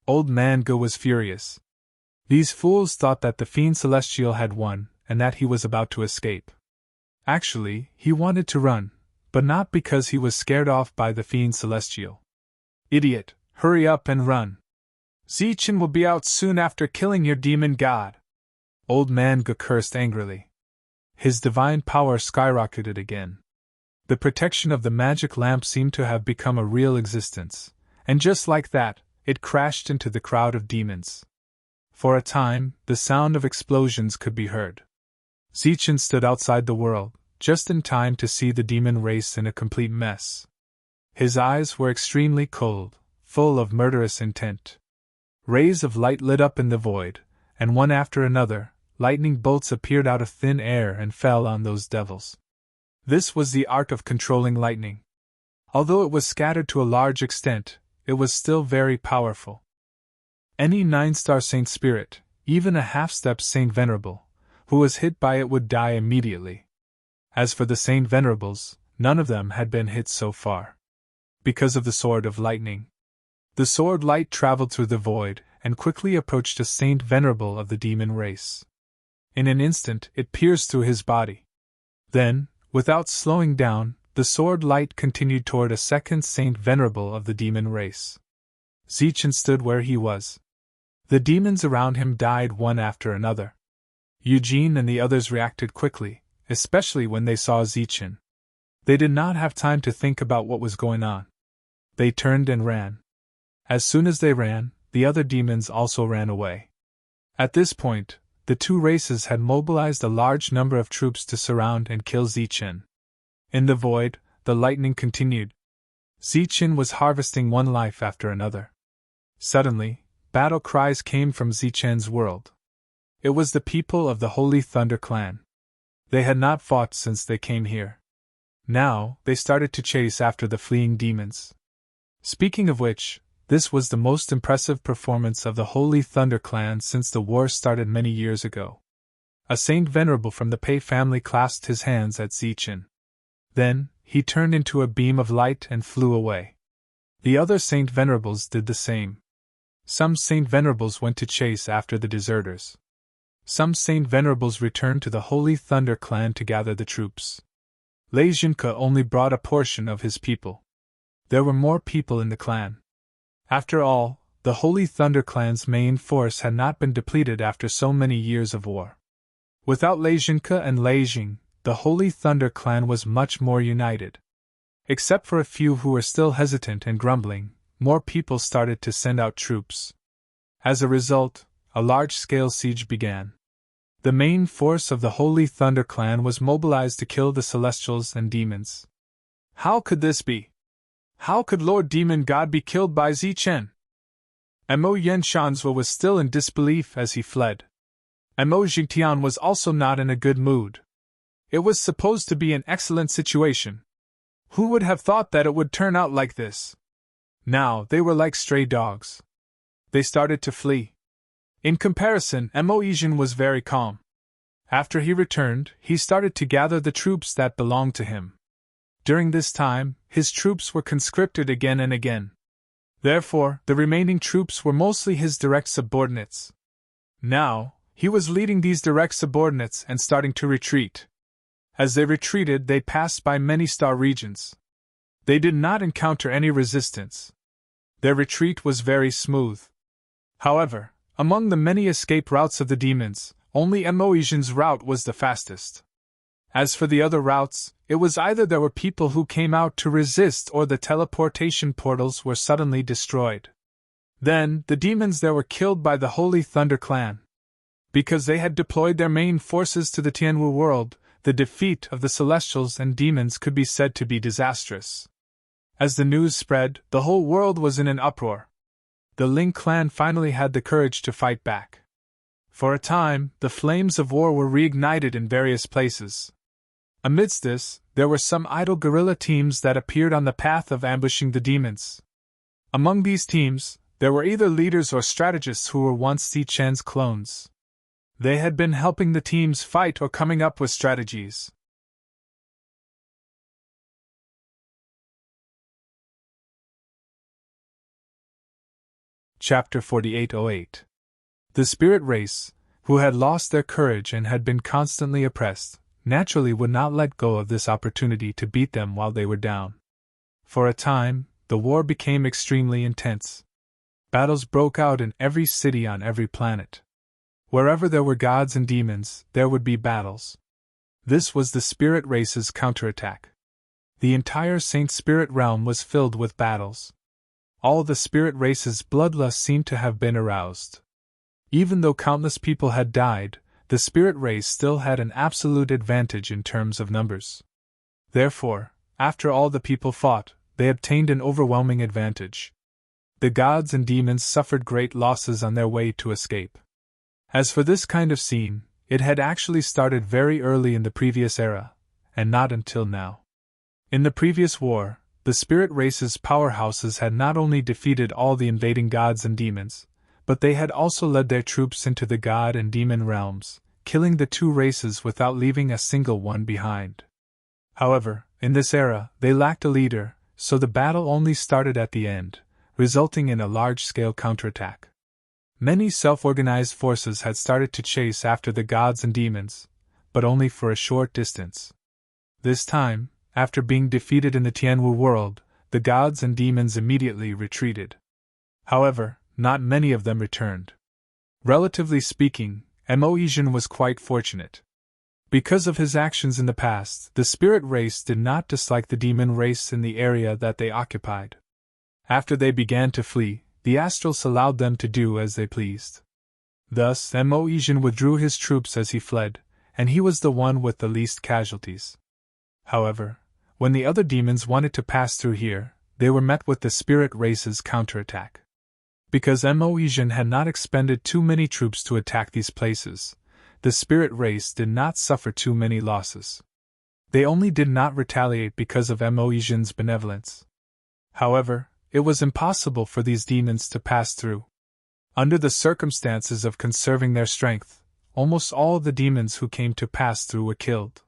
Old Man Ge was furious. These fools thought that the Fiend Celestial had won, and that he was about to escape. Actually, he wanted to run, but not because he was scared off by the Fiend Celestial. Idiot, hurry up and run. Zichen will be out soon after killing your demon god. Old Man Ge cursed angrily. His divine power skyrocketed again. The protection of the magic lamp seemed to have become a real existence, and just like that, it crashed into the crowd of demons. For a time, the sound of explosions could be heard. Zichen stood outside the world, just in time to see the demon race in a complete mess. His eyes were extremely cold, full of murderous intent. Rays of light lit up in the void, and one after another, lightning bolts appeared out of thin air and fell on those devils. This was the art of controlling lightning. Although it was scattered to a large extent, it was still very powerful. Any 9-star Saint Spirit, even a half-step Saint Venerable, who was hit by it would die immediately. As for the Saint Venerables, none of them had been hit so far. Because of the Sword of Lightning. The sword light traveled through the void, and quickly approached a Saint Venerable of the demon race. In an instant, it pierced through his body. Then, without slowing down, the sword light continued toward a second Saint Venerable of the demon race. Zichen stood where he was. The demons around him died one after another. Eugene and the others reacted quickly, especially when they saw Zichen. They did not have time to think about what was going on. They turned and ran. As soon as they ran, the other demons also ran away. At this point, the two races had mobilized a large number of troops to surround and kill Zichen. In the void, the lightning continued. Zichen was harvesting one life after another. Suddenly, battle cries came from Zichen's world. It was the people of the Holy Thunder clan. They had not fought since they came here. Now, they started to chase after the fleeing demons. Speaking of which, this was the most impressive performance of the Holy Thunder clan since the war started many years ago. A Saint Venerable from the Pei family clasped his hands at Zichen. Then, he turned into a beam of light and flew away. The other Saint Venerables did the same. Some Saint Venerables went to chase after the deserters. Some Saint Venerables returned to the Holy Thunder clan to gather the troops. Lei Jinke only brought a portion of his people. There were more people in the clan. After all, the Holy Thunder clan's main force had not been depleted after so many years of war. Without Lei Jinke and Lei Jing, the Holy Thunder clan was much more united. Except for a few who were still hesitant and grumbling, more people started to send out troops. As a result, a large-scale siege began. The main force of the Holy Thunder clan was mobilized to kill the Celestials and demons. How could this be? How could Lord Demon God be killed by Zichen? Mo Yenshanzhua was still in disbelief as he fled. Mo Jingtian was also not in a good mood. It was supposed to be an excellent situation. Who would have thought that it would turn out like this? Now they were like stray dogs. They started to flee. In comparison, Mo Yijin was very calm. After he returned, he started to gather the troops that belonged to him. During this time, his troops were conscripted again and again. Therefore, the remaining troops were mostly his direct subordinates. Now, he was leading these direct subordinates and starting to retreat. As they retreated, they passed by many star regions. They did not encounter any resistance. Their retreat was very smooth. However, among the many escape routes of the demons, only Mo Yijin's route was the fastest. As for the other routes, it was either there were people who came out to resist or the teleportation portals were suddenly destroyed. Then, the demons there were killed by the Holy Thunder clan. Because they had deployed their main forces to the Tianwu world, the defeat of the Celestials and demons could be said to be disastrous. As the news spread, the whole world was in an uproar. The Ling clan finally had the courage to fight back. For a time, the flames of war were reignited in various places. Amidst this, there were some idle guerrilla teams that appeared on the path of ambushing the demons. Among these teams, there were either leaders or strategists who were once Zichen's clones. They had been helping the teams fight or coming up with strategies. Chapter 4808. The spirit race, who had lost their courage and had been constantly oppressed, naturally would not let go of this opportunity to beat them while they were down. For a time, the war became extremely intense. Battles broke out in every city on every planet. Wherever there were gods and demons, there would be battles. This was the spirit race's counterattack. The entire Saint Spirit realm was filled with battles. All the spirit race's bloodlust seemed to have been aroused. Even though countless people had died, the spirit race still had an absolute advantage in terms of numbers. Therefore, after all the people fought, they obtained an overwhelming advantage. The gods and demons suffered great losses on their way to escape. As for this kind of scene, it had actually started very early in the previous era, and not until now. In the previous war, the spirit race's powerhouses had not only defeated all the invading gods and demons, but they had also led their troops into the god and demon realms, killing the two races without leaving a single one behind. However, in this era, they lacked a leader, so the battle only started at the end, resulting in a large-scale counterattack. Many self-organized forces had started to chase after the gods and demons, but only for a short distance. This time, after being defeated in the Tianwu world, the gods and demons immediately retreated. However, not many of them returned. Relatively speaking, Mo Yijin was quite fortunate. Because of his actions in the past, the spirit race did not dislike the demon race in the area that they occupied. After they began to flee, the Astrals allowed them to do as they pleased. Thus, Mo Yijin withdrew his troops as he fled, and he was the one with the least casualties. However, when the other demons wanted to pass through here, they were met with the spirit race's counterattack. Because Moesian had not expended too many troops to attack these places, the spirit race did not suffer too many losses. They only did not retaliate because of Moesian's benevolence. However, it was impossible for these demons to pass through. Under the circumstances of conserving their strength, almost all the demons who came to pass through were killed.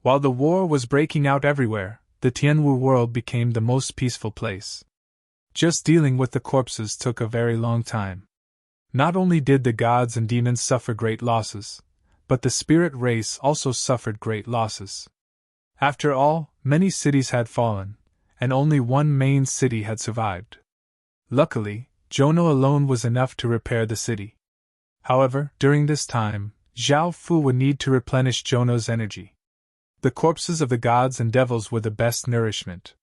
While the war was breaking out everywhere, the Tianwu world became the most peaceful place. Just dealing with the corpses took a very long time. Not only did the gods and demons suffer great losses, but the spirit race also suffered great losses. After all, many cities had fallen, and only one main city had survived. Luckily, Jono alone was enough to repair the city. However, during this time, Zhao Fu would need to replenish Jono's energy. The corpses of the gods and devils were the best nourishment.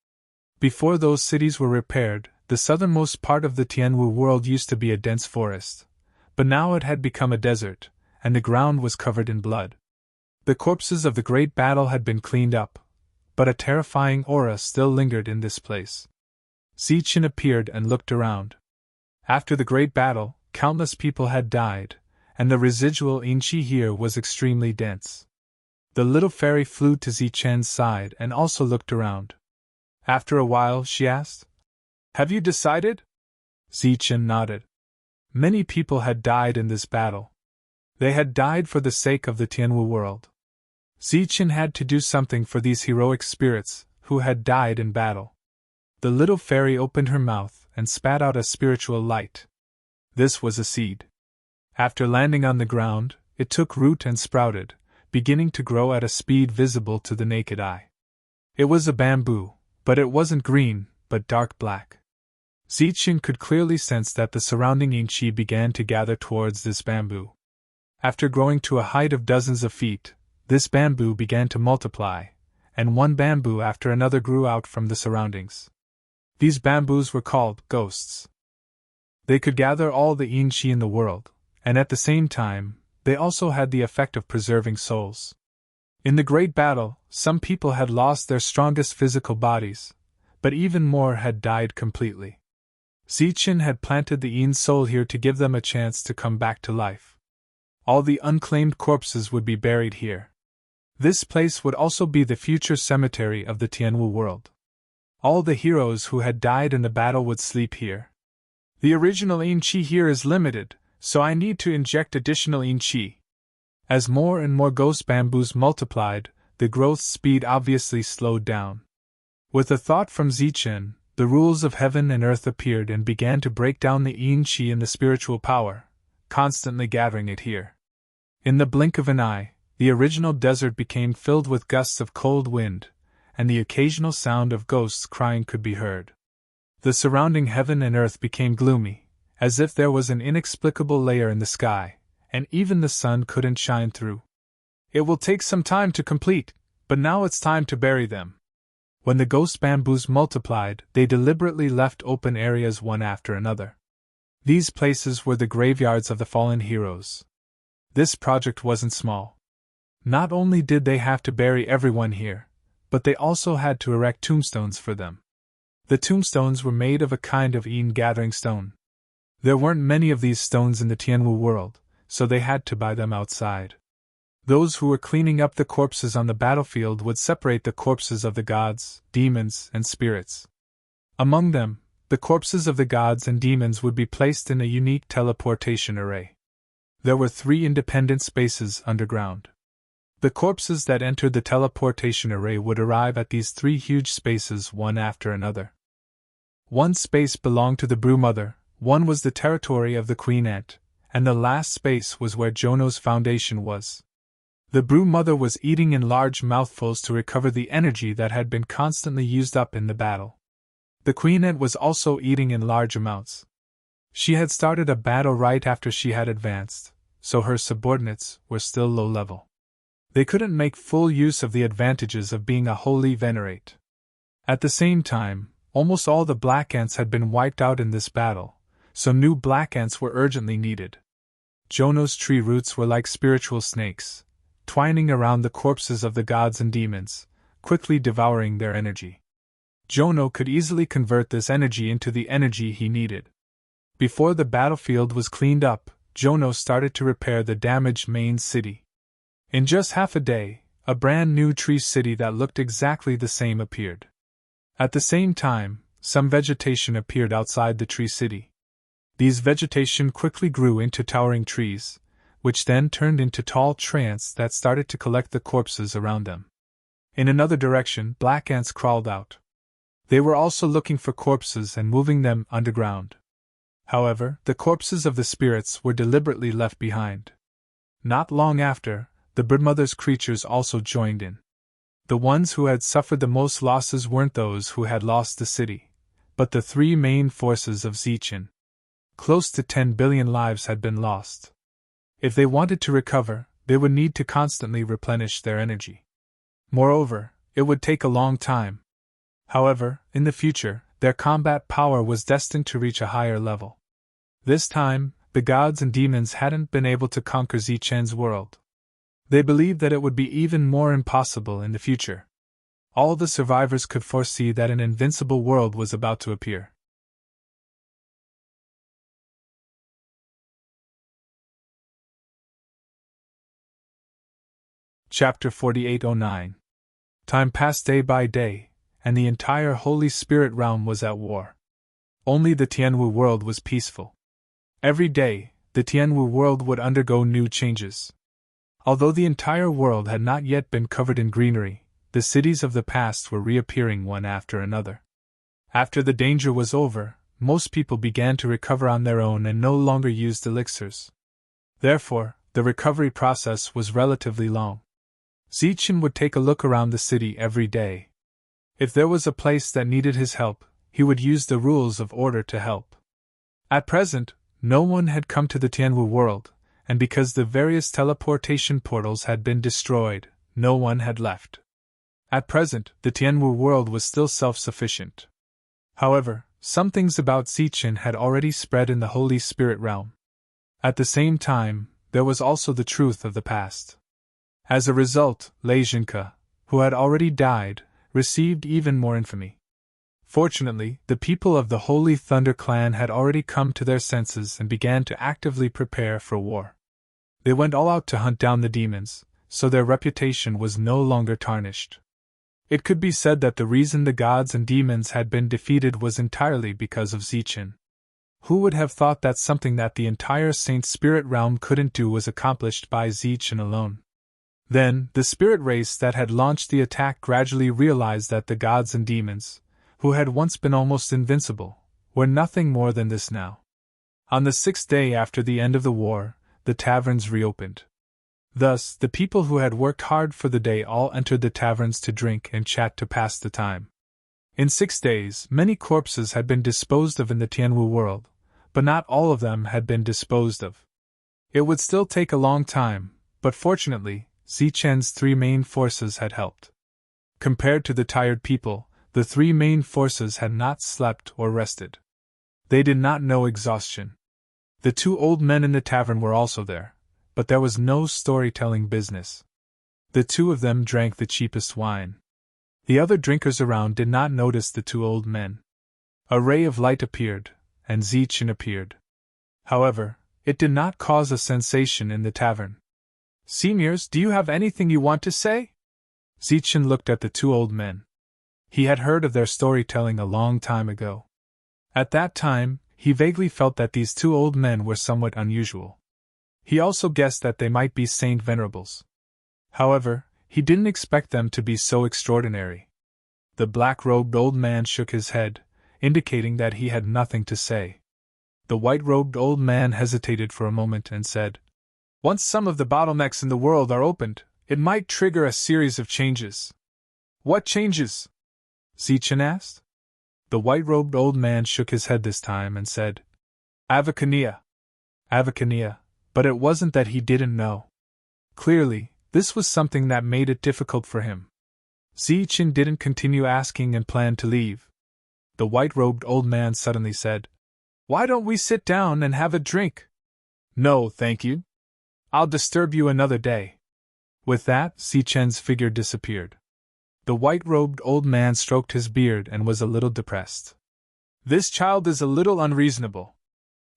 Before those cities were repaired, the southernmost part of the Tianwu world used to be a dense forest, but now it had become a desert, and the ground was covered in blood. The corpses of the great battle had been cleaned up, but a terrifying aura still lingered in this place. Zichen appeared and looked around. After the great battle, countless people had died, and the residual Inqi here was extremely dense. The little fairy flew to Zichen's side and also looked around. After a while, she asked, "Have you decided?" Zichen nodded. Many people had died in this battle. They had died for the sake of the Tianwu world. Zichen had to do something for these heroic spirits who had died in battle. The little fairy opened her mouth and spat out a spiritual light. This was a seed. After landing on the ground, it took root and sprouted, beginning to grow at a speed visible to the naked eye. It was a bamboo, but it wasn't green, but dark black. Zichen could clearly sense that the surrounding Inqi began to gather towards this bamboo. After growing to a height of dozens of feet, this bamboo began to multiply, and one bamboo after another grew out from the surroundings. These bamboos were called ghosts. They could gather all the Inqi in the world, and at the same time, they also had the effect of preserving souls. In the great battle, some people had lost their strongest physical bodies, but even more had died completely. Zichen had planted the Yin soul here to give them a chance to come back to life. All the unclaimed corpses would be buried here. This place would also be the future cemetery of the Tianwu world. All the heroes who had died in the battle would sleep here. The original Yin Qi here is limited, so I need to inject additional Yin Qi. As more and more ghost bamboos multiplied, the growth speed obviously slowed down. With a thought from Zichen, the rules of heaven and earth appeared and began to break down the Yin Qi and the spiritual power, constantly gathering it here. In the blink of an eye, the original desert became filled with gusts of cold wind, and the occasional sound of ghosts crying could be heard. The surrounding heaven and earth became gloomy, as if there was an inexplicable layer in the sky, and even the sun couldn't shine through. It will take some time to complete, but now it's time to bury them. When the ghost bamboos multiplied, they deliberately left open areas one after another. These places were the graveyards of the fallen heroes. This project wasn't small. Not only did they have to bury everyone here, but they also had to erect tombstones for them. The tombstones were made of a kind of Yin-gathering stone. There weren't many of these stones in the Tianwu world, so they had to buy them outside. Those who were cleaning up the corpses on the battlefield would separate the corpses of the gods, demons, and spirits. Among them, the corpses of the gods and demons would be placed in a unique teleportation array. There were 3 independent spaces underground. The corpses that entered the teleportation array would arrive at these 3 huge spaces one after another. One space belonged to the Brew Mother, one was the territory of the Queen Ant, and the last space was where Jono's foundation was. The Brew Mother was eating in large mouthfuls to recover the energy that had been constantly used up in the battle. The Queen Ant was also eating in large amounts. She had started a battle right after she had advanced, so her subordinates were still low level. They couldn't make full use of the advantages of being a holy venerate. At the same time, almost all the black ants had been wiped out in this battle, so new black ants were urgently needed. Jono's tree roots were like spiritual snakes, twining around the corpses of the gods and demons, quickly devouring their energy. Jono could easily convert this energy into the energy he needed. Before the battlefield was cleaned up, Jono started to repair the damaged main city. In just half a day, a brand new tree city that looked exactly the same appeared. At the same time, some vegetation appeared outside the tree city. These vegetation quickly grew into towering trees, which then turned into tall tree ants that started to collect the corpses around them. In another direction, black ants crawled out. They were also looking for corpses and moving them underground. However, the corpses of the spirits were deliberately left behind. Not long after, the Birdmother's creatures also joined in. The ones who had suffered the most losses weren't those who had lost the city, but the three main forces of Zichin. Close to 10 billion lives had been lost. If they wanted to recover, they would need to constantly replenish their energy. Moreover, it would take a long time. However, in the future, their combat power was destined to reach a higher level. This time, the gods and demons hadn't been able to conquer Zichen's world. They believed that it would be even more impossible in the future. All the survivors could foresee that an invincible world was about to appear. Chapter 4809. Time passed day by day, and the entire Holy Spirit realm was at war. Only the Tianwu world was peaceful. Every day, the Tianwu world would undergo new changes. Although the entire world had not yet been covered in greenery, the cities of the past were reappearing one after another. After the danger was over, most people began to recover on their own and no longer used elixirs. Therefore, the recovery process was relatively long. Zichin would take a look around the city every day. If there was a place that needed his help, he would use the rules of order to help. At present, no one had come to the Tianwu world, and because the various teleportation portals had been destroyed, no one had left. At present, the Tianwu world was still self-sufficient. However, some things about Zichin had already spread in the Holy Spirit realm. At the same time, there was also the truth of the past. As a result, Lei Jinke, who had already died, received even more infamy. Fortunately, the people of the Holy Thunder clan had already come to their senses and began to actively prepare for war. They went all out to hunt down the demons, so their reputation was no longer tarnished. It could be said that the reason the gods and demons had been defeated was entirely because of Zichin. Who would have thought that something that the entire Saint Spirit realm couldn't do was accomplished by Zichin alone? Then, the spirit race that had launched the attack gradually realized that the gods and demons, who had once been almost invincible, were nothing more than this now. On the 6th day after the end of the war, the taverns reopened. Thus, the people who had worked hard for the day all entered the taverns to drink and chat to pass the time. In 6 days, many corpses had been disposed of in the Tianwu world, but not all of them had been disposed of. It would still take a long time, but fortunately, Zichen's three main forces had helped. Compared to the tired people, the three main forces had not slept or rested. They did not know exhaustion. The two old men in the tavern were also there, but there was no storytelling business. The two of them drank the cheapest wine. The other drinkers around did not notice the two old men. A ray of light appeared, and Zichin appeared. However, it did not cause a sensation in the tavern. "Seniors, do you have anything you want to say?" Zichin looked at the two old men. He had heard of their storytelling a long time ago. At that time, he vaguely felt that these two old men were somewhat unusual. He also guessed that they might be Saint Venerables. However, he didn't expect them to be so extraordinary. The black-robed old man shook his head, indicating that he had nothing to say. The white-robed old man hesitated for a moment and said, "Once some of the bottlenecks in the world are opened, it might trigger a series of changes." "What changes?" Zichin asked. The white-robed old man shook his head this time and said, "Avacania." Avacania, but it wasn't that he didn't know. Clearly, this was something that made it difficult for him. Zichin didn't continue asking and planned to leave. The white-robed old man suddenly said, "Why don't we sit down and have a drink?" "No, thank you. I'll disturb you another day." With that, Zichen's figure disappeared. The white-robed old man stroked his beard and was a little depressed. "This child is a little unreasonable."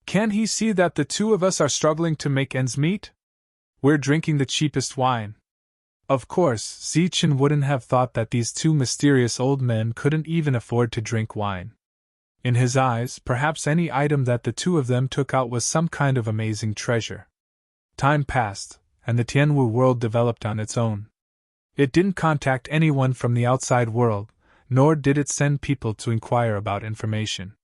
Can he see that the two of us are struggling to make ends meet? We're drinking the cheapest wine. Of course, Zichen wouldn't have thought that these two mysterious old men couldn't even afford to drink wine. In his eyes, perhaps any item that the two of them took out was some kind of amazing treasure. Time passed, and the Tianwu world developed on its own. It didn't contact anyone from the outside world, nor did it send people to inquire about information.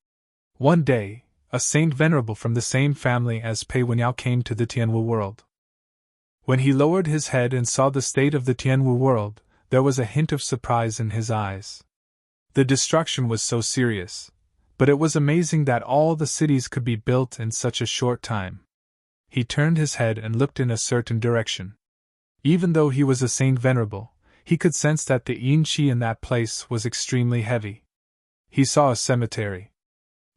One day, a saint venerable from the same family as Pei Wenyao came to the Tianwu world. When he lowered his head and saw the state of the Tianwu world, there was a hint of surprise in his eyes. The destruction was so serious, but it was amazing that all the cities could be built in such a short time. He turned his head and looked in a certain direction. Even though he was a saint venerable, he could sense that the yin qi in that place was extremely heavy. He saw a cemetery.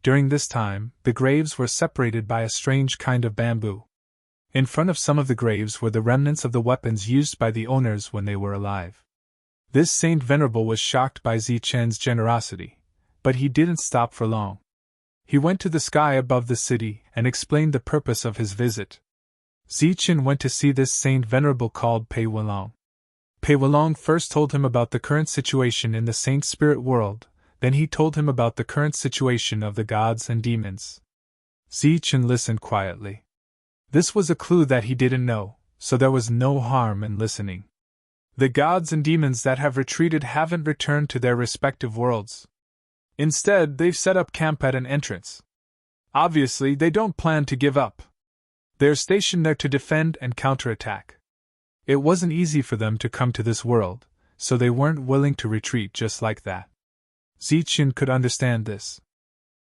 During this time, the graves were separated by a strange kind of bamboo. In front of some of the graves were the remnants of the weapons used by the owners when they were alive. This saint venerable was shocked by Zichen's generosity, but he didn't stop for long. He went to the sky above the city and explained the purpose of his visit. Zichen went to see this saint venerable called Pei Wulong. Pei Wulong first told him about the current situation in the saint spirit world, then he told him about the current situation of the gods and demons. Zichen listened quietly. This was a clue that he didn't know, so there was no harm in listening. The gods and demons that have retreated haven't returned to their respective worlds. Instead, they've set up camp at an entrance. Obviously, they don't plan to give up. They're stationed there to defend and counterattack. It wasn't easy for them to come to this world, so they weren't willing to retreat just like that. Zichen could understand this.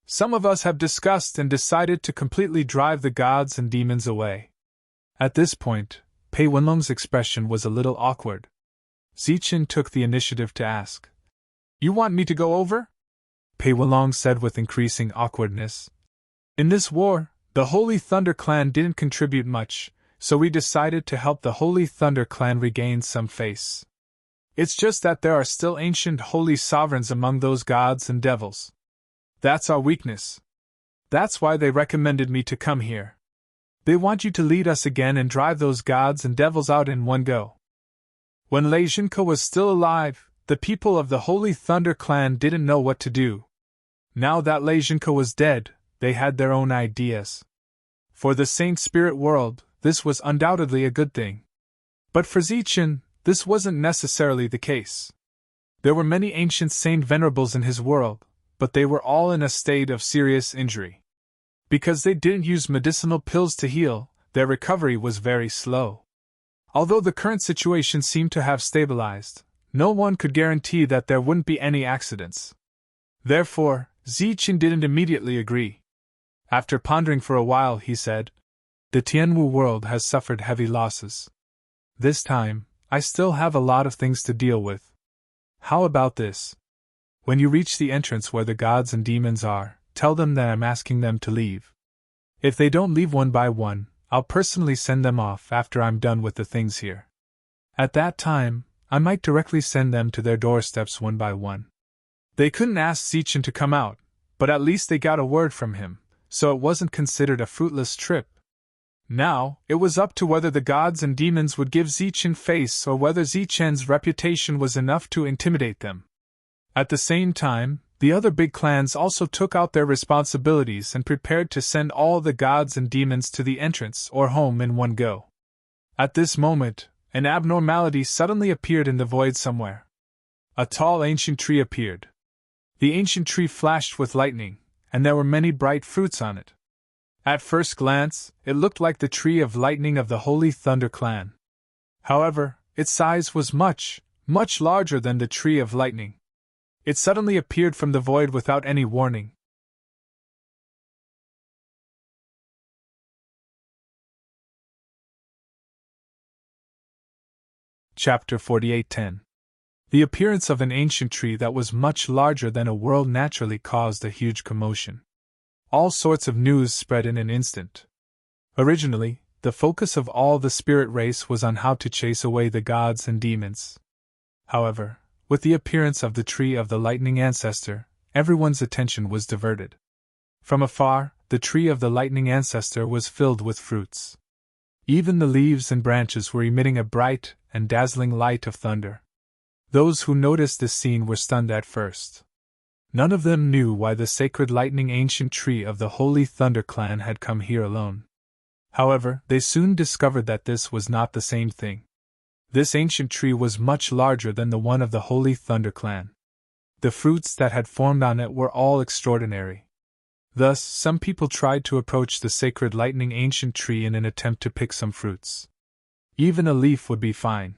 Some of us have discussed and decided to completely drive the gods and demons away. At this point, Pei Wenlong's expression was a little awkward. Zichen took the initiative to ask, "You want me to go over?" Pei Wenlong said with increasing awkwardness. "In this war, the Holy Thunder Clan didn't contribute much, so we decided to help the Holy Thunder Clan regain some face. It's just that there are still ancient holy sovereigns among those gods and devils. That's our weakness. That's why they recommended me to come here. They want you to lead us again and drive those gods and devils out in one go." When Lei Jinke was still alive, the people of the Holy Thunder Clan didn't know what to do. Now that Lei Jinke was dead, they had their own ideas. For the Saint Spirit world, this was undoubtedly a good thing. But for Zichen, this wasn't necessarily the case. There were many ancient saint venerables in his world, but they were all in a state of serious injury. Because they didn't use medicinal pills to heal, their recovery was very slow. Although the current situation seemed to have stabilized, no one could guarantee that there wouldn't be any accidents. Therefore, Zichen didn't immediately agree. After pondering for a while, he said, "The Tianwu world has suffered heavy losses. This time, I still have a lot of things to deal with. How about this? When you reach the entrance where the gods and demons are, tell them that I'm asking them to leave. If they don't leave one by one, I'll personally send them off after I'm done with the things here. At that time, I might directly send them to their doorsteps one by one." They couldn't ask Zichen to come out, but at least they got a word from him, so it wasn't considered a fruitless trip. Now, it was up to whether the gods and demons would give Zichen face or whether Zichen's reputation was enough to intimidate them. At the same time, the other big clans also took out their responsibilities and prepared to send all the gods and demons to the entrance or home in one go. At this moment, an abnormality suddenly appeared in the void somewhere. A tall ancient tree appeared. The ancient tree flashed with lightning, and there were many bright fruits on it. At first glance, it looked like the tree of lightning of the Holy Thunder Clan. However, its size was much, much larger than the tree of lightning. It suddenly appeared from the void without any warning. Chapter 48:10. The appearance of an ancient tree that was much larger than a world naturally caused a huge commotion. All sorts of news spread in an instant. Originally, the focus of all the spirit race was on how to chase away the gods and demons. However, with the appearance of the tree of the lightning ancestor, everyone's attention was diverted. From afar, the tree of the lightning ancestor was filled with fruits. Even the leaves and branches were emitting a bright and dazzling light of thunder. Those who noticed this scene were stunned at first. None of them knew why the sacred lightning ancient tree of the Holy Thunder clan had come here alone. However, they soon discovered that this was not the same thing. This ancient tree was much larger than the one of the Holy Thunder clan. The fruits that had formed on it were all extraordinary. Thus, some people tried to approach the sacred lightning ancient tree in an attempt to pick some fruits. Even a leaf would be fine.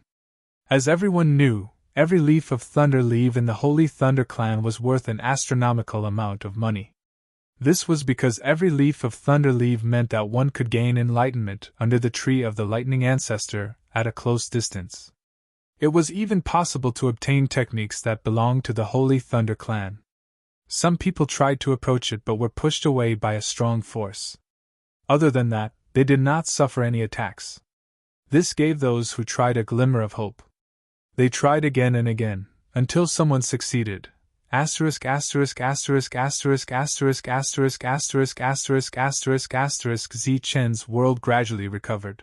As everyone knew, every leaf of thunder leaf in the Holy Thunder clan was worth an astronomical amount of money. This was because every leaf of thunder leaf meant that one could gain enlightenment under the tree of the lightning ancestor at a close distance. It was even possible to obtain techniques that belonged to the Holy Thunder clan. Some people tried to approach it but were pushed away by a strong force. Other than that, they did not suffer any attacks. This gave those who tried a glimmer of hope. They tried again and again, until someone succeeded. Asterisk asterisk asterisk asterisk asterisk asterisk asterisk asterisk asterisk asterisk Zichen's world gradually recovered.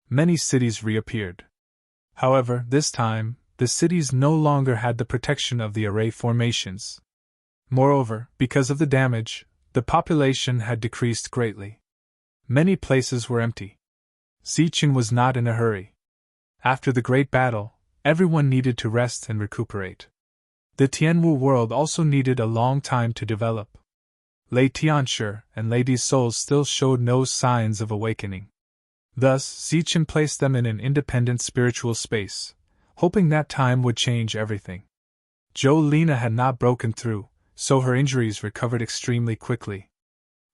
Many cities reappeared. However, this time, the cities no longer had the protection of the array formations. Moreover, because of the damage, the population had decreased greatly. Many places were empty. Zichen was not in a hurry. After the great battle, everyone needed to rest and recuperate. The Tianwu world also needed a long time to develop. Lei Tianshi and Lady Soul still showed no signs of awakening. Thus, Zichen placed them in an independent spiritual space, hoping that time would change everything. Jolena had not broken through, so her injuries recovered extremely quickly.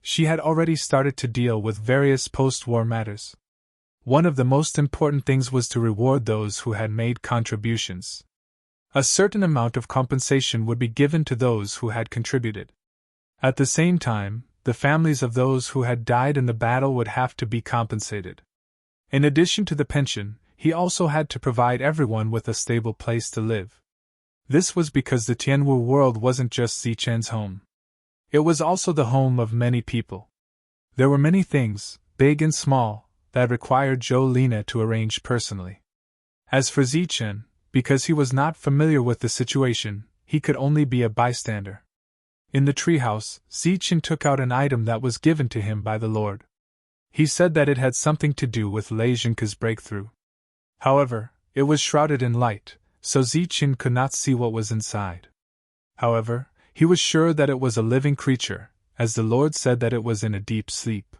She had already started to deal with various post-war matters. One of the most important things was to reward those who had made contributions. A certain amount of compensation would be given to those who had contributed. At the same time, the families of those who had died in the battle would have to be compensated. In addition to the pension, he also had to provide everyone with a stable place to live. This was because the Tianwu world wasn't just Zichen's home. It was also the home of many people. There were many things, big and small, that required Jolena to arrange personally. As for Zichen, because he was not familiar with the situation, he could only be a bystander. In the treehouse, Zichen took out an item that was given to him by the Lord. He said that it had something to do with Lei Jinke's breakthrough. However, it was shrouded in light, so Zichen could not see what was inside. However, he was sure that it was a living creature, as the Lord said that it was in a deep sleep.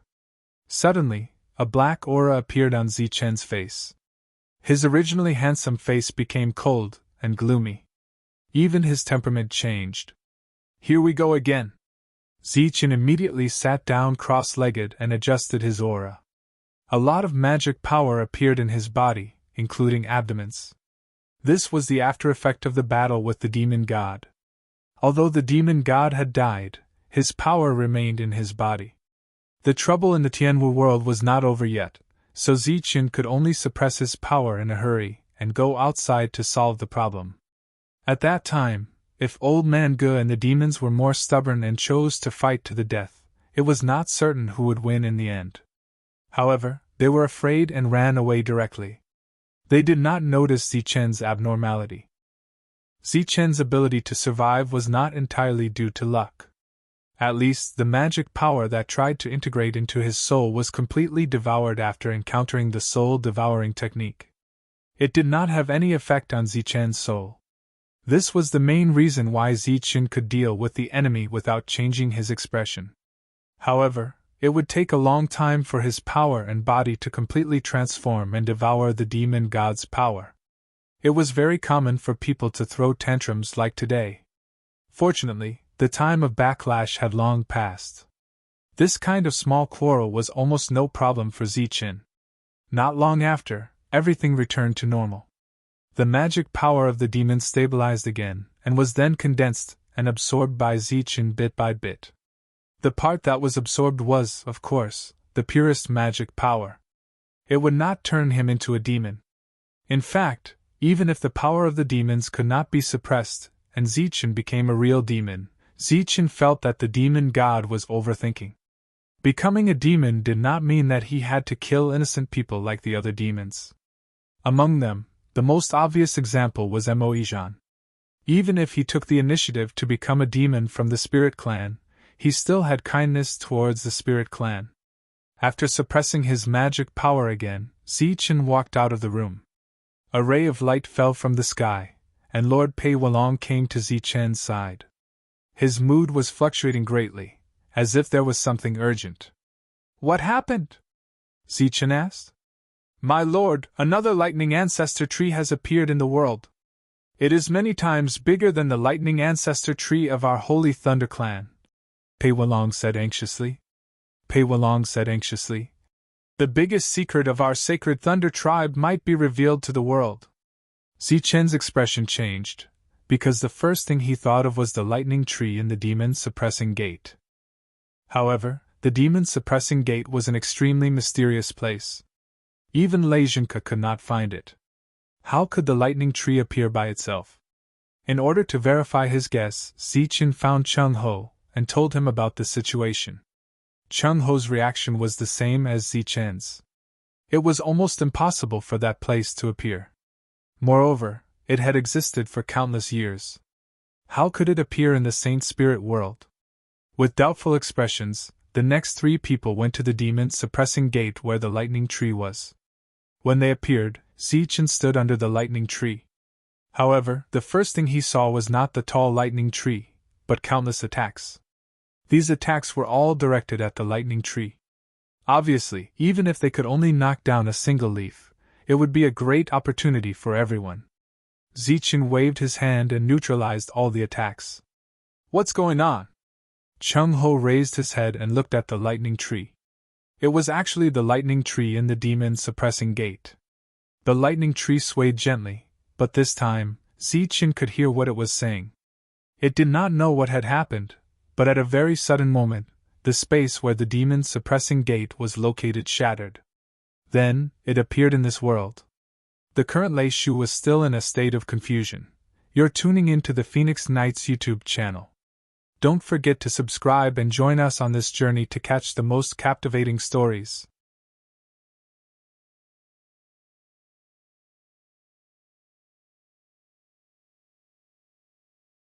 Suddenly, a black aura appeared on Zichen's face. His originally handsome face became cold and gloomy. Even his temperament changed. Here we go again. Zichen immediately sat down cross-legged and adjusted his aura. A lot of magic power appeared in his body, including abdomens. This was the after-effect of the battle with the demon god. Although the demon god had died, his power remained in his body. The trouble in the Tianwu world was not over yet, so Zichen could only suppress his power in a hurry and go outside to solve the problem. At that time, if Old Man Ge and the demons were more stubborn and chose to fight to the death, it was not certain who would win in the end. However, they were afraid and ran away directly. They did not notice Zichen's abnormality. Zichen's ability to survive was not entirely due to luck. At least, the magic power that tried to integrate into his soul was completely devoured after encountering the soul-devouring technique. It did not have any effect on Zichen's soul. This was the main reason why Zichen could deal with the enemy without changing his expression. However, it would take a long time for his power and body to completely transform and devour the demon god's power. It was very common for people to throw tantrums like today. Fortunately, the time of backlash had long passed. This kind of small quarrel was almost no problem for Zichen. Not long after, everything returned to normal. The magic power of the demon stabilized again, and was then condensed and absorbed by Zichen bit by bit. The part that was absorbed was, of course, the purest magic power. It would not turn him into a demon. In fact, even if the power of the demons could not be suppressed, and Zichen became a real demon, Zichen felt that the demon god was overthinking. Becoming a demon did not mean that he had to kill innocent people like the other demons. Among them, the most obvious example was Emoijan. Even if he took the initiative to become a demon from the Spirit Clan, he still had kindness towards the Spirit Clan. After suppressing his magic power again, Zichen walked out of the room. A ray of light fell from the sky, and Lord Pei Wulong came to Zichen's side. His mood was fluctuating greatly, as if there was something urgent. "What happened?" Zichen asked. "My lord, another lightning ancestor tree has appeared in the world. It is many times bigger than the lightning ancestor tree of our holy Thunder clan," Pei Wulong said anxiously. "The biggest secret of our sacred Thunder tribe might be revealed to the world." Zichen's expression changed, because the first thing he thought of was the lightning tree in the demon-suppressing gate. However, the demon-suppressing gate was an extremely mysterious place. Even Lei Zhenke could not find it. How could the lightning tree appear by itself? In order to verify his guess, Zichen found Chung Ho and told him about the situation. Chung Ho's reaction was the same as Zichen's. It was almost impossible for that place to appear. Moreover, it had existed for countless years. How could it appear in the Saint Spirit world? With doubtful expressions, the next three people went to the demon-suppressing gate where the lightning tree was. When they appeared, Zichen stood under the lightning tree. However, the first thing he saw was not the tall lightning tree, but countless attacks. These attacks were all directed at the lightning tree. Obviously, even if they could only knock down a single leaf, it would be a great opportunity for everyone. Zichen waved his hand and neutralized all the attacks. "What's going on?" Chung Ho raised his head and looked at the lightning tree. It was actually the lightning tree in the demon-suppressing gate. The lightning tree swayed gently, but this time, Zichen could hear what it was saying. It did not know what had happened, but at a very sudden moment, the space where the demon-suppressing gate was located shattered. Then, it appeared in this world. The current Lei Shu was still in a state of confusion. You're tuning into the Phoenix Knights YouTube channel. Don't forget to subscribe and join us on this journey to catch the most captivating stories.